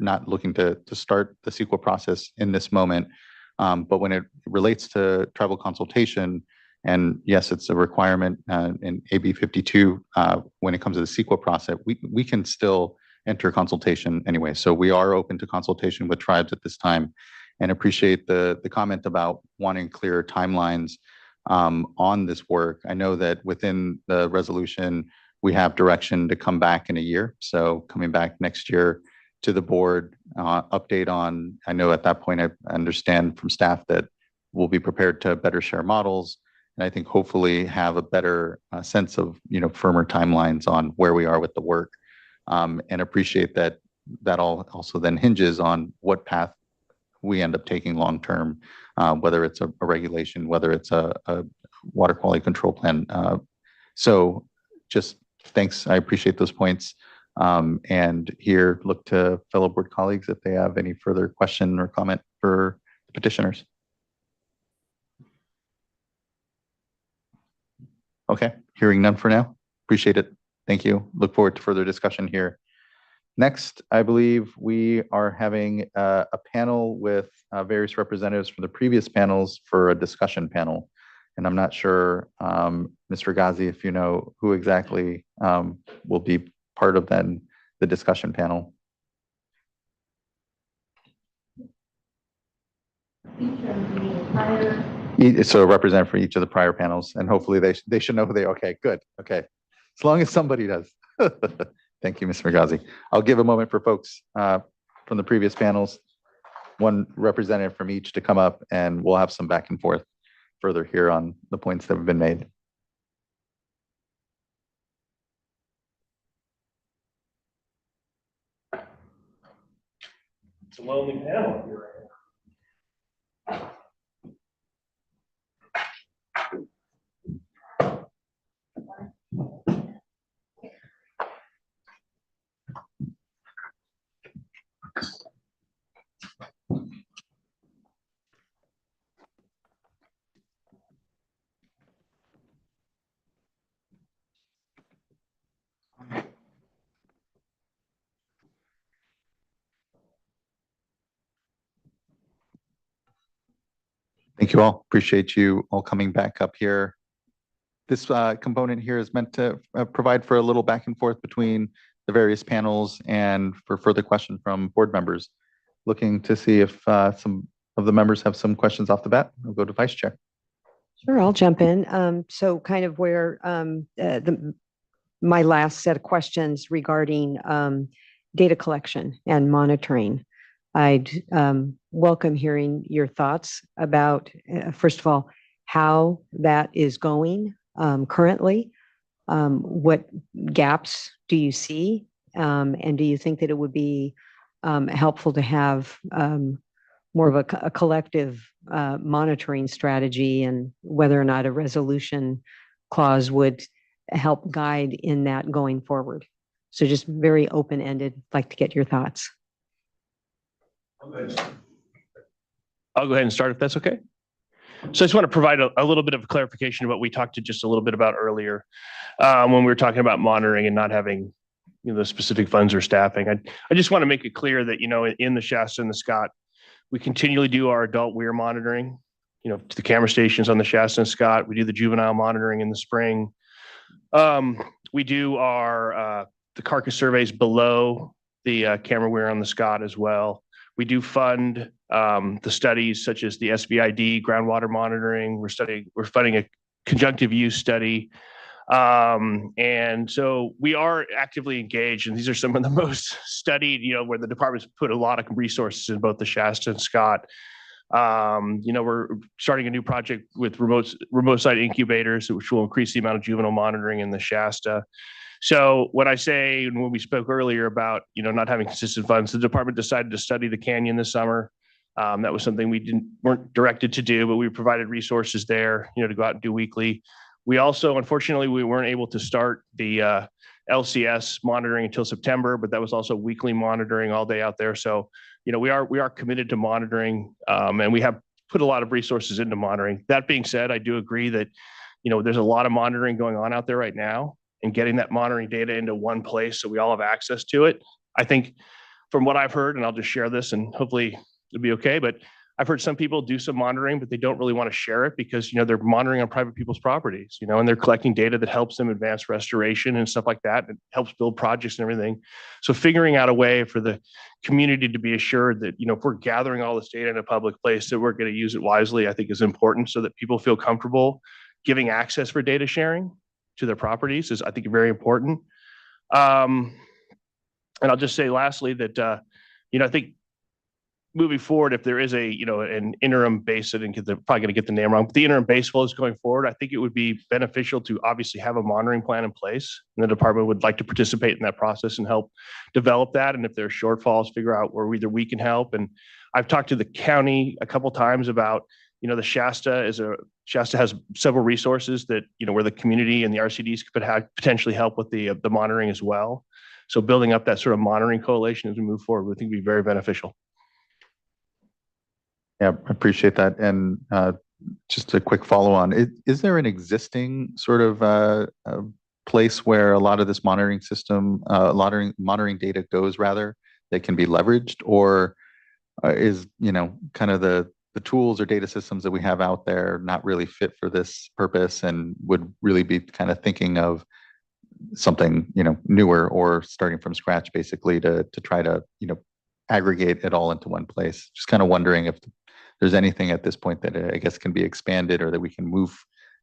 not looking to start the CEQA process in this moment. But when it relates to tribal consultation, and yes, it's a requirement in AB 52 when it comes to the CEQA process, we can still enter consultation anyway. So we are open to consultation with tribes at this time, and appreciate the comment about wanting clear timelines on this work. I know that within the resolution, we have direction to come back in a year. So coming back next year to the board, update on, I know at that point, I understand from staff that we'll be prepared to better share models. And I think hopefully have a better sense of, firmer timelines on where we are with the work. And appreciate that all also then hinges on what path we end up taking long-term, whether it's a regulation, whether it's a water quality control plan. So just thanks, I appreciate those points. And here, look to fellow board colleagues if they have any further question or comment for the petitioners. Okay, hearing none for now. Appreciate it. Thank you. Look forward to further discussion here. Next, I believe we are having a panel with various representatives from the previous panels for a discussion panel. And I'm not sure, Mr. Ghazi, if you know who exactly will be part of then the discussion panel. So a representative for each of the prior panels, and hopefully they should know who they are. Okay, good. Okay, as long as somebody does. Thank you, Mr. Ghazi. I'll give a moment for folks from the previous panels, one representative from each to come up, and we'll have some back and forth further here on the points that have been made. It's a lonely panel here right now. Thank you all. Appreciate you all coming back up here. This component here is meant to provide for a little back and forth between the various panels and for further question from board members. Looking to see if some of the members have some questions off the bat. I'll go to Vice Chair. Sure, I'll jump in. So kind of where my last set of questions regarding data collection and monitoring. I'd welcome hearing your thoughts about, first of all, how that is going currently. What gaps do you see? And do you think that it would be helpful to have more of a collective monitoring strategy, and whether or not a resolution clause would help guide in that going forward? So just very open-ended, like to get your thoughts. I'll go ahead and start if that's okay. So I just want to provide a little bit of clarification of what we talked to just a little bit about earlier when we were talking about monitoring and not having the specific funds or staffing. I just want to make it clear that, in the Shasta and the Scott, we continually do our adult weir monitoring, to the camera stations on the Shasta and Scott. We do the juvenile monitoring in the spring. We do the carcass surveys below the camera weir on the Scott as well. We do fund the studies such as the SVID groundwater monitoring. We're funding a conjunctive use study. And so we are actively engaged, and these are some of the most studied, where the department's put a lot of resources in both the Shasta and Scott. We're starting a new project with remote site incubators, which will increase the amount of juvenile monitoring in the Shasta. So when I say, and when we spoke earlier about, not having consistent funds, the department decided to study the canyon this summer. That was something we weren't directed to do, but we provided resources there, to go out and do weekly. We also, unfortunately, we weren't able to start the LCS monitoring until September, but that was also weekly monitoring all day out there. So, we are committed to monitoring, and we have put a lot of resources into monitoring. That being said, I do agree that, there's a lot of monitoring going on out there right now, and getting that monitoring data into one place so we all have access to it. I think from what I've heard, and I'll just share this and hopefully it'll be okay, but I've heard some people do some monitoring, but they don't really want to share it because, they're monitoring on private people's properties, and they're collecting data that helps them advance restoration and stuff like that. And it helps build projects and everything. So figuring out a way for the community to be assured that, if we're gathering all this data in a public place, that we're going to use it wisely, I think is important, so that people feel comfortable giving access for data sharing to their properties is, I think, very important. And I'll just say lastly that, I think moving forward, if there is an interim base, I think they're probably going to get the name wrong, but the interim base flows going forward, I think it would be beneficial to obviously have a monitoring plan in place. And the department would like to participate in that process and help develop that. And if there are shortfalls, figure out where either we can help. And I've talked to the county a couple times about, the Shasta has several resources that, where the community and the RCDs could potentially help with the monitoring as well. So building up that sort of monitoring coalition as we move forward, I think would be very beneficial. Yeah, I appreciate that. And just a quick follow on, is there an existing sort of place where a lot of this monitoring system, monitoring data goes rather, that can be leveraged, or is, kind of the tools or data systems that we have out there not really fit for this purpose, and would really be kind of thinking of something, newer or starting from scratch, basically to try to, aggregate it all into one place? Just kind of wondering if there's anything at this point that I guess can be expanded, or that we can move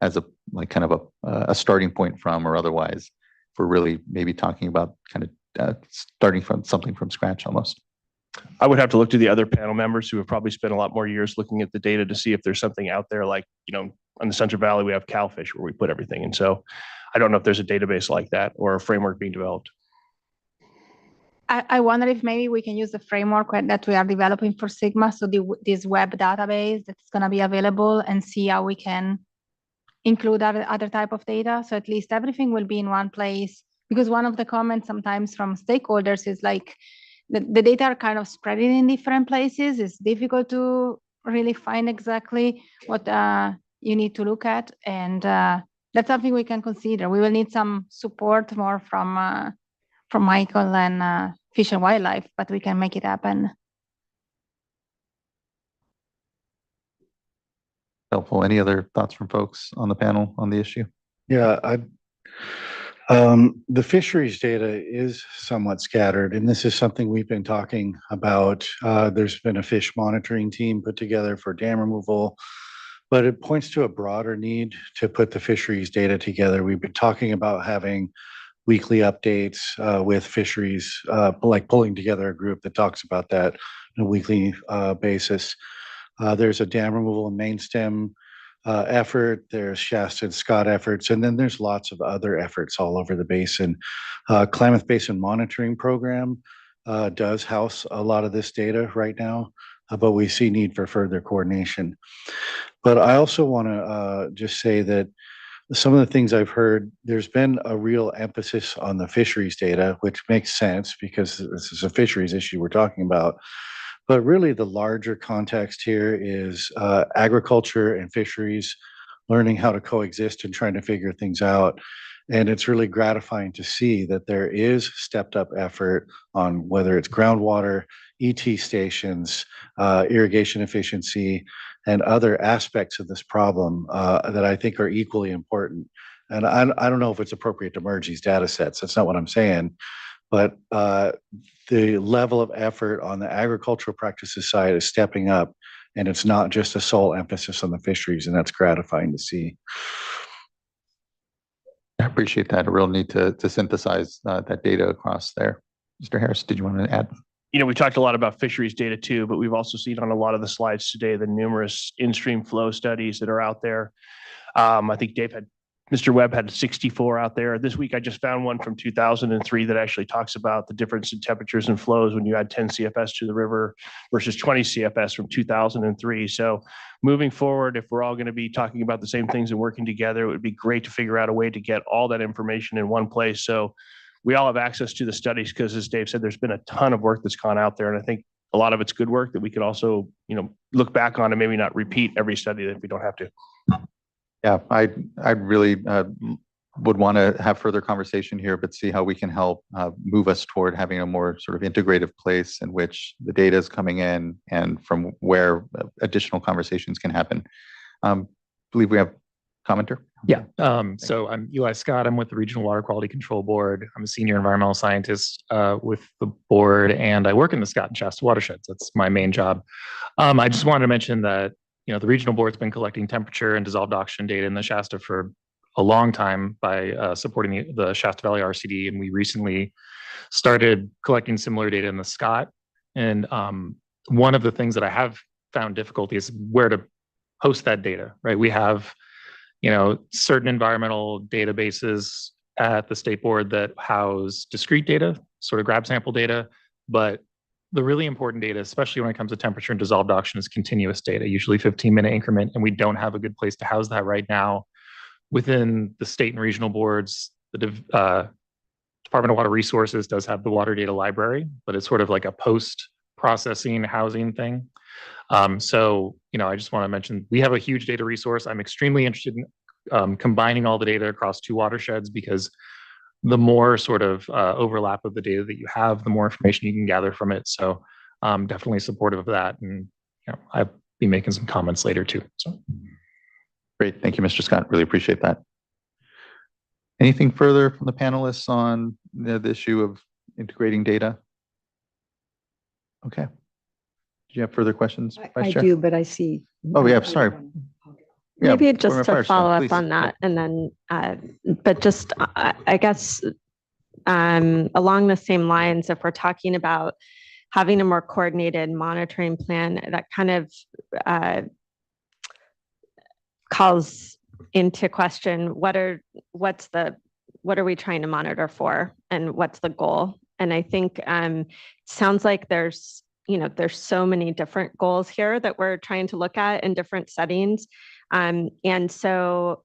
as a starting point from, or otherwise, if we're really maybe talking about kind of starting from something from scratch almost. I would have to look to the other panel members who have probably spent a lot more years looking at the data to see if there's something out there, like, on the Central Valley, we have CalFish where we put everything. And so I don't know if there's a database like that or a framework being developed. I wonder if maybe we can use the framework that we are developing for Sigma. So this web database that's going to be available, and see how we can include other type of data. So at least everything will be in one place, because one of the comments sometimes from stakeholders is like the data are kind of spread in different places. It's difficult to really find exactly what you need to look at. And that's something we can consider. We will need some support more from Michael and Fish and Wildlife, but we can make it happen. Helpful. Any other thoughts from folks on the panel on the issue? Yeah, the fisheries data is somewhat scattered, and this is something we've been talking about. There's been a fish monitoring team put together for dam removal, but it points to a broader need to put the fisheries data together. We've been talking about having weekly updates with fisheries, like pulling together a group that talks about that on a weekly basis. There's a dam removal and main stem effort, there's Shasta and Scott efforts, and then there's lots of other efforts all over the basin. Klamath Basin Monitoring Program does house a lot of this data right now, but we see need for further coordination. But I also want to just say that some of the things I've heard, there's been a real emphasis on the fisheries data, which makes sense because this is a fisheries issue we're talking about. But really the larger context here is agriculture and fisheries, learning how to coexist and trying to figure things out. And it's really gratifying to see that there is stepped up effort on whether it's groundwater, ET stations, irrigation efficiency, and other aspects of this problem that I think are equally important. And I don't know if it's appropriate to merge these data sets. That's not what I'm saying. But the level of effort on the agricultural practices side is stepping up, and it's not just a sole emphasis on the fisheries, and that's gratifying to see. I appreciate that. A real need to synthesize that data across there. Mr. Harris, did you want to add? You know, we talked a lot about fisheries data too, but we've also seen on a lot of the slides today the numerous in-stream flow studies that are out there. I think Mr. Webb had 64 out there. This week, I just found one from 2003 that actually talks about the difference in temperatures and flows when you add 10 CFS to the river versus 20 CFS from 2003. So moving forward, if we're all going to be talking about the same things and working together, it would be great to figure out a way to get all that information in one place. So we all have access to the studies because, as Dave said, there's been a ton of work that's gone out there. And I think a lot of it's good work that we could also, look back on and maybe not repeat every study if we don't have to. Yeah, I really would want to have further conversation here, but see how we can help move us toward having a more sort of integrative place in which the data is coming in and from where additional conversations can happen. I believe we have a commenter. Yeah, so I'm Eli Scott. I'm with the Regional Water Quality Control Board. I'm a senior environmental scientist with the board, and I work in the Scott and Shasta watersheds. That's my main job. I just wanted to mention that the regional board's been collecting temperature and dissolved oxygen data in the Shasta for a long time by supporting the Shasta Valley RCD, and we recently started collecting similar data in the Scott. And one of the things that I have found difficulty is where to host that data, right? We have, certain environmental databases at the state board that house discrete data, sort of grab sample data, but the really important data, especially when it comes to temperature and dissolved oxygen, is continuous data, usually 15-minute increment, and we don't have a good place to house that right now. Within the state and regional boards, the Department of Water Resources does have the water data library, but it's sort of like a post-processing housing thing. So, I just want to mention, we have a huge data resource. I'm extremely interested in combining all the data across two watersheds, because the more sort of overlap of the data that you have, the more information you can gather from it. So definitely supportive of that. And I'll be making some comments later too. So great. Thank you, Mr. Scott. Really appreciate that. Anything further from the panelists on the issue of integrating data? Okay. Do you have further questions? I do, but I see. Oh, yeah, sorry. Maybe just to follow up on that, and then, but just, I guess, along the same lines, if we're talking about having a more coordinated monitoring plan, that kind of calls into question what are we trying to monitor for, and what's the goal? And I think sounds like there's so many different goals here that we're trying to look at in different settings. And so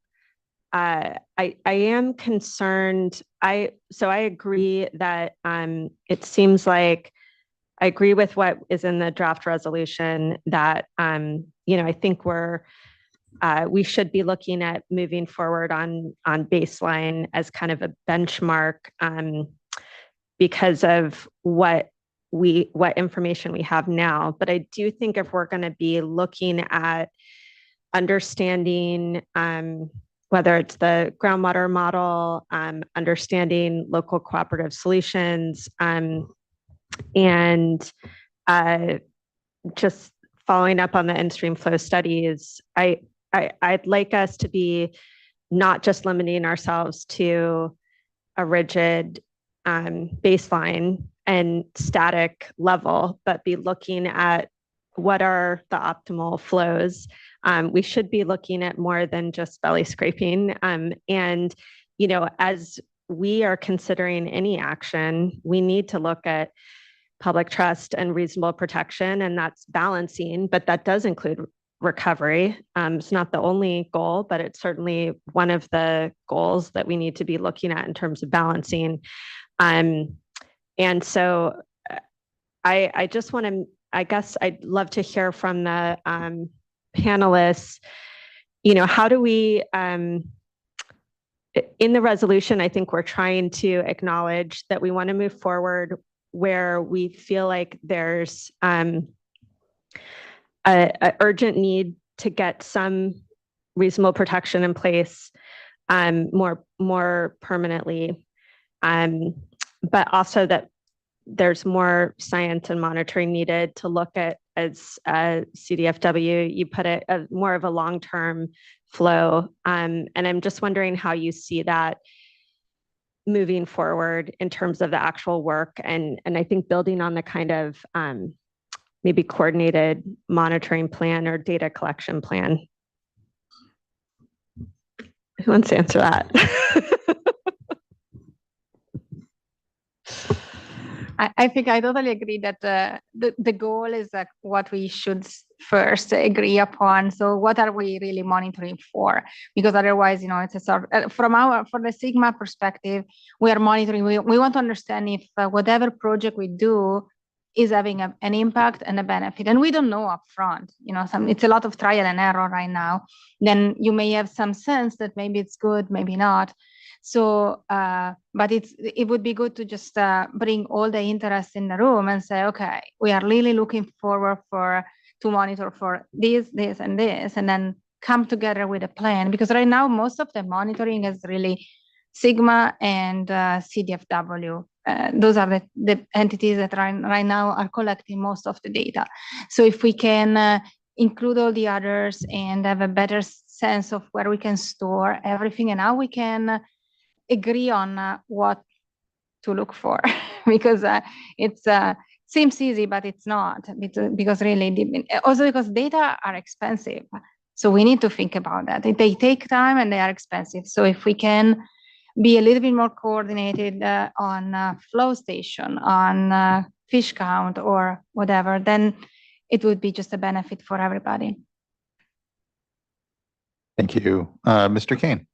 I am concerned. So I agree that it seems like I agree with what is in the draft resolution, that I think we should be looking at moving forward on baseline as kind of a benchmark because of what information we have now. But I do think if we're going to be looking at understanding whether it's the groundwater model, understanding local cooperative solutions, and just following up on the in-stream flow studies. I'd like us to be not just limiting ourselves to a rigid baseline and static level, but be looking at what are the optimal flows. We should be looking at more than just belly scraping. And, you know, as we are considering any action, we need to look at public trust and reasonable protection, and that's balancing, but that does include recovery. It's not the only goal, but it's certainly one of the goals that we need to be looking at in terms of balancing. And so I just want to, I guess I'd love to hear from the panelists, you know, how do we, in the resolution, I think we're trying to acknowledge that we want to move forward where we feel like there's a urgent need to get some reasonable protection in place more permanently, but also that there's more science and monitoring needed to look at, as CDFW, you put it, more of a long-term flow. And I'm just wondering how you see that moving forward in terms of the actual work, and I think building on the kind of maybe coordinated monitoring plan or data collection plan. Who wants to answer that? I think I totally agree that the goal is that what we should first agree upon. So what are we really monitoring for? Because otherwise, you know, it's a sort of, from the SGMA perspective, we are monitoring. We want to understand if whatever project we do is having an impact and a benefit. And we don't know upfront, you know, it's a lot of trial and error right now. Then you may have some sense that maybe it's good, maybe not. So, but it would be good to just bring all the interest in the room and say, okay, we are really looking forward to monitor for this, and then come together with a plan. Because right now, most of the monitoring is really SGMA and CDFW. Those are the entities that right now are collecting most of the data. So if we can include all the others and have a better sense of where we can store everything, and how we can agree on what to look for, because it's seems easy, but it's not, because really, also because data are expensive. So we need to think about that. They take time and they are expensive. So if we can be a little bit more coordinated on flow station, on fish count or whatever, then it would be just a benefit for everybody. Thank you. Mr. Kane.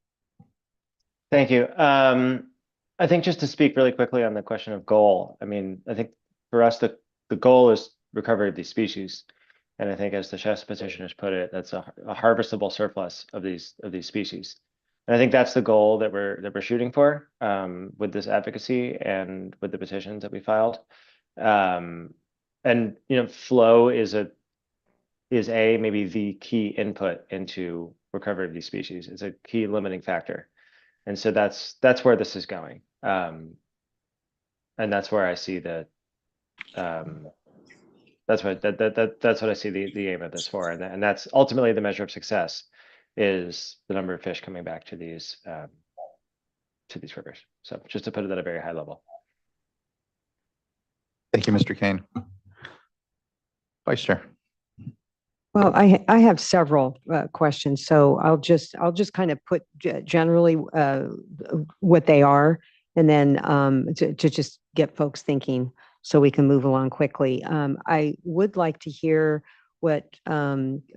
Thank you. I think just to speak really quickly on the question of goal, I mean, I think for us, the goal is recovery of these species. And I think as the Shasta petitioners put it, that's a harvestable surplus of these species. And I think that's the goal that we're shooting for with this advocacy and with the petitions that we filed. And, you know, flow is maybe the key input into recovery of these species. It's a key limiting factor. And so that's where this is going. And that's where I see that's what I see the aim of this for. And that's ultimately the measure of success, is the number of fish coming back to these rivers. So just to put it at a very high level. Thank you, Mr. Kane. Vice Chair. Well, I have several questions, so I'll just kind of put generally what they are, and then to just get folks thinking so we can move along quickly. I would like to hear what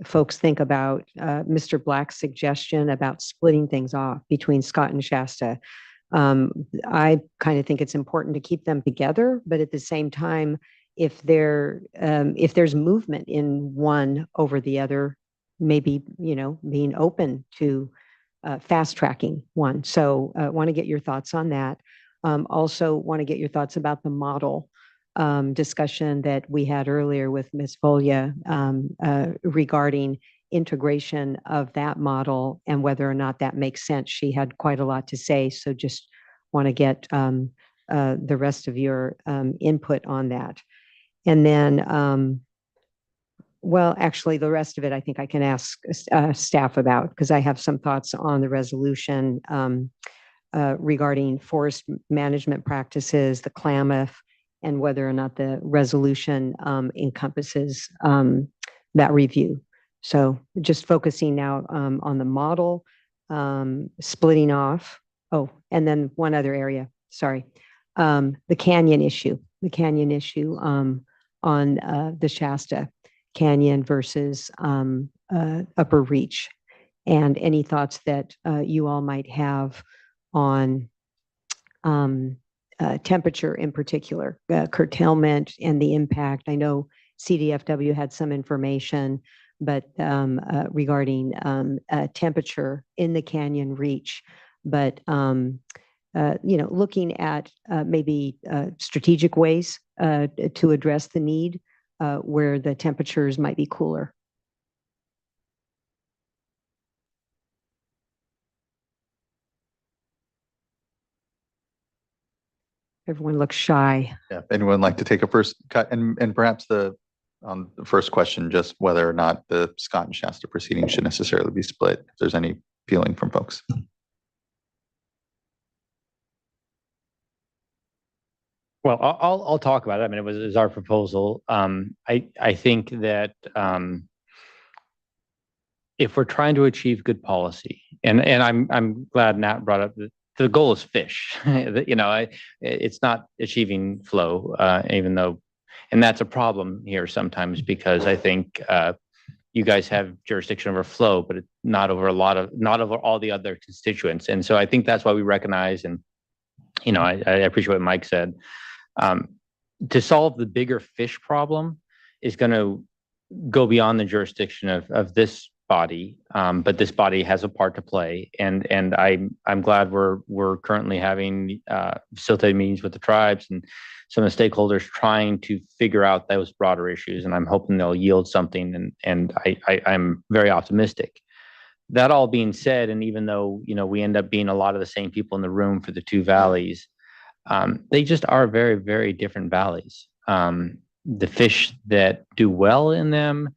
folks think about Mr. Black's suggestion about splitting things off between Scott and Shasta. I kind of think it's important to keep them together, but at the same time, if there's movement in one over the other, maybe, you know, being open to fast tracking one. So I want to get your thoughts on that. Also want to get your thoughts about the model discussion that we had earlier with Ms. Volya regarding integration of that model and whether or not that makes sense. She had quite a lot to say, so just want to get the rest of your input on that. And then, well, actually, the rest of it, I think I can ask staff about, because I have some thoughts on the resolution regarding forest management practices, the Klamath, and whether or not the resolution encompasses that review. So just focusing now on the model, splitting off. Oh, and then one other area, sorry. The canyon issue on the Shasta Canyon versus upper reach, and any thoughts that you all might have on temperature in particular, curtailment and the impact. I know CDFW had some information, but regarding temperature in the canyon reach, but looking at maybe strategic ways to address the need where the temperatures might be cooler. Everyone looks shy. Yeah, anyone like to take a first cut, and perhaps the first question, just whether or not the Scott and Shasta proceedings should necessarily be split, if there's any feeling from folks. Well, I'll talk about it. I mean, it was our proposal. I think that if we're trying to achieve good policy, and I'm glad Nat brought up the goal is fish. It's not achieving flow, even though, and that's a problem here sometimes, because I think you guys have jurisdiction over flow, but it's not over all the other constituents. And so I think that's why we recognize, and I appreciate what Mike said. To solve the bigger fish problem is going to go beyond the jurisdiction of this body, but this body has a part to play, and I'm glad we're currently having facilitated meetings with the tribes and some of the stakeholders trying to figure out those broader issues, and I'm hoping they'll yield something, and I'm very optimistic. That all being said, and even though we end up being a lot of the same people in the room for the two valleys, they just are very, very different valleys. The fish that do well in them,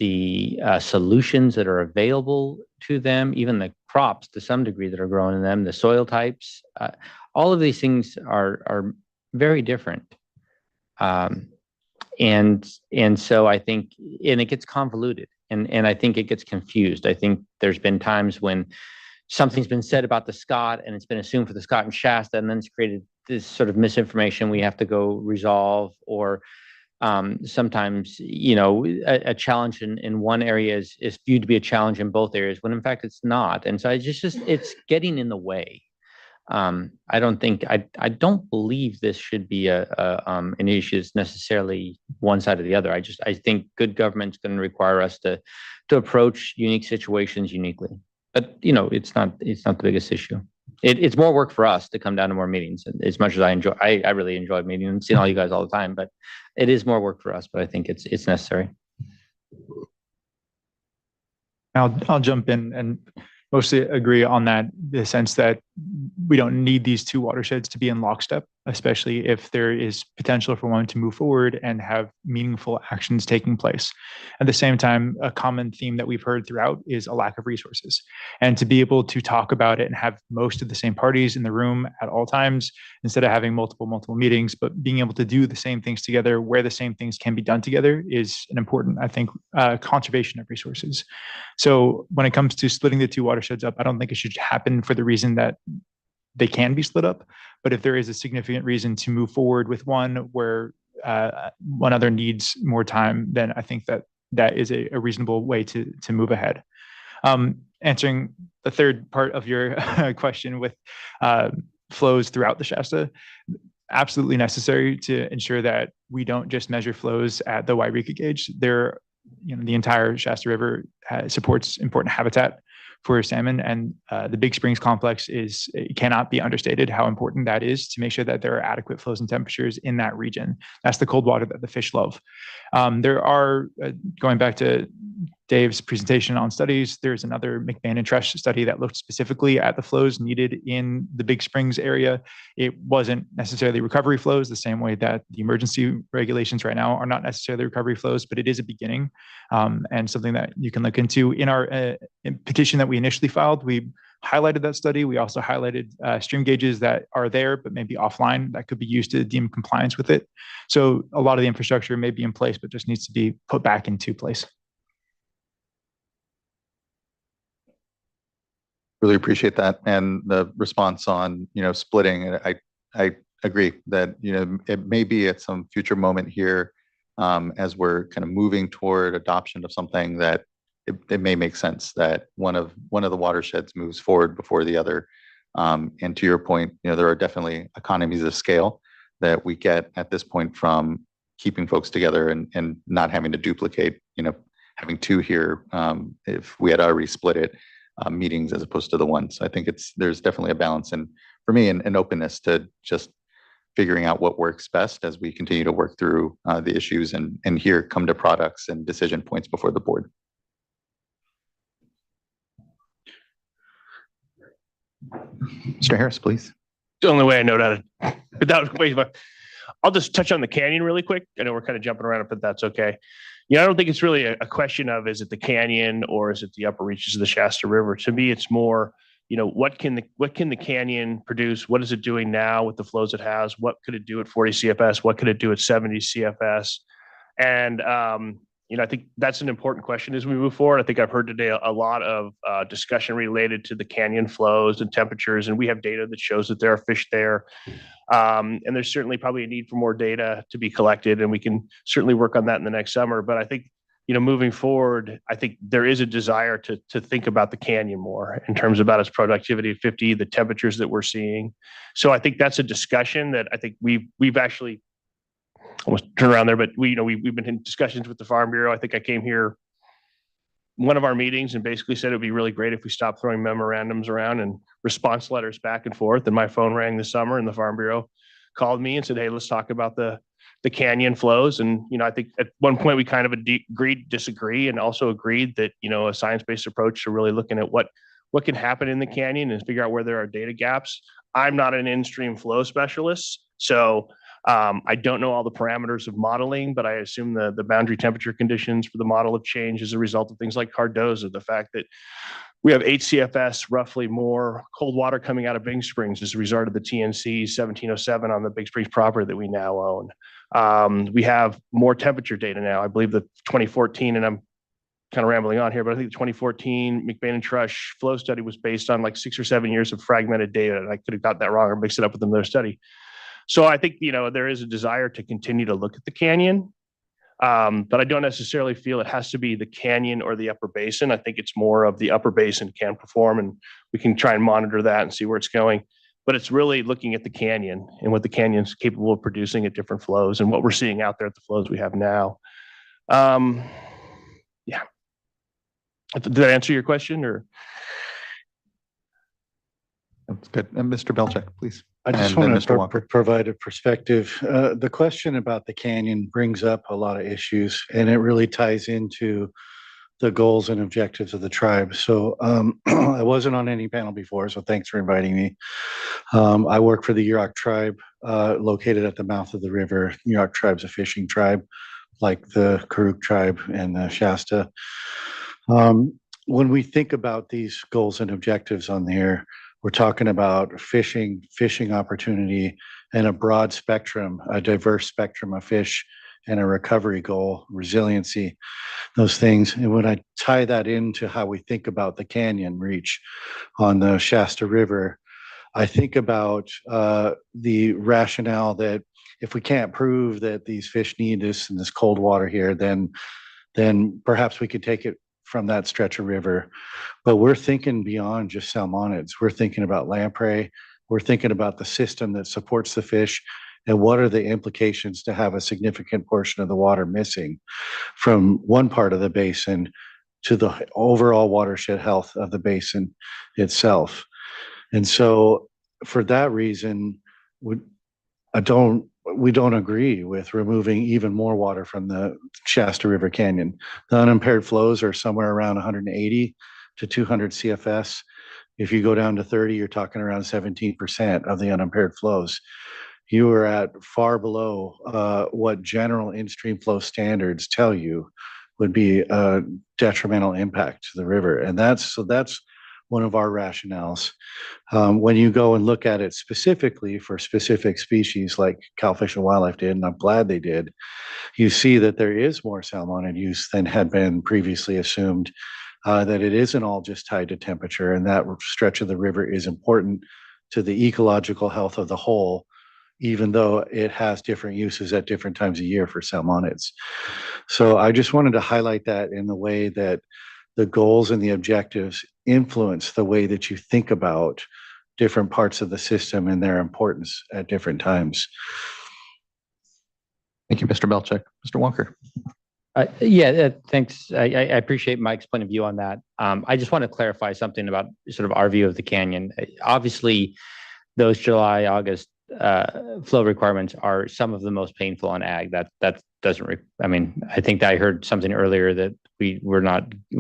the solutions that are available to them, even the crops to some degree that are growing in them, the soil types, all of these things are very different. And so I think, and it gets convoluted, and I think it gets confused. I think there's been times when something's been said about the Scott and it's been assumed for the Scott and Shasta, and then it's created this sort of misinformation we have to go resolve, or sometimes, a challenge in one area is viewed to be a challenge in both areas, when in fact it's not. And so it's getting in the way. I don't believe this should be an issue that's necessarily one side or the other. I think good government's going to require us to approach unique situations uniquely. But it's not the biggest issue. It's more work for us to come down to more meetings. As much as I really enjoy meeting and seeing all you guys all the time, but it is more work for us. But I think it's necessary. I'll jump in and mostly agree on that, the sense that we don't need these two watersheds to be in lockstep, especially if there is potential for one to move forward and have meaningful actions taking place. At the same time, a common theme that we've heard throughout is a lack of resources. And to be able to talk about it and have most of the same parties in the room at all times, instead of having multiple meetings, but being able to do the same things together where the same things can be done together is an important, I think, conservation of resources. So when it comes to splitting the two watersheds up, I don't think it should happen for the reason that they can be split up. But if there is a significant reason to move forward with one where one other needs more time, then I think that is a reasonable way to move ahead. Answering the third part of your question with flows throughout the Shasta, absolutely necessary to ensure that we don't just measure flows at the Wairika gauge. The entire Shasta River supports important habitat for salmon, and the Big Springs complex it cannot be understated how important that is to make sure that there are adequate flows and temperatures in that region. That's the cold water that the fish love. There are, going back to Dave's presentation on studies, there's another McMahon and Tresh study that looked specifically at the flows needed in the Big Springs area. It wasn't necessarily recovery flows the same way that the emergency regulations right now are not necessarily recovery flows, but it is a beginning and something that you can look into. In our petition that we initially filed, we highlighted that study. We also highlighted stream gauges that are there, but maybe offline that could be used to deem compliance with it. So a lot of the infrastructure may be in place, but just needs to be put back into place. Really appreciate that and the response on, splitting. I agree that, it may be at some future moment here as we're kind of moving toward adoption of something that it may make sense that one of the watersheds moves forward before the other. And to your point, there are definitely economies of scale that we get at this point from keeping folks together and not having to duplicate, having two here if we had already split it. Meetings as opposed to the one. So I think there's definitely a balance and for me an openness to just figuring out what works best as we continue to work through the issues and here come to products and decision points before the board. Mr. Harris, please. The only way I know that without wait, but I'll just touch on the canyon really quick. I know we're kind of jumping around, but that's okay. I don't think it's really a question of is it the canyon or is it the upper reaches of the Shasta River? To me, it's more, what can the canyon produce? What is it doing now with the flows it has? What could it do at 40 CFS? What could it do at 70 CFS? And I think that's an important question as we move forward. I think I've heard today a lot of discussion related to the canyon flows and temperatures, and we have data that shows that there are fish there. And there's certainly probably a need for more data to be collected, and we can certainly work on that in the next summer. But I think, moving forward, I think there is a desire to think about the canyon more in terms about its productivity at 50, the temperatures that we're seeing. So I think that's a discussion that I think we've actually almost turned around there, but we've been in discussions with the Farm Bureau. I think I came here one of our meetings and basically said it would be really great if we stopped throwing memorandums around and response letters back and forth. And my phone rang this summer and the Farm Bureau called me and said, hey, let's talk about the canyon flows. And, I think at one point we kind of agreed, disagree, and also agreed that, a science-based approach to really looking at what can happen in the canyon and figure out where there are data gaps. I'm not an in-stream flow specialist, so I don't know all the parameters of modeling, but I assume the boundary temperature conditions for the model have changed as a result of things like Cardozo, the fact that we have 8 CFS, roughly more cold water coming out of Big Springs as a result of the TNC 1707 on the Big Springs property that we now own. We have more temperature data now. I believe the 2014, and I'm kind of rambling on here, but I think the 2014 McMahon and Tresh flow study was based on like 6 or 7 years of fragmented data. And I could have got that wrong or mixed it up with another study. So I think, there is a desire to continue to look at the canyon, but I don't necessarily feel it has to be the canyon or the upper basin. I think it's more of the upper basin can perform, and we can try and monitor that and see where it's going. But it's really looking at the canyon and what the canyon's capable of producing at different flows and what we're seeing out there at the flows we have now. Yeah. Did that answer your question or? That's good. And Mr. Belcheck, please. I just want to provide a perspective. The question about the canyon brings up a lot of issues, and it really ties into the goals and objectives of the tribe. So I wasn't on any panel before, so thanks for inviting me. I work for the Yurok tribe located at the mouth of the river. Yurok tribe's a fishing tribe, like the Karuk tribe and the Shasta. When we think about these goals and objectives on there, we're talking about fishing opportunity, and a broad spectrum, a diverse spectrum of fish, and a recovery goal, resiliency, those things. And when I tie that into how we think about the canyon reach on the Shasta River, I think about the rationale that if we can't prove that these fish need this and this cold water here, then perhaps we could take it from that stretch of river. But we're thinking beyond just salmonids. We're thinking about lamprey. We're thinking about the system that supports the fish, and what are the implications to have a significant portion of the water missing from one part of the basin to the overall watershed health of the basin itself. And so for that reason, I don't we don't agree with removing even more water from the Shasta River Canyon. The unimpaired flows are somewhere around 180 to 200 CFS. If you go down to 30, you're talking around 17% of the unimpaired flows. You are at far below what general in-stream flow standards tell you would be a detrimental impact to the river. And that's one of our rationales. When you go and look at it specifically for specific species like Cal Fish and Wildlife did, and I'm glad they did, you see that there is more salmonid use than had been previously assumed, that it isn't all just tied to temperature, and that stretch of the river is important to the ecological health of the whole, even though it has different uses at different times of year for salmonids. So I just wanted to highlight that in the way that the goals and the objectives influence the way that you think about different parts of the system and their importance at different times. Thank you, Mr. Belcheck. Mr. Walker. Thanks. I appreciate Mike's point of view on that. I just want to clarify something about sort of our view of the canyon. Obviously, those July, August flow requirements are some of the most painful on ag. That doesn't. I mean, I think I heard something earlier that we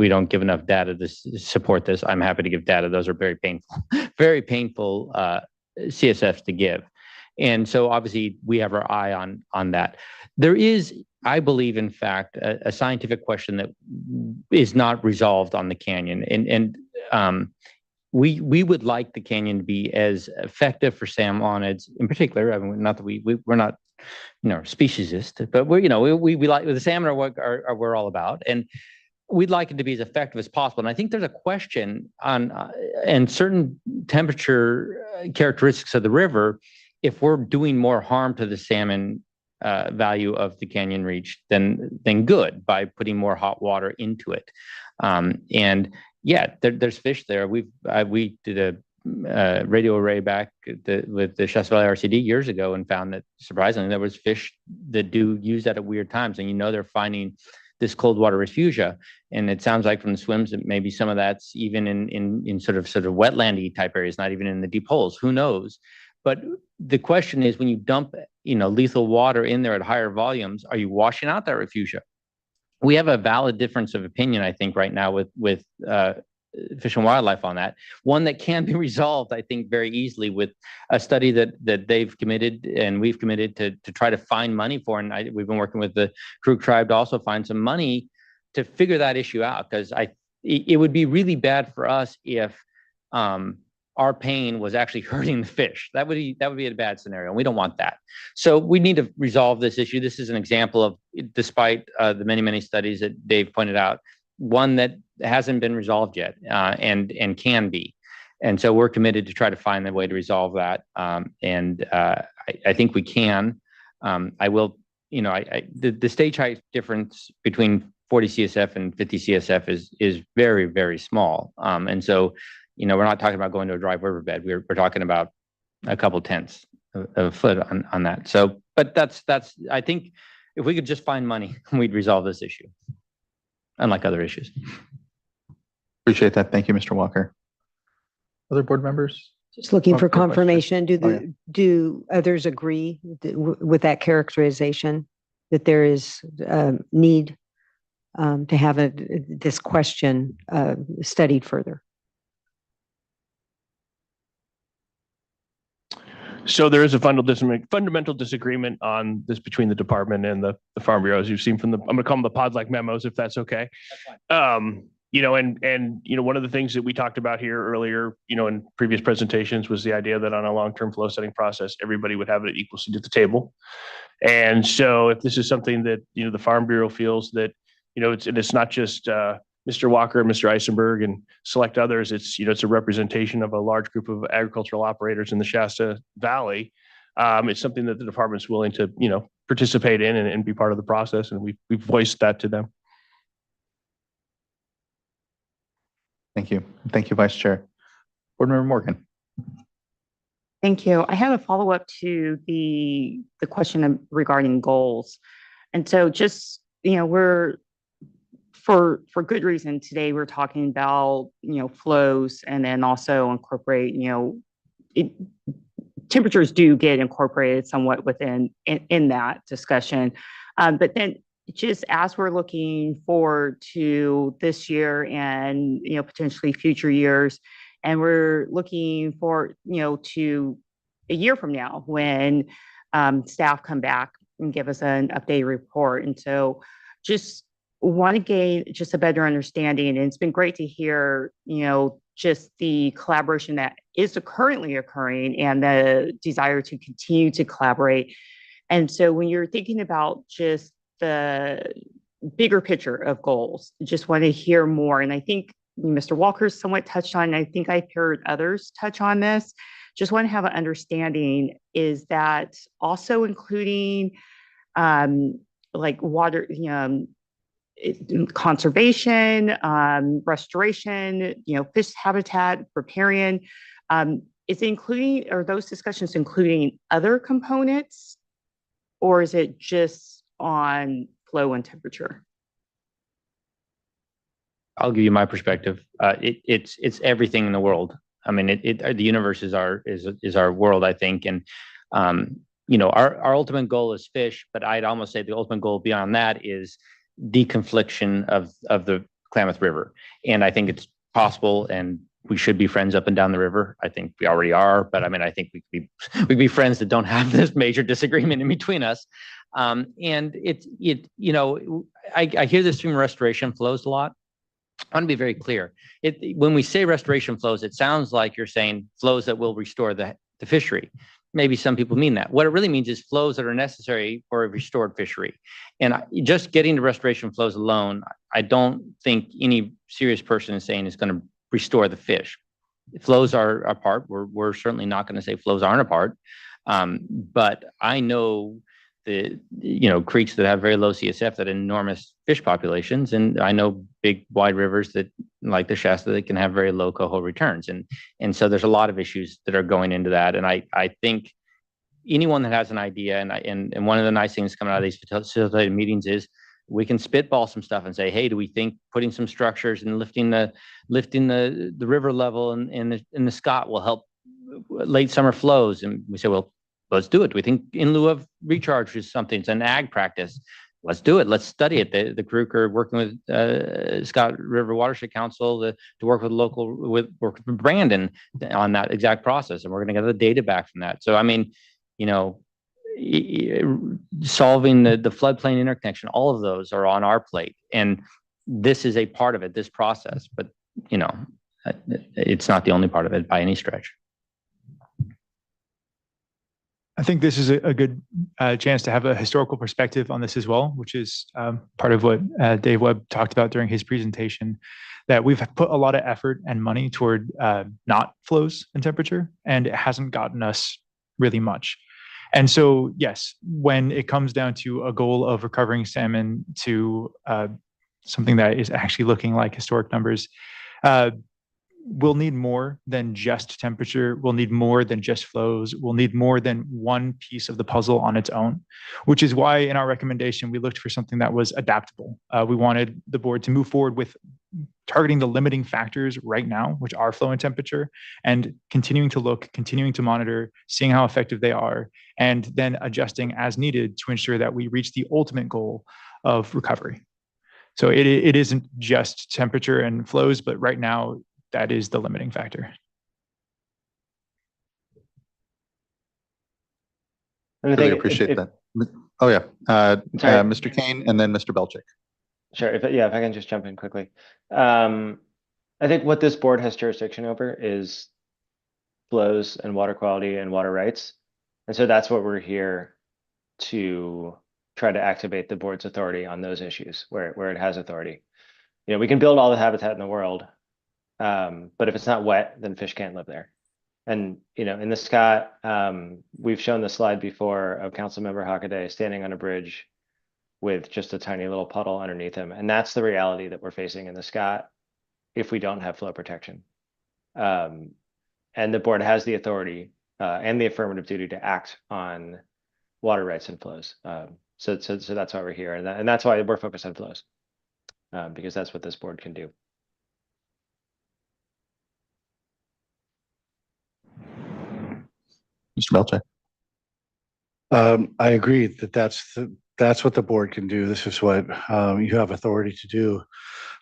don't give enough data to support this. I'm happy to give data. Those are very painful CSFs to give, and so obviously we have our eye on that. There is, I believe, in fact, a scientific question that is not resolved on the canyon, and we would like the canyon to be as effective for salmonids in particular. I mean, not that we're not, speciesist, but we like the salmon are what we're all about, and we'd like it to be as effective as possible. And I think there's a question on and certain temperature characteristics of the river, if we're doing more harm to the salmon value of the canyon reach than good by putting more hot water into it. And yeah, there's fish there. We did a radio array back with the Shasta Valley RCD years ago and found that surprisingly there was fish that do use that at weird times, and they're finding this cold water refugia. And it sounds like from the swims that maybe some of that's even in sort of wetlandy type areas, not even in the deep holes. Who knows? But the question is, when you dump lethal water in there at higher volumes, are you washing out that refugia? We have a valid difference of opinion, I think, right now with Fish and Wildlife on that. One that can be resolved, I think, very easily with a study that they've committed and we've committed to try to find money for. And we've been working with the Karuk tribe to also find some money to figure that issue out, because it would be really bad for us if our pain was actually hurting the fish. That would be a bad scenario, and we don't want that. So we need to resolve this issue. This is an example of, despite the many studies that Dave pointed out, one that hasn't been resolved yet, and can be. And so we're committed to try to find a way to resolve that. I think we can. I will. The stage height difference between 40 CSF and 50 CSF is very, very small. And so, we're not talking about going to a dry riverbed. We're talking about a couple tenths of a foot on that. So, but that's, I think if we could just find money, we'd resolve this issue, unlike other issues. Appreciate that. Thank you, Mr. Walker. Other board members? Just looking for confirmation. Do others agree with that characterization, that there is need to have this question studied further? So there is a fundamental disagreement on this between the department and the Farm Bureau, as you've seen from I'm going to call them the pod-like memos, if that's okay. That's fine. One of the things that we talked about here earlier, in previous presentations, was the idea that on a long-term flow setting process, everybody would have an equal seat at the table. And so if this is something that, the Farm Bureau feels that, it's not just Mr. Walker, Mr. Eisenberg, and select others. It's a representation of a large group of agricultural operators in the Shasta Valley. It's something that the department's willing to participate in and be part of the process, and we've voiced that to them. Thank you. Thank you, Vice Chair. Board Member Morgan. Thank you. I have a follow-up to the question regarding goals. And so just, we're for good reason today, we're talking about, flows, and then also incorporate, temperatures do get incorporated somewhat within in that discussion. But then just as we're looking forward to this year and, potentially future years, and we're looking for, to a year from now when staff come back and give us an updated report. And so just want to gain just a better understanding. And it's been great to hear, just the collaboration that is currently occurring and the desire to continue to collaborate. And so when you're thinking about just the bigger picture of goals, just want to hear more. And I think Mr. Walker somewhat touched on, and I think I've heard others touch on this. Just want to have an understanding, is that also including like water, conservation, restoration, fish habitat, riparian, is it including, are those discussions including other components, or is it just on flow and temperature? I'll give you my perspective. It's everything in the world. I mean, the universe is our world, I think, and our ultimate goal is fish, but I'd almost say the ultimate goal beyond that is deconfliction of the Klamath River. And I think it's possible, and we should be friends up and down the river. I think we already are, but I mean, I think we could be friends that don't have this major disagreement in between us. And I hear this term restoration flows a lot. I want to be very clear. When we say restoration flows, it sounds like you're saying flows that will restore the fishery. Maybe some people mean that. What it really means is flows that are necessary for a restored fishery. And just getting the restoration flows alone, I don't think any serious person is saying is going to restore the fish. Flows are a part. We're certainly not going to say flows aren't a part. But I know the creeks that have very low CSF that have enormous fish populations, and I know big wide rivers that like the Shasta that can have very low coho returns, and so there's a lot of issues that are going into that. And I think anyone that has an idea, and one of the nice things coming out of these facilitated meetings is we can spitball some stuff and say, hey, do we think putting some structures and lifting the river level in the Scott will help late summer flows? And we say, well, let's do it. We think in lieu of recharge is something. It's an ag practice. Let's do it. Let's study it. The group are working with Scott River Watershed Council to work with Brandon on that exact process, and we're going to get the data back from that. So I mean, solving the floodplain interconnection, all of those are on our plate, and this is a part of it. This process, but it's not the only part of it by any stretch. I think this is a good chance to have a historical perspective on this as well, which is part of what Dave Webb talked about during his presentation, that we've put a lot of effort and money toward not flows and temperature, and it hasn't gotten us really much. And so, yes, when it comes down to a goal of recovering salmon to something that is actually looking like historic numbers, we'll need more than just temperature. We'll need more than just flows. We'll need more than one piece of the puzzle on its own, which is why in our recommendation, we looked for something that was adaptable. We wanted the board to move forward with targeting the limiting factors right now, which are flow and temperature, and continuing to monitor, seeing how effective they are, and then adjusting as needed to ensure that we reach the ultimate goal of recovery. So it isn't just temperature and flows, but right now, that is the limiting factor. And I really appreciate that. Oh yeah, Mr. Kane and then Mr. Belchick. Sure. If I can just jump in quickly. I think what this board has jurisdiction over is flows and water quality and water rights. And so that's what we're here to try to activate the board's authority on those issues where it has authority. We can build all the habitat in the world, but if it's not wet, then fish can't live there. And, in the Scott, we've shown the slide before of Councilmember Hockaday standing on a bridge with just a tiny little puddle underneath him. And that's the reality that we're facing in the Scott if we don't have flow protection. And the board has the authority and the affirmative duty to act on water rights and flows. So that's why we're here. And that's why we're focused on flows, because that's what this board can do. Mr. Belcheck. I agree that that's what the board can do. This is what you have authority to do.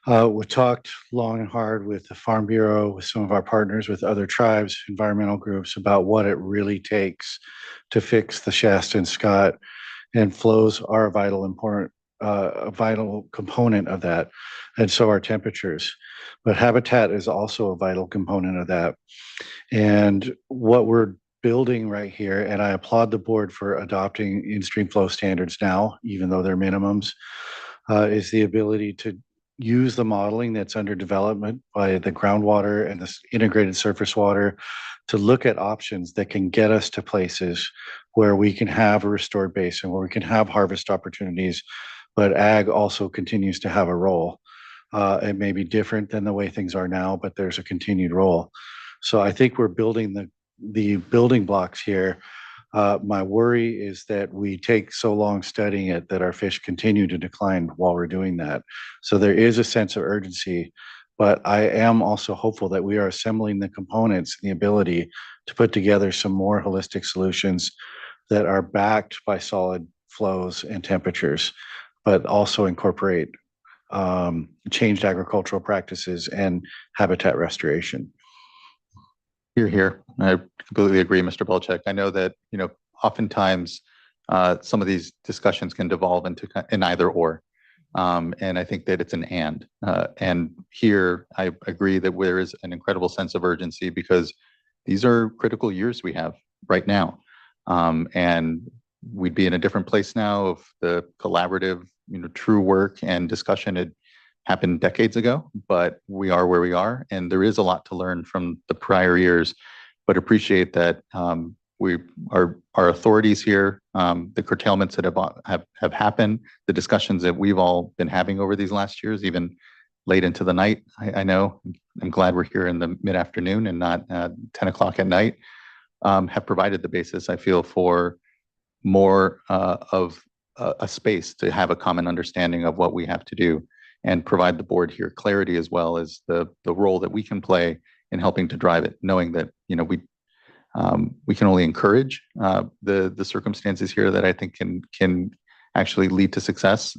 We talked long and hard with the Farm Bureau, with some of our partners, with other tribes, environmental groups about what it really takes to fix the Shasta and Scott, and flows are a vital component of that, and so are temperatures. But habitat is also a vital component of that. And what we're building right here, and I applaud the board for adopting in-stream flow standards now, even though they're minimums, is the ability to use the modeling that's under development by the groundwater and the integrated surface water to look at options that can get us to places where we can have a restored basin, where we can have harvest opportunities, but ag also continues to have a role. It may be different than the way things are now, but there's a continued role. So I think we're building the building blocks here. My worry is that we take so long studying it that our fish continue to decline while we're doing that. So there is a sense of urgency, but I am also hopeful that we are assembling the components, the ability to put together some more holistic solutions that are backed by solid flows and temperatures, but also incorporate changed agricultural practices and habitat restoration. Here. I completely agree, Mr. Belcheck. I know that, oftentimes some of these discussions can devolve into an either or. And I think that it's an and. And here I agree that there is an incredible sense of urgency because these are critical years we have right now. And we'd be in a different place now if the collaborative, true work and discussion had happened decades ago, but we are where we are. And there is a lot to learn from the prior years, but appreciate that our authorities here, the curtailments that have happened, the discussions that we've all been having over these last years, even late into the night. I know I'm glad we're here in the mid-afternoon and not 10 o'clock at night, have provided the basis, I feel, for more of a space to have a common understanding of what we have to do and provide the board here clarity as well as the role that we can play in helping to drive it, knowing that, we can only encourage the circumstances here that I think can actually lead to success,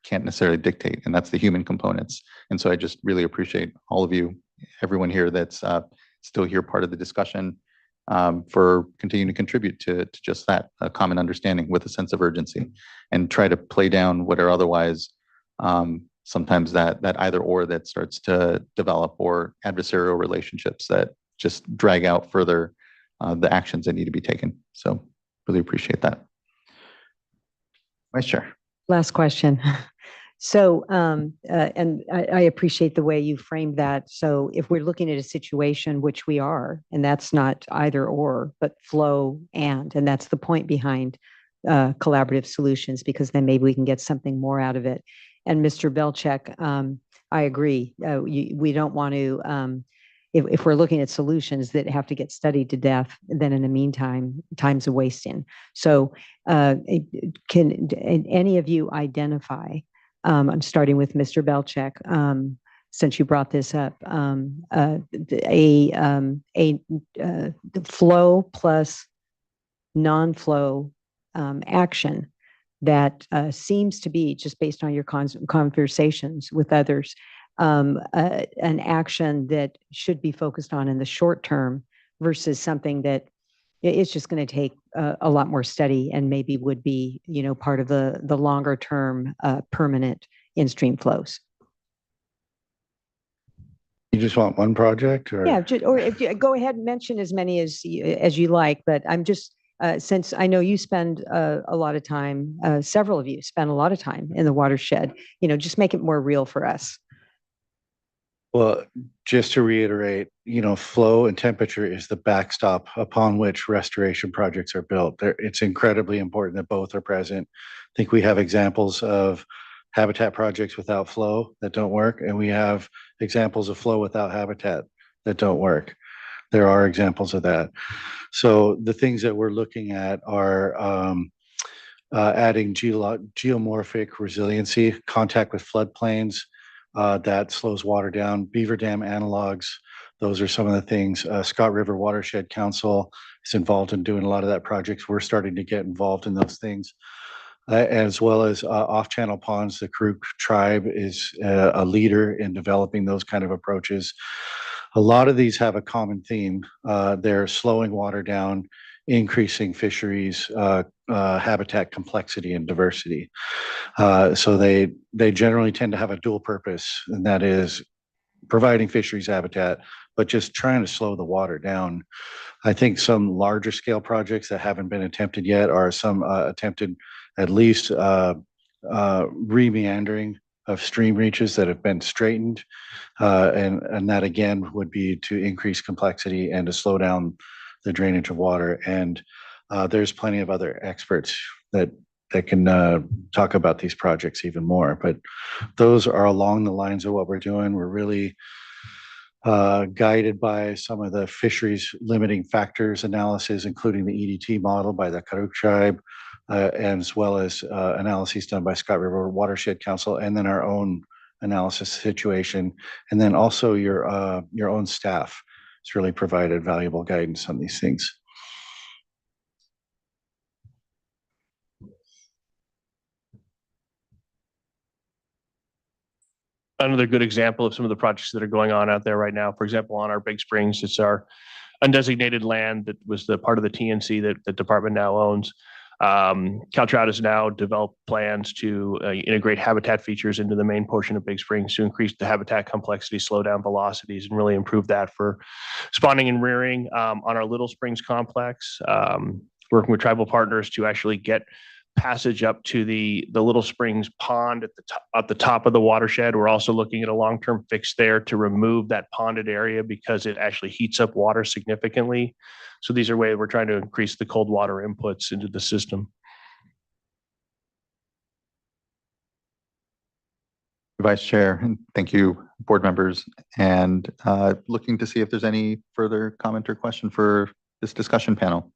can't necessarily dictate, and that's the human components. And so I just really appreciate all of you, everyone here that's still here, part of the discussion, for continuing to contribute to just that, a common understanding with a sense of urgency, and try to play down what are otherwise sometimes that either or that starts to develop, or adversarial relationships that just drag out further the actions that need to be taken. So really appreciate that. Vice Chair. Last question. So, and I appreciate the way you framed that. So if we're looking at a situation, which we are, and that's not either or, but flow and that's the point behind collaborative solutions, because then maybe we can get something more out of it. And Mr. Belcheck, I agree. We don't want to, if we're looking at solutions that have to get studied to death, then in the meantime, time's a wasting. So can any of you identify, I'm starting with Mr. Belcheck, since you brought this up, the flow plus non-flow action that seems to be, just based on your conversations with others, an action that should be focused on in the short term versus something that it's just going to take a lot more study and maybe would be, part of the longer term permanent in-stream flows. You just want one project, or? Yeah, or if you go ahead and mention as many as you like, but I'm just, since I know you spend a lot of time, several of you spend a lot of time in the watershed, just make it more real for us. Well, just to reiterate, flow and temperature is the backstop upon which restoration projects are built. It's incredibly important that both are present. I think we have examples of habitat projects without flow that don't work, and we have examples of flow without habitat that don't work. There are examples of that. So the things that we're looking at are adding geomorphic resiliency, contact with floodplains, that slows water down, beaver dam analogs, Those are some of the things. Scott River Watershed Council is involved in doing a lot of that projects. We're starting to get involved in those things. As well as off-channel ponds. The Karuk tribe is a leader in developing those kind of approaches. A lot of these have a common theme. They're slowing water down, increasing fisheries, habitat complexity and diversity. So they generally tend to have a dual purpose, and that is providing fisheries habitat, but just trying to slow the water down. I think some larger scale projects that haven't been attempted yet are some attempted at least remeandering of stream reaches that have been straightened. And that again would be to increase complexity and to slow down the drainage of water. And there's plenty of other experts that can talk about these projects even more. But those are along the lines of what we're doing. We're really guided by some of the fisheries limiting factors analysis, including the EDT model by the Karuk tribe, as well as analyses done by Scott River Watershed Council, and then our own analysis situation. And then also your own staff has really provided valuable guidance on these things. Another good example of some of the projects that are going on out there right now. For example, on our Big Springs, it's our undesignated land that was the part of the TNC that the department now owns. CalTrout has now developed plans to integrate habitat features into the main portion of Big Springs to increase the habitat complexity, slow down velocities, and really improve that for spawning and rearing. On our Little Springs complex, working with tribal partners to actually get passage up to the Little Springs pond at the top of the watershed. We're also looking at a long-term fix there to remove that ponded area because it actually heats up water significantly. So these are ways we're trying to increase the cold water inputs into the system. Vice Chair, and thank you, board members, and looking to see if there's any further comment or question for this discussion panel.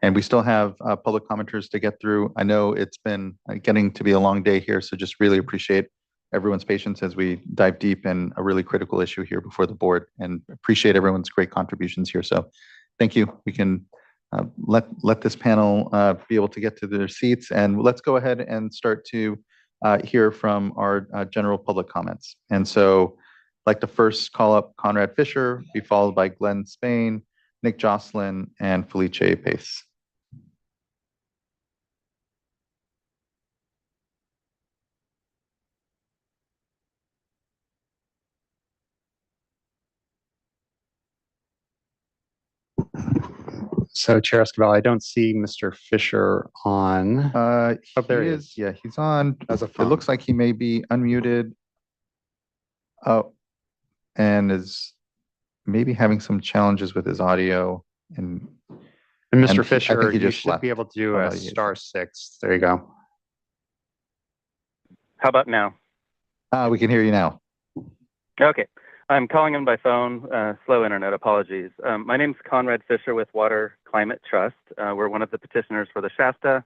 And we still have public commenters to get through. I know it's been getting to be a long day here, so just really appreciate everyone's patience as we dive deep in a really critical issue here before the board, and appreciate everyone's great contributions here. So thank you. We can let this panel be able to get to their seats, and let's go ahead and start to hear from our general public comments. And so I'd like to first call up Conrad Fisher, be followed by Glenn Spain, Nick Jocelyn, and Felice Pace. So Chair Esquivel, I don't see Mr. Fisher on. Oh, there he is. Yeah, he's on. It looks like he may be unmuted. Oh, and is maybe having some challenges with his audio. And Mr. Fisher, I think he you just should left. be able to do a *6. There you go. How about now? We can hear you now. Okay. I'm calling in by phone, slow internet, apologies. My name is Conrad Fisher with Water Climate Trust. We're one of the petitioners for the Shasta.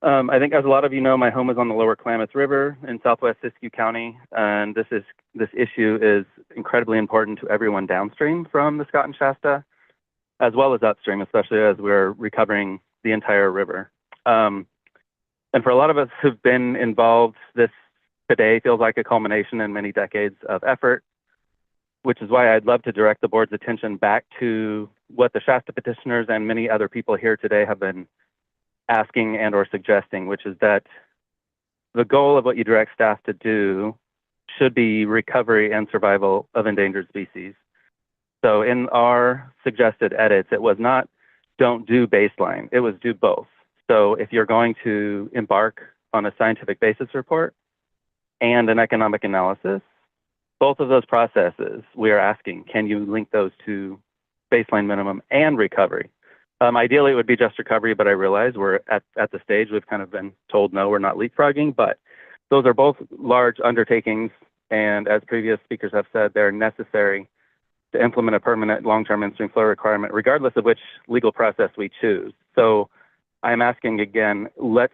I think as a lot of you know, my home is on the lower Klamath River in southwest Siskiyou County, and this issue is incredibly important to everyone downstream from the Scott and Shasta, as well as upstream, especially as we're recovering the entire river. And for a lot of us who've been involved, this today feels like a culmination in many decades of effort, which is why I'd love to direct the board's attention back to what the Shasta petitioners and many other people here today have been asking and or suggesting, which is that the goal of what you direct staff to do should be recovery and survival of endangered species. So in our suggested edits, it was not don't do baseline, it was do both. So if you're going to embark on a scientific basis report and an economic analysis, both of those processes, we are asking, can you link those to baseline minimum and recovery? Ideally, it would be just recovery, but I realize we're at the stage we've kind of been told, no, we're not leapfrogging, but those are both large undertakings. And as previous speakers have said, they're necessary to implement a permanent long-term in-stream flow requirement, regardless of which legal process we choose. So I'm asking again, let's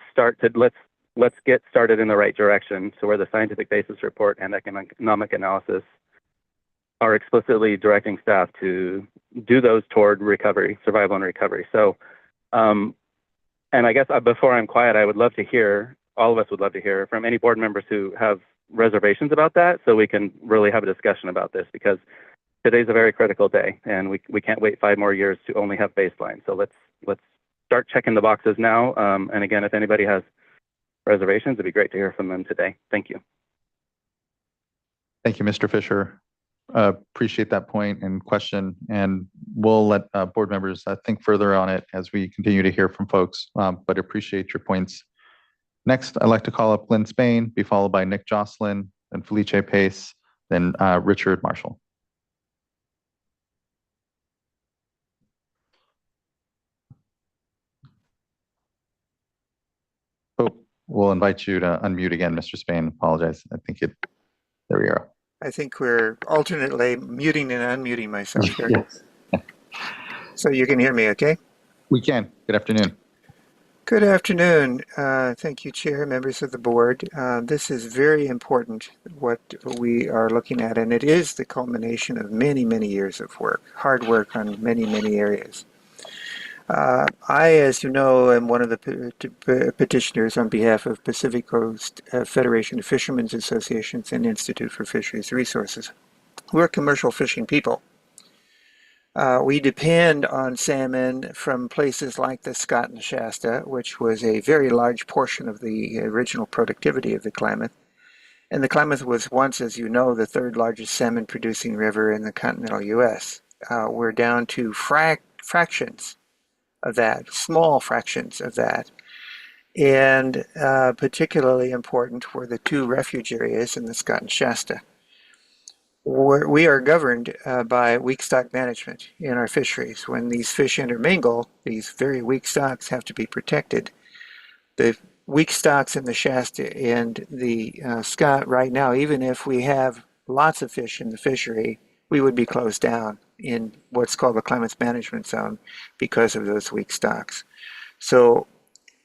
get started in the right direction, so where the scientific basis report and economic analysis are explicitly directing staff to do those toward recovery, survival and recovery. So, and I guess before I'm quiet, I would love to hear, all of us would love to hear from any board members who have reservations about that, so we can really have a discussion about this, because today's a very critical day and we can't wait 5 more years to only have baseline. So let's start checking the boxes now. And again, if anybody has reservations, it'd be great to hear from them today. Thank you. Thank you, Mr. Fisher. Appreciate that point and question, and we'll let board members think further on it as we continue to hear from folks, but appreciate your points. Next, I'd like to call up Lynn Spain, be followed by Nick Jocelyn, then Felice Pace, then Richard Marshall. Oh, we'll invite you to unmute again, Mr. Spain. Apologize. I think there we are. I think we're alternately muting and unmuting myself here. Yes. So you can hear me, okay? We can. Good afternoon. Good afternoon. Thank you, Chair, members of the board. This is very important, what we are looking at, and it is the culmination of many, many years of work, hard work on many, many areas. I, as you know, am one of the petitioners on behalf of Pacific Coast Federation of Fishermen's Associations and Institute for Fisheries Resources. We're commercial fishing people. We depend on salmon from places like the Scott and Shasta, which was a very large portion of the original productivity of the Klamath. And the Klamath was once, as you know, the 3rd largest salmon producing river in the continental U.S. We're down to fractions of that, small fractions of that. And particularly important were the 2 refuge areas in the Scott and Shasta. We are governed by weak stock management in our fisheries. When these fish intermingle, these very weak stocks have to be protected. The weak stocks in the Shasta and the Scott right now, even if we have lots of fish in the fishery, we would be closed down in what's called the Klamath Management Zone because of those weak stocks. So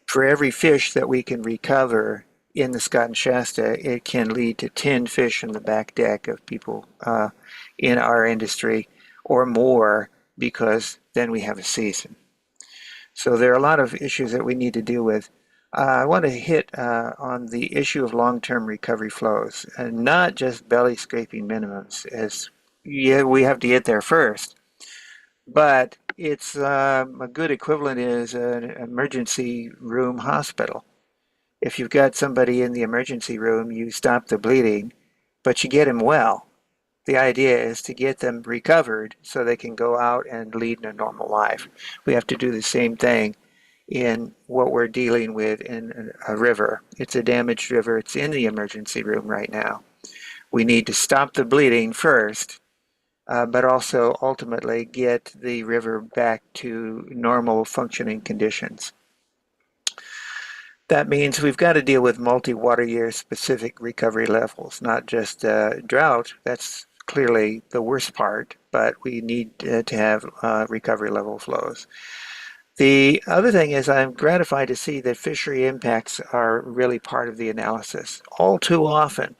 for every fish that we can recover in the Scott and Shasta, it can lead to 10 fish in the back deck of people in our industry or more, because then we have a season. So there are a lot of issues that we need to deal with. I want to hit on the issue of long-term recovery flows, and not just belly scraping minimums, as we have to get there first, but it's a good equivalent is an emergency room hospital. If you've got somebody in the emergency room, you stop the bleeding, but you get them well. The idea is to get them recovered so they can go out and lead a normal life. We have to do the same thing in what we're dealing with in a river. It's a damaged river. It's in the emergency room right now. We need to stop the bleeding first, but also ultimately get the river back to normal functioning conditions. That means we've got to deal with multi-water year specific recovery levels, not just drought. That's clearly the worst part, but we need to have recovery level flows. The other thing is I'm gratified to see that fishery impacts are really part of the analysis. All too often,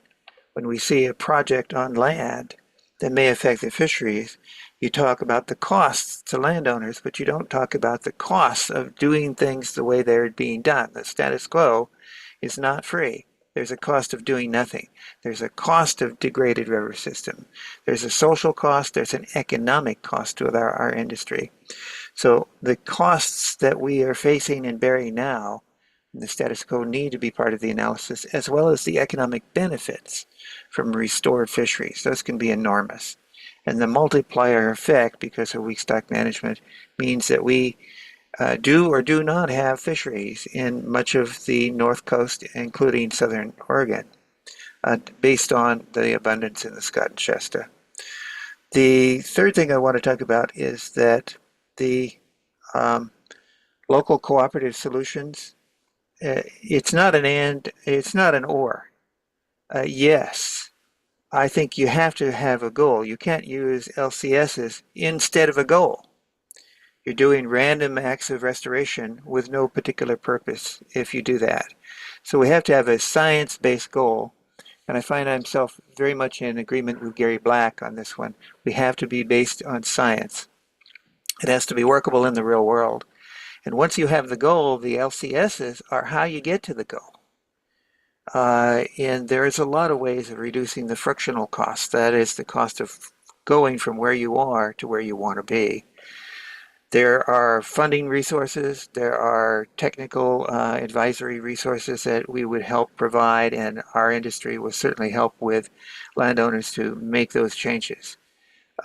when we see a project on land that may affect the fisheries, you talk about the costs to landowners, but you don't talk about the costs of doing things the way they're being done. The status quo is not free. There's a cost of doing nothing. There's a cost of degraded river system. There's a social cost. There's an economic cost to our industry. So the costs that we are facing and bearing now in the status quo need to be part of the analysis, as well as the economic benefits from restored fisheries. Those can be enormous. And the multiplier effect, because of weak stock management, means that we do or do not have fisheries in much of the North Coast, including Southern Oregon, based on the abundance in the Scott and Shasta. The third thing I want to talk about is that the local cooperative solutions, it's not an and, it's not an or. Yes, I think you have to have a goal. You can't use LCSs instead of a goal. You're doing random acts of restoration with no particular purpose if you do that. So we have to have a science-based goal, And I find myself very much in agreement with Gary Black on this one. We have to be based on science. It has to be workable in the real world. And once you have the goal, the LCSs are how you get to the goal. And there is a lot of ways of reducing the frictional cost. That is the cost of going from where you are to where you want to be. There are funding resources, there are technical advisory resources that we would help provide, and our industry will certainly help with landowners to make those changes.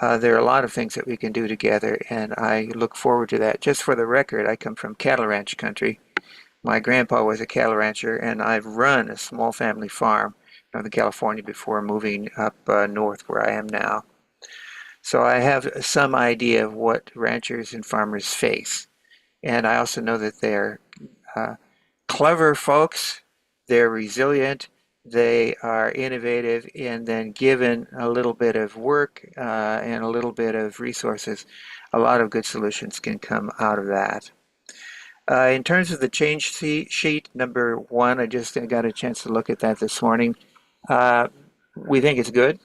There are a lot of things that we can do together, and I look forward to that. Just for the record, I come from cattle ranch country. My grandpa was a cattle rancher, and I've run a small family farm in Northern California before moving up north where I am now. So I have some idea of what ranchers and farmers face. And I also know that they're clever folks, they're resilient, they are innovative, and then given a little bit of work and a little bit of resources, a lot of good solutions can come out of that. In terms of the change sheet number 1, I just got a chance to look at that this morning. We think it's good.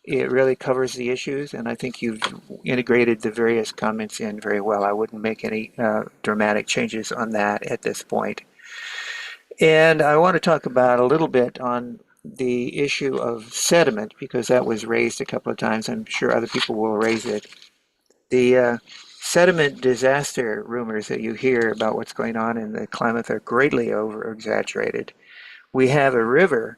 It really covers the issues, and I think you've integrated the various comments in very well. I wouldn't make any dramatic changes on that at this point. And I want to talk about a little bit on the issue of sediment, because that was raised a couple of times. I'm sure other people will raise it. The sediment disaster rumors that you hear about what's going on in the Klamath are greatly over-exaggerated. We have a river,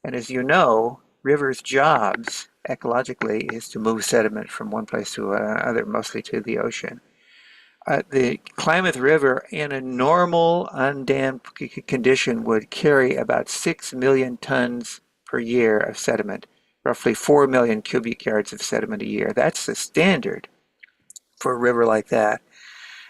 and as you know, rivers' jobs ecologically is to move sediment from one place to another, mostly to the ocean. The Klamath River in a normal undammed condition would carry about 6 million tons per year of sediment, roughly 4 million cubic yards of sediment a year. That's the standard for a river like that.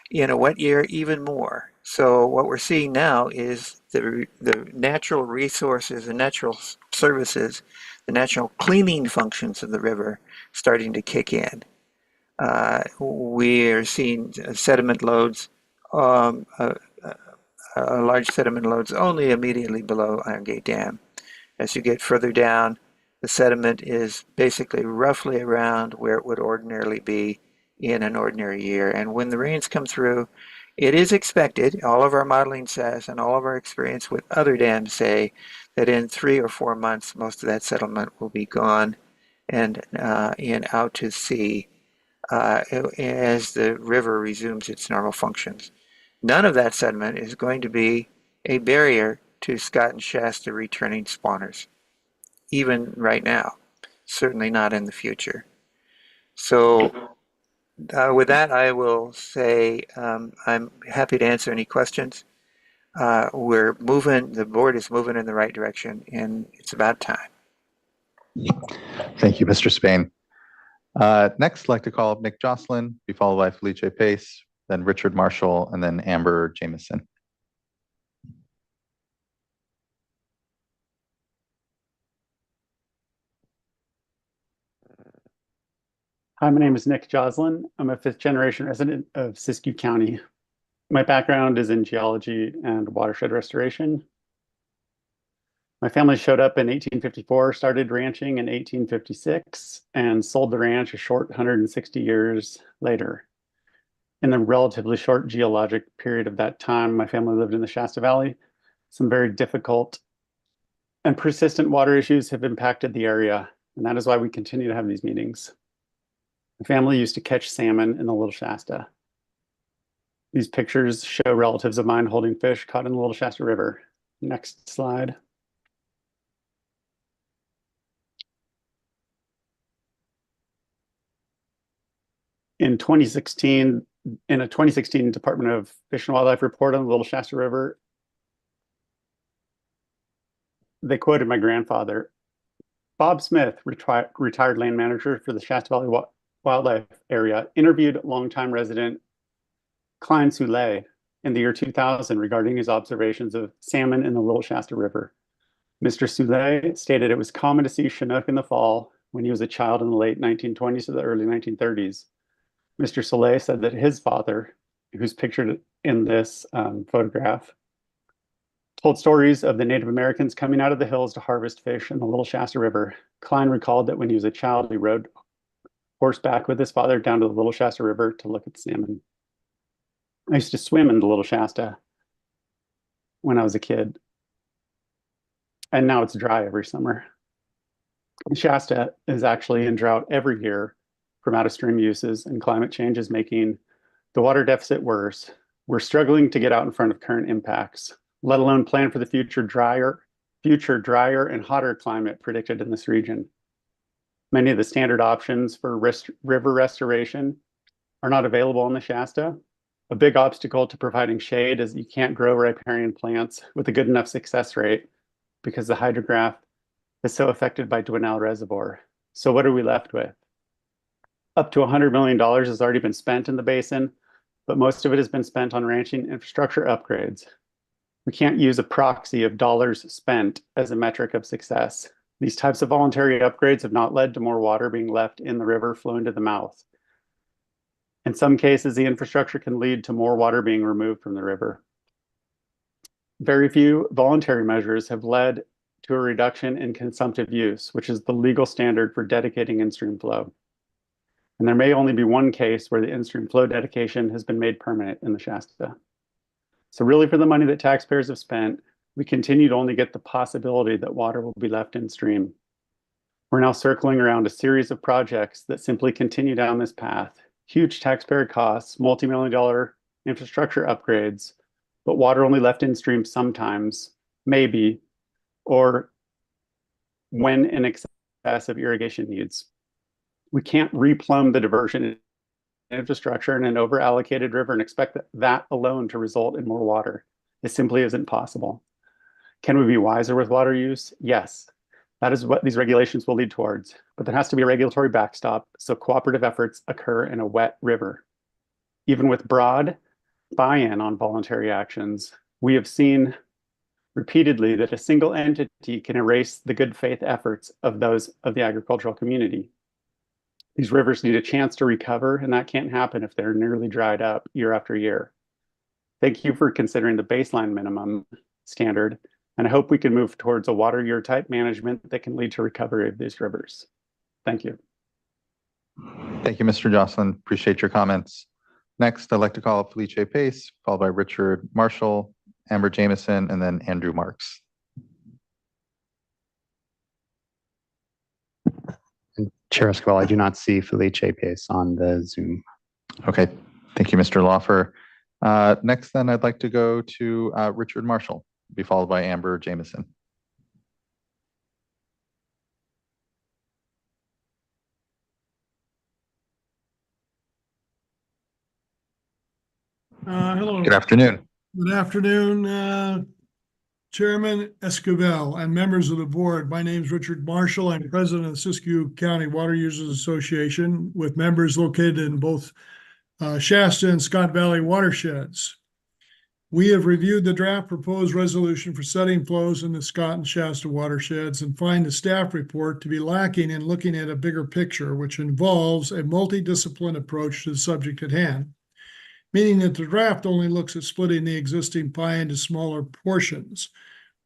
In a wet year, even more. So what we're seeing now is the natural resources, the natural services, the natural cleaning functions of the river starting to kick in. We're seeing sediment loads, large sediment loads only immediately below Iron Gate Dam. As you get further down, the sediment is basically roughly around where it would ordinarily be in an ordinary year. And when the rains come through, it is expected, all of our modeling says, and all of our experience with other dams say, that in 3 or 4 months, most of that sediment will be gone and out to sea as the river resumes its normal functions. None of that sediment is going to be a barrier to Scott and Shasta returning spawners, even right now, certainly not in the future. So with that, I will say I'm happy to answer any questions. We're moving, the board is moving in the right direction, and it's about time. Thank you, Mr. Spain. Next, I'd like to call up Nick Jocelyn, be followed by Felice Pace, then Richard Marshall, and then Amber Jameson. Hi, my name is Nick Joslin. I'm a 5th-generation resident of Siskiyou County. My background is in geology and watershed restoration. My family showed up in 1854, started ranching in 1856, and sold the ranch a short 160 years later. In the relatively short geologic period of that time, my family lived in the Shasta Valley. Some very difficult and persistent water issues have impacted the area, and that is why we continue to have these meetings. My family used to catch salmon in the Little Shasta. These pictures show relatives of mine holding fish caught in the Little Shasta River. Next slide. In 2016, in a 2016 Department of Fish and Wildlife report on the Little Shasta River, they quoted my grandfather. Bob Smith, retired land manager for the Shasta Valley Wildlife Area, interviewed longtime resident Klein Soule in the year 2000 regarding his observations of salmon in the Little Shasta River. Mr. Soule stated it was common to see Chinook in the fall when he was a child in the late 1920s to the early 1930s. Mr. Soule said that his father, who's pictured in this photograph, told stories of the Native Americans coming out of the hills to harvest fish in the Little Shasta River. Klein recalled that when he was a child, he rode horseback with his father down to the Little Shasta River to look at salmon. I used to swim in the Little Shasta when I was a kid, and now it's dry every summer. Shasta is actually in drought every year from out-of-stream uses, and climate change is making the water deficit worse. We're struggling to get out in front of current impacts, let alone plan for the future drier and hotter climate predicted in this region. Many of the standard options for river restoration are not available in the Shasta. A big obstacle to providing shade is you can't grow riparian plants with a good enough success rate because the hydrograph is so affected by Dwinelle Reservoir. So what are we left with? Up to $100 million has already been spent in the basin, but most of it has been spent on ranching infrastructure upgrades. We can't use a proxy of dollars spent as a metric of success. These types of voluntary upgrades have not led to more water being left in the river flowing to the mouth. In some cases, the infrastructure can lead to more water being removed from the river. Very few voluntary measures have led to a reduction in consumptive use, which is the legal standard for dedicating in-stream flow. And there may only be one case where the in-stream flow dedication has been made permanent in the Shasta. So really, for the money that taxpayers have spent, we continue to only get the possibility that water will be left in stream. We're now circling around a series of projects that simply continue down this path. Huge taxpayer costs, multi-million-dollar infrastructure upgrades, but water only left in stream sometimes, maybe, or when in excess of irrigation needs. We can't replumb the diversion infrastructure in an over-allocated river and expect that alone to result in more water. It simply isn't possible. Can we be wiser with water use? Yes. That is what these regulations will lead towards, but there has to be a regulatory backstop so cooperative efforts occur in a wet river. Even with broad buy-in on voluntary actions, we have seen repeatedly that a single entity can erase the good faith efforts of those of the agricultural community. These rivers need a chance to recover, and that can't happen if they're nearly dried up year after year. Thank you for considering the baseline minimum standard, and I hope we can move towards a water year type management that can lead to recovery of these rivers. Thank you. Thank you, Mr. Jocelyn. Appreciate your comments. Next, I'd like to call up Felice Pace, followed by Richard Marshall, Amber Jameson, and then Andrew Marks. Chair Esquivel, I do not see Felice Pace on the Zoom. Okay, thank you, Mr. Laufer. Next, then, I'd like to go to Richard Marshall, be followed by Amber Jameson. Hello. Good afternoon. Good afternoon, Chairman Esquivel and members of the board. My name is Richard Marshall. I'm president of the Siskiyou County Water Users Association with members located in both Shasta and Scott Valley watersheds. We have reviewed the draft proposed resolution for setting flows in the Scott and Shasta watersheds and find the staff report to be lacking in looking at a bigger picture, which involves a multidisciplinary approach to the subject at hand, meaning that the draft only looks at splitting the existing pie into smaller portions.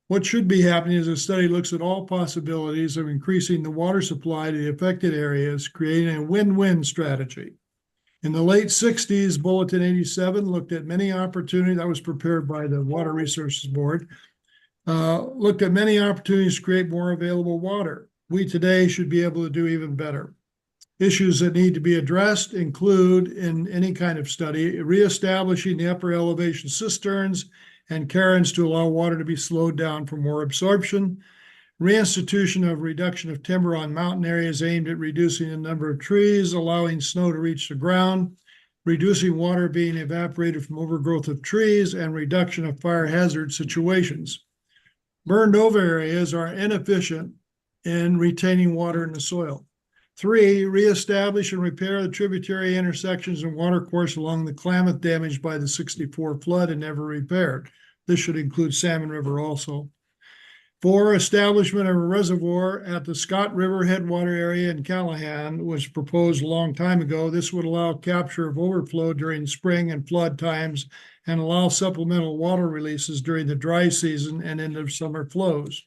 What should be happening is the study looks at all possibilities of increasing the water supply to the affected areas, creating a win-win strategy. In the late 60s, Bulletin 87 looked at many opportunities, that was prepared by the Water Resources Board, looked at many opportunities to create more available water. We today should be able to do even better. Issues that need to be addressed include, in any kind of study, reestablishing the upper elevation cisterns and cairns to allow water to be slowed down for more absorption, reinstitution of reduction of timber on mountain areas aimed at reducing the number of trees, allowing snow to reach the ground, reducing water being evaporated from overgrowth of trees, and reduction of fire hazard situations. Burned over areas are inefficient in retaining water in the soil. 3, reestablish and repair the tributary intersections and watercourse along the Klamath damaged by the '64 flood and never repaired. This should include Salmon River also. 4, establishment of a reservoir at the Scott River headwater area in Callahan was proposed a long time ago. This would allow capture of overflow during spring and flood times and allow supplemental water releases during the dry season and into summer flows.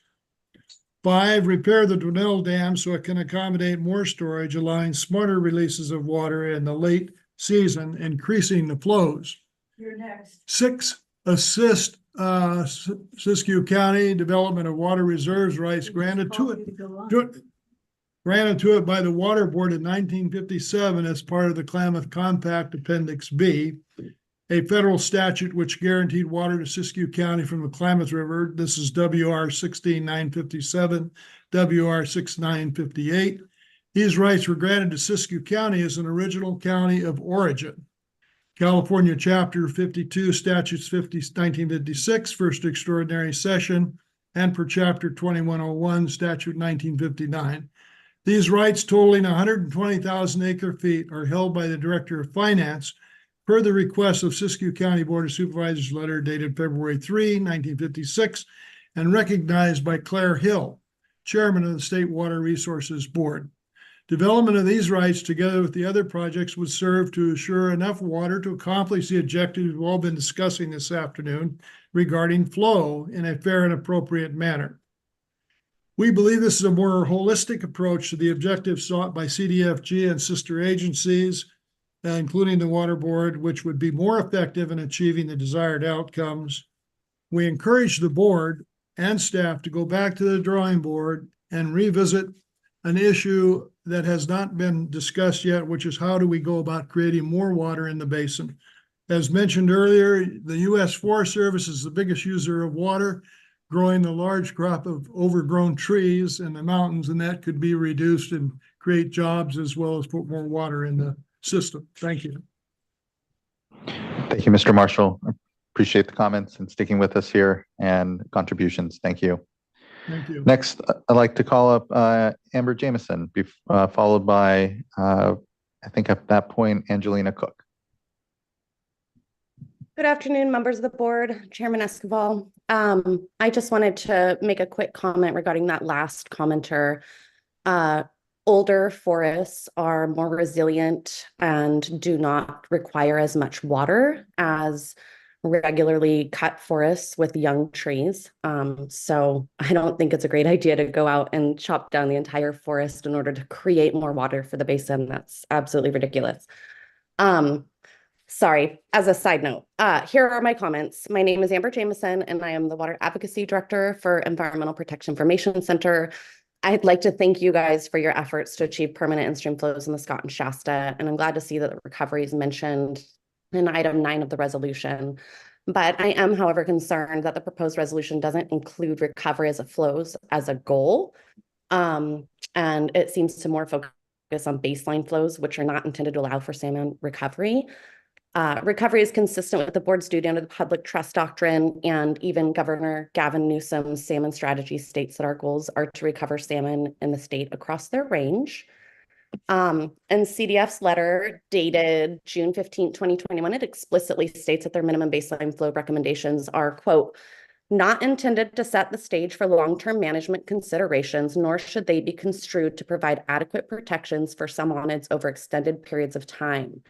5, repair the Dwinell Dam so it can accommodate more storage, allowing smarter releases of water in the late season, increasing the flows. You're next. 6, assist Siskiyou County development of water reserves rights granted to it by the Water Board in 1957 as part of the Klamath Compact Appendix B, a federal statute which guaranteed water to Siskiyou County from the Klamath River. This is WR 16957, WR 6958. These rights were granted to Siskiyou County as an original county of origin. California Chapter 52, Statutes 1956, First Extraordinary Session, and per Chapter 2101, Statute 1959. These rights totaling 120,000 acre-feet are held by the Director of Finance per the request of Siskiyou County Board of Supervisors letter dated February 3, 1956, and recognized by Claire Hill, Chairman of the State Water Resources Board. Development of these rights, together with the other projects, would serve to assure enough water to accomplish the objectives we've all been discussing this afternoon regarding flow in a fair and appropriate manner. We believe this is a more holistic approach to the objectives sought by CDFG and sister agencies, including the Water Board, which would be more effective in achieving the desired outcomes. We encourage the board and staff to go back to the drawing board and revisit an issue that has not been discussed yet, which is how do we go about creating more water in the basin? As mentioned earlier, the U.S. Forest Service is the biggest user of water, growing a large crop of overgrown trees in the mountains, and that could be reduced and create jobs as well as put more water in the system. Thank you. Thank you, Mr. Marshall. I appreciate the comments and sticking with us here and contributions. Thank you. Thank you. Next, I'd like to call up Amber Jameson, followed by, I think at that point, Angelina Cook. Good afternoon, members of the board, Chairman Escobar. I just wanted to make a quick comment regarding that last commenter. Older forests are more resilient and do not require as much water as regularly cut forests with young trees. So I don't think it's a great idea to go out and chop down the entire forest in order to create more water for the basin. That's absolutely ridiculous. Sorry, as a side note, here are my comments. My name is Amber Jameson, and I am the Water Advocacy Director for Environmental Protection Information Center. I'd like to thank you guys for your efforts to achieve permanent in-stream flows in the Scott and Shasta, and I'm glad to see that the recovery is mentioned in item 9 of the resolution. But I am, however, concerned that the proposed resolution doesn't include recovery as a flows as a goal. And it seems to more focus on baseline flows, which are not intended to allow for salmon recovery. Recovery is consistent with the board's duty under the public trust doctrine, and even Governor Gavin Newsom's salmon strategy states that our goals are to recover salmon in the state across their range. And CDF's letter dated June 15, 2021, it explicitly states that their minimum baseline flow recommendations are, quote, not intended to set the stage for long-term management considerations, nor should they be construed to provide adequate protections for salmonids over extended periods of time.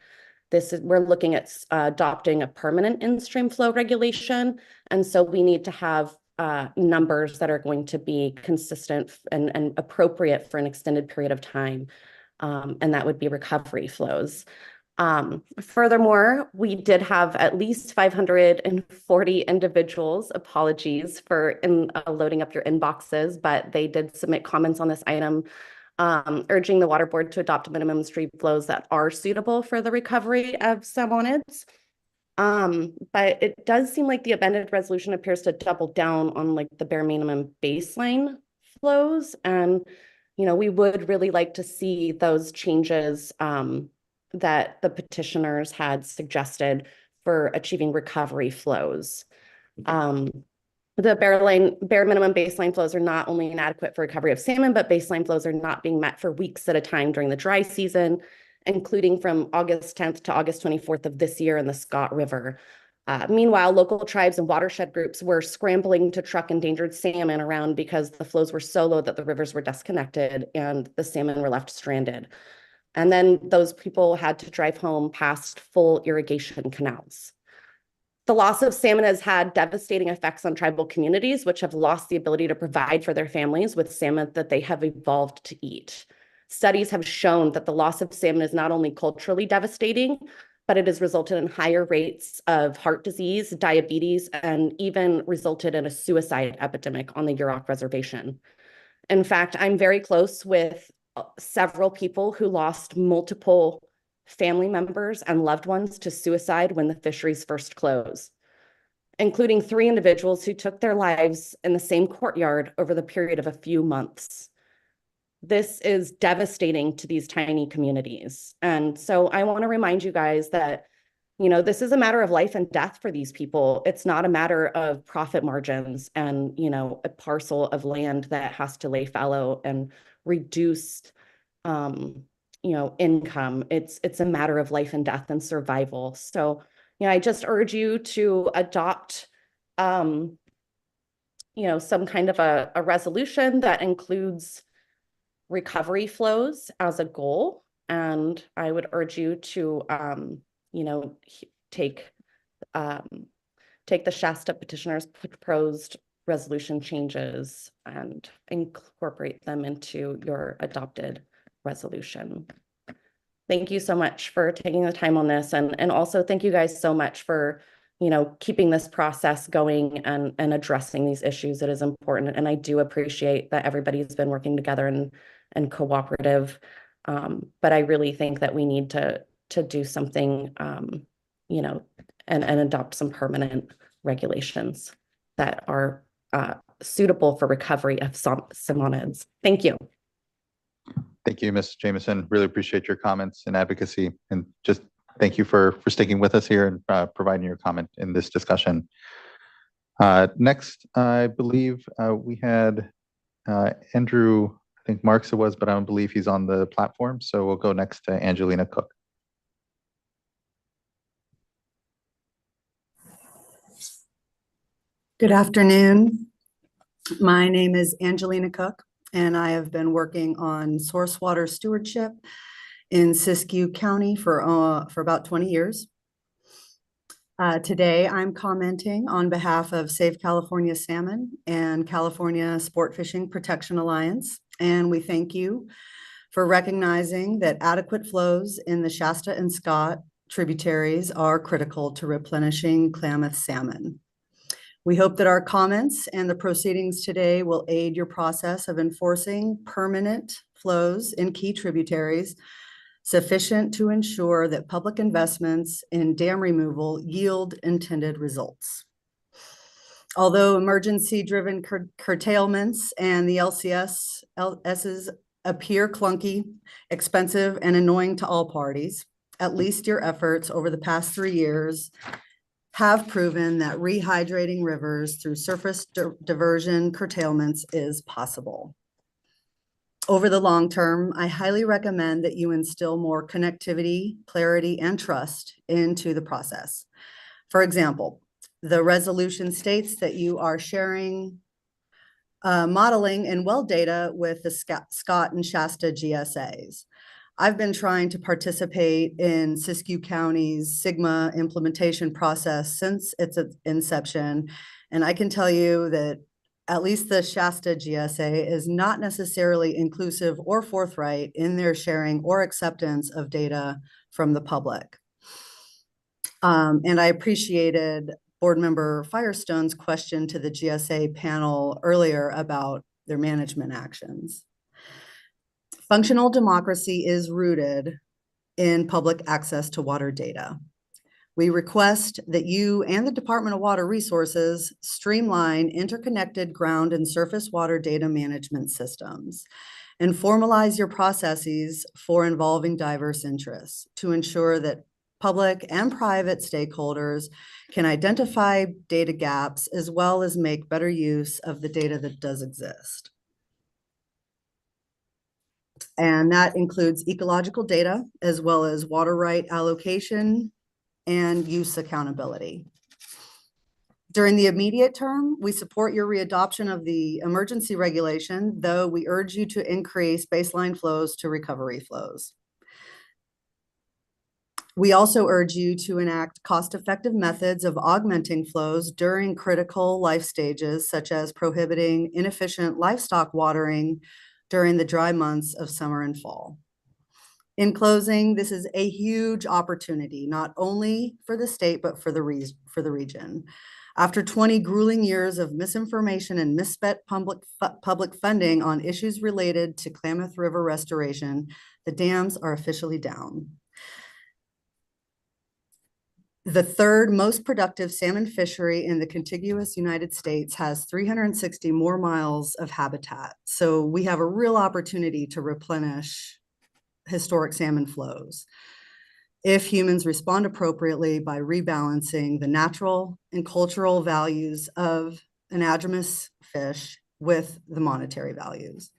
We're looking at adopting a permanent in-stream flow regulation, and so we need to have numbers that are going to be consistent and appropriate for an extended period of time. And that would be recovery flows. Furthermore, we did have at least 540 individuals, apologies for loading up your inboxes, but they did submit comments on this item, urging the Water Board to adopt minimum stream flows that are suitable for the recovery of salmonids. But it does seem like the amended resolution appears to double down on like the bare minimum baseline flows, and we would really like to see those changes that the petitioners had suggested for achieving recovery flows. The bare minimum baseline flows are not only inadequate for recovery of salmon, but baseline flows are not being met for weeks at a time during the dry season, including from August 10th to August 24th of this year in the Scott River. Meanwhile, local tribes and watershed groups were scrambling to truck endangered salmon around because the flows were so low that the rivers were disconnected and the salmon were left stranded. And then those people had to drive home past full irrigation canals. The loss of salmon has had devastating effects on tribal communities, which have lost the ability to provide for their families with salmon that they have evolved to eat. Studies have shown that the loss of salmon is not only culturally devastating, but it has resulted in higher rates of heart disease, diabetes, and even resulted in a suicide epidemic on the Yurok Reservation. In fact, I'm very close with several people who lost multiple family members and loved ones to suicide when the fisheries first closed, including 3 individuals who took their lives in the same courtyard over the period of a few months. This is devastating to these tiny communities. And so I want to remind you guys that, you know, this is a matter of life and death for these people. It's not a matter of profit margins and, you know, a parcel of land that has to lay fallow and reduce, you know, income. It's a matter of life and death and survival. So, you know, I just urge you to adopt, you know, some kind of a resolution that includes recovery flows as a goal. And I would urge you to, you know, take the Shasta petitioners' proposed resolution changes and incorporate them into your adopted resolution. Thank you so much for taking the time on this. And also thank you guys so much for, you know, keeping this process going and addressing these issues. It is important. And I do appreciate that everybody's been working together and cooperative. But I really think that we need to do something, you know, and adopt some permanent regulations that are suitable for recovery of salmonids. Thank you. Thank you, Ms. Jameson. Really appreciate your comments and advocacy, and just thank you for sticking with us here and providing your comment in this discussion. Next, I believe we had Andrew, I think Marks it was, but I don't believe he's on the platform. So we'll go next to Angelina Cook. Good afternoon. My name is Angelina Cook, and I have been working on source water stewardship in Siskiyou County for about 20 years. Today, I'm commenting on behalf of Save California Salmon and California Sport Fishing Protection Alliance, and we thank you for recognizing that adequate flows in the Shasta and Scott tributaries are critical to replenishing Klamath salmon. We hope that our comments and the proceedings today will aid your process of enforcing permanent flows in key tributaries sufficient to ensure that public investments in dam removal yield intended results. Although emergency-driven curtailments and the LCSs appear clunky, expensive, and annoying to all parties, at least your efforts over the past 3 years have proven that rehydrating rivers through surface diversion curtailments is possible. Over the long term, I highly recommend that you instill more connectivity, clarity, and trust into the process. For example, the resolution states that you are sharing modeling and well data with the Scott and Shasta GSAs. I've been trying to participate in Siskiyou County's SGMA implementation process since its inception, and I can tell you that at least the Shasta GSA is not necessarily inclusive or forthright in their sharing or acceptance of data from the public. And I appreciated Board Member Firestone's question to the GSA panel earlier about their management actions. Functional democracy is rooted in public access to water data. We request that you and the Department of Water Resources streamline interconnected ground and surface water data management systems and formalize your processes for involving diverse interests to ensure that public and private stakeholders can identify data gaps as well as make better use of the data that does exist. And that includes ecological data as well as water right allocation and use accountability. During the immediate term, we support your readoption of the emergency regulation, though we urge you to increase baseline flows to recovery flows. We also urge you to enact cost-effective methods of augmenting flows during critical life stages, such as prohibiting inefficient livestock watering during the dry months of summer and fall. In closing, this is a huge opportunity, not only for the state, but for the region. After 20 grueling years of misinformation and misspent public funding on issues related to Klamath River restoration, the dams are officially down. The third most productive salmon fishery in the contiguous United States has 360 more miles of habitat. So we have a real opportunity to replenish historic salmon flows if humans respond appropriately by rebalancing the natural and cultural values of anadromous fish with the monetary values.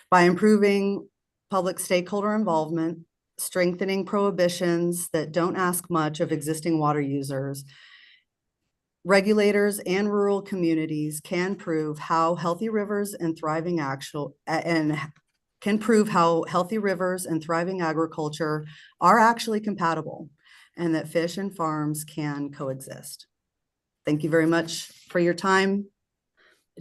By improving public stakeholder involvement, strengthening prohibitions that don't ask much of existing water users, regulators and rural communities can prove how healthy rivers and thriving agriculture are actually compatible, and that fish and farms can coexist. Thank you very much for your time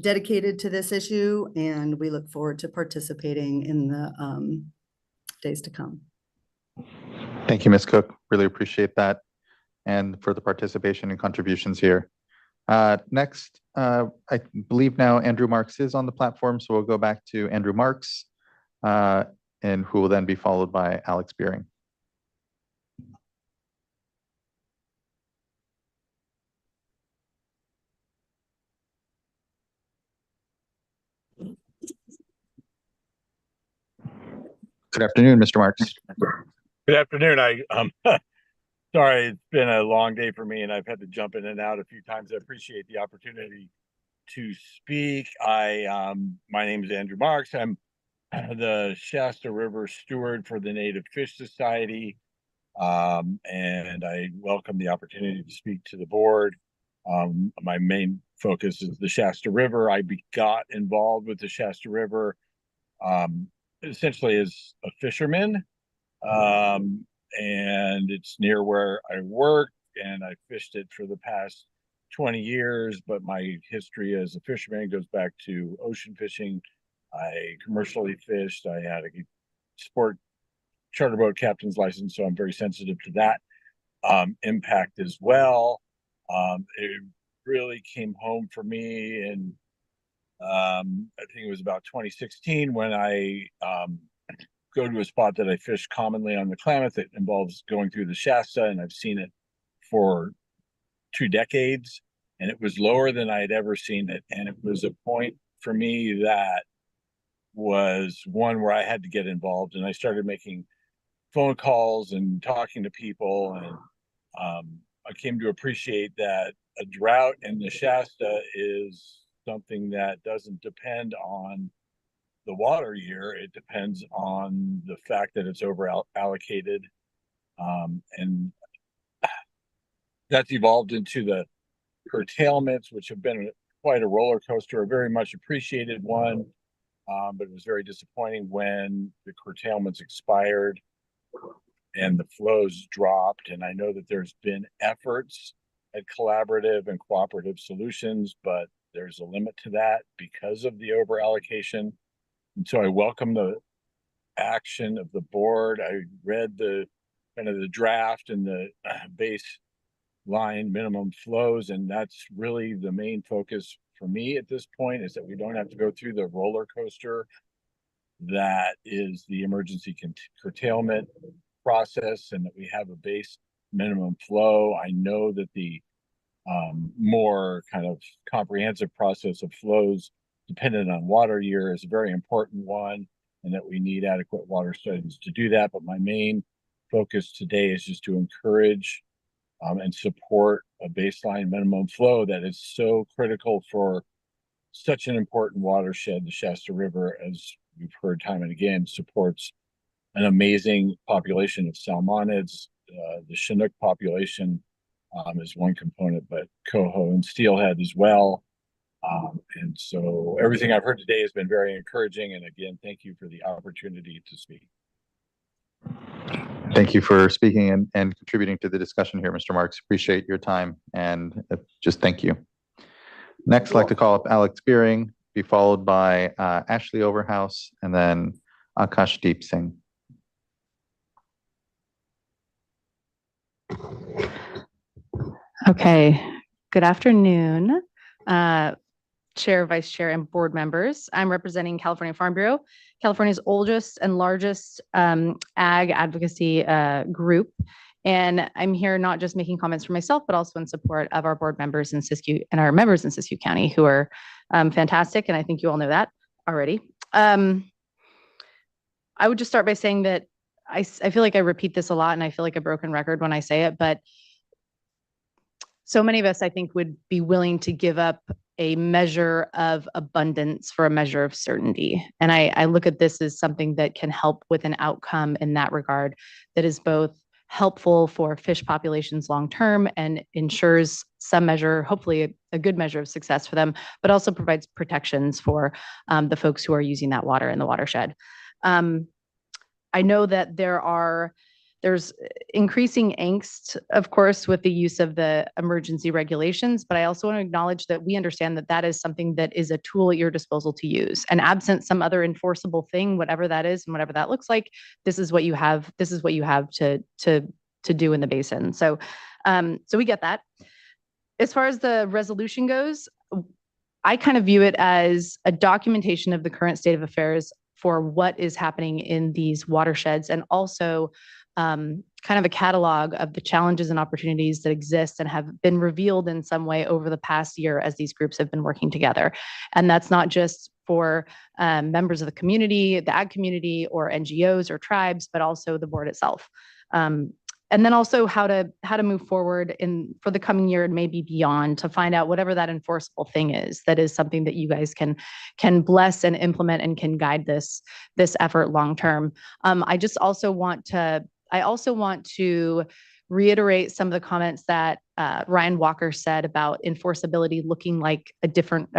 dedicated to this issue, and we look forward to participating in the days to come. Thank you, Ms. Cook. Really appreciate that and for the participation and contributions here. Next, I believe now Andrew Marks is on the platform, so we'll go back to Andrew Marks, and who will then be followed by Alex Beering. Good afternoon, Mr. Marks. Good afternoon. Sorry, it's been a long day for me and I've had to jump in and out a few times. I appreciate the opportunity to speak. My name is Andrew Marks. I'm the Shasta River steward for the Native Fish Society, and I welcome the opportunity to speak to the board. My main focus is the Shasta River. I got involved with the Shasta River essentially as a fisherman, and it's near where I work, and I fished it for the past 20 years, but my history as a fisherman goes back to ocean fishing. I commercially fished. I had a sport charter boat captain's license, so I'm very sensitive to that impact as well. It really came home for me, and I think it was about 2016 when I go to a spot that I fish commonly on the Klamath. It involves going through the Shasta, and I've seen it for 2 decades, and it was lower than I had ever seen it. And it was a point for me that was one where I had to get involved, and I started making phone calls and talking to people, and I came to appreciate that a drought in the Shasta is something that doesn't depend on the water year. It depends on the fact that it's over allocated, and that's evolved into the curtailments, which have been quite a roller coaster, a very much appreciated one, but it was very disappointing when the curtailments expired and the flows dropped. And I know that there's been efforts at collaborative and cooperative solutions, but there's a limit to that because of the over allocation. And so I welcome the action of the board. I read the kind of the draft and the baseline minimum flows, and that's really the main focus for me at this point, is that we don't have to go through the roller coaster that is the emergency curtailment process, and that we have a base minimum flow. I know that the more kind of comprehensive process of flows dependent on water year is a very important one, and that we need adequate water studies to do that. But my main focus today is just to encourage and support a baseline minimum flow that is so critical for such an important watershed. The Shasta River, as we've heard time and again, supports an amazing population of salmonids. The Chinook population is one component, but coho and steelhead as well. And so everything I've heard today has been very encouraging. And again, thank you for the opportunity to speak. Thank you for speaking and contributing to the discussion here, Mr. Marks. Appreciate your time and just thank you. Next, I'd like to call up Alex Beering, be followed by Ashley Overhouse, and then Akash Deep Singh. Okay, good afternoon, Chair, Vice Chair, and board members. I'm representing California Farm Bureau, California's oldest and largest ag advocacy group. And I'm here not just making comments for myself, but also in support of our board members in Siskiyou and our members in Siskiyou County who are fantastic. And I think you all know that already. I would just start by saying that I feel like I repeat this a lot and I feel like a broken record when I say it, but so many of us, I think, would be willing to give up a measure of abundance for a measure of certainty. And I look at this as something that can help with an outcome in that regard that is both helpful for fish populations long-term and ensures some measure, hopefully a good measure of success for them, but also provides protections for the folks who are using that water in the watershed. I know that there's increasing angst, of course, with the use of the emergency regulations, but I also want to acknowledge that we understand that that is something that is a tool at your disposal to use. And absent some other enforceable thing, whatever that is and whatever that looks like, this is what you have. This is what you have to do in the basin. So we get that. As far as the resolution goes, I kind of view it as a documentation of the current state of affairs for what is happening in these watersheds, and also kind of a catalog of the challenges and opportunities that exist and have been revealed in some way over the past year as these groups have been working together. And that's not just for members of the community, the ag community, or NGOs or tribes, but also the board itself. And then also how to move forward for the coming year and maybe beyond to find out whatever that enforceable thing is. That is something that you guys can bless and implement and can guide this effort long term. I also want to reiterate some of the comments that Ryan Walker said about enforceability looking like a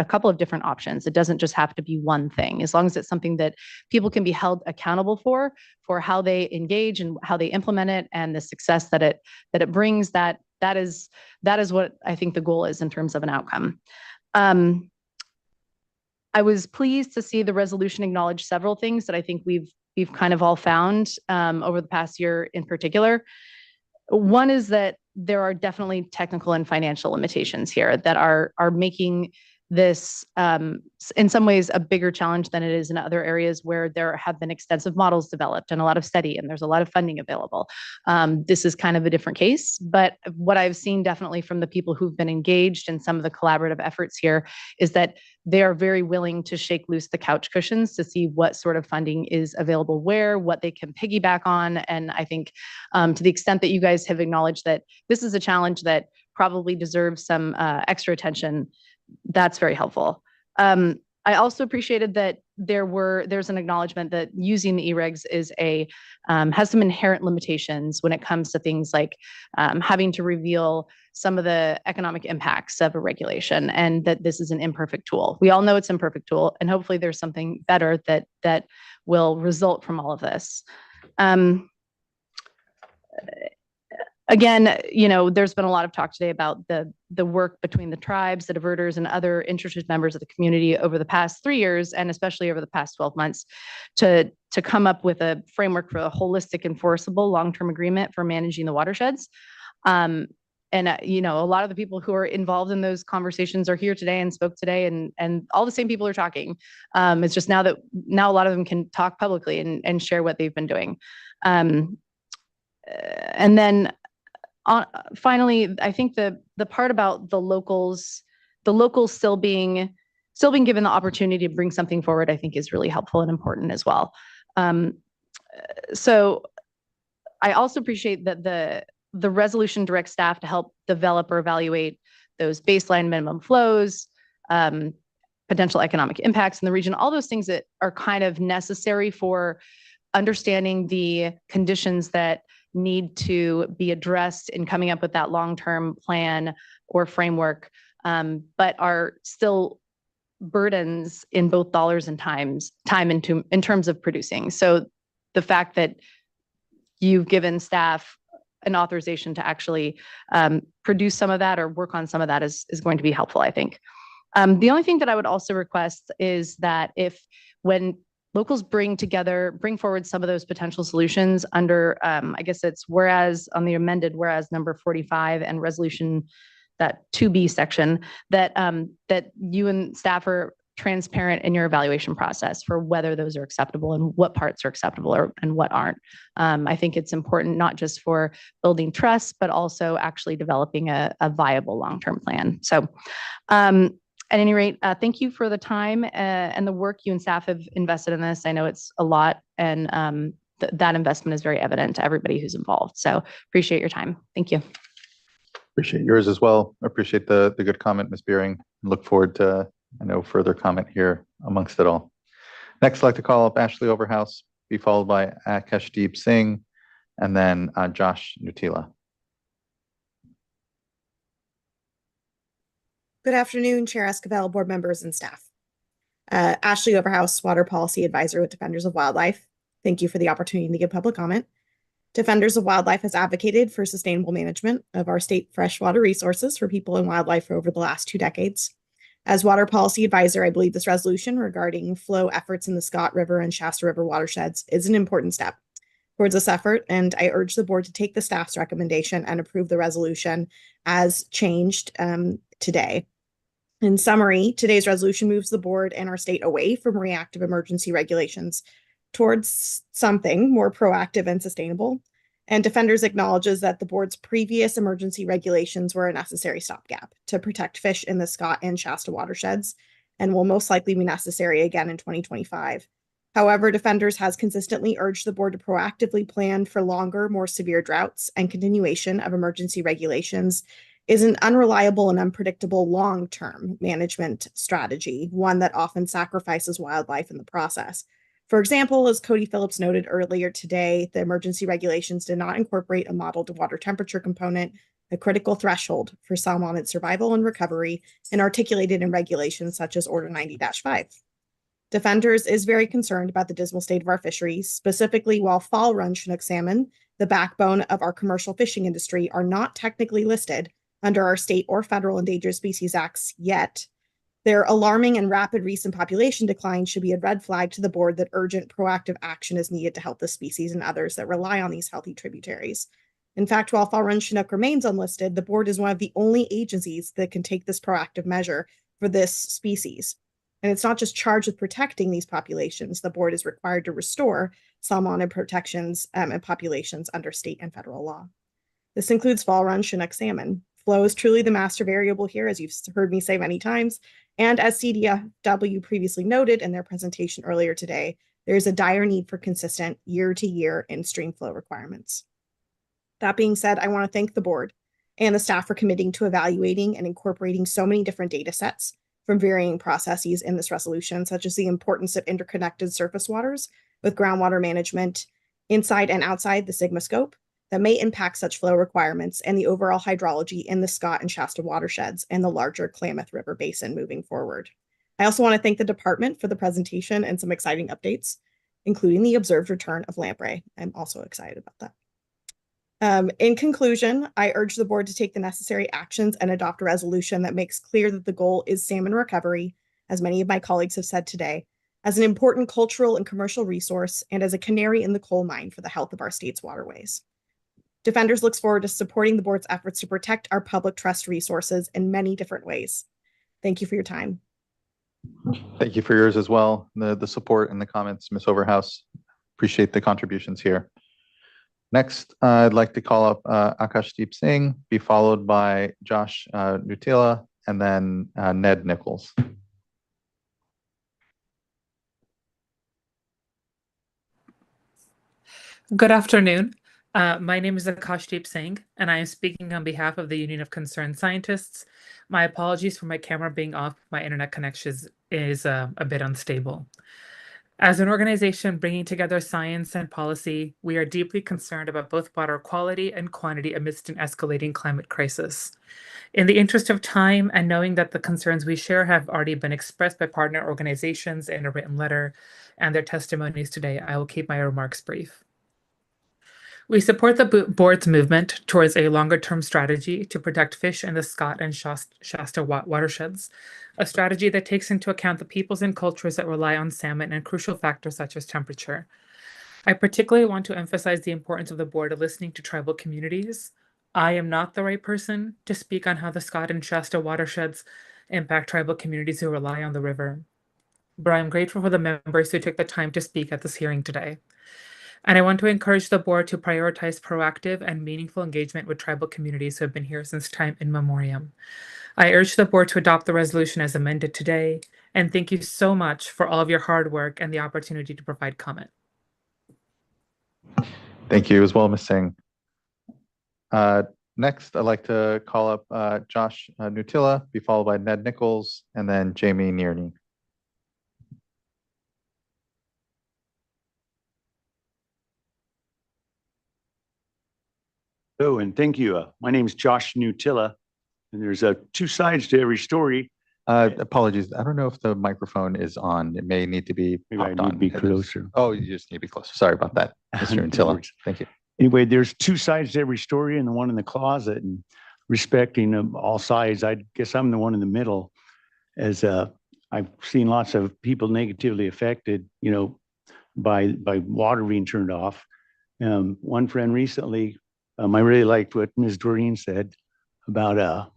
couple of different options. It doesn't just have to be one thing. As long as it's something that people can be held accountable for how they engage and how they implement it and the success that it brings, that is what I think the goal is in terms of an outcome. I was pleased to see the resolution acknowledge several things that I think we've kind of all found over the past year in particular. One is that there are definitely technical and financial limitations here that are making this in some ways a bigger challenge than it is in other areas where there have been extensive models developed and a lot of study and there's a lot of funding available. This is kind of a different case, but what I've seen definitely from the people who've been engaged in some of the collaborative efforts here is that they are very willing to shake loose the couch cushions to see what sort of funding is available where, what they can piggyback on. And I think to the extent that you guys have acknowledged that this is a challenge that probably deserves some extra attention, that's very helpful. I also appreciated that there's an acknowledgement that using the e-regs has some inherent limitations when it comes to things like having to reveal some of the economic impacts of a regulation, and that this is an imperfect tool. We all know it's an imperfect tool, and hopefully there's something better that will result from all of this. Again, there's been a lot of talk today about the work between the tribes, the diverters, and other interested members of the community over the past 3 years, and especially over the past 12 months, to come up with a framework for a holistic, enforceable, long-term agreement for managing the watersheds. A lot of the people who are involved in those conversations are here today and spoke today, and all the same people are talking. It's just now a lot of them can talk publicly and share what they've been doing. And then finally, I think the part about the locals still being given the opportunity to bring something forward, I think is really helpful and important as well. So I also appreciate that the resolution directs staff to help develop or evaluate those baseline minimum flows, potential economic impacts in the region, all those things that are kind of necessary for understanding the conditions that need to be addressed in coming up with that long-term plan or framework, but are still burdens in both dollars and time in terms of producing. So the fact that you've given staff an authorization to actually produce some of that or work on some of that is going to be helpful, I think. The only thing that I would also request is that when locals bring forward some of those potential solutions under, I guess it's whereas on the amended whereas number 45 and resolution that 2B section, that you and staff are transparent in your evaluation process for whether those are acceptable and what parts are acceptable and what aren't. I think it's important not just for building trust, but also actually developing a viable long-term plan. So at any rate, thank you for the time and the work you and staff have invested in this. I know it's a lot, and that investment is very evident to everybody who's involved. So appreciate your time. Thank you. Appreciate yours as well. Appreciate the good comment, Ms. Beering. Look forward to, I know, further comment here amongst it all. Next, I'd like to call up Ashley Overhouse, be followed by Akashdeep Singh, and then Josh Nutila. Good afternoon, Chair Esquivel, board members, and staff. Ashley Overhouse, Water Policy Advisor with Defenders of Wildlife. Thank you for the opportunity to give public comment. Defenders of Wildlife has advocated for sustainable management of our state freshwater resources for people and wildlife for over the last 2 decades. As Water Policy Advisor, I believe this resolution regarding flow efforts in the Scott River and Shasta River watersheds is an important step towards this effort, and I urge the board to take the staff's recommendation and approve the resolution as changed today. In summary, today's resolution moves the board and our state away from reactive emergency regulations towards something more proactive and sustainable. And Defenders acknowledges that the board's previous emergency regulations were a necessary stopgap to protect fish in the Scott and Shasta watersheds and will most likely be necessary again in 2025. However, Defenders has consistently urged the board to proactively plan for longer, more severe droughts, and continuation of emergency regulations is an unreliable and unpredictable long-term management strategy, one that often sacrifices wildlife in the process. For example, as Cody Phillips noted earlier today, the emergency regulations did not incorporate a modeled water temperature component, a critical threshold for salmonid survival and recovery, and articulated in regulations such as Order 90-5. Defenders is very concerned about the dismal state of our fisheries, specifically while fall run Chinook salmon, the backbone of our commercial fishing industry, are not technically listed under our state or federal Endangered Species Acts yet. Their alarming and rapid recent population decline should be a red flag to the board that urgent proactive action is needed to help the species and others that rely on these healthy tributaries. In fact, while fall run Chinook remains unlisted, the board is one of the only agencies that can take this proactive measure for this species. And it's not just charged with protecting these populations. The board is required to restore salmonid protections and populations under state and federal law. This includes fall run Chinook salmon. Flow is truly the master variable here, as you've heard me say many times. And as CDFW previously noted in their presentation earlier today, there is a dire need for consistent year-to-year in-stream flow requirements. That being said, I want to thank the board and the staff for committing to evaluating and incorporating so many different data sets from varying processes in this resolution, such as the importance of interconnected surface waters with groundwater management inside and outside the Sigma scope that may impact such flow requirements and the overall hydrology in the Scott and Shasta watersheds and the larger Klamath River Basin moving forward. I also want to thank the department for the presentation and some exciting updates, including the observed return of lamprey. I'm also excited about that. In conclusion, I urge the board to take the necessary actions and adopt a resolution that makes clear that the goal is salmon recovery, as many of my colleagues have said today, as an important cultural and commercial resource and as a canary in the coal mine for the health of our state's waterways. Defenders looks forward to supporting the board's efforts to protect our public trust resources in many different ways. Thank you for your time. Thank you for yours as well. The support and the comments, Ms. Overhouse. Appreciate the contributions here. Next, I'd like to call up Akashdeep Singh, be followed by Josh Nutila, and then Ned Nichols. Good afternoon. My name is Akashdeep Singh, and I am speaking on behalf of the Union of Concerned Scientists. My apologies for my camera being off. My internet connection is a bit unstable. As an organization bringing together science and policy, we are deeply concerned about both water quality and quantity amidst an escalating climate crisis. In the interest of time and knowing that the concerns we share have already been expressed by partner organizations in a written letter and their testimonies today, I will keep my remarks brief. We support the board's movement towards a longer-term strategy to protect fish in the Scott and Shasta watersheds, a strategy that takes into account the peoples and cultures that rely on salmon and crucial factors such as temperature. I particularly want to emphasize the importance of the board of listening to tribal communities. I am not the right person to speak on how the Scott and Shasta watersheds impact tribal communities who rely on the river, but I'm grateful for the members who took the time to speak at this hearing today. And I want to encourage the board to prioritize proactive and meaningful engagement with tribal communities who have been here since time immemorial. I urge the board to adopt the resolution as amended today, and thank you so much for all of your hard work and the opportunity to provide comment. Thank you as well, Ms. Singh. Next, I'd like to call up Josh Nutilla, be followed by Ned Nichols, and then Jamie Nearney. Oh, and thank you. My name is Josh Nutilla, and there's two sides to every story. Apologies. I don't know if the microphone is on. It may need to be Maybe I popped need on. to be closer. Oh, you just need to be closer. Sorry about that, Mr. No Nutilla. worries. Thank you. Anyway, there's two sides to every story, and the one in the closet. And respecting all sides, I guess I'm the one in the middle, as I've seen lots of people negatively affected, by water being turned off. One friend recently, I really liked what Ms. Doreen said about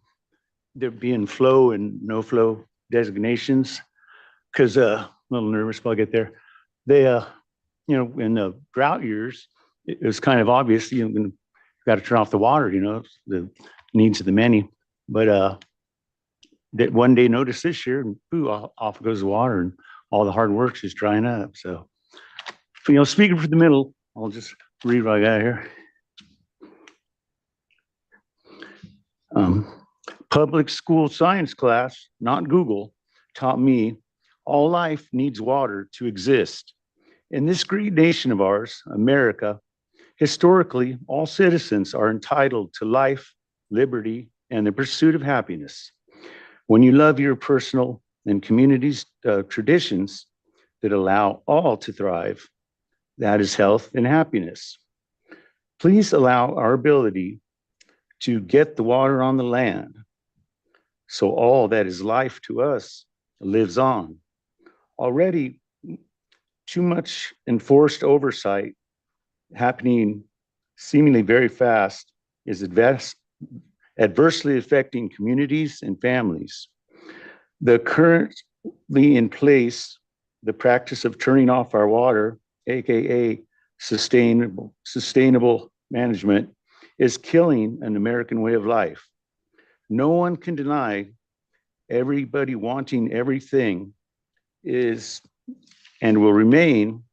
there being flow and no flow designations, because a little nervous, but I'll get there. They, in the drought years, it was kind of obvious, got to turn off the water, the needs of the many. But that one day notice this year, and boo, off goes the water, and all the hard work's just drying up. So, speaking for the middle, I'll just read what I got here. Public school science class, not Google, taught me all life needs water to exist. In this great nation of ours, America, historically, all citizens are entitled to life, liberty, and the pursuit of happiness. When you love your personal and community's traditions that allow all to thrive, that is health and happiness. Please allow our ability to get the water on the land, so all that is life to us lives on. Already, too much enforced oversight happening seemingly very fast is adversely affecting communities and families. The currently in place, the practice of turning off our water, AKA sustainable management, is killing an American way of life. No one can deny everybody wanting everything is and will remain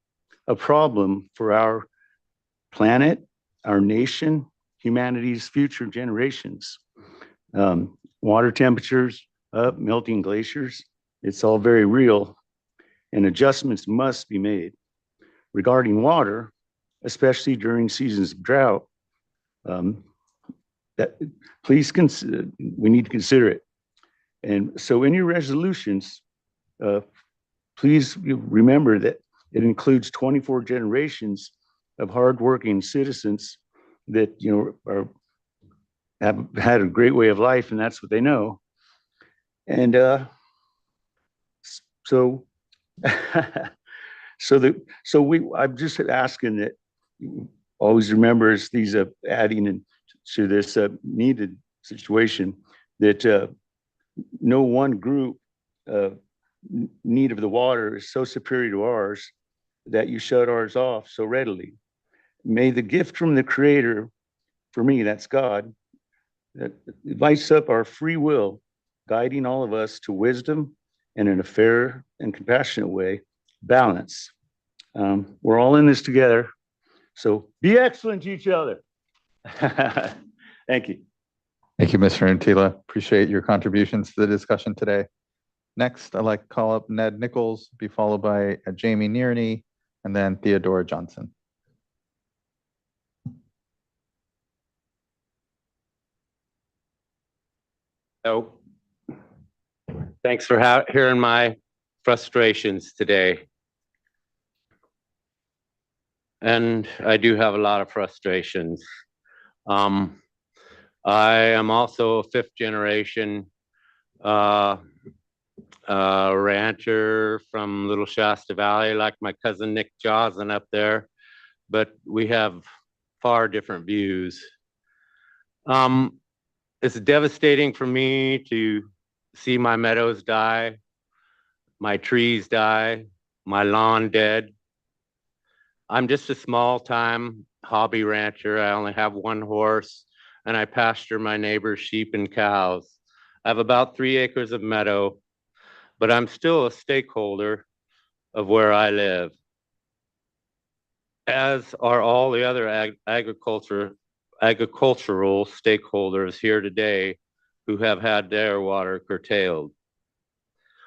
a problem for our planet, our nation, humanity's future generations. Water temperatures up, melting glaciers, it's all very real, and adjustments must be made. Regarding water, especially during seasons of drought, please consider, we need to consider it. And so in your resolutions, please remember that it includes 24 generations of hardworking citizens that have had a great way of life, and that's what they know. And I'm just asking that you always remember as these adding into this needed situation that no one group need of the water is so superior to ours that you shut ours off so readily. May the gift from the Creator, for me, that's God, that lights up our free will, guiding all of us to wisdom and in a fair and compassionate way, balance. We're all in this together, so be excellent to each other. Thank you. Thank you, Mr. Nutilla. Appreciate your contributions to the discussion today. Next, I'd like to call up Ned Nichols, be followed by Jamie Nearney, and then Theodora Johnson. So, thanks for hearing my frustrations today. And I do have a lot of frustrations. I am also a fifth generation rancher from Little Shasta Valley, like my cousin Nick Joslin up there, but we have far different views. It's devastating for me to see my meadows die, my trees die, my lawn dead. I'm just a small time hobby rancher. I only have one horse and I pasture my neighbor's sheep and cows. I have about 3 acres of meadow, but I'm still a stakeholder of where I live, as are all the other agricultural stakeholders here today who have had their water curtailed.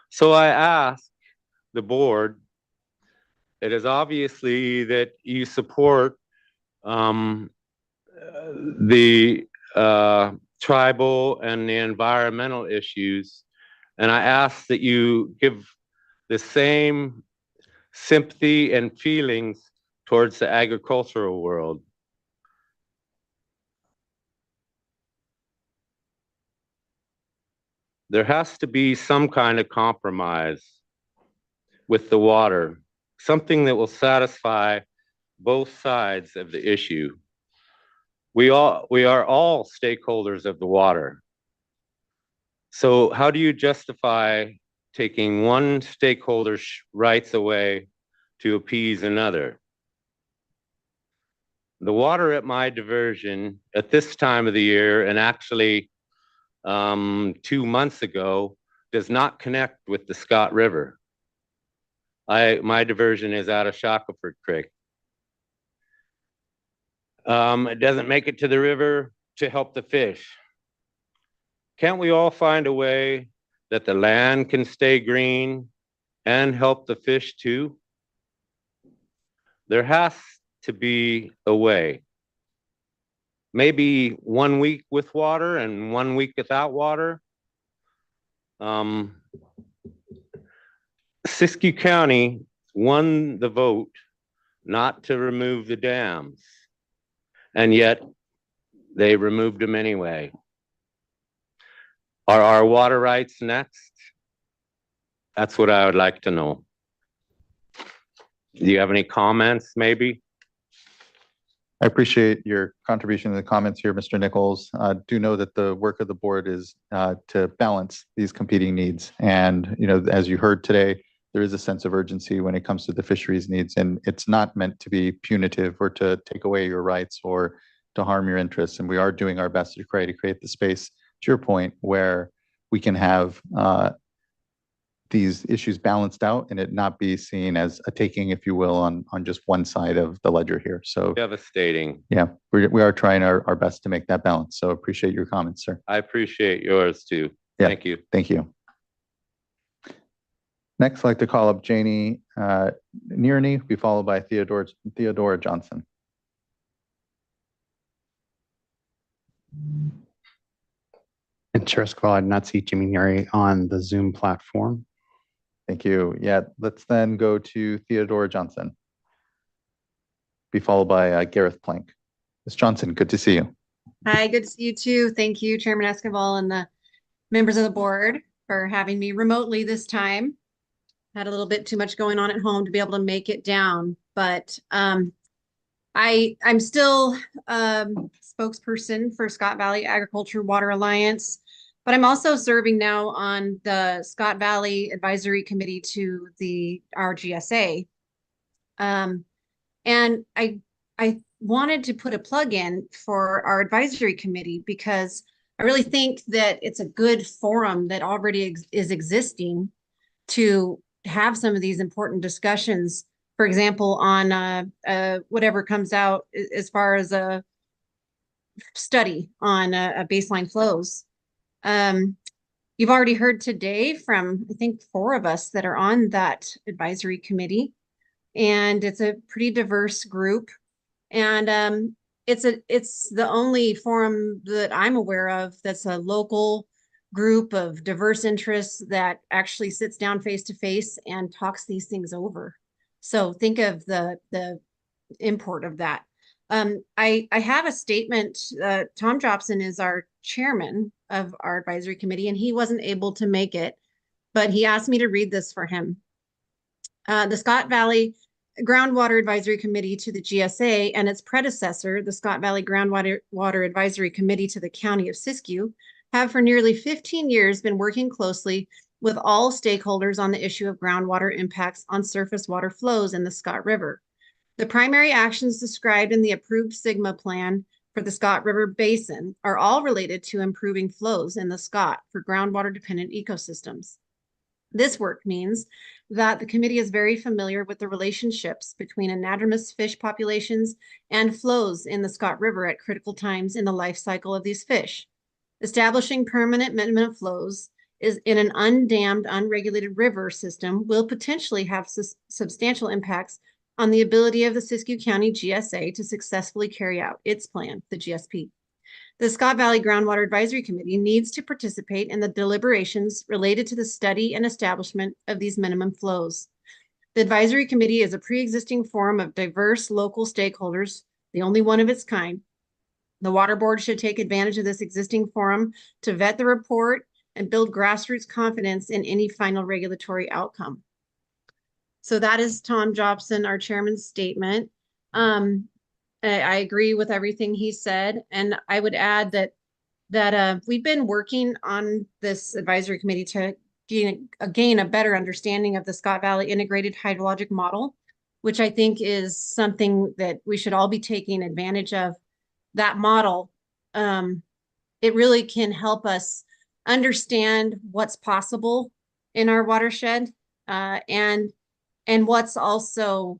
So I ask the board, it is obviously that you support the tribal and the environmental issues, and I ask that you give the same sympathy and feelings towards the agricultural world. There has to be some kind of compromise with the water, something that will satisfy both sides of the issue. We are all stakeholders of the water. So how do you justify taking one stakeholder's rights away to appease another? The water at my diversion at this time of the year, and actually 2 months ago, does not connect with the Scott River. My diversion is out of Shackelford Creek. It doesn't make it to the river to help the fish. Can't we all find a way that the land can stay green and help the fish too? There has to be a way. Maybe 1 week with water and 1 week without water. Siskiyou County won the vote not to remove the dams, and yet they removed them anyway. Are our water rights next? That's what I would like to know. Do you have any comments, maybe? I appreciate your contribution to the comments here, Mr. Nichols. Do know that the work of the board is to balance these competing needs. And, as you heard today, there is a sense of urgency when it comes to the fisheries needs, and it's not meant to be punitive or to take away your rights or to harm your interests. And we are doing our best to try to create the space, to your point, where we can have these issues balanced out and it not be seen as a taking, if you will, on just one side of the ledger here. So devastating. Yeah, we are trying our best to make that balance. So appreciate your comments, sir. I appreciate yours too. Yeah, thank you. Thank you. Next, I'd like to call up Janie Nearney, be followed by Theodora Johnson. And Chair Esquivel, I did not see Jimmy Neary on the Zoom platform. Thank you. Yeah, let's then go to Theodora Johnson, be followed by Gareth Plank. Ms. Johnson, good to see you. Hi, good to see you too. Thank you, Chairman Esquivel and the members of the board for having me remotely this time. Had a little bit too much going on at home to be able to make it down, but I'm still spokesperson for Scott Valley Agriculture Water Alliance, but I'm also serving now on the Scott Valley Advisory Committee to our GSA. And I wanted to put a plug in for our advisory committee because I really think that it's a good forum that already is existing to have some of these important discussions. For example, on whatever comes out as far as a study on baseline flows. You've already heard today from, I think, 4 of us that are on that advisory committee, and it's a pretty diverse group. And it's the only forum that I'm aware of that's a local group of diverse interests that actually sits down face to face and talks these things over. So think of the import of that. I have a statement. Tom Jobson is our chairman of our advisory committee, and he wasn't able to make it, but he asked me to read this for him. The Scott Valley Groundwater Advisory Committee to the GSA and its predecessor, the Scott Valley Groundwater Advisory Committee to the County of Siskiyou, have for nearly 15 years been working closely with all stakeholders on the issue of groundwater impacts on surface water flows in the Scott River. The primary actions described in the approved SGMA plan for the Scott River Basin are all related to improving flows in the Scott for groundwater-dependent ecosystems. This work means that the committee is very familiar with the relationships between anadromous fish populations and flows in the Scott River at critical times in the life cycle of these fish. Establishing permanent minimum flows is in an undammed, unregulated river system will potentially have substantial impacts on the ability of the Siskiyou County GSA to successfully carry out its plan, the GSP. The Scott Valley Groundwater Advisory Committee needs to participate in the deliberations related to the study and establishment of these minimum flows. The advisory committee is a pre-existing forum of diverse local stakeholders, the only one of its kind. The Water Board should take advantage of this existing forum to vet the report and build grassroots confidence in any final regulatory outcome. So that is Tom Jobson, our chairman's statement. I agree with everything he said, and I would add that we've been working on this advisory committee to gain a better understanding of the Scott Valley Integrated Hydrologic Model, which I think is something that we should all be taking advantage of. That model, it really can help us understand what's possible in our watershed, and what's also,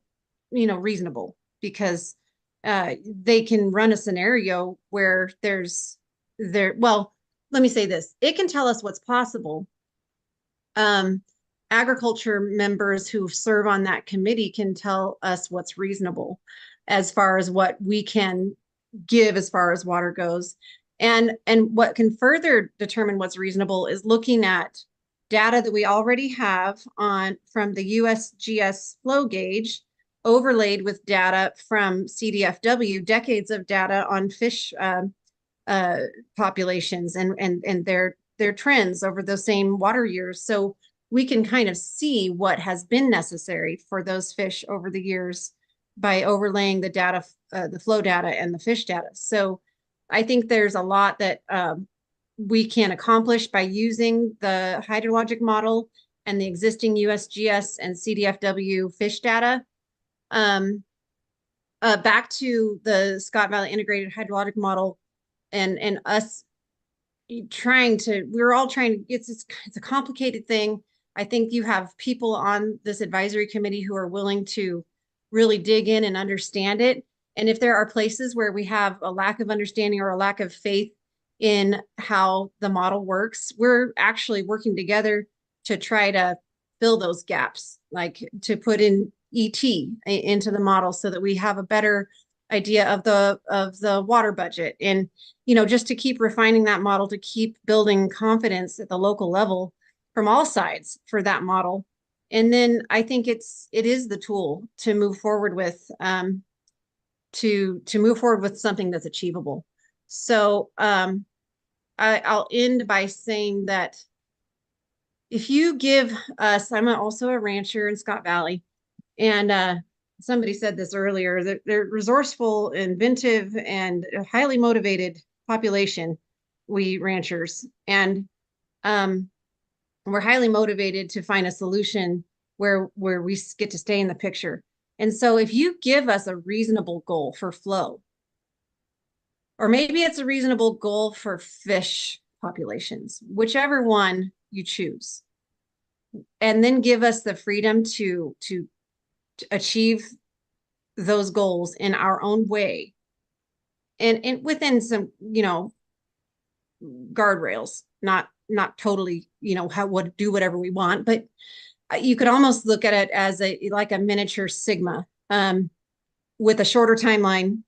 reasonable, because they can run a scenario where well, let me say this. It can tell us what's possible. Agriculture members who serve on that committee can tell us what's reasonable as far as what we can give as far as water goes. And what can further determine what's reasonable is looking at data that we already have from the USGS flow gauge, overlaid with data from CDFW, decades of data on fish populations and their trends over the same water years. So we can kind of see what has been necessary for those fish over the years by overlaying the data, the flow data and the fish data. So I think there's a lot that we can accomplish by using the hydrologic model and the existing USGS and CDFW fish data. Back to the Scott Valley Integrated Hydrologic Model and us we're all trying, it's a complicated thing. I think you have people on this advisory committee who are willing to really dig in and understand it. And if there are places where we have a lack of understanding or a lack of faith in how the model works, we're actually working together to try to fill those gaps, like to put in ET into the model so that we have a better idea of the water budget. And, just to keep refining that model, to keep building confidence at the local level from all sides for that model. And then I think it is the tool to move forward with, to move forward with something that's achievable. So I'll end by saying that if you give us, I'm also a rancher in Scott Valley, and somebody said this earlier, that they're resourceful, inventive, and a highly motivated population, we ranchers. And we're highly motivated to find a solution where we get to stay in the picture. And so if you give us a reasonable goal for flow, or maybe it's a reasonable goal for fish populations, whichever one you choose, and then give us the freedom to achieve those goals in our own way, and within some, guardrails, not totally, do whatever we want, but you could almost look at it as like a miniature SGMA, with a shorter timeline.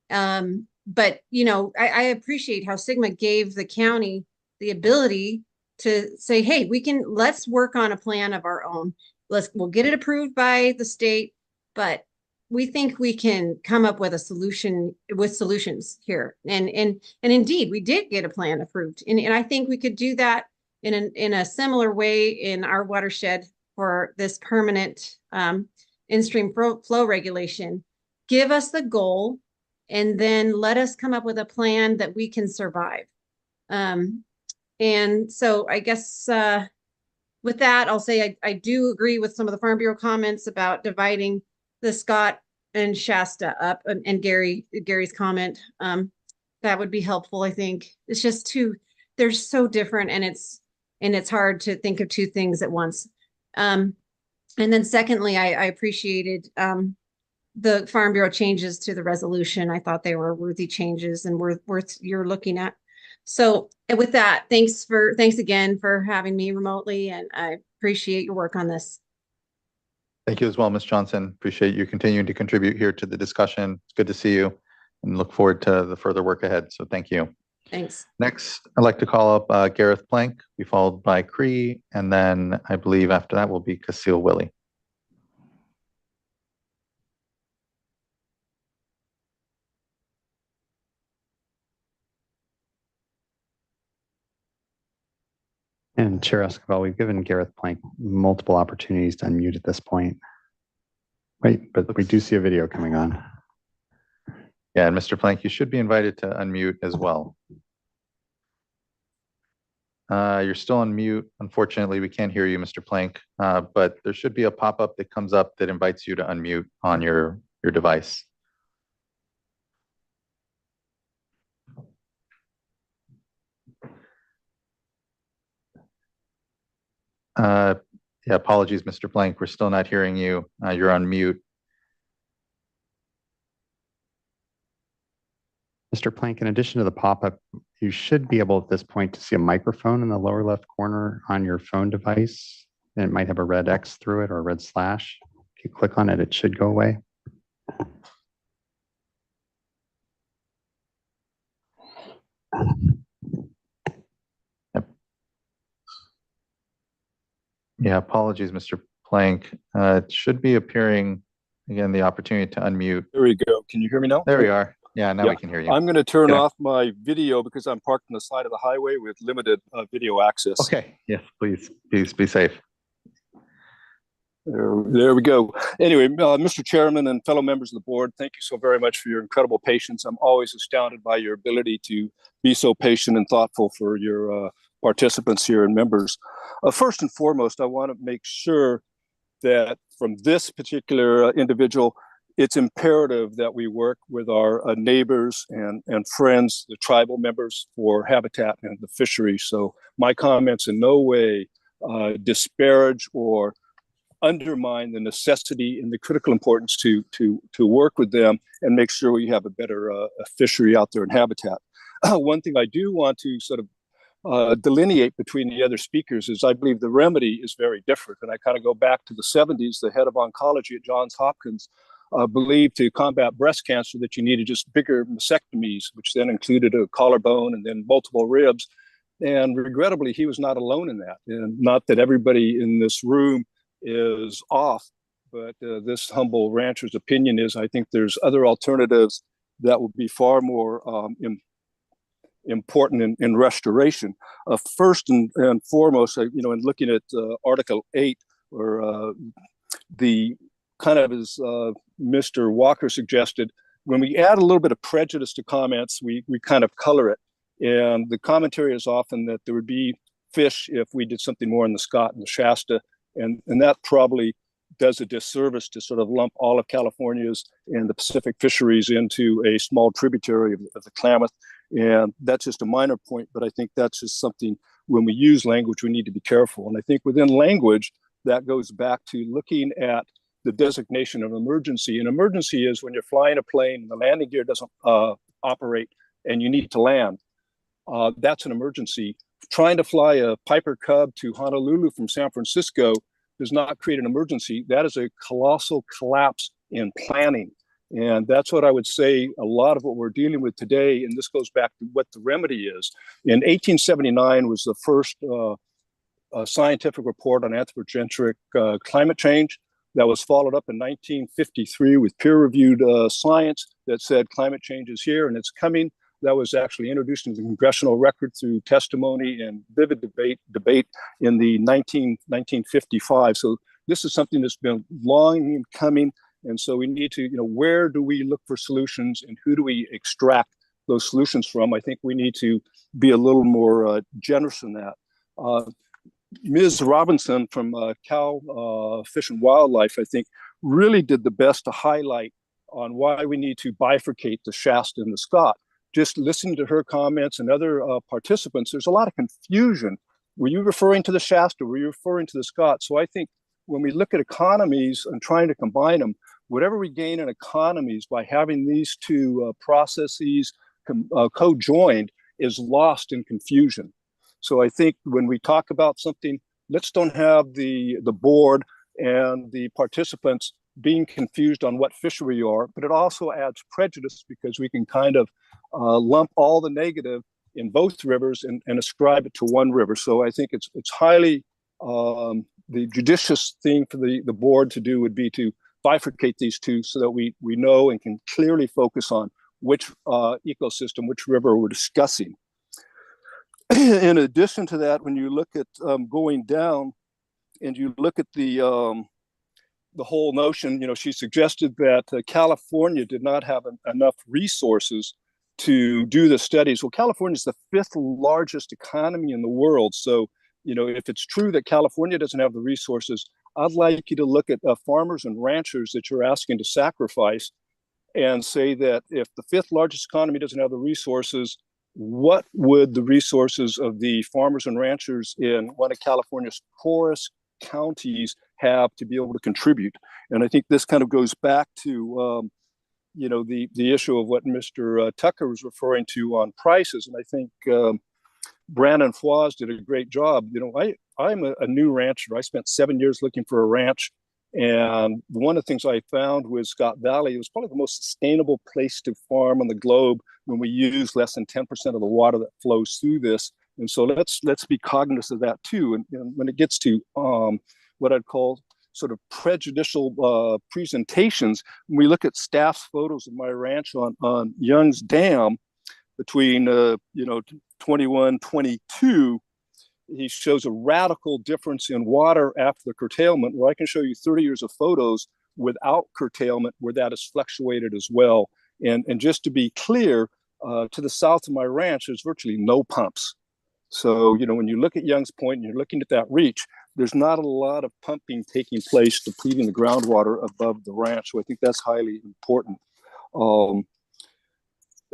But I appreciate how SGMA gave the county the ability to say, hey, let's work on a plan of our own. We'll get it approved by the state, but we think we can come up with solutions here. And indeed, we did get a plan approved. And I think we could do that in a similar way in our watershed for this permanent in-stream flow regulation. Give us the goal, and then let us come up with a plan that we can survive. And so I guess with that, I'll say I do agree with some of the Farm Bureau comments about dividing the Scott and Shasta up, and Gary's comment. That would be helpful, I think. It's just they're so different, and it's hard to think of two things at once. And then secondly, I appreciated the Farm Bureau changes to the resolution. I thought they were worthy changes and worth you're looking at. So with that, thanks again for having me remotely, and I appreciate your work on this. Thank you as well, Ms. Johnson. Appreciate you continuing to contribute here to the discussion. It's good to see you and look forward to the further work ahead. So thank you. Thanks. Next, I'd like to call up Gareth Plank, be followed by Cree, and then I believe after that will be Cecile Willie. And Chair Escobar, we've given Gareth Plank multiple opportunities to unmute at this point. Wait, but we do see a video coming on. Yeah, and Mr. Plank, you should be invited to unmute as well. You're still on mute. Unfortunately, we can't hear you, Mr. Plank, but there should be a pop-up that comes up that invites you to unmute on your device. Yeah, apologies, Mr. Plank. We're still not hearing you. You're on mute. Mr. Plank, in addition to the pop-up, you should be able at this point to see a microphone in the lower left corner on your phone device. And it might have a red X through it or a red slash. If you click on it, it should go away. Yeah, apologies, Mr. Plank. It should be appearing, again, the opportunity to unmute. There we go. Can you hear me now? There we are. Yeah, now we can hear you. I'm going to turn off my video because I'm parked on the side of the highway with limited video access. Okay. Yes, please be safe. There we go. Anyway, Mr. Chairman and fellow members of the board, thank you so very much for your incredible patience. I'm always astounded by your ability to be so patient and thoughtful for your participants here and members. First and foremost, I want to make sure that from this particular individual, it's imperative that we work with our neighbors and friends, the tribal members, for habitat and the fisheries. So my comments in no way disparage or undermine the necessity and the critical importance to work with them and make sure we have a better fishery out there in habitat. One thing I do want to sort of delineate between the other speakers is I believe the remedy is very different. And I kind of go back to the 70s, the head of oncology at Johns Hopkins believed to combat breast cancer that you needed just bigger mastectomies, which then included a collarbone and then multiple ribs. And regrettably, he was not alone in that. And not that everybody in this room is off, but this humble rancher's opinion is I think there's other alternatives that will be far more important in restoration. First and foremost, in looking at Article 8, or the kind of as Mr. Walker suggested, when we add a little bit of prejudice to comments, we kind of color it. And the commentary is often that there would be fish if we did something more in the Scott and the Shasta. And that probably does a disservice to sort of lump all of California's and the Pacific fisheries into a small tributary of the Klamath. And that's just a minor point, but I think that's just something when we use language, we need to be careful. And I think within language, that goes back to looking at the designation of emergency. An emergency is when you're flying a plane and the landing gear doesn't operate and you need to land. that's an emergency. Trying to fly a Piper Cub to Honolulu from San Francisco does not create an emergency. That is a colossal collapse in planning. And that's what I would say a lot of what we're dealing with today. And this goes back to what the remedy is. In 1879 was the first scientific report on anthropogenic climate change. That was followed up in 1953 with peer-reviewed science that said climate change is here and it's coming. That was actually introduced into the congressional record through testimony and vivid debate in the 1955. So this is something that's been long coming. And so we need to, where do we look for solutions and who do we extract those solutions from? I think we need to be a little more generous in that. Ms. Robinson from Cal Fish and Wildlife, I think, really did the best to highlight on why we need to bifurcate the Shasta and the Scott. Just listening to her comments and other participants, there's a lot of confusion. Were you referring to the Shasta? Were you referring to the Scott? So I think when we look at economies and trying to combine them, whatever we gain in economies by having these two processes co-joined is lost in confusion. So I think when we talk about something, let's don't have the board and the participants being confused on what fishery you are, but it also adds prejudice because we can kind of lump all the negative in both rivers and ascribe it to one river. So I think it's highly, the judicious thing for the board to do would be to bifurcate these two so that we know and can clearly focus on which ecosystem, which river we're discussing. In addition to that, when you look at going down and you look at the whole notion, she suggested that California did not have enough resources to do the studies. Well, California is the 5th largest economy in the world. So, if it's true that California doesn't have the resources, I'd like you to look at farmers and ranchers that you're asking to sacrifice and say that if the 5th largest economy doesn't have the resources, what would the resources of the farmers and ranchers in one of California's poorest counties have to be able to contribute? And I think this kind of goes back to, the issue of what Mr. Tucker was referring to on prices. And I think Brandon Foise did a great job. I'm a new rancher. I spent 7 years looking for a ranch. And one of the things I found was Scott Valley. It was probably the most sustainable place to farm on the globe when we use less than 10% of the water that flows through this. And so let's be cognizant of that too. And when it gets to what I'd call sort of prejudicial presentations, when we look at staff's photos of my ranch on Young's Dam between 21, 22, he shows a radical difference in water after the curtailment, where I can show you 30 years of photos without curtailment where that has fluctuated as well. And just to be clear, to the south of my ranch, there's virtually no pumps. So, when you look at Young's Point and you're looking at that reach, there's not a lot of pumping taking place depleting the groundwater above the ranch. So I think that's highly important.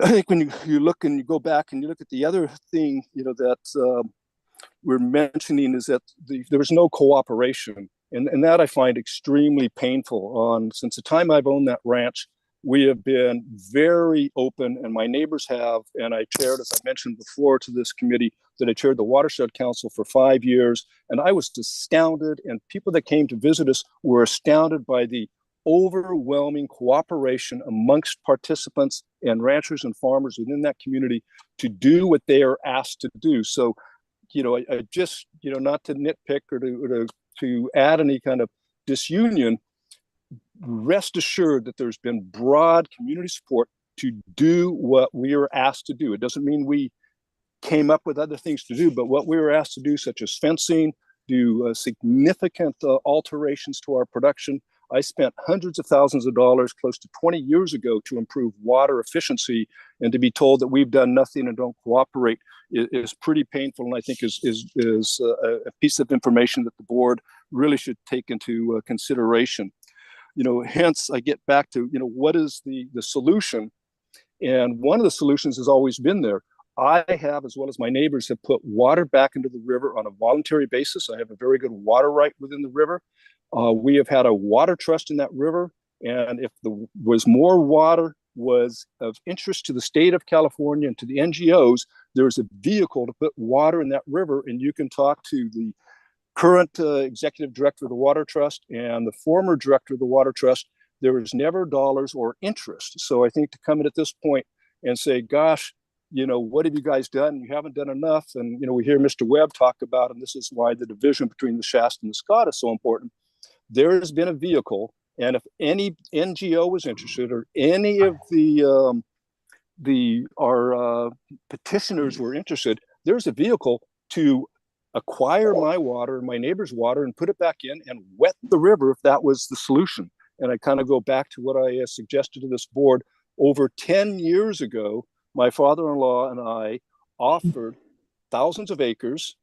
I think when you look and you go back and you look at the other thing, that we're mentioning is that there was no cooperation. And that I find extremely painful. Since the time I've owned that ranch, we have been very open, and my neighbors have, and I chaired, as I mentioned before to this committee, that I chaired the Watershed Council for 5 years, and I was astounded, and people that came to visit us were astounded by the overwhelming cooperation amongst participants and ranchers and farmers within that community to do what they are asked to do. So, I just, not to nitpick or to add any kind of disunion, rest assured that there's been broad community support to do what we are asked to do. It doesn't mean we came up with other things to do, but what we were asked to do, such as fencing, do significant alterations to our production. I spent hundreds of thousands of dollars close to 20 years ago to improve water efficiency, and to be told that we've done nothing and don't cooperate is pretty painful, and I think is a piece of information that the board really should take into consideration. Hence I get back to, what is the solution? And one of the solutions has always been there. I have, as well as my neighbors, have put water back into the river on a voluntary basis. I have a very good water right within the river. We have had a water trust in that river. And if there was more water was of interest to the state of California and to the NGOs, there's a vehicle to put water in that river, and you can talk to the current executive director of the Water Trust and the former director of the Water Trust. There was never dollars or interest. So I think to come in at this point and say, gosh, what have you guys done? You haven't done enough. And, we hear Mr. Webb talk about, and this is why the division between the Shasta and the Scott is so important. There has been a vehicle, and if any NGO was interested or any of our petitioners were interested, there's a vehicle to acquire my water and my neighbor's water and put it back in and wet the river if that was the solution. And I kind of go back to what I suggested to this board over 10 years ago. My father-in-law and I offered thousands of acres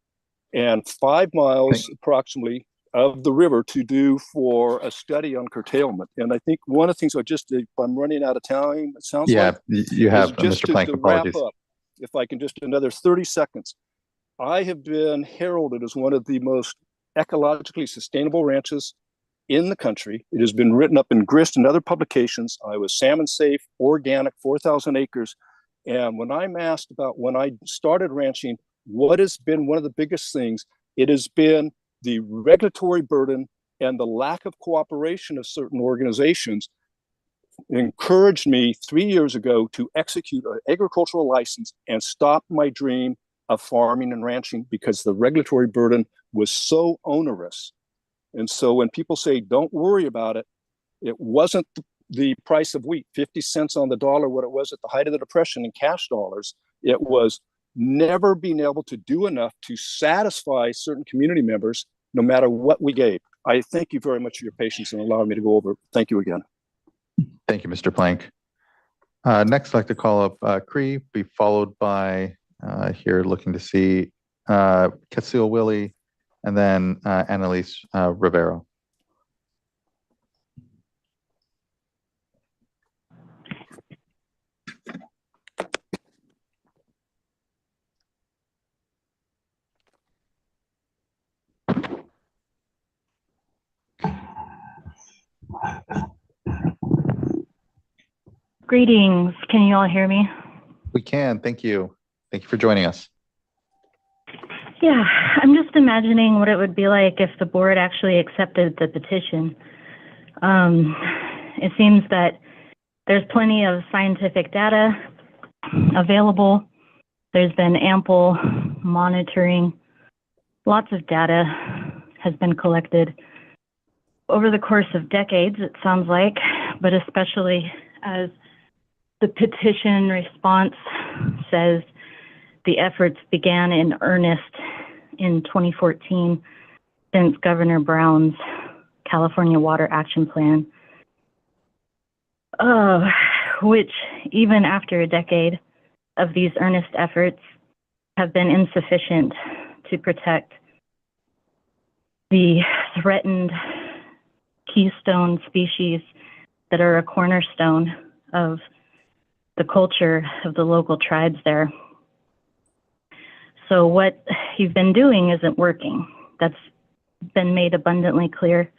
and 5 miles approximately of the river to do for a study on curtailment. And I think one of the things if I'm running out of time, it sounds like. You have, Mr. Plank, apologies. Wrap up, if I can just another 30 seconds. I have been heralded as one of the most ecologically sustainable ranches in the country. It has been written up in Grist and other publications. I was salmon safe, organic, 4,000 acres. And when I'm asked about when I started ranching, what has been one of the biggest things, it has been the regulatory burden and the lack of cooperation of certain organizations encouraged me 3 years ago to execute an agricultural license and stop my dream of farming and ranching because the regulatory burden was so onerous. And so when people say, don't worry about it, it wasn't the price of wheat, 50 cents on the dollar, what it was at the height of the Depression in cash dollars. It was never being able to do enough to satisfy certain community members, no matter what we gave. I thank you very much for your patience and allowing me to go over. Thank you again. Thank you, Mr. Plank. Next, I'd like to call up Cree, be followed by here looking to see Cecile Willie, and then Annalise Rivero. Greetings. Can you all hear me? We can. Thank you. Thank you for joining us. Yeah, I'm just imagining what it would be like if the board actually accepted the petition. It seems that there's plenty of scientific data available. There's been ample monitoring. Lots of data has been collected over the course of decades, it sounds like, but especially as the petition response says, the efforts began in earnest in 2014 since Governor Brown's California Water Action Plan, which even after a decade of these earnest efforts have been insufficient to protect the threatened keystone species that are a cornerstone of the culture of the local tribes there. So what you've been doing isn't working. That's been made abundantly clear.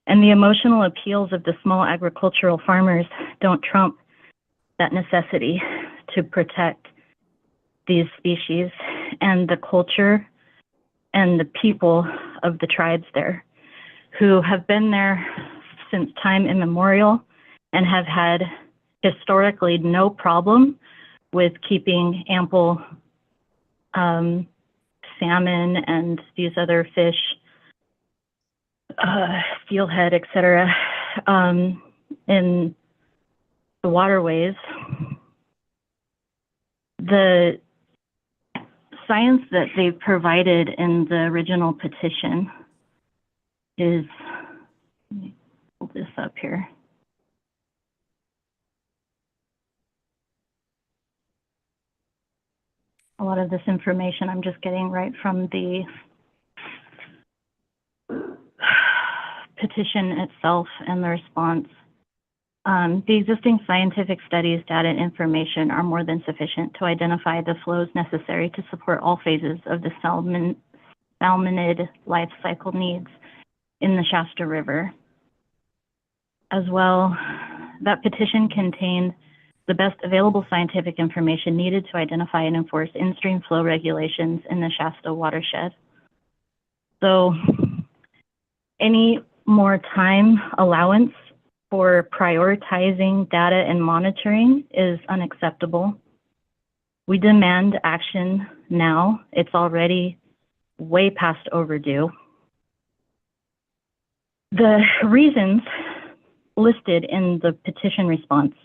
And the emotional appeals of the small agricultural farmers don't trump that necessity to protect these species and the culture and the people of the tribes there, who have been there since time immemorial and have had historically no problem with keeping ample salmon and these other fish, steelhead, etc., in the waterways. The science that they provided in the original petition is, let me pull this up here. A lot of this information I'm just getting right from the petition itself and the response. The existing scientific studies, data, and information are more than sufficient to identify the flows necessary to support all phases of the salmonid life cycle needs in the Shasta River. As well, that petition contained the best available scientific information needed to identify and enforce in-stream flow regulations in the Shasta watershed. So any more time allowance for prioritizing data and monitoring is unacceptable. We demand action now. It's already way past overdue. The reasons listed in the petition response: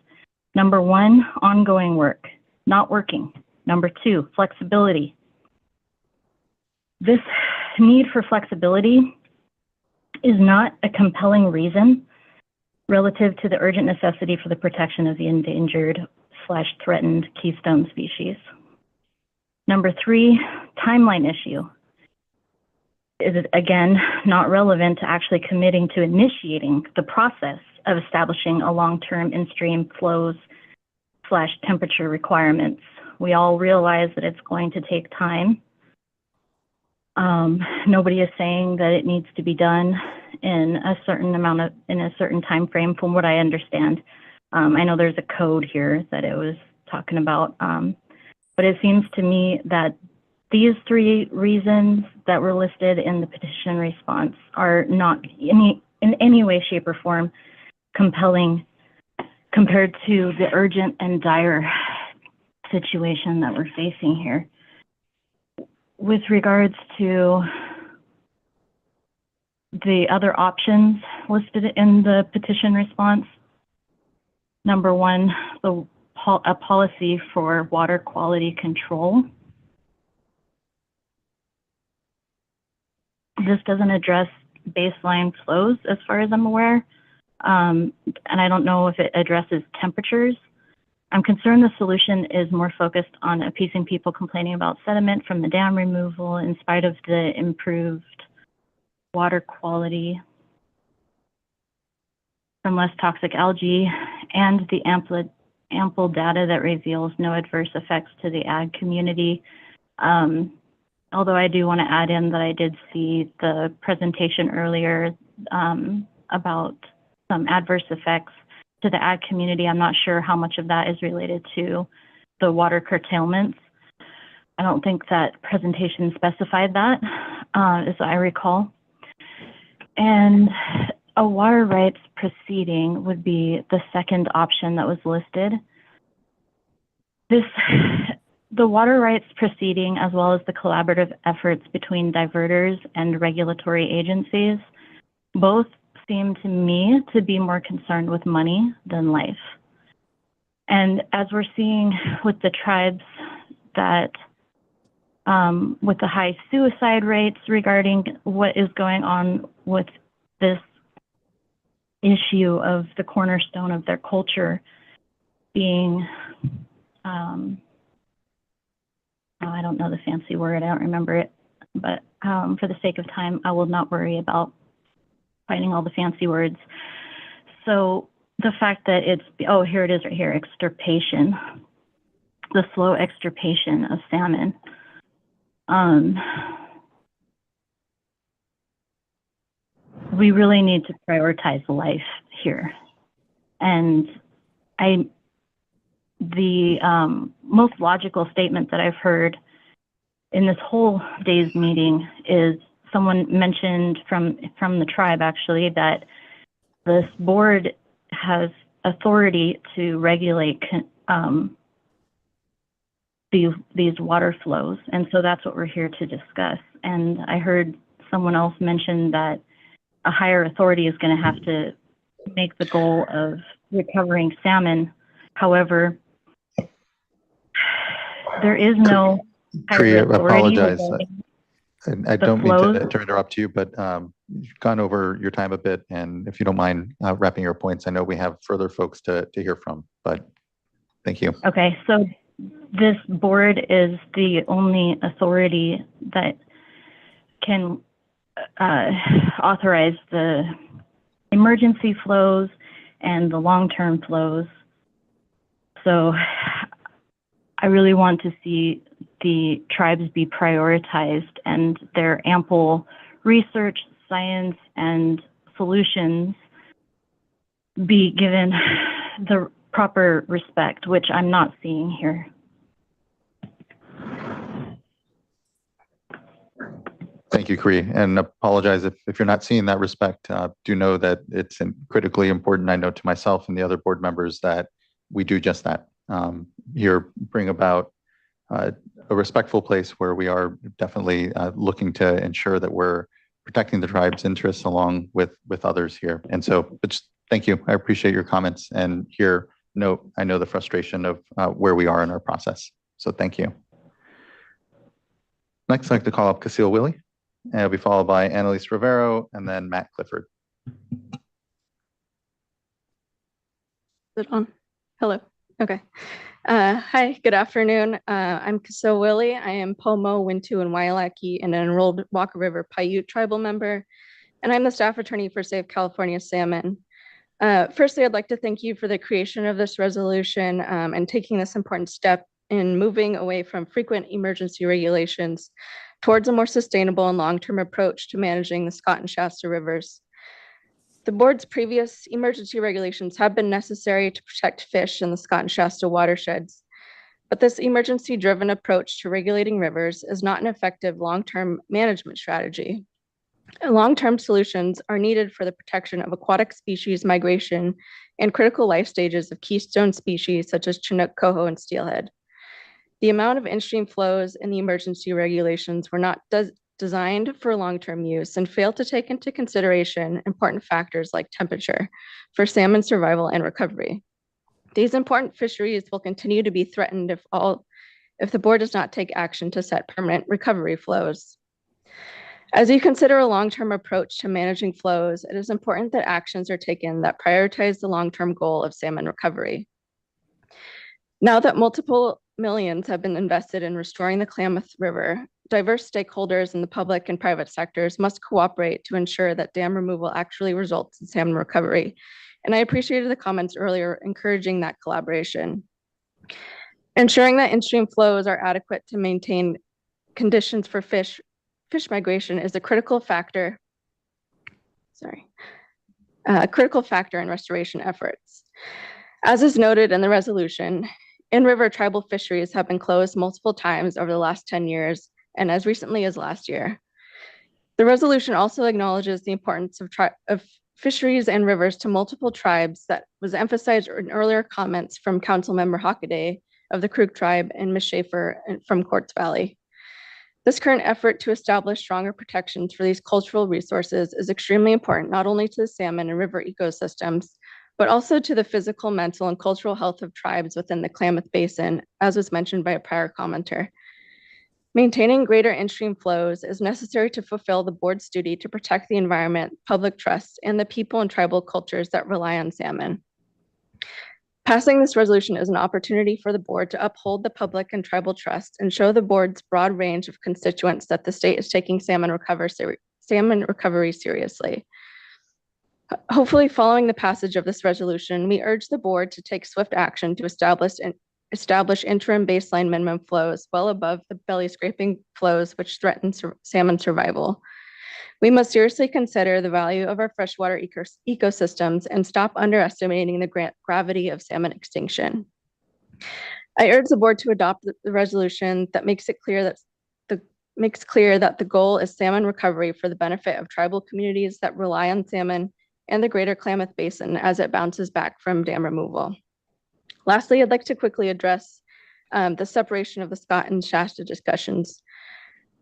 number one, ongoing work, not working. Number two, flexibility. This need for flexibility is not a compelling reason relative to the urgent necessity for the protection of the endangered/threatened keystone species. Number three, timeline issue. Is it, again, not relevant to actually committing to initiating the process of establishing a long-term in-stream flows/temperature requirements. We all realize that it's going to take time. Nobody is saying that it needs to be done in a certain time frame, from what I understand. I know there's a code here that it was talking about, but it seems to me that these three reasons that were listed in the petition response are not in any way, shape, or form compelling compared to the urgent and dire situation that we're facing here. With regards to the other options listed in the petition response, number one, a policy for water quality control. This doesn't address baseline flows as far as I'm aware, and I don't know if it addresses temperatures. I'm concerned the solution is more focused on appeasing people complaining about sediment from the dam removal in spite of the improved water quality from less toxic algae and the ample data that reveals no adverse effects to the ag community. Although I do want to add in that I did see the presentation earlier about some adverse effects to the ag community. I'm not sure how much of that is related to the water curtailments. I don't think that presentation specified that, as I recall. And a water rights proceeding would be the second option that was listed. The water rights proceeding, as well as the collaborative efforts between diverters and regulatory agencies, both seem to me to be more concerned with money than life. And as we're seeing with the tribes that, with the high suicide rates regarding what is going on with this issue of the cornerstone of their culture being, I don't know the fancy word, I don't remember it, but for the sake of time, I will not worry about finding all the fancy words. So the fact that it's, oh, here it is right here, extirpation, the slow extirpation of salmon. We really need to prioritize life here. And the most logical statement that I've heard in this whole day's meeting is someone mentioned from the tribe actually that this board has authority to regulate these water flows. And so that's what we're here to discuss. And I heard someone else mention that a higher authority is going to have to make the goal of recovering salmon. However, there is no higher authority. I apologize. I don't mean to interrupt you, but you've gone over your time a bit. And if you don't mind wrapping your points, I know we have further folks to hear from, but thank you. Okay, so this board is the only authority that can authorize the emergency flows and the long-term flows. So I really want to see the tribes be prioritized and their ample research, science, and solutions be given proper respect, which I'm not seeing here. Thank you, Cree, and apologize if you're not seeing that respect. Do know that it's critically important. I know to myself and the other board members that we do just that. Here, bring about a respectful place where we are definitely looking to ensure that we're protecting the tribe's interests along with others here. And so, but just thank you. I appreciate your comments, and here, I know the frustration of where we are in our process. So thank you. Next, I'd like to call up Cecile Willie, and it'll be followed by Annalise Rivero and then Matt Clifford. Is it on? Hello. Okay. Hi, good afternoon. I'm Cecile Willie. I am Pomo, Wintu, and Wailaki, and an enrolled Walker River Paiute tribal member, and I'm the staff attorney for Save California Salmon. Firstly, I'd like to thank you for the creation of this resolution and taking this important step in moving away from frequent emergency regulations towards a more sustainable and long-term approach to managing the Scott and Shasta rivers. The board's previous emergency regulations have been necessary to protect fish in the Scott and Shasta watersheds, but this emergency-driven approach to regulating rivers is not an effective long-term management strategy. Long-term solutions are needed for the protection of aquatic species migration and critical life stages of keystone species such as Chinook, coho, and steelhead. The amount of in-stream flows in the emergency regulations were not designed for long-term use and fail to take into consideration important factors like temperature for salmon survival and recovery. These important fisheries will continue to be threatened if the board does not take action to set permanent recovery flows. As you consider a long-term approach to managing flows, it is important that actions are taken that prioritize the long-term goal of salmon recovery. Now that multiple millions have been invested in restoring the Klamath River, diverse stakeholders in the public and private sectors must cooperate to ensure that dam removal actually results in salmon recovery. And I appreciated the comments earlier encouraging that collaboration. Ensuring that in-stream flows are adequate to maintain conditions for fish migration is a critical factor. A critical factor in restoration efforts. As is noted in the resolution, in-river tribal fisheries have been closed multiple times over the last 10 years and as recently as last year. The resolution also acknowledges the importance of fisheries and rivers to multiple tribes that was emphasized in earlier comments from Councilmember Hockaday of the Creek tribe and Ms. Schaefer from Quartz Valley. This current effort to establish stronger protections for these cultural resources is extremely important, not only to the salmon and river ecosystems, but also to the physical, mental, and cultural health of tribes within the Klamath Basin, as was mentioned by a prior commenter. Maintaining greater in-stream flows is necessary to fulfill the board's duty to protect the environment, public trust, and the people and tribal cultures that rely on salmon. Passing this resolution is an opportunity for the board to uphold the public and tribal trust and show the board's broad range of constituents that the state is taking salmon recovery seriously. Hopefully, following the passage of this resolution, we urge the board to take swift action to establish interim baseline minimum flows well above the belly scraping flows which threaten salmon survival. We must seriously consider the value of our freshwater ecosystems and stop underestimating the gravity of salmon extinction. I urge the board to adopt the resolution that makes clear that the goal is salmon recovery for the benefit of tribal communities that rely on salmon and the greater Klamath Basin as it bounces back from dam removal. Lastly, I'd like to quickly address the separation of the Scott and Shasta discussions.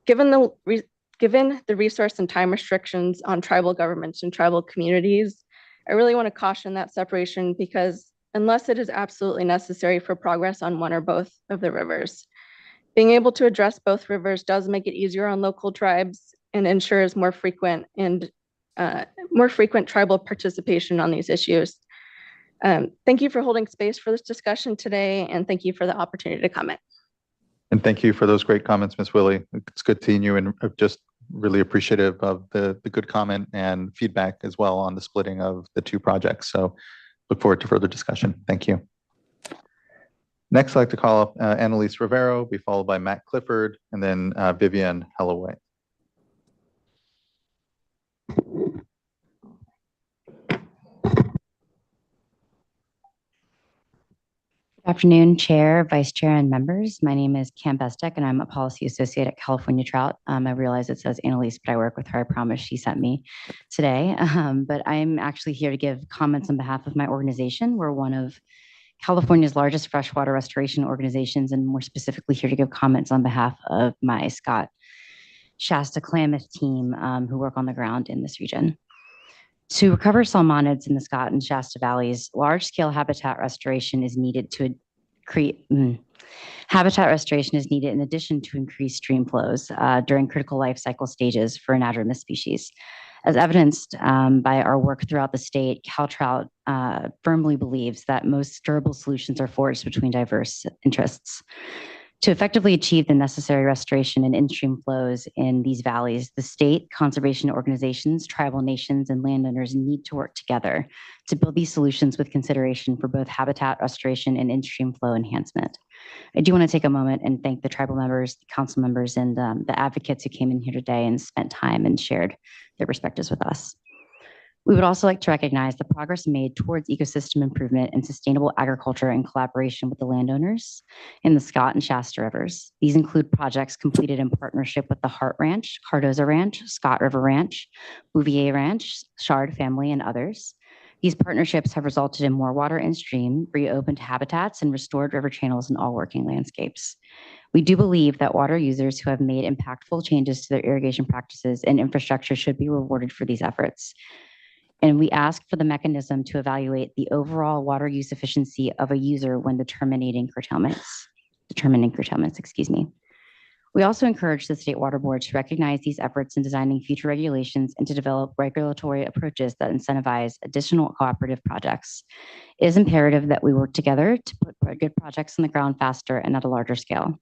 Given the resource and time restrictions on tribal governments and tribal communities, I really want to caution that separation because unless it is absolutely necessary for progress on one or both of the rivers, being able to address both rivers does make it easier on local tribes and ensures more frequent tribal participation on these issues. Thank you for holding space for this discussion today, and thank you for the opportunity to comment. And thank you for those great comments, Ms. Willie. It's good seeing you, and just really appreciative of the good comment and feedback as well on the splitting of the two projects. So look forward to further discussion. Thank you. Next, I'd like to call up Annalise Rivero, be followed by Matt Clifford, and then Vivian Hellaway. Afternoon, Chair, Vice Chair, and members. My name is Cam Bestek, and I'm a policy associate at California Trout. I realize it says Annalise, but I work with her. I promise she sent me today. But I'm actually here to give comments on behalf of my organization. We're one of California's largest freshwater restoration organizations, and more specifically here to give comments on behalf of my Shasta Klamath team who work on the ground in this region. To recover salmonids in the Scott and Shasta valleys, large-scale habitat restoration is needed to create. Habitat restoration is needed in addition to increased stream flows during critical life cycle stages for anadromous species. As evidenced by our work throughout the state, CalTrout firmly believes that most durable solutions are forged between diverse interests. To effectively achieve the necessary restoration and in-stream flows in these valleys, the state, conservation organizations, tribal nations, and landowners need to work together to build these solutions with consideration for both habitat restoration and in-stream flow enhancement. I do want to take a moment and thank the tribal members, the council members, and the advocates who came in here today and spent time and shared their perspectives with us. We would also like to recognize the progress made towards ecosystem improvement and sustainable agriculture in collaboration with the landowners in the Scott and Shasta rivers. These include projects completed in partnership with the Hart Ranch, Cardoza Ranch, Scott River Ranch, Bouvier Ranch, Shard family, and others. These partnerships have resulted in more water in stream, reopened habitats, and restored river channels in all working landscapes. We do believe that water users who have made impactful changes to their irrigation practices and infrastructure should be rewarded for these efforts. And we ask for the mechanism to evaluate the overall water use efficiency of a user when determining curtailments, excuse me. We also encourage the State Water Board to recognize these efforts in designing future regulations and to develop regulatory approaches that incentivize additional cooperative projects. It is imperative that we work together to put good projects on the ground faster and at a larger scale.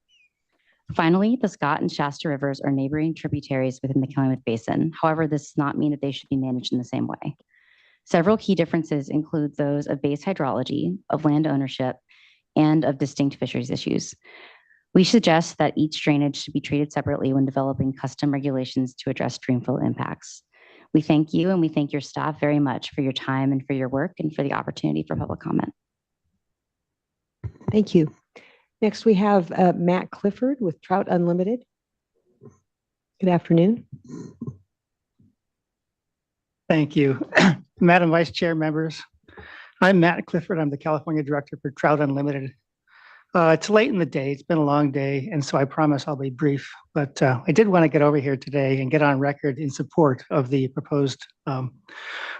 Finally, the Scott and Shasta rivers are neighboring tributaries within the Klamath Basin. However, this does not mean that they should be managed in the same way. Several key differences include those of base hydrology, of land ownership, and of distinct fisheries issues. We suggest that each drainage should be treated separately when developing custom regulations to address streamflow impacts. We thank you and we thank your staff very much for your time and for your work and for the opportunity for public comment. Thank you. Next, we have Matt Clifford with Trout Unlimited. Good afternoon. Thank you. Madam Vice Chair, members. I'm Matt Clifford. I'm the California Director for Trout Unlimited. It's late in the day. It's been a long day, and so I promise I'll be brief. But I did want to get over here today and get on record in support of the proposed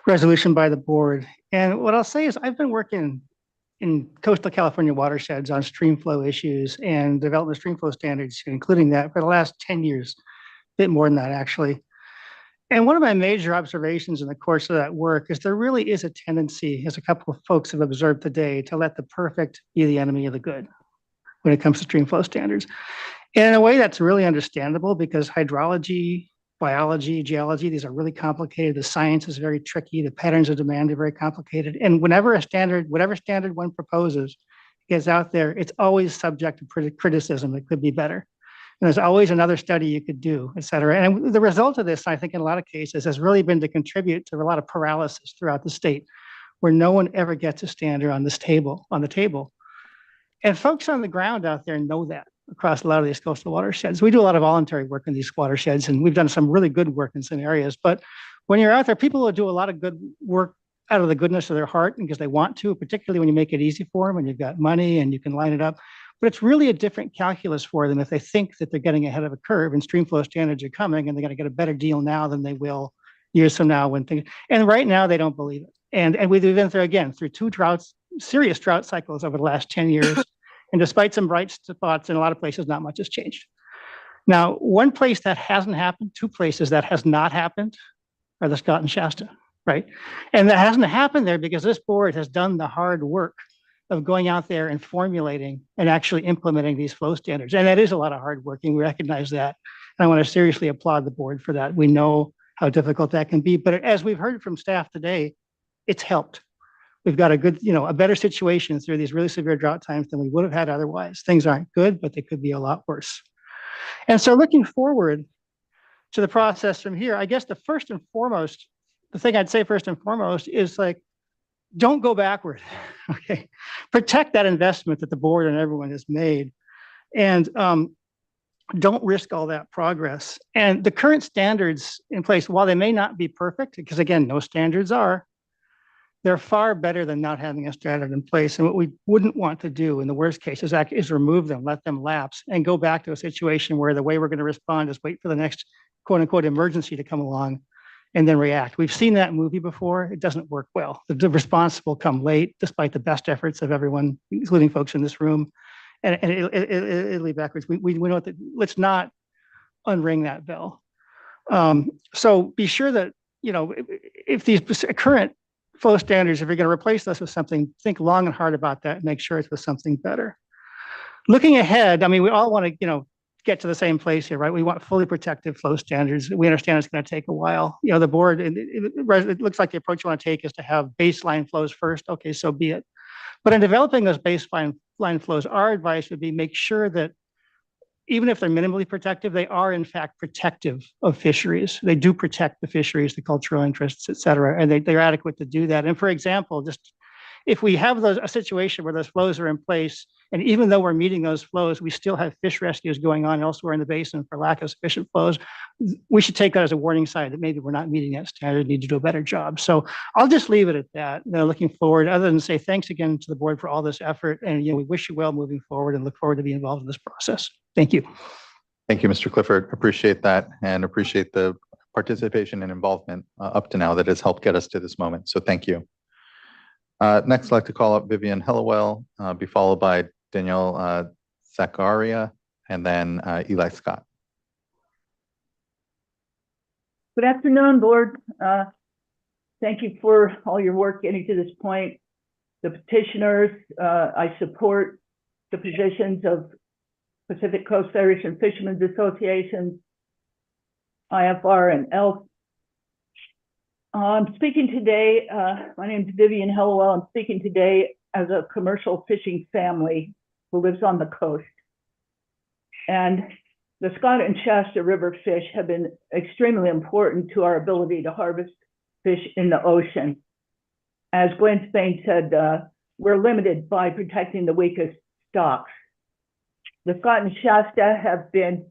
resolution by the board. And what I'll say is I've been working in coastal California watersheds on stream flow issues and development of stream flow standards, including that for the last 10 years, a bit more than that actually. And one of my major observations in the course of that work is there really is a tendency, as a couple of folks have observed today, to let the perfect be the enemy of the good when it comes to stream flow standards. And in a way that's really understandable because hydrology, biology, geology, these are really complicated. The science is very tricky. The patterns of demand are very complicated. And whatever standard one proposes gets out there, it's always subject to criticism. It could be better. And there's always another study you could do, et cetera. And the result of this, I think in a lot of cases, has really been to contribute to a lot of paralysis throughout the state, where no one ever gets a standard on the table. And folks on the ground out there know that across a lot of these coastal watersheds. We do a lot of voluntary work in these watersheds, and we've done some really good work in some areas. But when you're out there, people will do a lot of good work out of the goodness of their heart and because they want to, particularly when you make it easy for them and you've got money and you can line it up. But it's really a different calculus for them if they think that they're getting ahead of a curve and stream flow standards are coming and they're going to get a better deal now than they will years from now when things, and right now they don't believe it. And we've been through two serious drought cycles over the last 10 years. And despite some bright spots in a lot of places, not much has changed. Now, one place that hasn't happened, two places that has not happened are the Scott and Shasta, right? And that hasn't happened there because this board has done the hard work of going out there and formulating and actually implementing these flow standards. And that is a lot of hard work, and we recognize that. And I want to seriously applaud the board for that. We know how difficult that can be, but as we've heard from staff today, it's helped. We've got a good, a better situation through these really severe drought times than we would have had otherwise. Things aren't good, but they could be a lot worse. And so looking forward to the process from here, I guess the thing I'd say first and foremost is like, don't go backward. Okay, protect that investment that the board and everyone has made, and don't risk all that progress. And the current standards in place, while they may not be perfect, because again, no standards are, they're far better than not having a standard in place. And what we wouldn't want to do in the worst case is remove them, let them lapse, and go back to a situation where the way we're going to respond is wait for the next quote unquote emergency to come along and then react. We've seen that movie before. It doesn't work well. The response will come late, despite the best efforts of everyone, including folks in this room, and it'll lead backwards. We know that. Let's not unring that bell. So be sure that, you know, if these current flow standards, if you're going to replace this with something, think long and hard about that and make sure it's with something better. Looking ahead, I mean, we all want to, you know, get to the same place here, right? We want fully protective flow standards. We understand it's going to take a while. You know, the board, it looks like the approach you want to take is to have baseline flows first. Okay, so be it. But in developing those baseline flows, our advice would be make sure that even if they're minimally protective, they are in fact protective of fisheries. They do protect the fisheries, the cultural interests, et cetera, and they're adequate to do that. And for example, just if we have a situation where those flows are in place, and even though we're meeting those flows, we still have fish rescues going on elsewhere in the basin for lack of sufficient flows, we should take that as a warning sign that maybe we're not meeting that standard, need to do a better job. So I'll just leave it at that. Looking forward, other than say thanks again to the board for all this effort, and we wish you well moving forward and look forward to being involved in this process. Thank you. Thank you, Mr. Clifford. Appreciate that and appreciate the participation and involvement up to now that has helped get us to this moment. So thank you. Next, I'd like to call up Vivian Hillowell, be followed by Danielle Zakaria, and then Eli Scott. Good afternoon, board. Thank you for all your work getting to this point. The petitioners, I support the positions of Pacific Coast Irish and Fishermen's Association, IFR, and ELF. I'm speaking today, my name is Vivian Hillowell. I'm speaking today as a commercial fishing family who lives on the coast. And the Scott and Shasta River fish have been extremely important to our ability to harvest fish in the ocean. As Gwen Spain said, we're limited by protecting the weakest stocks. The Scott and Shasta have been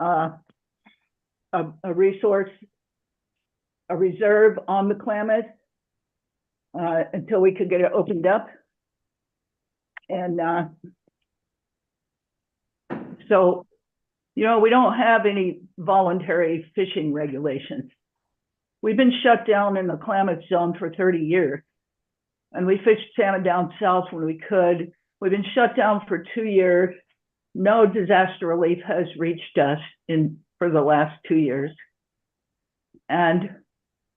a resource, a reserve on the Klamath until we could get it opened up. And so, you know, we don't have any voluntary fishing regulations. We've been shut down in the Klamath zone for 30 years, and we fished salmon down south when we could. We've been shut down for 2 years. No disaster relief has reached us for the last 2 years. And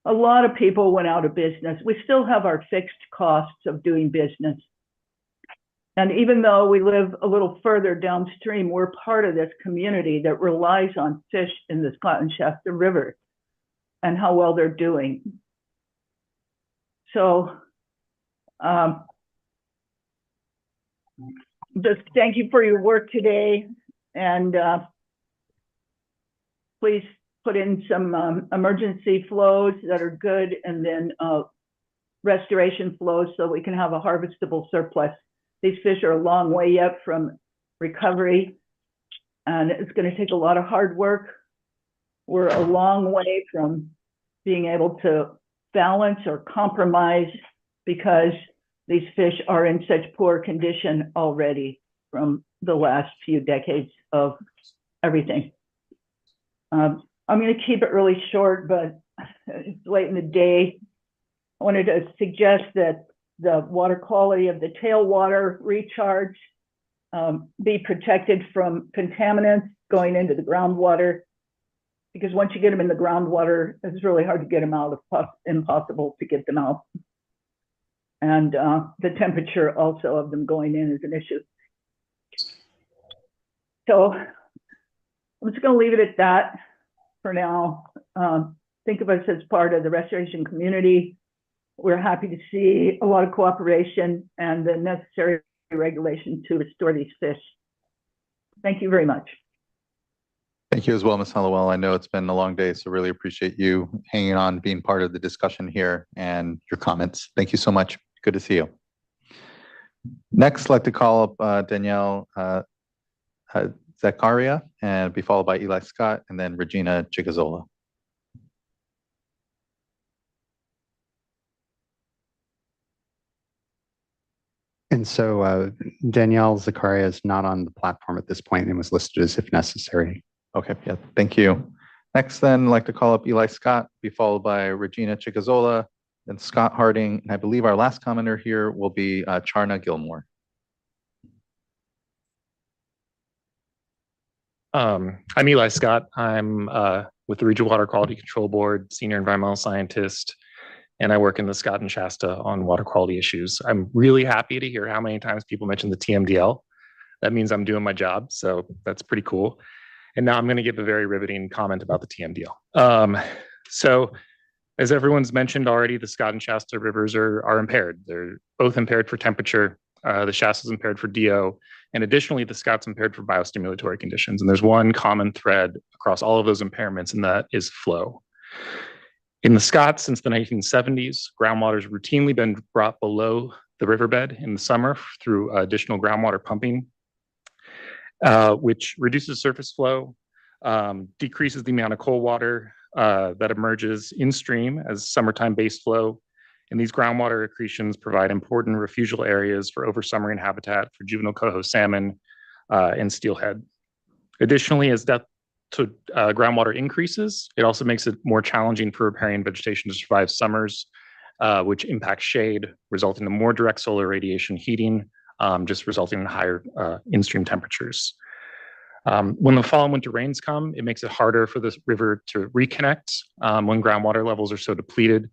a lot of people went out of business. We still have our fixed costs of doing business. And even though we live a little further downstream, we're part of this community that relies on fish in the Scott and Shasta River and how well they're doing. So just thank you for your work today, and please put in some emergency flows that are good, and then restoration flows so we can have a harvestable surplus. These fish are a long way yet from recovery, and it's going to take a lot of hard work. We're a long way from being able to balance or compromise because these fish are in such poor condition already from the last few decades of everything. I'm going to keep it really short, but it's late in the day. I wanted to suggest that the water quality of the tailwater recharge be protected from contaminants going into the groundwater, because once you get them in the groundwater, it's really hard to get them out, impossible to get them out. And the temperature also of them going in is an issue. So I'm just going to leave it at that for now. Think of us as part of the restoration community. We're happy to see a lot of cooperation and the necessary regulation to restore these fish. Thank you very much. Thank you as well, Ms. Hollowell. I know it's been a long day, so really appreciate you hanging on, being part of the discussion here and your comments. Thank you so much. good to see you. Next, I'd like to call up Danielle Zakaria and be followed by Eli Scott and then Regina Chigazola. And so Danielle Zakaria is not on the platform at this point and was listed as if necessary. Okay, yeah, thank you. Next, then, I'd like to call up Eli Scott, be followed by Regina Chigazola, then Scott Harding, and I believe our last commenter here will be Charna Gilmore. I'm Eli Scott. I'm with the Regional Water Quality Control Board, Senior Environmental Scientist, and I work in the Scott and Shasta on water quality issues. I'm really happy to hear how many times people mention the TMDL. That means I'm doing my job, so that's pretty cool. And now I'm going to give a very riveting comment about the TMDL. So as everyone's mentioned already, the Scott and Shasta rivers are impaired. They're both impaired for temperature. The Shasta's impaired for DO. And additionally, the Scott's impaired for biostimulatory conditions. And there's one common thread across all of those impairments, and that is flow. In the Scott, since the 1970s, groundwater has routinely been brought below the riverbed in the summer through additional groundwater pumping, which reduces surface flow, decreases the amount of cold water that emerges in stream as summertime base flow. And these groundwater accretions provide important refugial areas for oversummering habitat for juvenile coho salmon and steelhead. Additionally, as depth to groundwater increases, it also makes it more challenging for riparian vegetation to survive summers, which impacts shade, resulting in more direct solar radiation heating, just resulting in higher in-stream temperatures. When the fall and winter rains come, it makes it harder for this river to reconnect when groundwater levels are so depleted,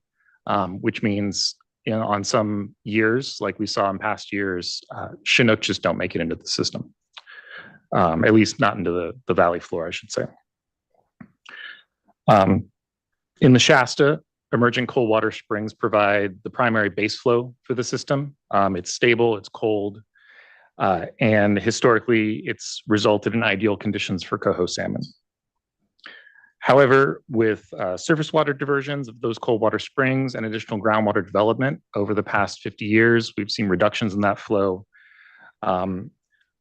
which means on some years, like we saw in past years, Chinooks just don't make it into the system. At least not into the valley floor, I should say. In the Shasta, emerging cold water springs provide the primary base flow for the system. It's stable, it's cold, and historically, it's resulted in ideal conditions for coho salmon. However, with surface water diversions of those cold water springs and additional groundwater development over the past 50 years, we've seen reductions in that flow.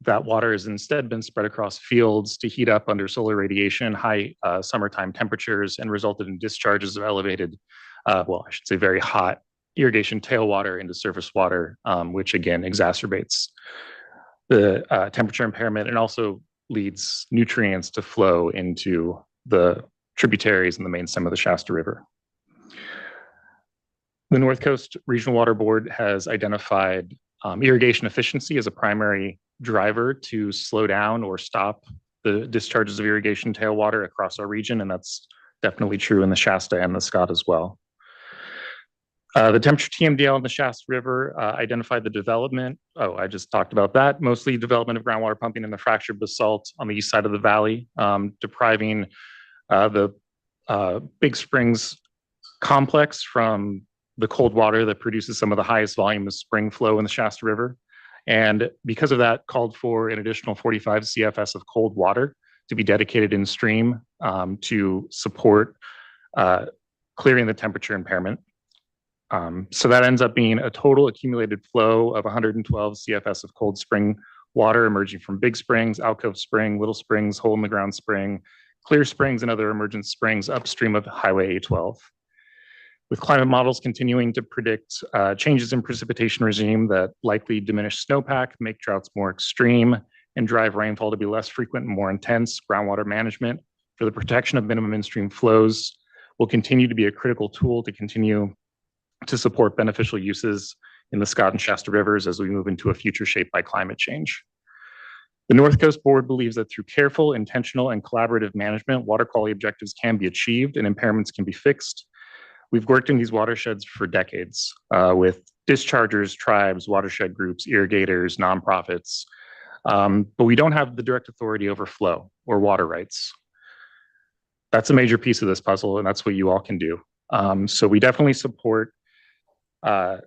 That water has instead been spread across fields to heat up under solar radiation, high summertime temperatures, and resulted in discharges of elevated, well, I should say very hot irrigation tailwater into surface water, which again exacerbates the temperature impairment and also leads nutrients to flow into the tributaries and the main stem of the Shasta River. The North Coast Regional Water Board has identified irrigation efficiency as a primary driver to slow down or stop the discharges of irrigation tailwater across our region, and that's definitely true in the Shasta and the Scott as well. The temperature TMDL in the Shasta River identified the development, I just talked about that, mostly development of groundwater pumping in the fractured basalt on the east side of the valley, depriving the Big Springs complex from the cold water that produces some of the highest volume of spring flow in the Shasta River. And because of that, called for an additional 45 CFS of cold water to be dedicated in stream to support clearing the temperature impairment. So that ends up being a total accumulated flow of 112 CFS of cold spring water emerging from Big Springs, Alcove Spring, Little Springs, Hole in the Ground Spring, Clear Springs, and other emergent springs upstream of Highway A12. With climate models continuing to predict changes in precipitation regime that likely diminish snowpack, make droughts more extreme, and drive rainfall to be less frequent and more intense, groundwater management for the protection of minimum in-stream flows will continue to be a critical tool to continue to support beneficial uses in the Scott and Shasta rivers as we move into a future shaped by climate change. The North Coast Board believes that through careful, intentional, and collaborative management, water quality objectives can be achieved and impairments can be fixed. We've worked in these watersheds for decades with dischargers, tribes, watershed groups, irrigators, nonprofits, but we don't have the direct authority over flow or water rights. That's a major piece of this puzzle, and that's what you all can do. So we definitely support the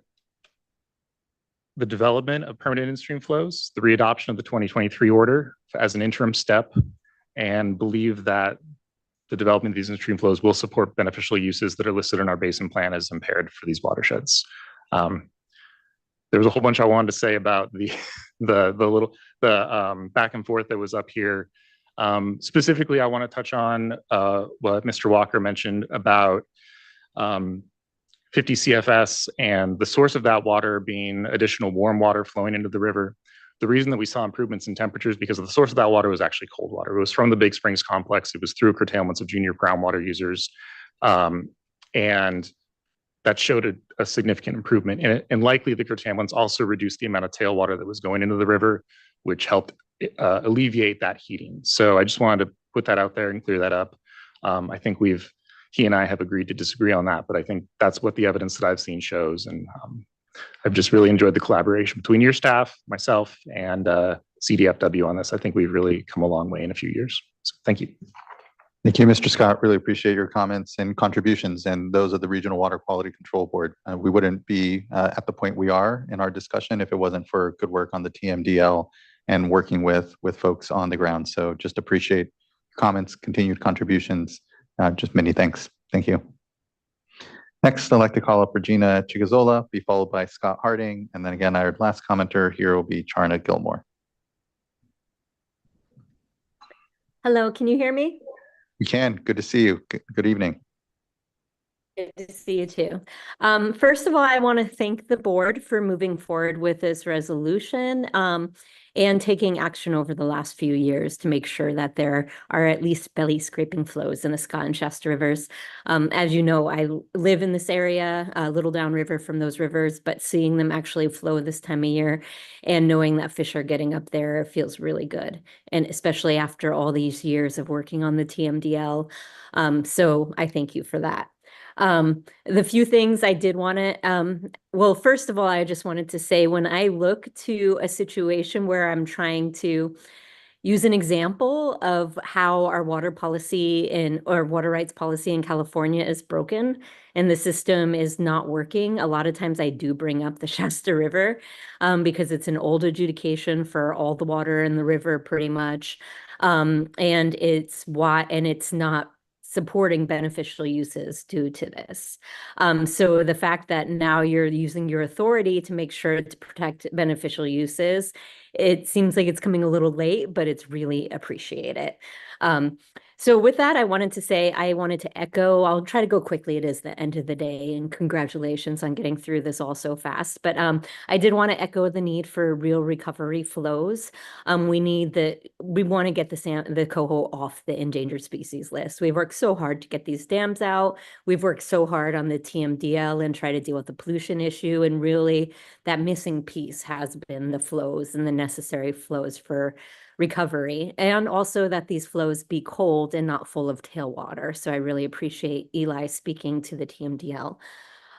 development of permanent in-stream flows, the readoption of the 2023 order as an interim step, and believe that the development of these in-stream flows will support beneficial uses that are listed in our basin plan as impaired for these watersheds. there was a whole bunch I wanted to say about the back and forth that was up here. Specifically, I want to touch on what Mr. Walker mentioned about 50 CFS and the source of that water being additional warm water flowing into the river. The reason that we saw improvements in temperatures because of the source of that water was actually cold water. It was from the Big Springs complex. It was through curtailments of junior groundwater users. And that showed a significant improvement. And likely the curtailments also reduced the amount of tailwater that was going into the river, which helped alleviate that heating. So I just wanted to put that out there and clear that up. I think he and I have agreed to disagree on that, but I think that's what the evidence that I've seen shows. And I've just really enjoyed the collaboration between your staff, myself, and CDFW on this. I think we've really come a long way in a few years. So thank you. Thank you, Mr. Scott. Really appreciate your comments and contributions and those of the Regional Water Quality Control Board. We wouldn't be at the point we are in our discussion if it wasn't for good work on the TMDL and working with folks on the ground. So just appreciate comments, continued contributions. Just many thanks. Thank you. Next, I'd like to call up Regina Chigazola, be followed by Scott Harding. And then again, our last commenter here will be Charna Gilmore. Hello, can you hear me? We can. Good to see you. Good evening. Good to see you too. First of all, I want to thank the board for moving forward with this resolution and taking action over the last few years to make sure that there are at least belly scraping flows in the Scott and Shasta rivers. As you know, I live in this area, a little downriver from those rivers, but seeing them actually flow this time of year and knowing that fish are getting up there feels really good. And especially after all these years of working on the TMDL. So I thank you for that. The few things I did want to, well, first of all, I just wanted to say when I look to a situation where I'm trying to use an example of how our water policy or water rights policy in California is broken and the system is not working, a lot of times I do bring up the Shasta River because it's an old adjudication for all the water in the river pretty much. And it's not supporting beneficial uses due to this. So the fact that now you're using your authority to make sure to protect beneficial uses, it seems like it's coming a little late, but it's really appreciated. So with that, I wanted to echo, I'll try to go quickly. It is the end of the day and congratulations on getting through this all so fast. But I did want to echo the need for real recovery flows. We want to get the coho off the endangered species list. We've worked so hard to get these dams out. We've worked so hard on the TMDL and try to deal with the pollution issue. And really that missing piece has been the flows and the necessary flows for recovery, and also that these flows be cold and not full of tailwater. So I really appreciate Eli speaking to the TMDL.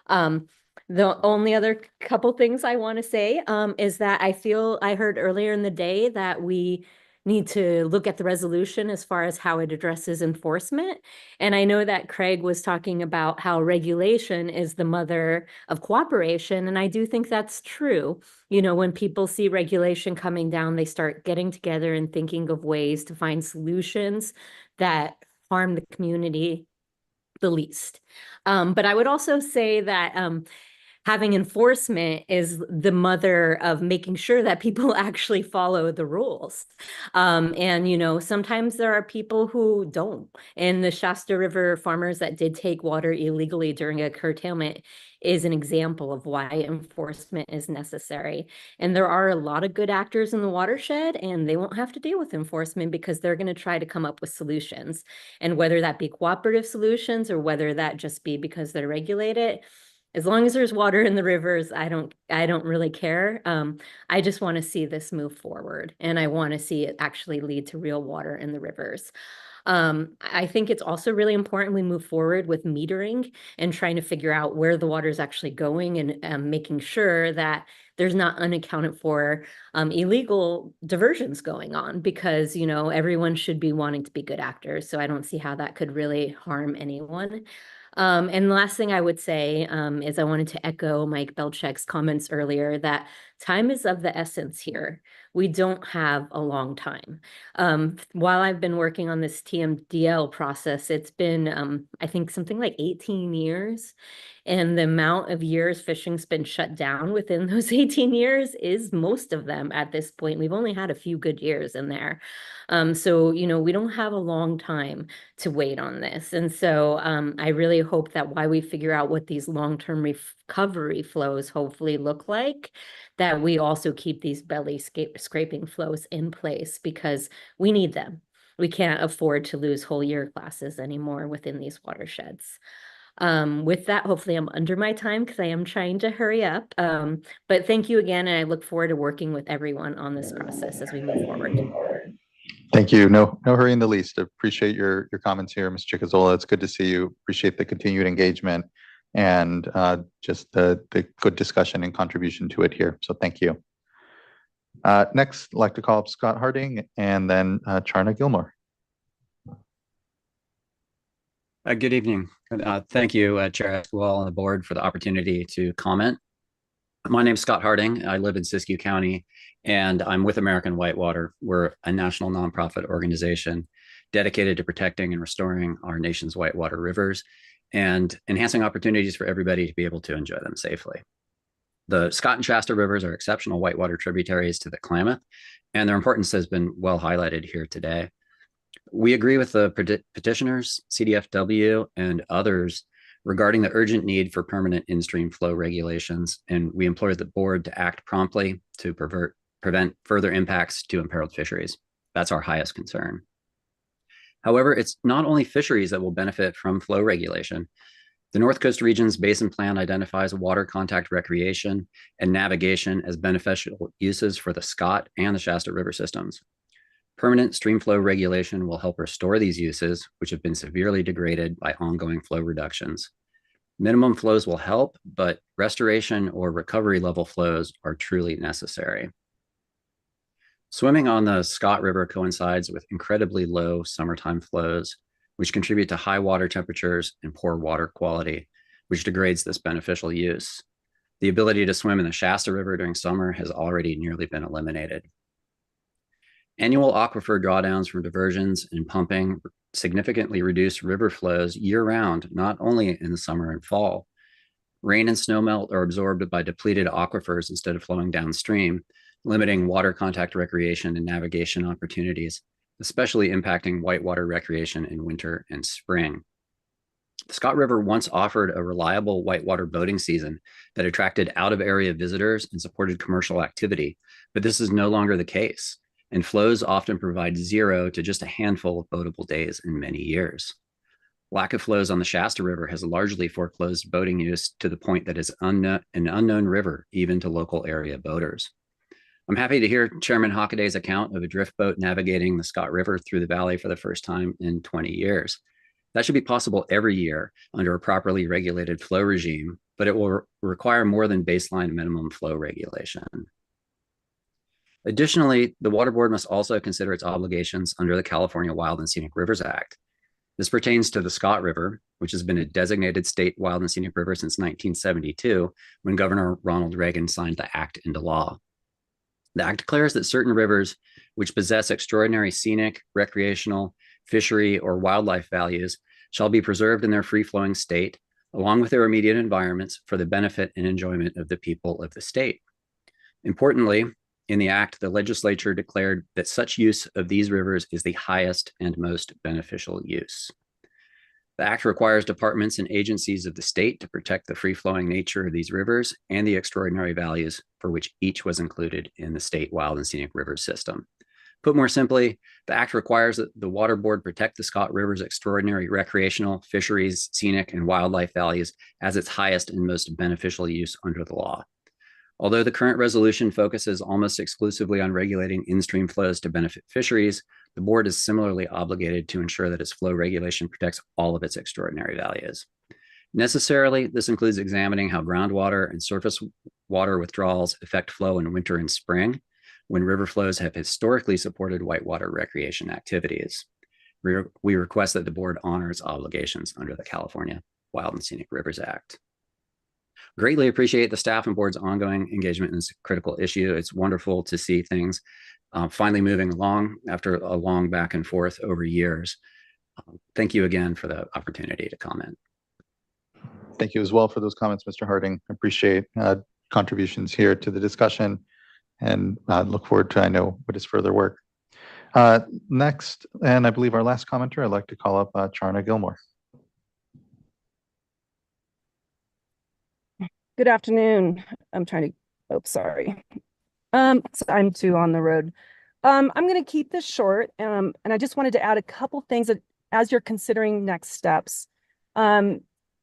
The only other couple things I want to say is that I heard earlier in the day that we need to look at the resolution as far as how it addresses enforcement. And I know that Craig was talking about how regulation is the mother of cooperation. And I do think that's true. You know, when people see regulation coming down, they start getting together and thinking of ways to find solutions that harm the community the least. But I would also say that having enforcement is the mother of making sure that people actually follow the rules. And, you know, sometimes there are people who don't. And the Shasta River farmers that did take water illegally during a curtailment is an example of why enforcement is necessary. And there are a lot of good actors in the watershed, and they won't have to deal with enforcement because they're going to try to come up with solutions. And whether that be cooperative solutions or whether that just be because they're regulated, as long as there's water in the rivers, I don't really care. I just want to see this move forward, and I want to see it actually lead to real water in the rivers. I think it's also really important we move forward with metering and trying to figure out where the water is actually going and making sure that there's not unaccounted for illegal diversions going on, because, you know, everyone should be wanting to be good actors. So I don't see how that could really harm anyone. And the last thing I would say is I wanted to echo Mike Belchek's comments earlier that time is of the essence here. we don't have a long time. While I've been working on this TMDL process, it's been, I think, something like 18 years. And the amount of years fishing's been shut down within those 18 years is most of them at this point. We've only had a few good years in there. So, we don't have a long time to wait on this. And so I really hope that while we figure out what these long-term recovery flows hopefully look like, that we also keep these belly scraping flows in place, because we need them. We can't afford to lose whole year classes anymore within these watersheds. With that, hopefully I'm under my time because I am trying to hurry up. But thank you again, and I look forward to working with everyone on this process as we move forward. Thank you. No hurry in the least. Appreciate your comments here, Ms. Chicazola. It's good to see you. Appreciate the continued engagement and just the good discussion and contribution to it here. So thank you. Next, I'd like to call up Scott Harding and then Charna Gilmore. Good evening. Thank you, Chair Esquivel and the board, for the opportunity to comment. My name is Scott Harding. I live in Siskiyou County, and I'm with American Whitewater. We're a national nonprofit organization dedicated to protecting and restoring our nation's whitewater rivers and enhancing opportunities for everybody to be able to enjoy them safely. The Scott and Shasta rivers are exceptional whitewater tributaries to the Klamath, and their importance has been well highlighted here today. We agree with the petitioners, CDFW, and others regarding the urgent need for permanent in-stream flow regulations, and we implore the board to act promptly to prevent further impacts to imperiled fisheries. That's our highest concern. However, it's not only fisheries that will benefit from flow regulation. The North Coast Region's Basin Plan identifies water contact recreation and navigation as beneficial uses for the Scott and the Shasta River systems. Permanent stream flow regulation will help restore these uses, which have been severely degraded by ongoing flow reductions. Minimum flows will help, but restoration or recovery level flows are truly necessary. Swimming on the Scott River coincides with incredibly low summertime flows, which contribute to high water temperatures and poor water quality, which degrades this beneficial use. The ability to swim in the Shasta River during summer has already nearly been eliminated. Annual aquifer drawdowns from diversions and pumping significantly reduce river flows year-round, not only in the summer and fall. Rain and snowmelt are absorbed by depleted aquifers instead of flowing downstream, limiting water contact recreation and navigation opportunities, especially impacting whitewater recreation in winter and spring. The Scott River once offered a reliable whitewater boating season that attracted out-of-area visitors and supported commercial activity, but this is no longer the case, and flows often provide 0 to just a handful of boatable days in many years. Lack of flows on the Shasta River has largely foreclosed boating use to the point that it's an unknown river, even to local area boaters. I'm happy to hear Chairman Hockaday's account of a drift boat navigating the Scott River through the valley for the first time in 20 years. That should be possible every year under a properly regulated flow regime, but it will require more than baseline minimum flow regulation. Additionally, the Water Board must also consider its obligations under the California Wild and Scenic Rivers Act. This pertains to the Scott River, which has been a designated state wild and scenic river since 1972, when Governor Ronald Reagan signed the act into law. The act declares that certain rivers which possess extraordinary scenic, recreational, fishery, or wildlife values shall be preserved in their free-flowing state, along with their immediate environments, for the benefit and enjoyment of the people of the state. Importantly, in the act, the legislature declared that such use of these rivers is the highest and most beneficial use. The act requires departments and agencies of the state to protect the free-flowing nature of these rivers and the extraordinary values for which each was included in the state wild and scenic river system. Put more simply, the act requires that the Water Board protect the Scott River's extraordinary recreational, fisheries, scenic, and wildlife values as its highest and most beneficial use under the law. Although the current resolution focuses almost exclusively on regulating in-stream flows to benefit fisheries, the board is similarly obligated to ensure that its flow regulation protects all of its extraordinary values. Necessarily, this includes examining how groundwater and surface water withdrawals affect flow in winter and spring, when river flows have historically supported whitewater recreation activities. We request that the board honor its obligations under the California Wild and Scenic Rivers Act. Greatly appreciate the staff and board's ongoing engagement in this critical issue. It's wonderful to see things finally moving along after a long back and forth over years. Thank you again for the opportunity to comment. Thank you as well for those comments, Mr. Harding. I appreciate contributions here to the discussion and look forward to, I know, what is further work. Next, and I believe our last commenter, I'd like to call up Charna Gilmore. Good afternoon. I'm trying to, sorry. So I'm too on the road. I'm going to keep this short. And I just wanted to add a couple things that as you're considering next steps.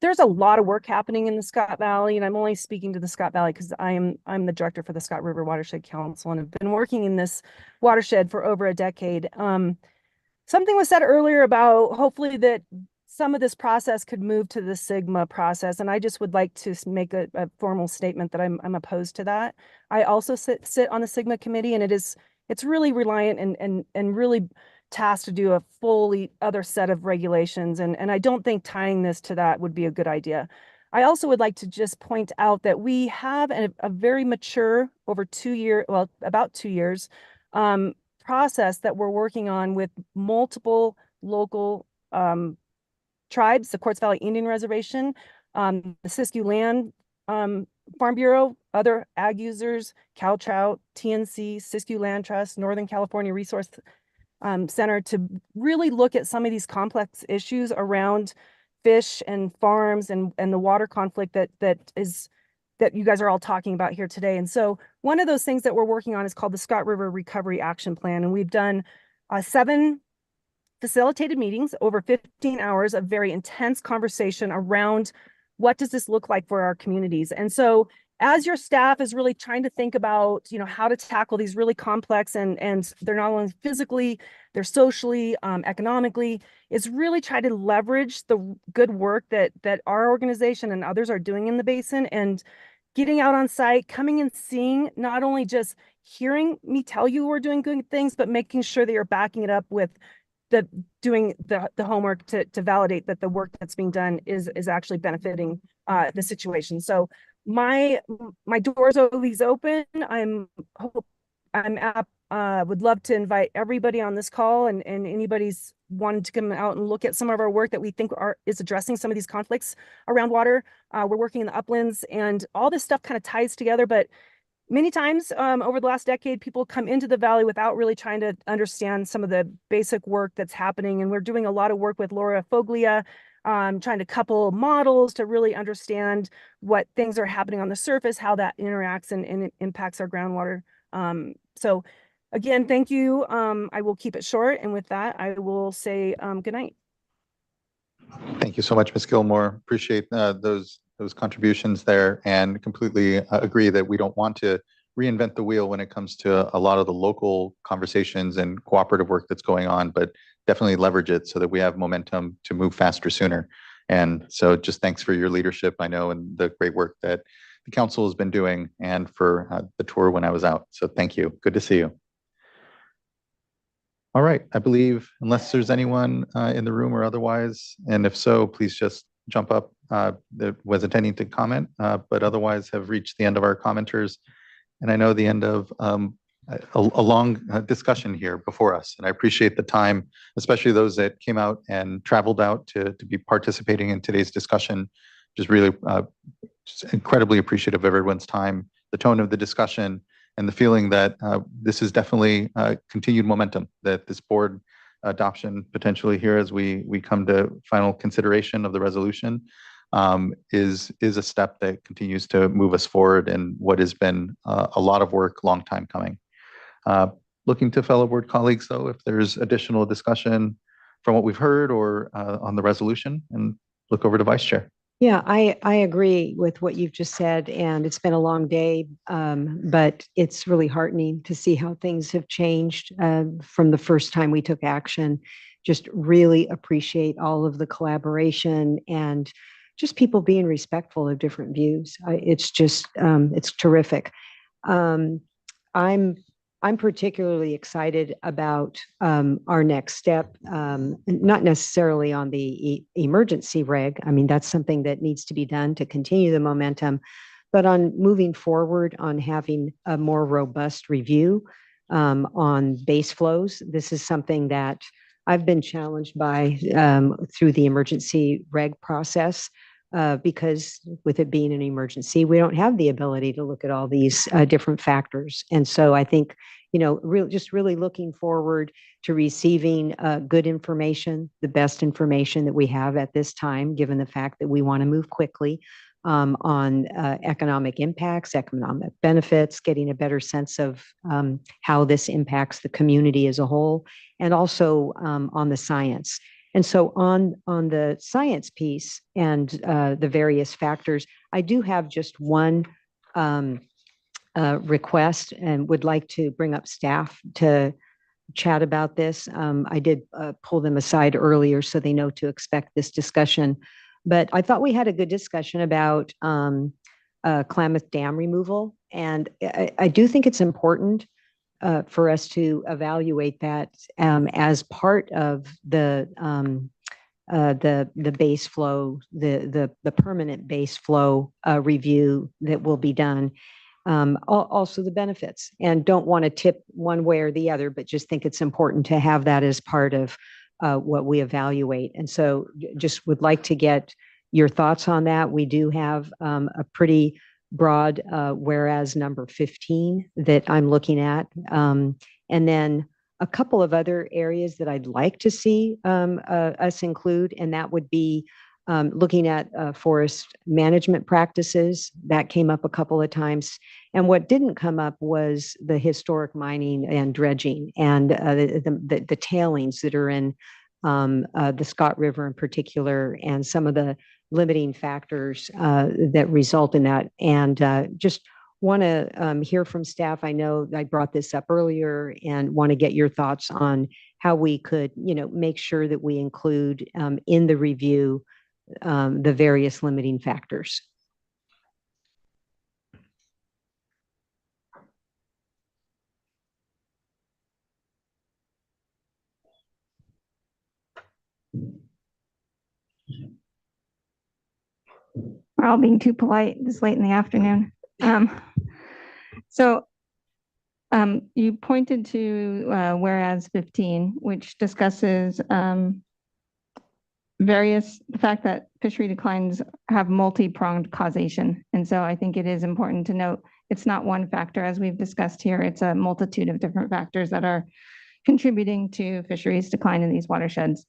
There's a lot of work happening in the Scott Valley, and I'm only speaking to the Scott Valley because I'm the director for the Scott River Watershed Council, and I've been working in this watershed for over a decade. Something was said earlier about hopefully that some of this process could move to the SGMA process, and I just would like to make a formal statement that I'm opposed to that. I also sit on the SGMA committee, and it's really reliant and really tasked to do a fully other set of regulations, and I don't think tying this to that would be a good idea. I also would like to just point out that we have a very mature about 2 years process that we're working on with multiple local tribes, the Quartz Valley Indian Reservation, the Siskiyou Land Farm Bureau, other ag users, cow trout, TNC, Siskiyou Land Trust, Northern California Resource Center, to really look at some of these complex issues around fish and farms and the water conflict that you guys are all talking about here today. And so one of those things that we're working on is called the Scott River Recovery Action Plan. And we've done 7 facilitated meetings over 15 hours of very intense conversation around what does this look like for our communities. And so as your staff is really trying to think about, how to tackle these really complex and they're not only physically, they're socially, economically, is really try to leverage the good work that our organization and others are doing in the basin, and getting out on site, coming and seeing, not only just hearing me tell you we're doing good things, but making sure that you're backing it up with doing the homework to validate that the work that's being done is actually benefiting the situation. So my doors are always open. Would love to invite everybody on this call and anybody's wanted to come out and look at some of our work that we think is addressing some of these conflicts around water. We're working in the uplands, and all this stuff kind of ties together, but many times over the last decade, people come into the valley without really trying to understand some of the basic work that's happening. And we're doing a lot of work with Laura Foglia, trying to couple models to really understand what things are happening on the surface, how that interacts and it impacts our groundwater. So again, thank you. I will keep it short. And with that, I will say good night. Thank you so much, Ms. Gilmore. Appreciate those contributions there, and completely agree that we don't want to reinvent the wheel when it comes to a lot of the local conversations and cooperative work that's going on, but definitely leverage it so that we have momentum to move faster sooner. And so just thanks for your leadership, I know, and the great work that the council has been doing, and for the tour when I was out. So thank you. Good to see you. All right, I believe, unless there's anyone in the room or otherwise, and if so, please just jump up that was intending to comment, but otherwise have reached the end of our commenters. And I know the end of a long discussion here before us. And I appreciate the time, especially those that came out and traveled out to be participating in today's discussion. Just really just incredibly appreciative of everyone's time, the tone of the discussion, and the feeling that this is definitely continued momentum, that this board adoption potentially here as we come to final consideration of the resolution is a step that continues to move us forward in what has been a lot of work, long time coming. Looking to fellow board colleagues, though, if there's additional discussion from what we've heard or on the resolution, and look over to Vice Chair. Yeah, I agree with what you've just said, and it's been a long day, but it's really heartening to see how things have changed from the first time we took action. Just really appreciate all of the collaboration and just people being respectful of different views. It's just, it's terrific. I'm I'm particularly excited about our next step, not necessarily on the emergency reg. I mean, that's something that needs to be done to continue the momentum, but on moving forward on having a more robust review on base flows. This is something that I've been challenged by through the emergency reg process. Because with it being an emergency, we don't have the ability to look at all these different factors. And so I think, just really looking forward to receiving good information, the best information that we have at this time, given the fact that we want to move quickly on economic impacts, economic benefits, getting a better sense of how this impacts the community as a whole, and also on the science. And so on the science piece and the various factors, I do have just one request and would like to bring up staff to chat about this. I did pull them aside earlier so they know to expect this discussion. But I thought we had a good discussion about Klamath Dam removal. And I do think it's important for us to evaluate that as part of the base flow, the permanent base flow review that will be done. Also the benefits, and don't want to tip one way or the other, but just think it's important to have that as part of what we evaluate. And so just would like to get your thoughts on that. We do have a pretty broad whereas number 15 that I'm looking at. And then a couple of other areas that I'd like to see us include, and that would be looking at forest management practices. That came up a couple of times. And what didn't come up was the historic mining and dredging and the tailings that are in the Scott River in particular, and some of the limiting factors that result in that. And just want to hear from staff. I know I brought this up earlier and want to get your thoughts on how we could, make sure that we include in the review the various limiting factors. We're all being too polite this late in the afternoon. You pointed to whereas 15, which discusses the fact that fishery declines have multi-pronged causation. And so I think it is important to note it's not one factor, as we've discussed here. It's a multitude of different factors that are contributing to fisheries decline in these watersheds.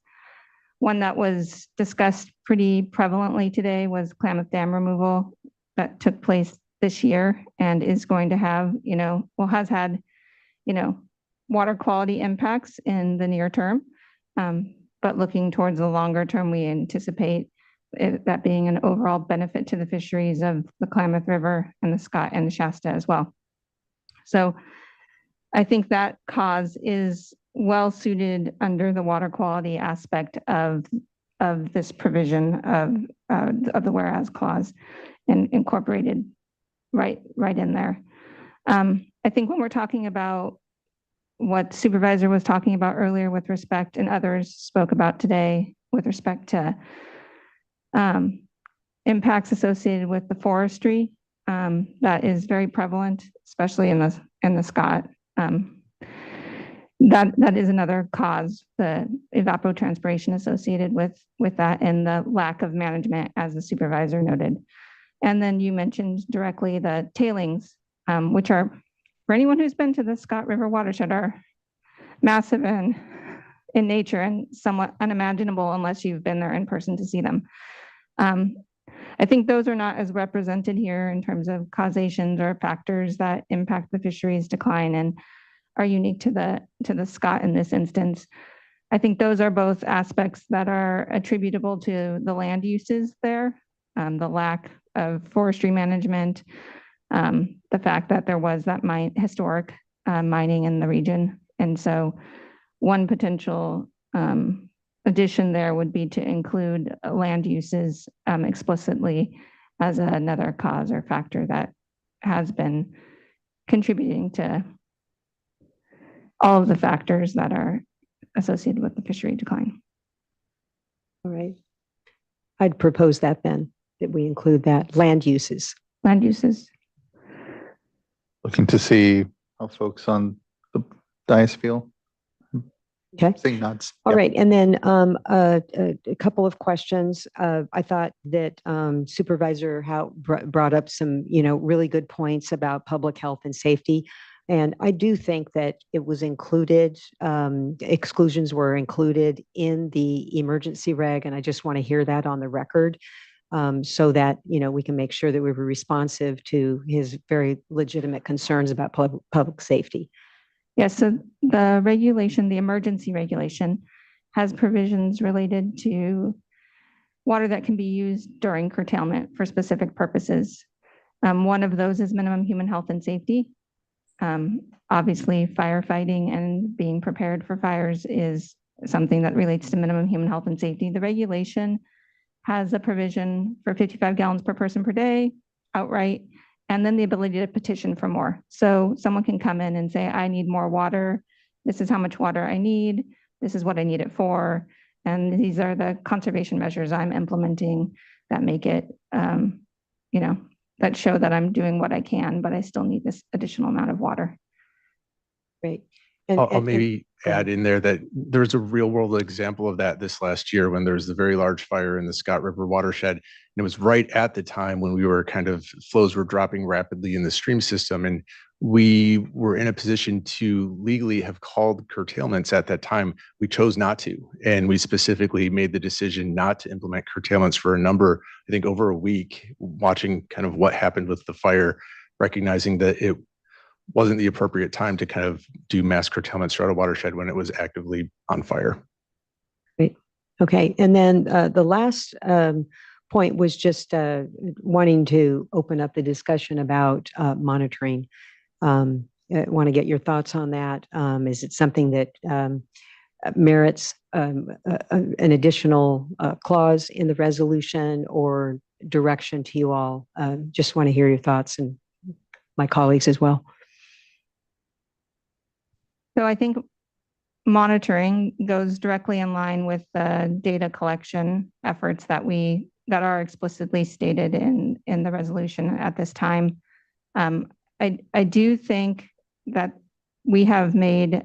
One that was discussed pretty prevalently today was Klamath Dam removal that took place this year and is going to have, has had, water quality impacts in the near term. But looking towards the longer term, we anticipate that being an overall benefit to the fisheries of the Klamath River and the Scott and the Shasta as well. So I think that cause is well suited under the water quality aspect of this provision of the whereas clause and incorporated right in there. I think when we're talking about what Supervisor was talking about earlier with respect, and others spoke about today with respect to impacts associated with the forestry, that is very prevalent, especially in the Scott. That is another cause, the evapotranspiration associated with that and the lack of management, as the supervisor noted. And then you mentioned directly the tailings, which are, for anyone who's been to the Scott River watershed, are massive in nature and somewhat unimaginable unless you've been there in person to see them. I think those are not as represented here in terms of causations or factors that impact the fisheries decline and are unique to the Scott in this instance. I think those are both aspects that are attributable to the land uses there, the lack of forestry management, the fact that there was that historic mining in the region. And so one potential addition there would be to include land uses explicitly as another cause or factor that has been contributing to all of the factors that are associated with the fishery decline. All right. I'd propose that then, that we include that land uses. Land uses. Looking to see how folks on the dais feel. Okay. Seeing nods. All Yep. right. And then a couple of questions. I thought that Supervisor Howe brought up some, really good points about public health and safety. And I do think that it was included, exclusions were included in the emergency reg. And I just want to hear that on the record so that, we can make sure that we were responsive to his very legitimate concerns about public safety. Yes, so the regulation, the emergency regulation, has provisions related to water that can be used during curtailment for specific purposes. One of those is minimum human health and safety. Obviously, firefighting and being prepared for fires is something that relates to minimum human health and safety. The regulation has a provision for 55 gallons per person per day outright, and then the ability to petition for more. So someone can come in and say, I need more water. This is how much water I need. This is what I need it for. And these are the conservation measures I'm implementing that make it, that show that I'm doing what I can, but I still need this additional amount of water. Great. I'll maybe add in there that there's a real world example of that this last year when there was the very large fire in the Scott River watershed. And it was right at the time when we were flows were dropping rapidly in the stream system. And we were in a position to legally have called curtailments at that time. We chose not to. And we specifically made the decision not to implement curtailments for a number, I think over a week, watching kind of what happened with the fire, recognizing that it wasn't the appropriate time to do mass curtailments throughout a watershed when it was actively on fire. Great. Okay. And then the last point was just wanting to open up the discussion about monitoring. I want to get your thoughts on that. Is it something that merits an additional clause in the resolution or direction to you all? Just want to hear your thoughts and my colleagues as well. So I think monitoring goes directly in line with the data collection efforts that are explicitly stated in the resolution at this time. I do think that we've made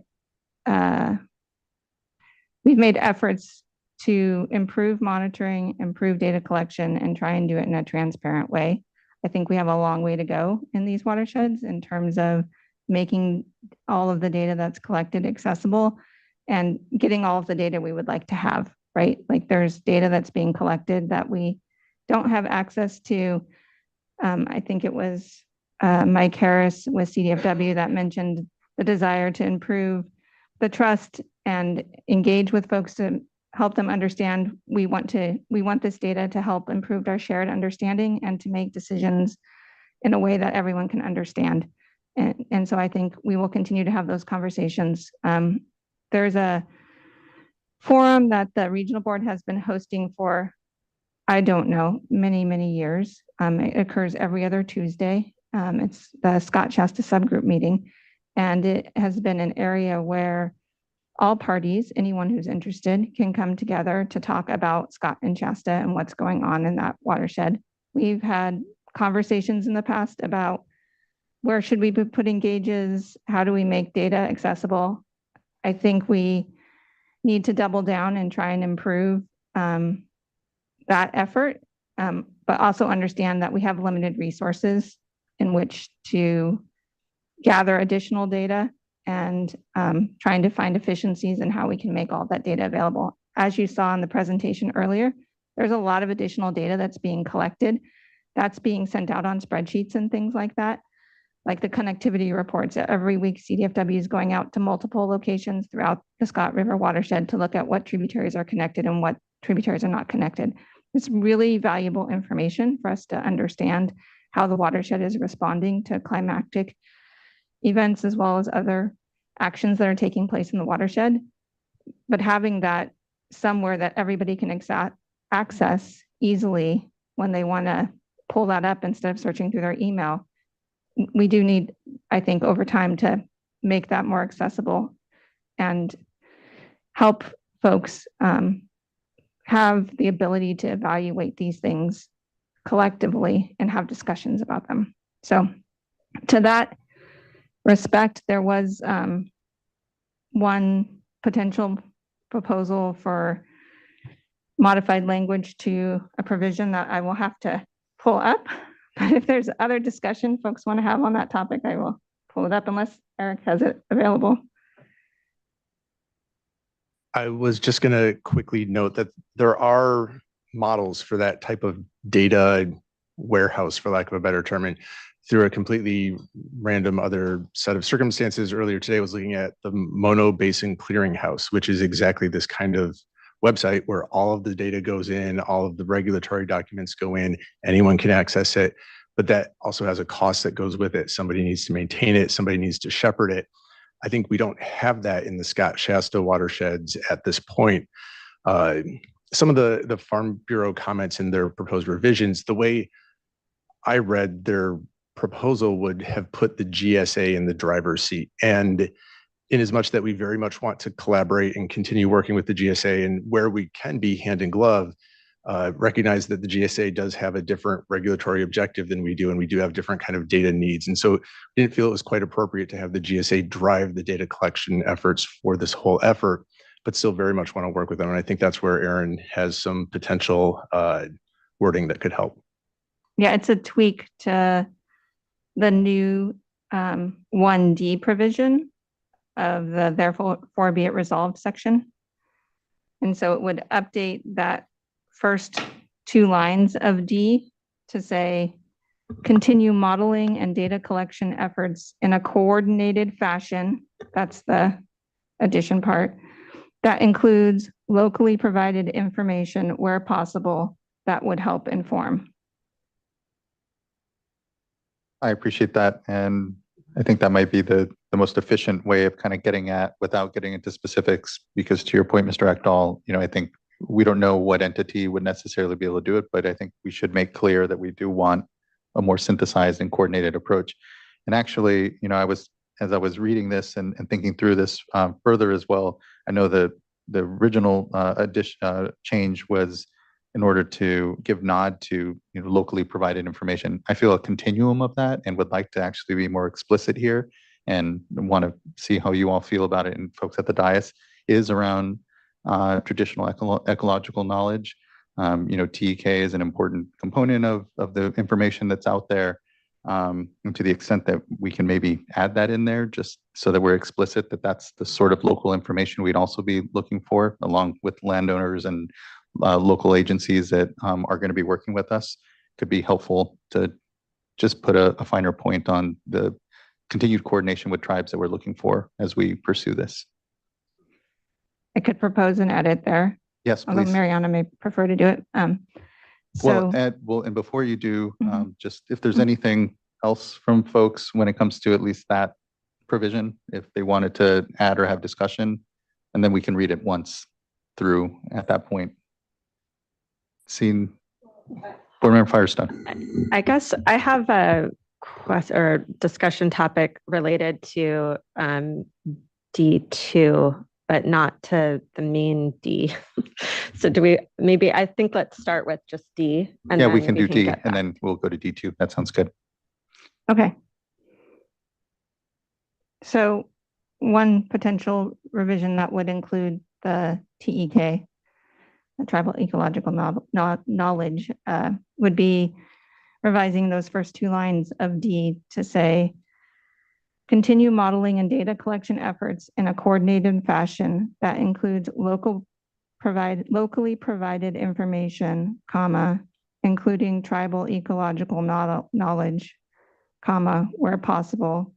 efforts to improve monitoring, improve data collection, and try and do it in a transparent way. I think we have a long way to go in these watersheds in terms of making all of the data that's collected accessible and getting all of the data we would like to have, right? Like there's data that's being collected that we don't have access to. I think it was Mike Harris with CDFW that mentioned the desire to improve the trust and engage with folks to help them understand we want this data to help improve our shared understanding and to make decisions in a way that everyone can understand. And so I think we will continue to have those conversations. There's a forum that the regional board has been hosting for, I don't know, many, many years. It occurs every other Tuesday. It's the Scott Shasta subgroup meeting. And it has been an area where all parties, anyone who's interested, can come together to talk about Scott and Shasta and what's going on in that watershed. We've had conversations in the past about where should we be putting gauges? How do we make data accessible? I think we need to double down and try and improve that effort, but also understand that we have limited resources in which to gather additional data and trying to find efficiencies in how we can make all that data available. As you saw in the presentation earlier, there's a lot of additional data that's being collected, that's being sent out on spreadsheets and things like that. Like the connectivity reports. Every week, CDFW is going out to multiple locations throughout the Scott River watershed to look at what tributaries are connected and what tributaries are not connected. It's really valuable information for us to understand how the watershed is responding to climatic events as well as other actions that are taking place in the watershed. But having that somewhere that everybody can access easily when they want to pull that up instead of searching through their email, we do need, I think, over time to make that more accessible and help folks have the ability to evaluate these things collectively and have discussions about them. So to that respect, there was one potential proposal for modified language to a provision that I will have to pull up. But if there's other discussion folks want to have on that topic, I will pull it up unless Eric has it available. I was just going to quickly note that there are models for that type of data warehouse, for lack of a better term, and through a completely random other set of circumstances earlier today, I was looking at the Mono Basin Clearinghouse, which is exactly this kind of website where all of the data goes in, all of the regulatory documents go in, anyone can access it, but that also has a cost that goes with it. Somebody needs to maintain it, somebody needs to shepherd it. I think we don't have that in the Scott-Shasta watersheds at this point. Some of the Farm Bureau comments in their proposed revisions, the way I read their proposal would have put the GSA in the driver's seat. And in as much that we very much want to collaborate and continue working with the GSA, and where we can be hand in glove, recognize that the GSA does have a different regulatory objective than we do, and we do have different kind of data needs. And so I didn't feel it was quite appropriate to have the GSA drive the data collection efforts for this whole effort, but still very much want to work with them. And I think that's where Aaron has some potential wording that could help. Yeah, it's a tweak to the new 1D provision of the therefore be it resolved section. And so it would update that first two lines of D to say, continue modeling and data collection efforts in a coordinated fashion. That's the addition part. That includes locally provided information where possible that would help inform. I appreciate that. And I think that might be the most efficient way of kind of getting at without getting into specifics, because to your point, Mr. Ekdahl, I think we don't know what entity would necessarily be able to do it, but I think we should make clear that we do want a more synthesized and coordinated approach. And actually, as I was reading this and thinking through this further as well, I know the original change was in order to give nod to locally provided information. I feel a continuum of that and would like to actually be more explicit here, and want to see how you all feel about it, and folks at the dais, is around traditional ecological knowledge. TEK is an important component of the information that's out there. And to the extent that we can maybe add that in there, just so that we're explicit that that's the sort of local information we'd also be looking for, along with landowners and local agencies that are going to be working with us, could be helpful to just put a finer point on the continued coordination with tribes that we're looking for as we pursue this. I could propose an edit there. Yes, although please. Mariana may prefer to do it. And before you do, just if there's anything else from folks when it comes to at least that provision, if they wanted to add or have discussion, and then we can read it once through at that point. Seeing Board Member Firestone. I guess I have a question or discussion topic related to D2, but not to the main D. So I think let's start with just D. And yeah, we can do D and then we'll go to D2. That sounds good. Okay. So one potential revision that would include the TEK, the tribal ecological knowledge, would be revising those first two lines of D to say, continue modeling and data collection efforts in a coordinated fashion that includes locally provided information, including tribal ecological knowledge, where possible,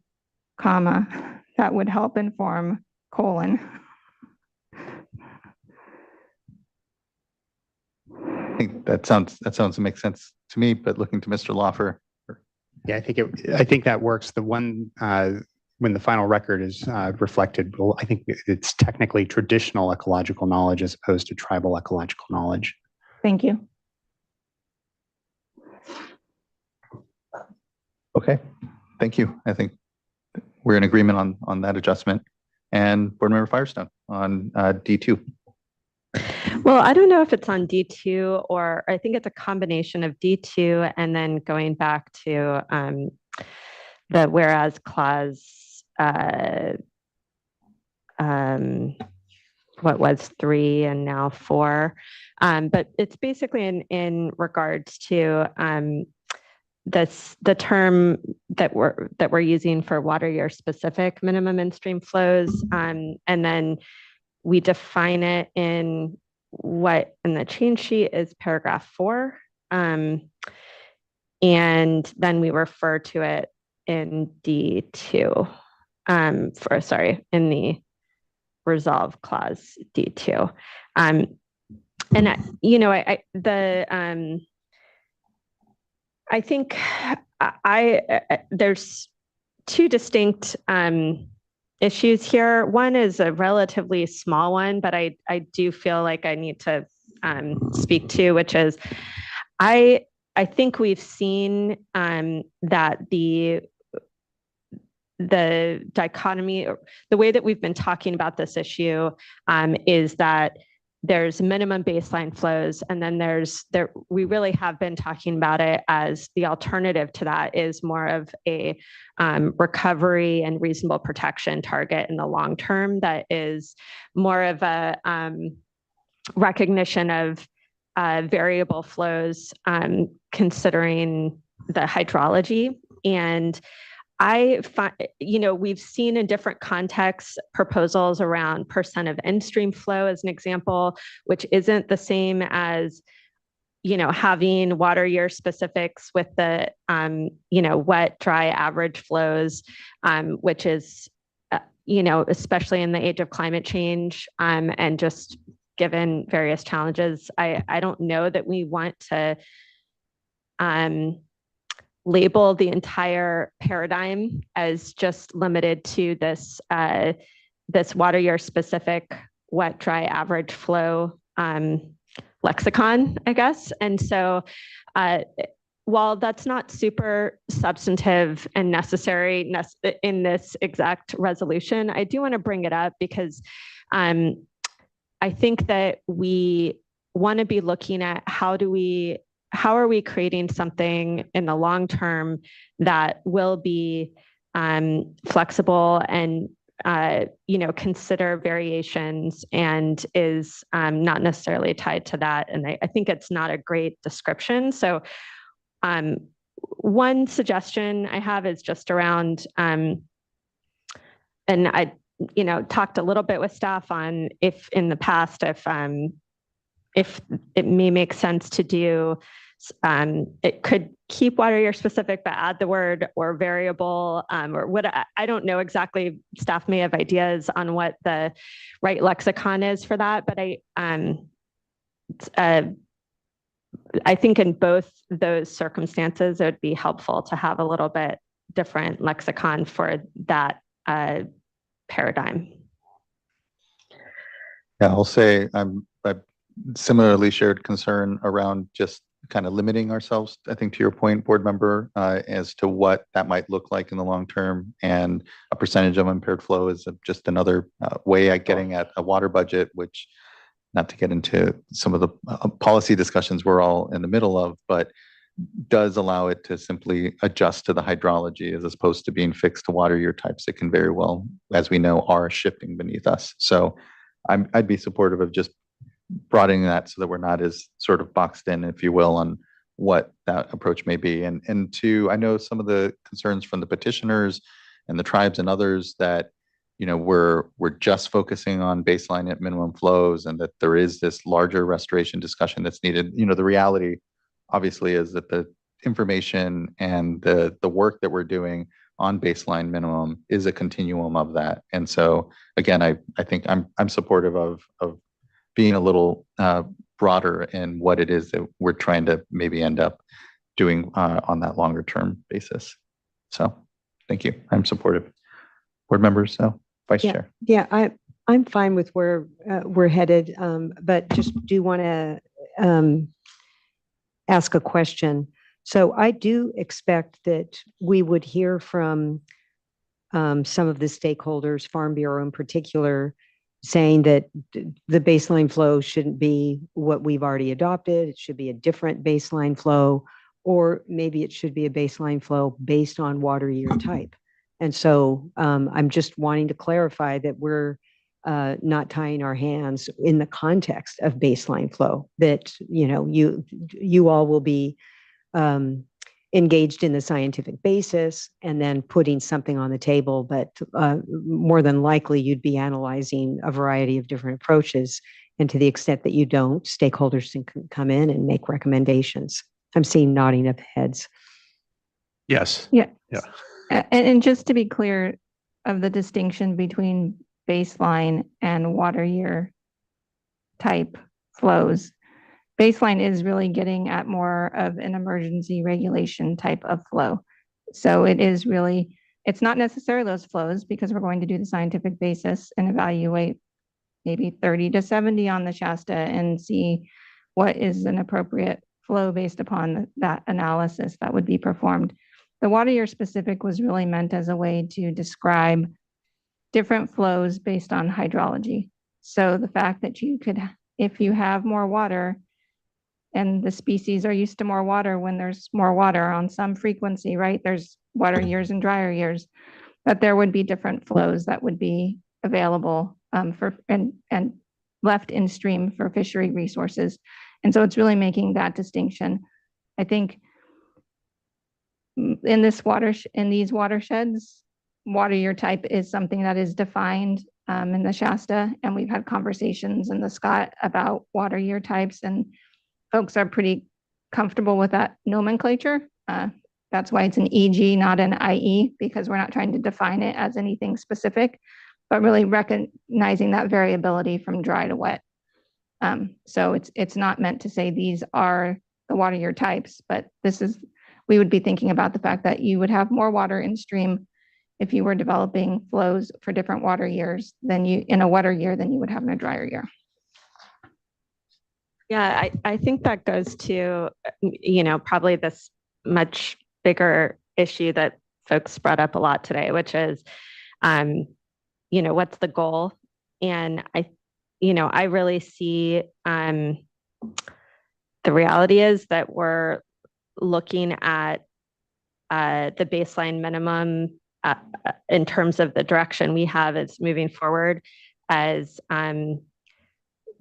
that would help inform, I think that sounds to make sense to me, but looking to Mr. Lawfer. Yeah, I think that works. The one when the final record is reflected, well, I think it's technically traditional ecological knowledge as opposed to tribal ecological knowledge. Thank you. Okay, thank you. I think we're in agreement on that adjustment. And Board Member Firestone on D2. Well, I don't know if it's on D2 or I think it's a combination of D2 and then going back to the whereas clause, what was 3 and now 4. But it's basically in regards to the term that we're using for water year specific minimum in-stream flows. And then we define it in what in the change sheet is paragraph 4. And then we refer to it in D2, in the resolve clause D2. I think there's two distinct issues here. One is a relatively small one, but I do feel like I need to speak to, which is I think we've seen that the dichotomy, the way that we've been talking about this issue is that there's minimum baseline flows, and then we really have been talking about it as the alternative to that is more of a recovery and reasonable protection target in the long term that is more of a recognition of variable flows considering the hydrology. And I find, we've seen in different contexts proposals around % of in-stream flow as an example, which isn't the same as, having water year specifics with the, wet, dry, average flows, which is, especially in the age of climate change and just given various challenges, I don't know that we want to label the entire paradigm as just limited to this water year specific wet, dry, average flow lexicon, I guess. And so while that's not super substantive and necessary in this exact resolution, I do want to bring it up because I think that we want to be looking at how are we creating something in the long term that will be flexible and consider variations and is not necessarily tied to that. And I think it's not a great description. So one suggestion I have is just around, and I talked a little bit with staff on if in the past, if it may make sense to do, it could keep water year specific, but add the word or variable or what, I don't know exactly. Staff may have ideas on what the right lexicon is for that, but I think in both those circumstances, it would be helpful to have a little bit different lexicon for that paradigm. Yeah, I'll say I similarly shared concern around just kind of limiting ourselves, I think to your point, board member, as to what that might look like in the long term. And a percentage of impaired flow is just another way at getting at a water budget, which, not to get into some of the policy discussions we're all in the middle of, but does allow it to simply adjust to the hydrology as opposed to being fixed to water year types that can very well, as we know, are shifting beneath us. So I'd be supportive of just broadening that so that we're not as sort of boxed in, if you will, on what that approach may be. And two, I know some of the concerns from the petitioners and the tribes and others that, we're just focusing on baseline at minimum flows and that there is this larger restoration discussion that's needed. The reality obviously is that the information and the work that we're doing on baseline minimum is a continuum of that. And so again, I think I'm supportive of being a little broader in what it is that we're trying to maybe end up doing on that longer term basis. So thank you. I'm supportive. Board members, Vice Chair. Yeah, I'm fine with where we're headed, but just do want to ask a question. So I do expect that we would hear from some of the stakeholders, Farm Bureau in particular, saying that the baseline flow shouldn't be what we've already adopted. It should be a different baseline flow, or maybe it should be a baseline flow based on water year type. And so I'm just wanting to clarify that we're not tying our hands in the context of baseline flow, that, you know, you all will be engaged in the scientific basis and then putting something on the table, but more than likely you'd be analyzing a variety of different approaches. And to the extent that you don't, stakeholders can come in and make recommendations. I'm seeing nodding of heads. Yes. Yeah. Yeah. And just to be clear of the distinction between baseline and water year type flows, baseline is really getting at more of an emergency regulation type of flow. So it is really, it's not necessarily those flows, because we're going to do the scientific basis and evaluate maybe 30 to 70 on the Shasta and see what is an appropriate flow based upon that analysis that would be performed. The water year specific was really meant as a way to describe different flows based on hydrology. So the fact that you could, if you have more water, and the species are used to more water when there's more water on some frequency, right? There's wetter years and drier years, that there would be different flows that would be available for and left in stream for fishery resources. And so it's really making that distinction. I think in this in these watersheds, water year type is something that is defined in the Shasta, and we've had conversations in the Scott about water year types, and folks are pretty comfortable with that nomenclature. That's why it's an EG, not an IE, because we're not trying to define it as anything specific, but really recognizing that variability from dry to wet. So it's not meant to say these are the water year types, but this is, we would be thinking about the fact that you would have more water in stream if you were developing flows for different water years than you in a wetter year than you would have in a drier year. Yeah, I think that goes to, you know, probably this much bigger issue that folks brought up a lot today, which is, you know, what's the goal? And I really see the reality is that we're looking at the baseline minimum in terms of the direction we have as moving forward as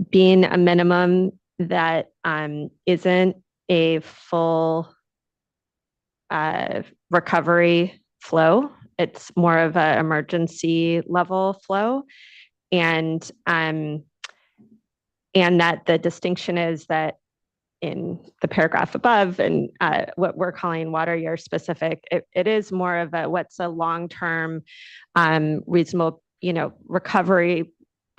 being a minimum that isn't a full recovery flow. It's more of an emergency level flow. And that the distinction is that in the paragraph above and what we're calling water year specific, it is more of a what's a long-term reasonable, you know, recovery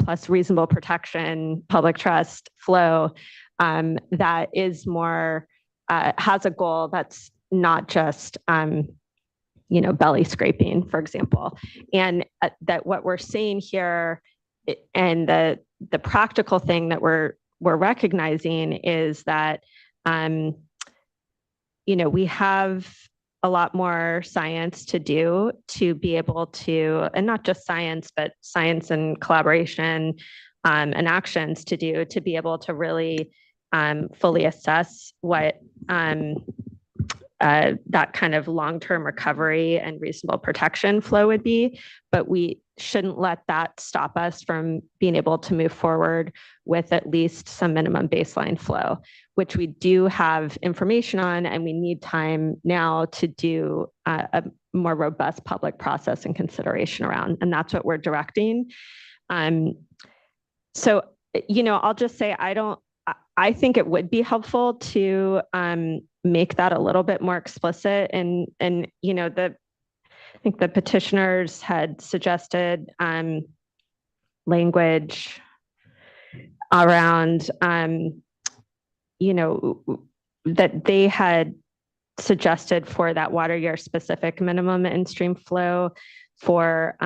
plus reasonable protection, public trust flow that is more, has a goal that's not just, you know, belly scraping, for example. And that what we're seeing here and the practical thing that we're recognizing is that, you know, we have a lot more science to do to be able to, and not just science, but science and collaboration and actions to do to be able to really fully assess what that kind of long-term recovery and reasonable protection flow would be. But we shouldn't let that stop us from being able to move forward with at least some minimum baseline flow, which we do have information on, and we need time now to do a more robust public process and consideration around. And that's what we're directing. So, you know, I'll just say, I think it would be helpful to make that a little bit more explicit. And you know, I think the petitioners had suggested language around, you know, that they had suggested for that water year specific minimum in stream flow for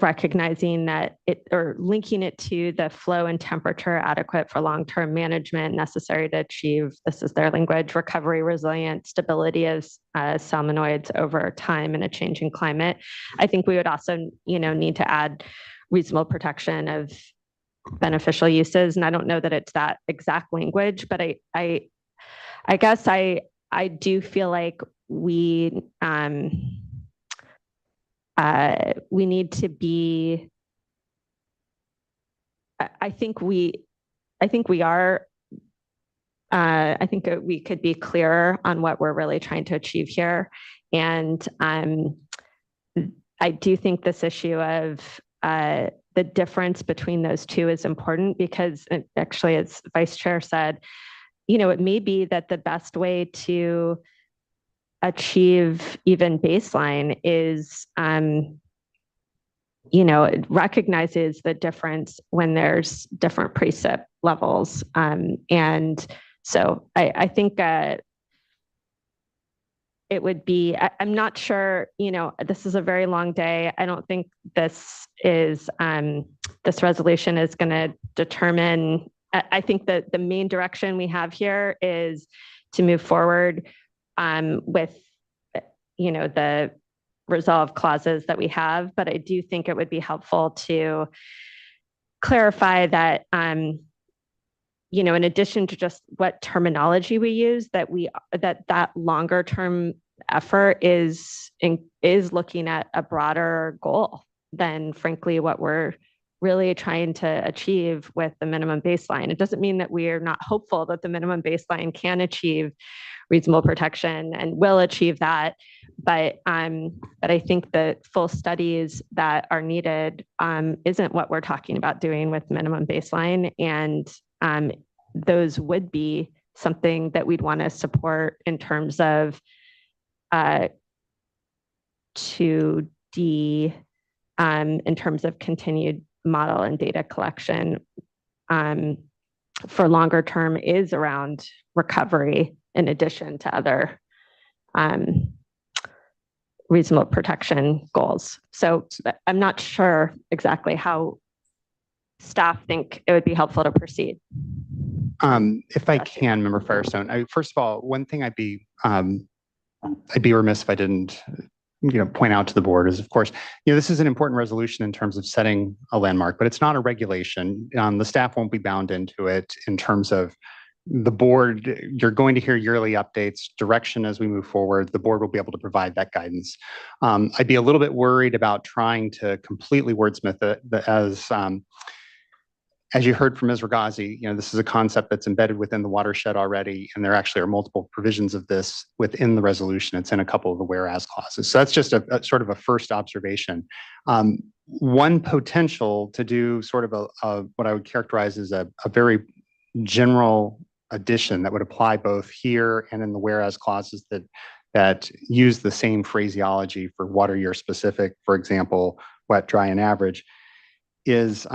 recognizing that or linking it to the flow and temperature adequate for long-term management necessary to achieve, this is their language, recovery, resilient stability of salmonoids over time in a changing climate. I think we would also, need to add reasonable protection of beneficial uses. And I don't know that it's that exact language, but I guess I do feel like we need to be, I think we could be clearer on what we're really trying to achieve here. And I do think this issue of the difference between those two is important because actually, as Vice Chair said, it may be that the best way to achieve even baseline is, it recognizes the difference when there's different precip levels. And so I think it would be, I'm not sure, this is a very long day. I don't think this resolution is going to determine, I think that the main direction we have here is to move forward with, the resolve clauses that we have, but I do think it would be helpful to clarify that, in addition to just what terminology we use, that that longer term effort is looking at a broader goal than frankly what we're really trying to achieve with the minimum baseline. It doesn't mean that we are not hopeful that the minimum baseline can achieve reasonable protection and will achieve that. But I think the full studies that are needed isn't what we're talking about doing with minimum baseline. And those would be something that we'd want to support in terms of 2D, in terms of continued model and data collection for longer term is around recovery in addition to other reasonable protection goals. So I'm not sure exactly how staff think it would be helpful to proceed. If I can, Member Firestone, first of all, one thing I'd be remiss if I didn't point out to the board is, of course, this is an important resolution in terms of setting a landmark, but it's not a regulation. The staff won't be bound into it in terms of the board. You're going to hear yearly updates, direction as we move forward. The board will be able to provide that guidance. I'd be a little bit worried about trying to completely wordsmith it as you heard from Ms. Raghazi, this is a concept that's embedded within the watershed already, and there actually are multiple provisions of this within the resolution. It's in a couple of the whereas clauses. So that's just a sort of a first observation. One potential to do sort of what I would characterize as a very general addition that would apply both here and in the whereas clauses that use the same phraseology for water year specific, for example, wet, dry, and average, is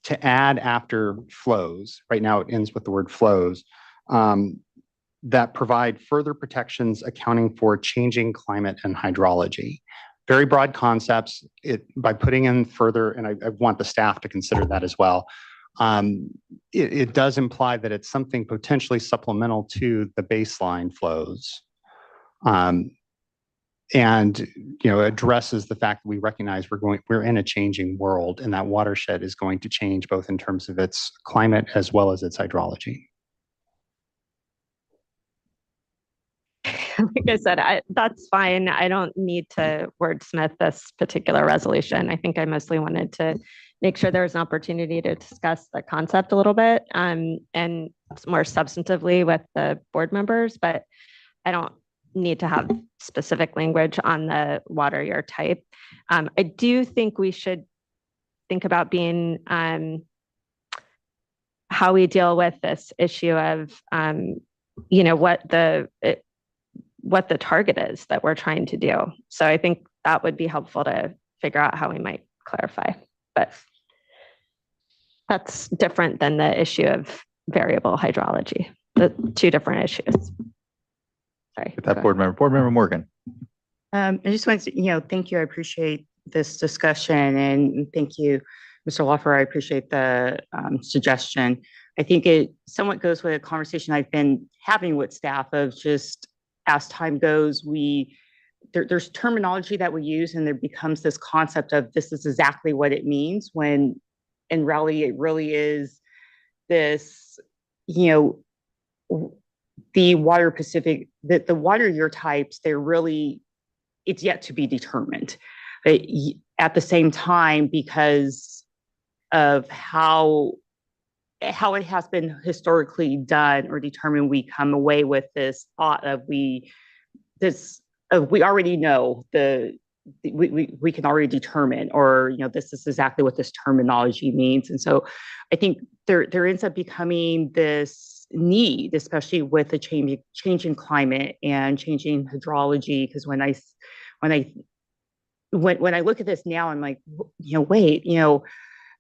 to add after flows, right now it ends with the word flows, that provide further protections accounting for changing climate and hydrology. Very broad concepts. By putting in further, and I want the staff to consider that as well, it does imply that it's something potentially supplemental to the baseline flows. And addresses the fact that we recognize we're in a changing world, and that watershed is going to change both in terms of its climate as well as its hydrology. Like I said, that's fine. I don't need to wordsmith this particular resolution. I think I mostly wanted to make sure there was an opportunity to discuss the concept a little bit and more substantively with the board members, but I don't need to have specific language on the water year type. I do think we should think about being how we deal with this issue of what the target is that we're trying to do. So I think that would be helpful to figure out how we might clarify, but that's different than the issue of variable hydrology, the two different issues. Sorry. Get that board member Morgan. I just want to, thank you. I appreciate this discussion, and thank you, Mr. Loffer. I appreciate the suggestion. I think it somewhat goes with a conversation I've been having with staff of just as time goes, there's terminology that we use, and there becomes this concept of this is exactly what it means, when in reality it really is this, you know, the water year types, they're really, it's yet to be determined. But at the same time, because of how it has been historically done or determined, we come away with this thought of we already know we can already determine, or, you know, this is exactly what this terminology means. And so I think there ends up becoming this need, especially with the changing climate and changing hydrology. Because when I look at this now, I'm like, you know, wait, you know,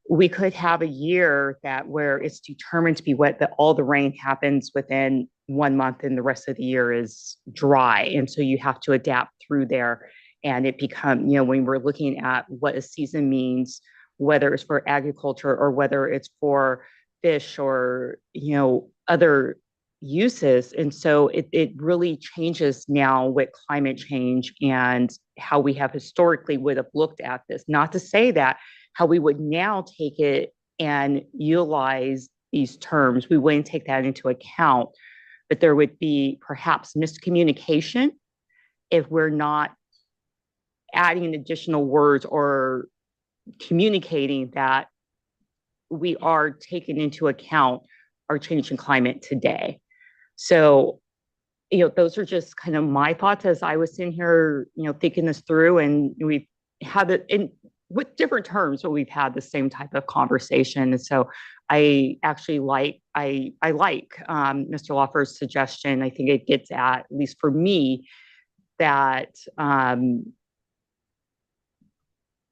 we could have a year where it's determined to be wet, that all the rain happens within 1 month and the rest of the year is dry. And so you have to adapt through there. And it becomes, you know, when we're looking at what a season means, whether it's for agriculture or whether it's for fish or, you know, other uses. And so it really changes now with climate change and how we have historically would have looked at this. Not to say that how we would now take it and utilize these terms, we wouldn't take that into account, but there would be perhaps miscommunication if we're not adding additional words or communicating that we are taking into account our changing climate today. So, you know, those are just kind of my thoughts as I was sitting here, you know, thinking this through, and we've had it in with different terms, but we've had the same type of conversation. And so I actually like Mr. Loffer's suggestion. I think it gets at least for me, that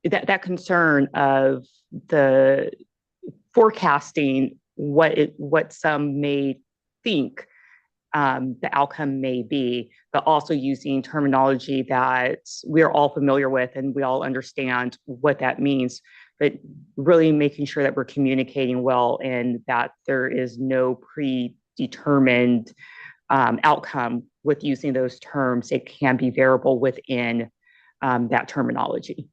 that concern of the forecasting what some may think the outcome may be, but also using terminology that we're all familiar with and we all understand what that means, but really making sure that we're communicating well and that there is no predetermined outcome with using those terms. It can be variable within that terminology.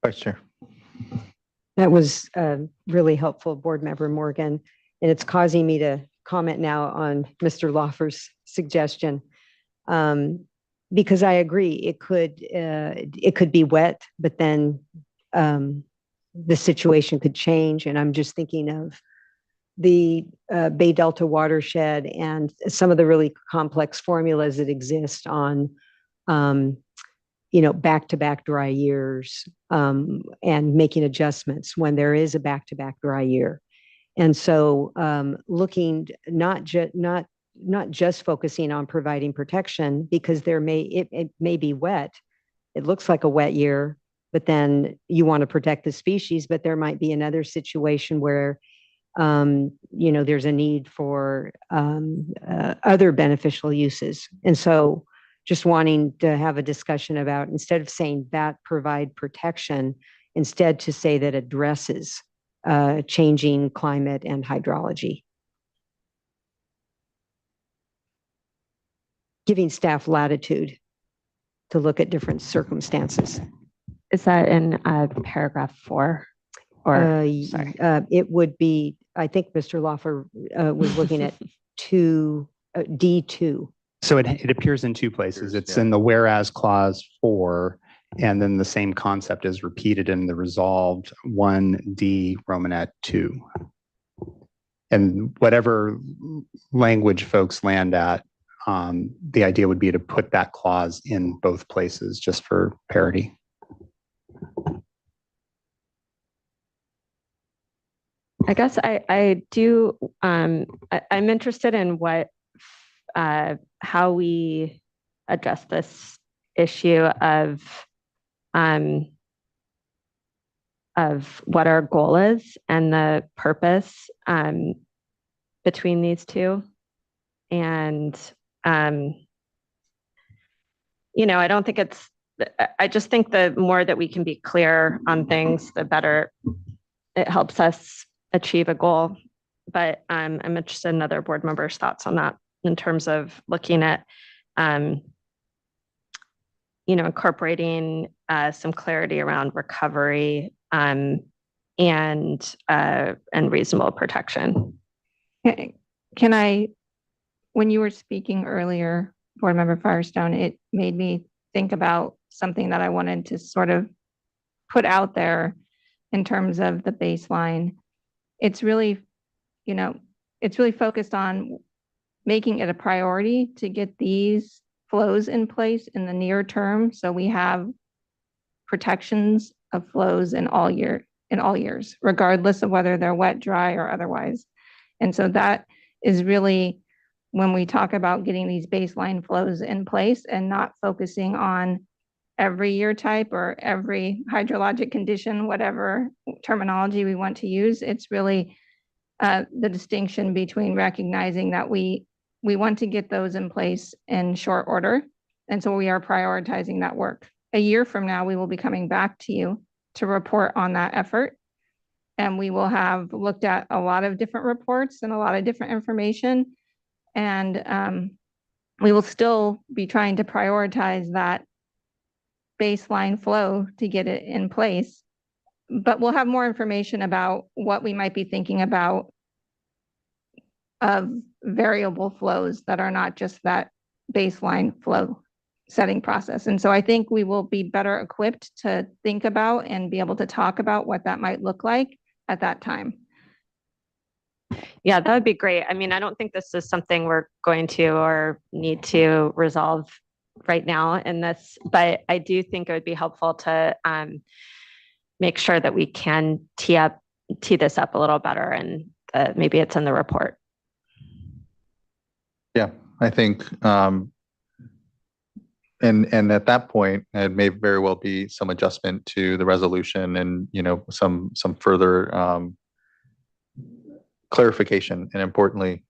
Vice Chair. That was really helpful, Board Member Morgan. And it's causing me to comment now on Mr. Loffer's suggestion, because I agree it could be wet, but then the situation could change. And I'm just thinking of the Bay Delta watershed and some of the really complex formulas that exist on, you know, back-to-back dry years, and making adjustments when there is a back-to-back dry year. And so looking not just focusing on providing protection, because it may be wet. It looks like a wet year, but then you want to protect the species, but there might be another situation where you know, there's a need for other beneficial uses. And so just wanting to have a discussion about, instead of saying that provide protection, instead to say that addresses changing climate and hydrology. Giving staff latitude to look at different circumstances. Is that in paragraph 4? Or sorry. It would be, I think Mr. Loffer was looking at D2. So it appears in two places. It's in the whereas clause 4, and then the same concept is repeated in the resolved 1D Romanet 2. And whatever language folks land at, the idea would be to put that clause in both places just for parity. I guess I do, I'm interested in how we address this issue of what our goal is and the purpose between these two. And, you know, I don't think it's I just think the more that we can be clear on things, the better it helps us achieve a goal. But I'm interested in other board members' thoughts on that in terms of looking at, incorporating some clarity around recovery and reasonable protection. Can I, when you were speaking earlier, Board Member Firestone, it made me think about something that I wanted to sort of put out there in terms of the baseline. It's really, it's really focused on making it a priority to get these flows in place in the near term. So we have protections of flows in all years, regardless of whether they're wet, dry, or otherwise. And so that is really when we talk about getting these baseline flows in place and not focusing on every year type or every hydrologic condition, whatever terminology we want to use. It's really the distinction between recognizing that we want to get those in place in short order. And so we are prioritizing that work. A year from now, we will be coming back to you to report on that effort. And we will have looked at a lot of different reports and a lot of different information. And we will still be trying to prioritize that baseline flow to get it in place. But we'll have more information about what we might be thinking about of variable flows that are not just that baseline flow setting process. And so I think we will be better equipped to think about and be able to talk about what that might look like at that time. Yeah, that would be great. I mean, I don't think this is something we're going to or need to resolve right now in this, but I do think it would be helpful to make sure that we can tee this up a little better, and maybe it's in the report. Yeah, I think, and at that point, it may very well be some adjustment to the resolution and, some further clarification, and importantly,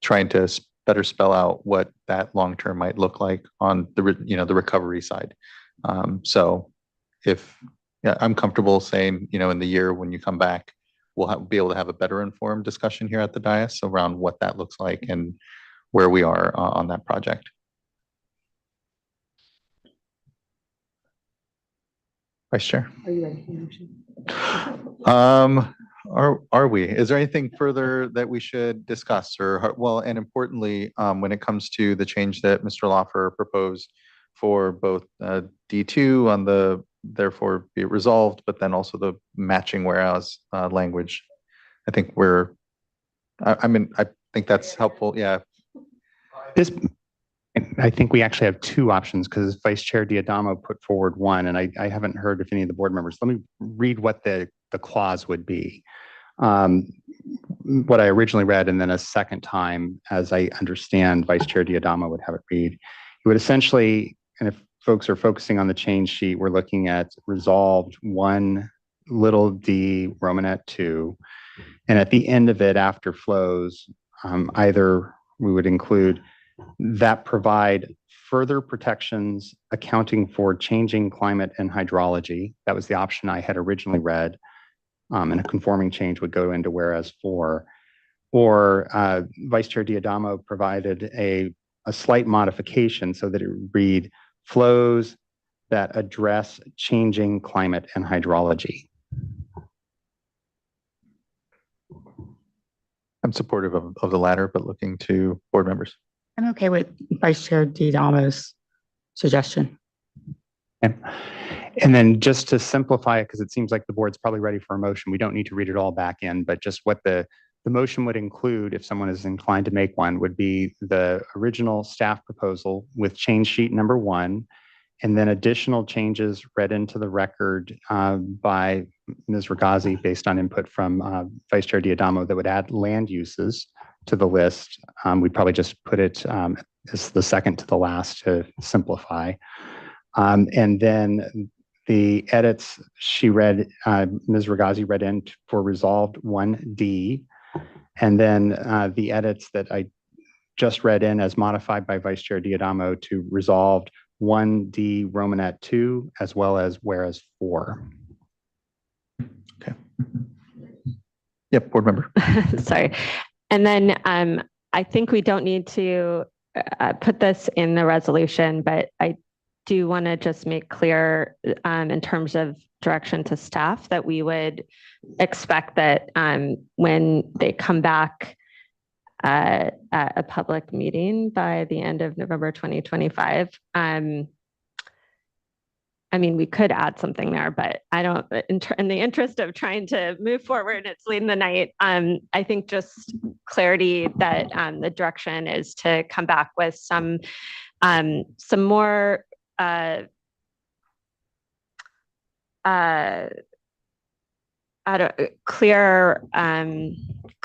trying to better spell out what that long-term might look like on the recovery side. So I'm comfortable saying, in the year when you come back, we'll be able to have a better informed discussion here at the dais around what that looks like and where we are on that project. Vice Chair. Are you ready for motion? Are we? Is there anything further that we should discuss, and importantly, when it comes to the change that Mr. Loffer proposed for both D2 on the therefore be it resolved, but then also the matching whereas language. I think I think that's helpful. Yeah. I think we actually have two options because Vice Chair D'Adamo put forward one, and I haven't heard if any of the board members. Let me read what the clause would be. What I originally read, and then a second time, as I understand, Vice Chair D'Adamo would have it read. It would essentially, and if folks are focusing on the change sheet, we're looking at resolved 1 little d Romanet 2, and at the end of it, after flows, either we would include that provide further protections accounting for changing climate and hydrology. That was the option I had originally read. And a conforming change would go into whereas 4. Or Vice Chair D'Adamo provided a slight modification so that it would read flows that address changing climate and hydrology. I'm supportive of the latter, but looking to board members. I'm okay with Vice Chair D'Adamo's suggestion. And then just to simplify it, because it seems like the board's probably ready for a motion, we don't need to read it all back in, but just what the motion would include, if someone is inclined to make one, would be the original staff proposal with change sheet number 1, and then additional changes read into the record by Ms. Ragazzi based on input from Vice Chair D'Adamo that would add land uses to the list. We'd probably just put it as the second to the last to simplify. And then the edits she read, Ms. Ragazzi read in for resolved 1D, and then the edits that I just read in as modified by Vice Chair D'Adamo to resolved 1D Romanet 2, as well as whereas 4. Yep, board member. Sorry. And then I think we don't need to put this in the resolution, but I do want to just make clear in terms of direction to staff that we would expect that when they come back at a public meeting by the end of November 2025, I mean, we could add something there, but I don't, in the interest of trying to move forward, it's late in the night. I think just clarity that the direction is to come back with some more clear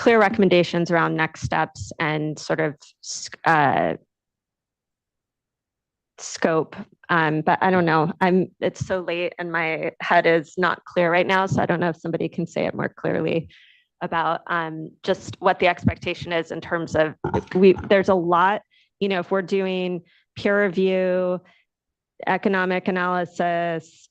recommendations around next steps and sort of scope. But I don't know. It's so late and my head is not clear right now. So I don't know if somebody can say it more clearly about just what the expectation is in terms of there's a lot, if we're doing peer review, economic analysis,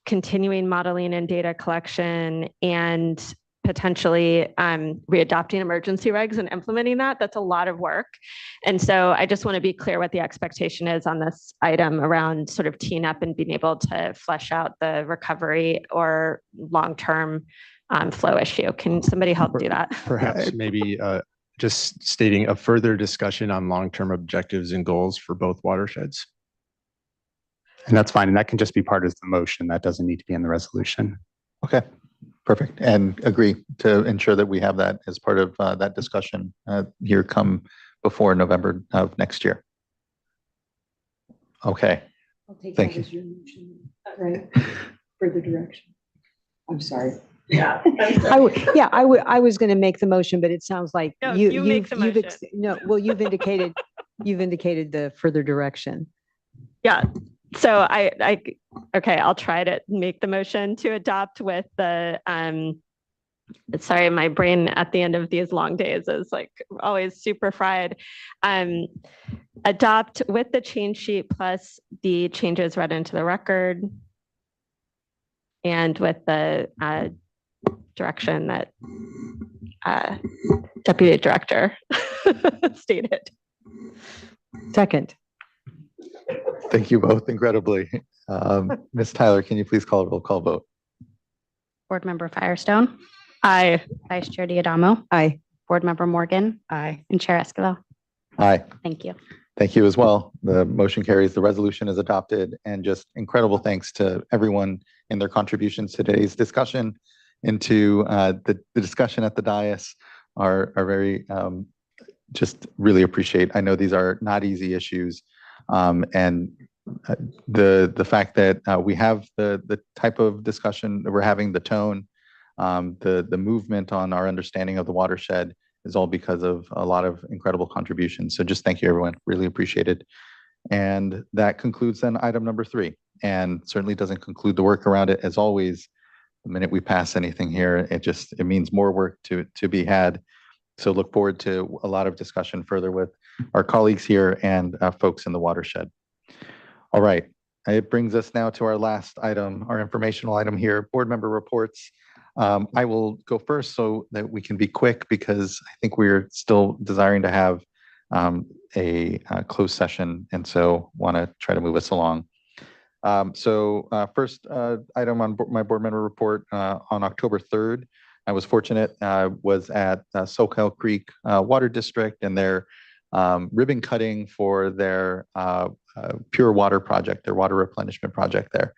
continuing modeling and data collection, and potentially readopting emergency regs and implementing that's a lot of work. And so I just want to be clear what the expectation is on this item around sort of teeing up and being able to flesh out the recovery or long-term flow issue. Can somebody help do that? Perhaps maybe just stating a further discussion on long-term objectives and goals for both watersheds. And that's fine. And that can just be part of the motion. That doesn't need to be in the resolution. Okay. Perfect. And agree to ensure that we have that as part of that discussion here come before November of next year. Okay. Thank you. Right. Further direction. I'm sorry. Yeah. I was going to make the motion, but it sounds like you've indicated the further direction. Yeah. So okay, I'll try to make the motion to adopt with the, sorry, my brain at the end of these long days is like always super fried. Adopt with the change sheet plus the changes read into the record and with the direction that Deputy Director stated. Second. Thank you both incredibly. Ms. Tyler, can you please call a roll call vote? Board Member Firestone. Aye. Vice Chair Diadamo. Aye. Board Member Morgan. Aye. And Chair Esquivel. Aye. Thank you. Thank you as well. The motion carries, the resolution is adopted, and just incredible thanks to everyone and their contributions to today's discussion into the discussion at the dais are very, just really appreciate. I know these are not easy issues. And the fact that we have the type of discussion that we're having, the tone, the movement on our understanding of the watershed is all because of a lot of incredible contributions. So just thank you, everyone. Really appreciate it. And that concludes then item number 3, and certainly doesn't conclude the work around it. As always, the minute we pass anything here, it means more work to be had. So look forward to a lot of discussion further with our colleagues here and folks in the watershed. All right, it brings us now to our last item, our informational item here, board member reports. I will go first so that we can be quick because I think we're still desiring to have a closed session, and so want to try to move us along. First item on my board member report, on October 3rd, I was fortunate, was at Soquel Creek Water District and their ribbon cutting for their pure water project, their water replenishment project there.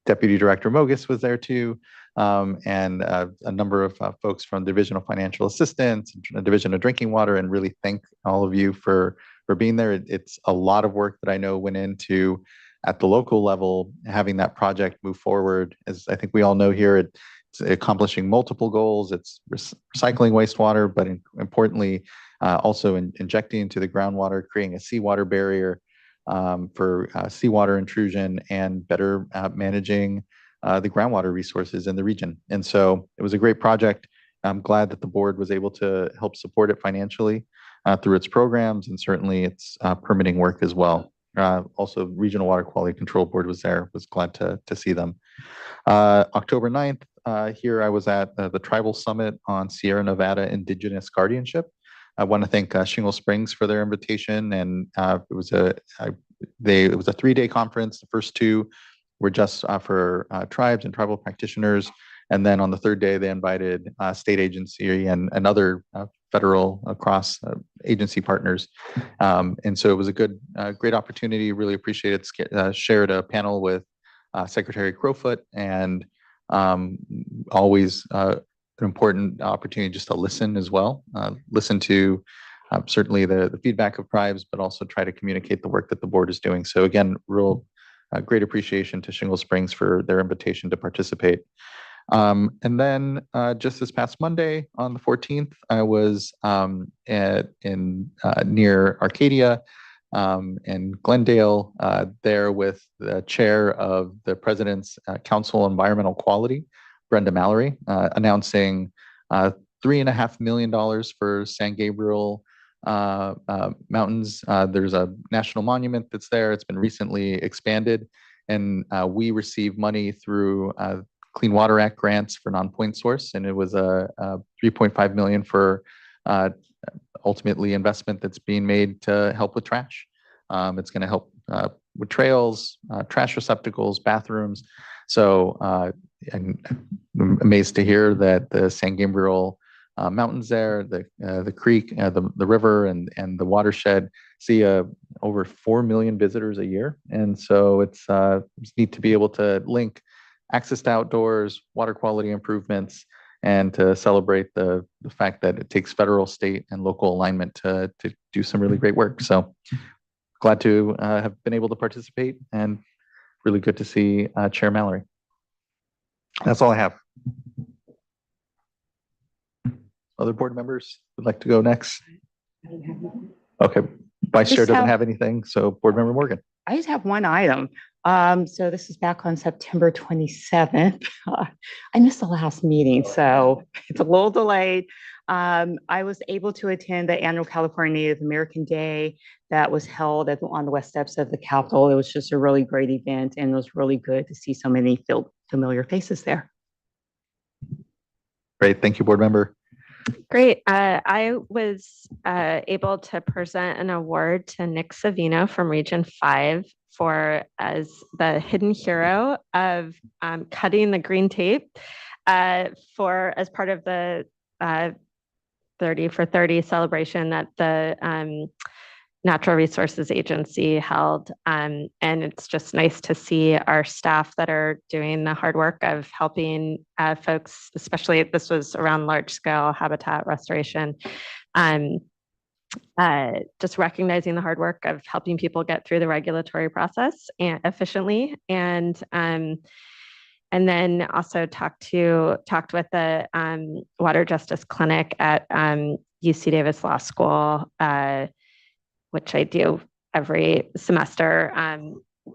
Deputy Director Mogus was there too, and a number of folks from Division of Financial Assistance, Division of Drinking Water, and really thank all of you for being there. It's a lot of work that I know went into at the local level, having that project move forward. As I think we all know here, it's accomplishing multiple goals. It's recycling wastewater, but importantly, also injecting into the groundwater, creating a seawater barrier for seawater intrusion and better managing the groundwater resources in the region. And so it was a great project. I'm glad that the board was able to help support it financially through its programs and certainly its permitting work as well. Also, Regional Water Quality Control Board was there, was glad to see them. October 9th, here I was at the Tribal Summit on Sierra Nevada Indigenous Guardianship. I want to thank Shingle Springs for their invitation, and it was a 3-day conference. The first 2 were just for tribes and tribal practitioners, and then on the 3rd day they invited state agency and other federal cross agency partners, and so it was a great opportunity. Really appreciated. Shared a panel with Secretary Crowfoot, and always an important opportunity just to listen as well. Listen to certainly the feedback of tribes, but also try to communicate the work that the board is doing. So again, real great appreciation to Shingle Springs for their invitation to participate. And then just this past Monday on the 14th, I was near Arcadia in Glendale, there with the chair of the President's Council on Environmental Quality, Brenda Mallory, announcing $3.5 million for San Gabriel Mountains. There's a national monument that's there. It's been recently expanded, and we received money through Clean Water Act grants for non-point source, and it was a $3.5 million for ultimately investment that's being made to help with trash. It's going to help with trails, trash receptacles, bathrooms. So I'm amazed to hear that the San Gabriel mountains there, the creek, the river, and the watershed see over 4 million visitors a year. And so it's neat to be able to link access to outdoors, water quality improvements, and to celebrate the fact that it takes federal, state, and local alignment to do some really great work. So glad to have been able to participate, and really good to see Chair Mallory. That's all I have. Other board members would like to go next? Okay, Vice Chair doesn't have anything, so Board Member Morgan. I just have one item. So this is back on September 27th. I missed the last meeting, so it's a little delayed. I was able to attend the annual California Native American Day that was held on the west steps of the Capitol. It was just a really great event, and it was really good to see so many familiar faces there. Great, thank you, Board Member. Great. I was able to present an award to Nick Savino from Region 5 as the hidden hero of cutting the green tape as part of the 30 for 30 celebration that the Natural Resources Agency held. And it's just nice to see our staff that are doing the hard work of helping folks, especially if this was around large scale habitat restoration. Just recognizing the hard work of helping people get through the regulatory process and efficiently. And then also talked with the Water Justice Clinic at UC Davis Law School, which I do every semester.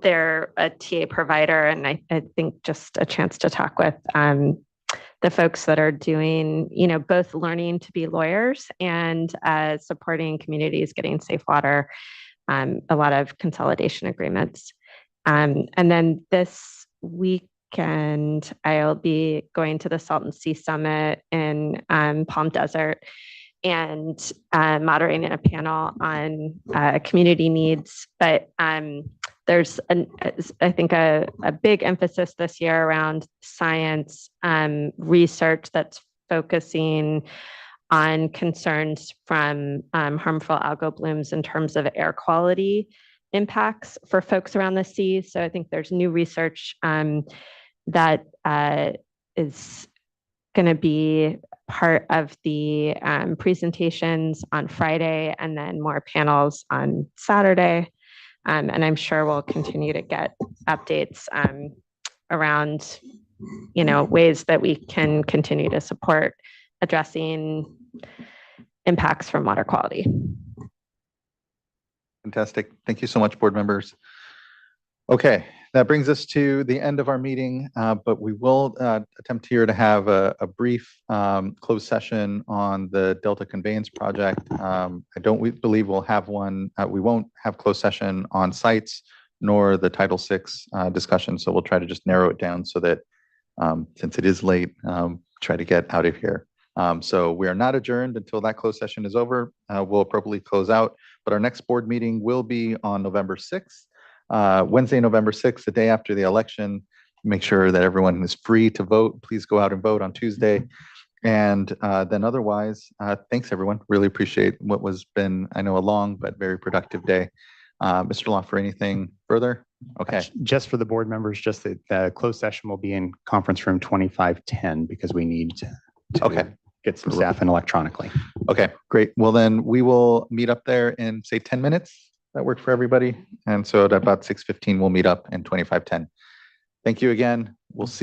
They're a TA provider, and I think just a chance to talk with the folks that are doing, both learning to be lawyers and supporting communities getting safe water, a lot of consolidation agreements. And then this weekend, I'll be going to the Salton Sea Summit in Palm Desert and moderating a panel on community needs. But there's, I think, a big emphasis this year around science research that's focusing on concerns from harmful algal blooms in terms of air quality impacts for folks around the sea. So I think there's new research that is going to be part of the presentations on Friday, and then more panels on Saturday. And I'm sure we'll continue to get updates around, ways that we can continue to support addressing impacts from water quality. Fantastic. Thank you so much, board members. Okay, That brings us to the end of our meeting, but we will attempt here to have a brief closed session on the Delta Conveyance Project. We believe we'll have one. We won't have closed session on sites nor the Title VI discussion. So we'll try to just narrow it down so that since it is late, try to get out of here. So we are not adjourned until that closed session is over. We'll appropriately close out, but our next board meeting will be on November 6th. Wednesday, November 6th, the day after the election. Make sure that everyone is free to vote. Please go out and vote on Tuesday. And then otherwise, thanks everyone. Really appreciate what was been, I know, a long but very productive day. Mr. Law, for anything further? Okay. Just for the board members, just that the closed session will be in conference room 2510 because we need to get some staff in electronically. Okay, great. Well, then we will meet up there in say 10 minutes. That worked for everybody. And so at about 6:15, we'll meet up in 2510. Thank you again. We'll see you.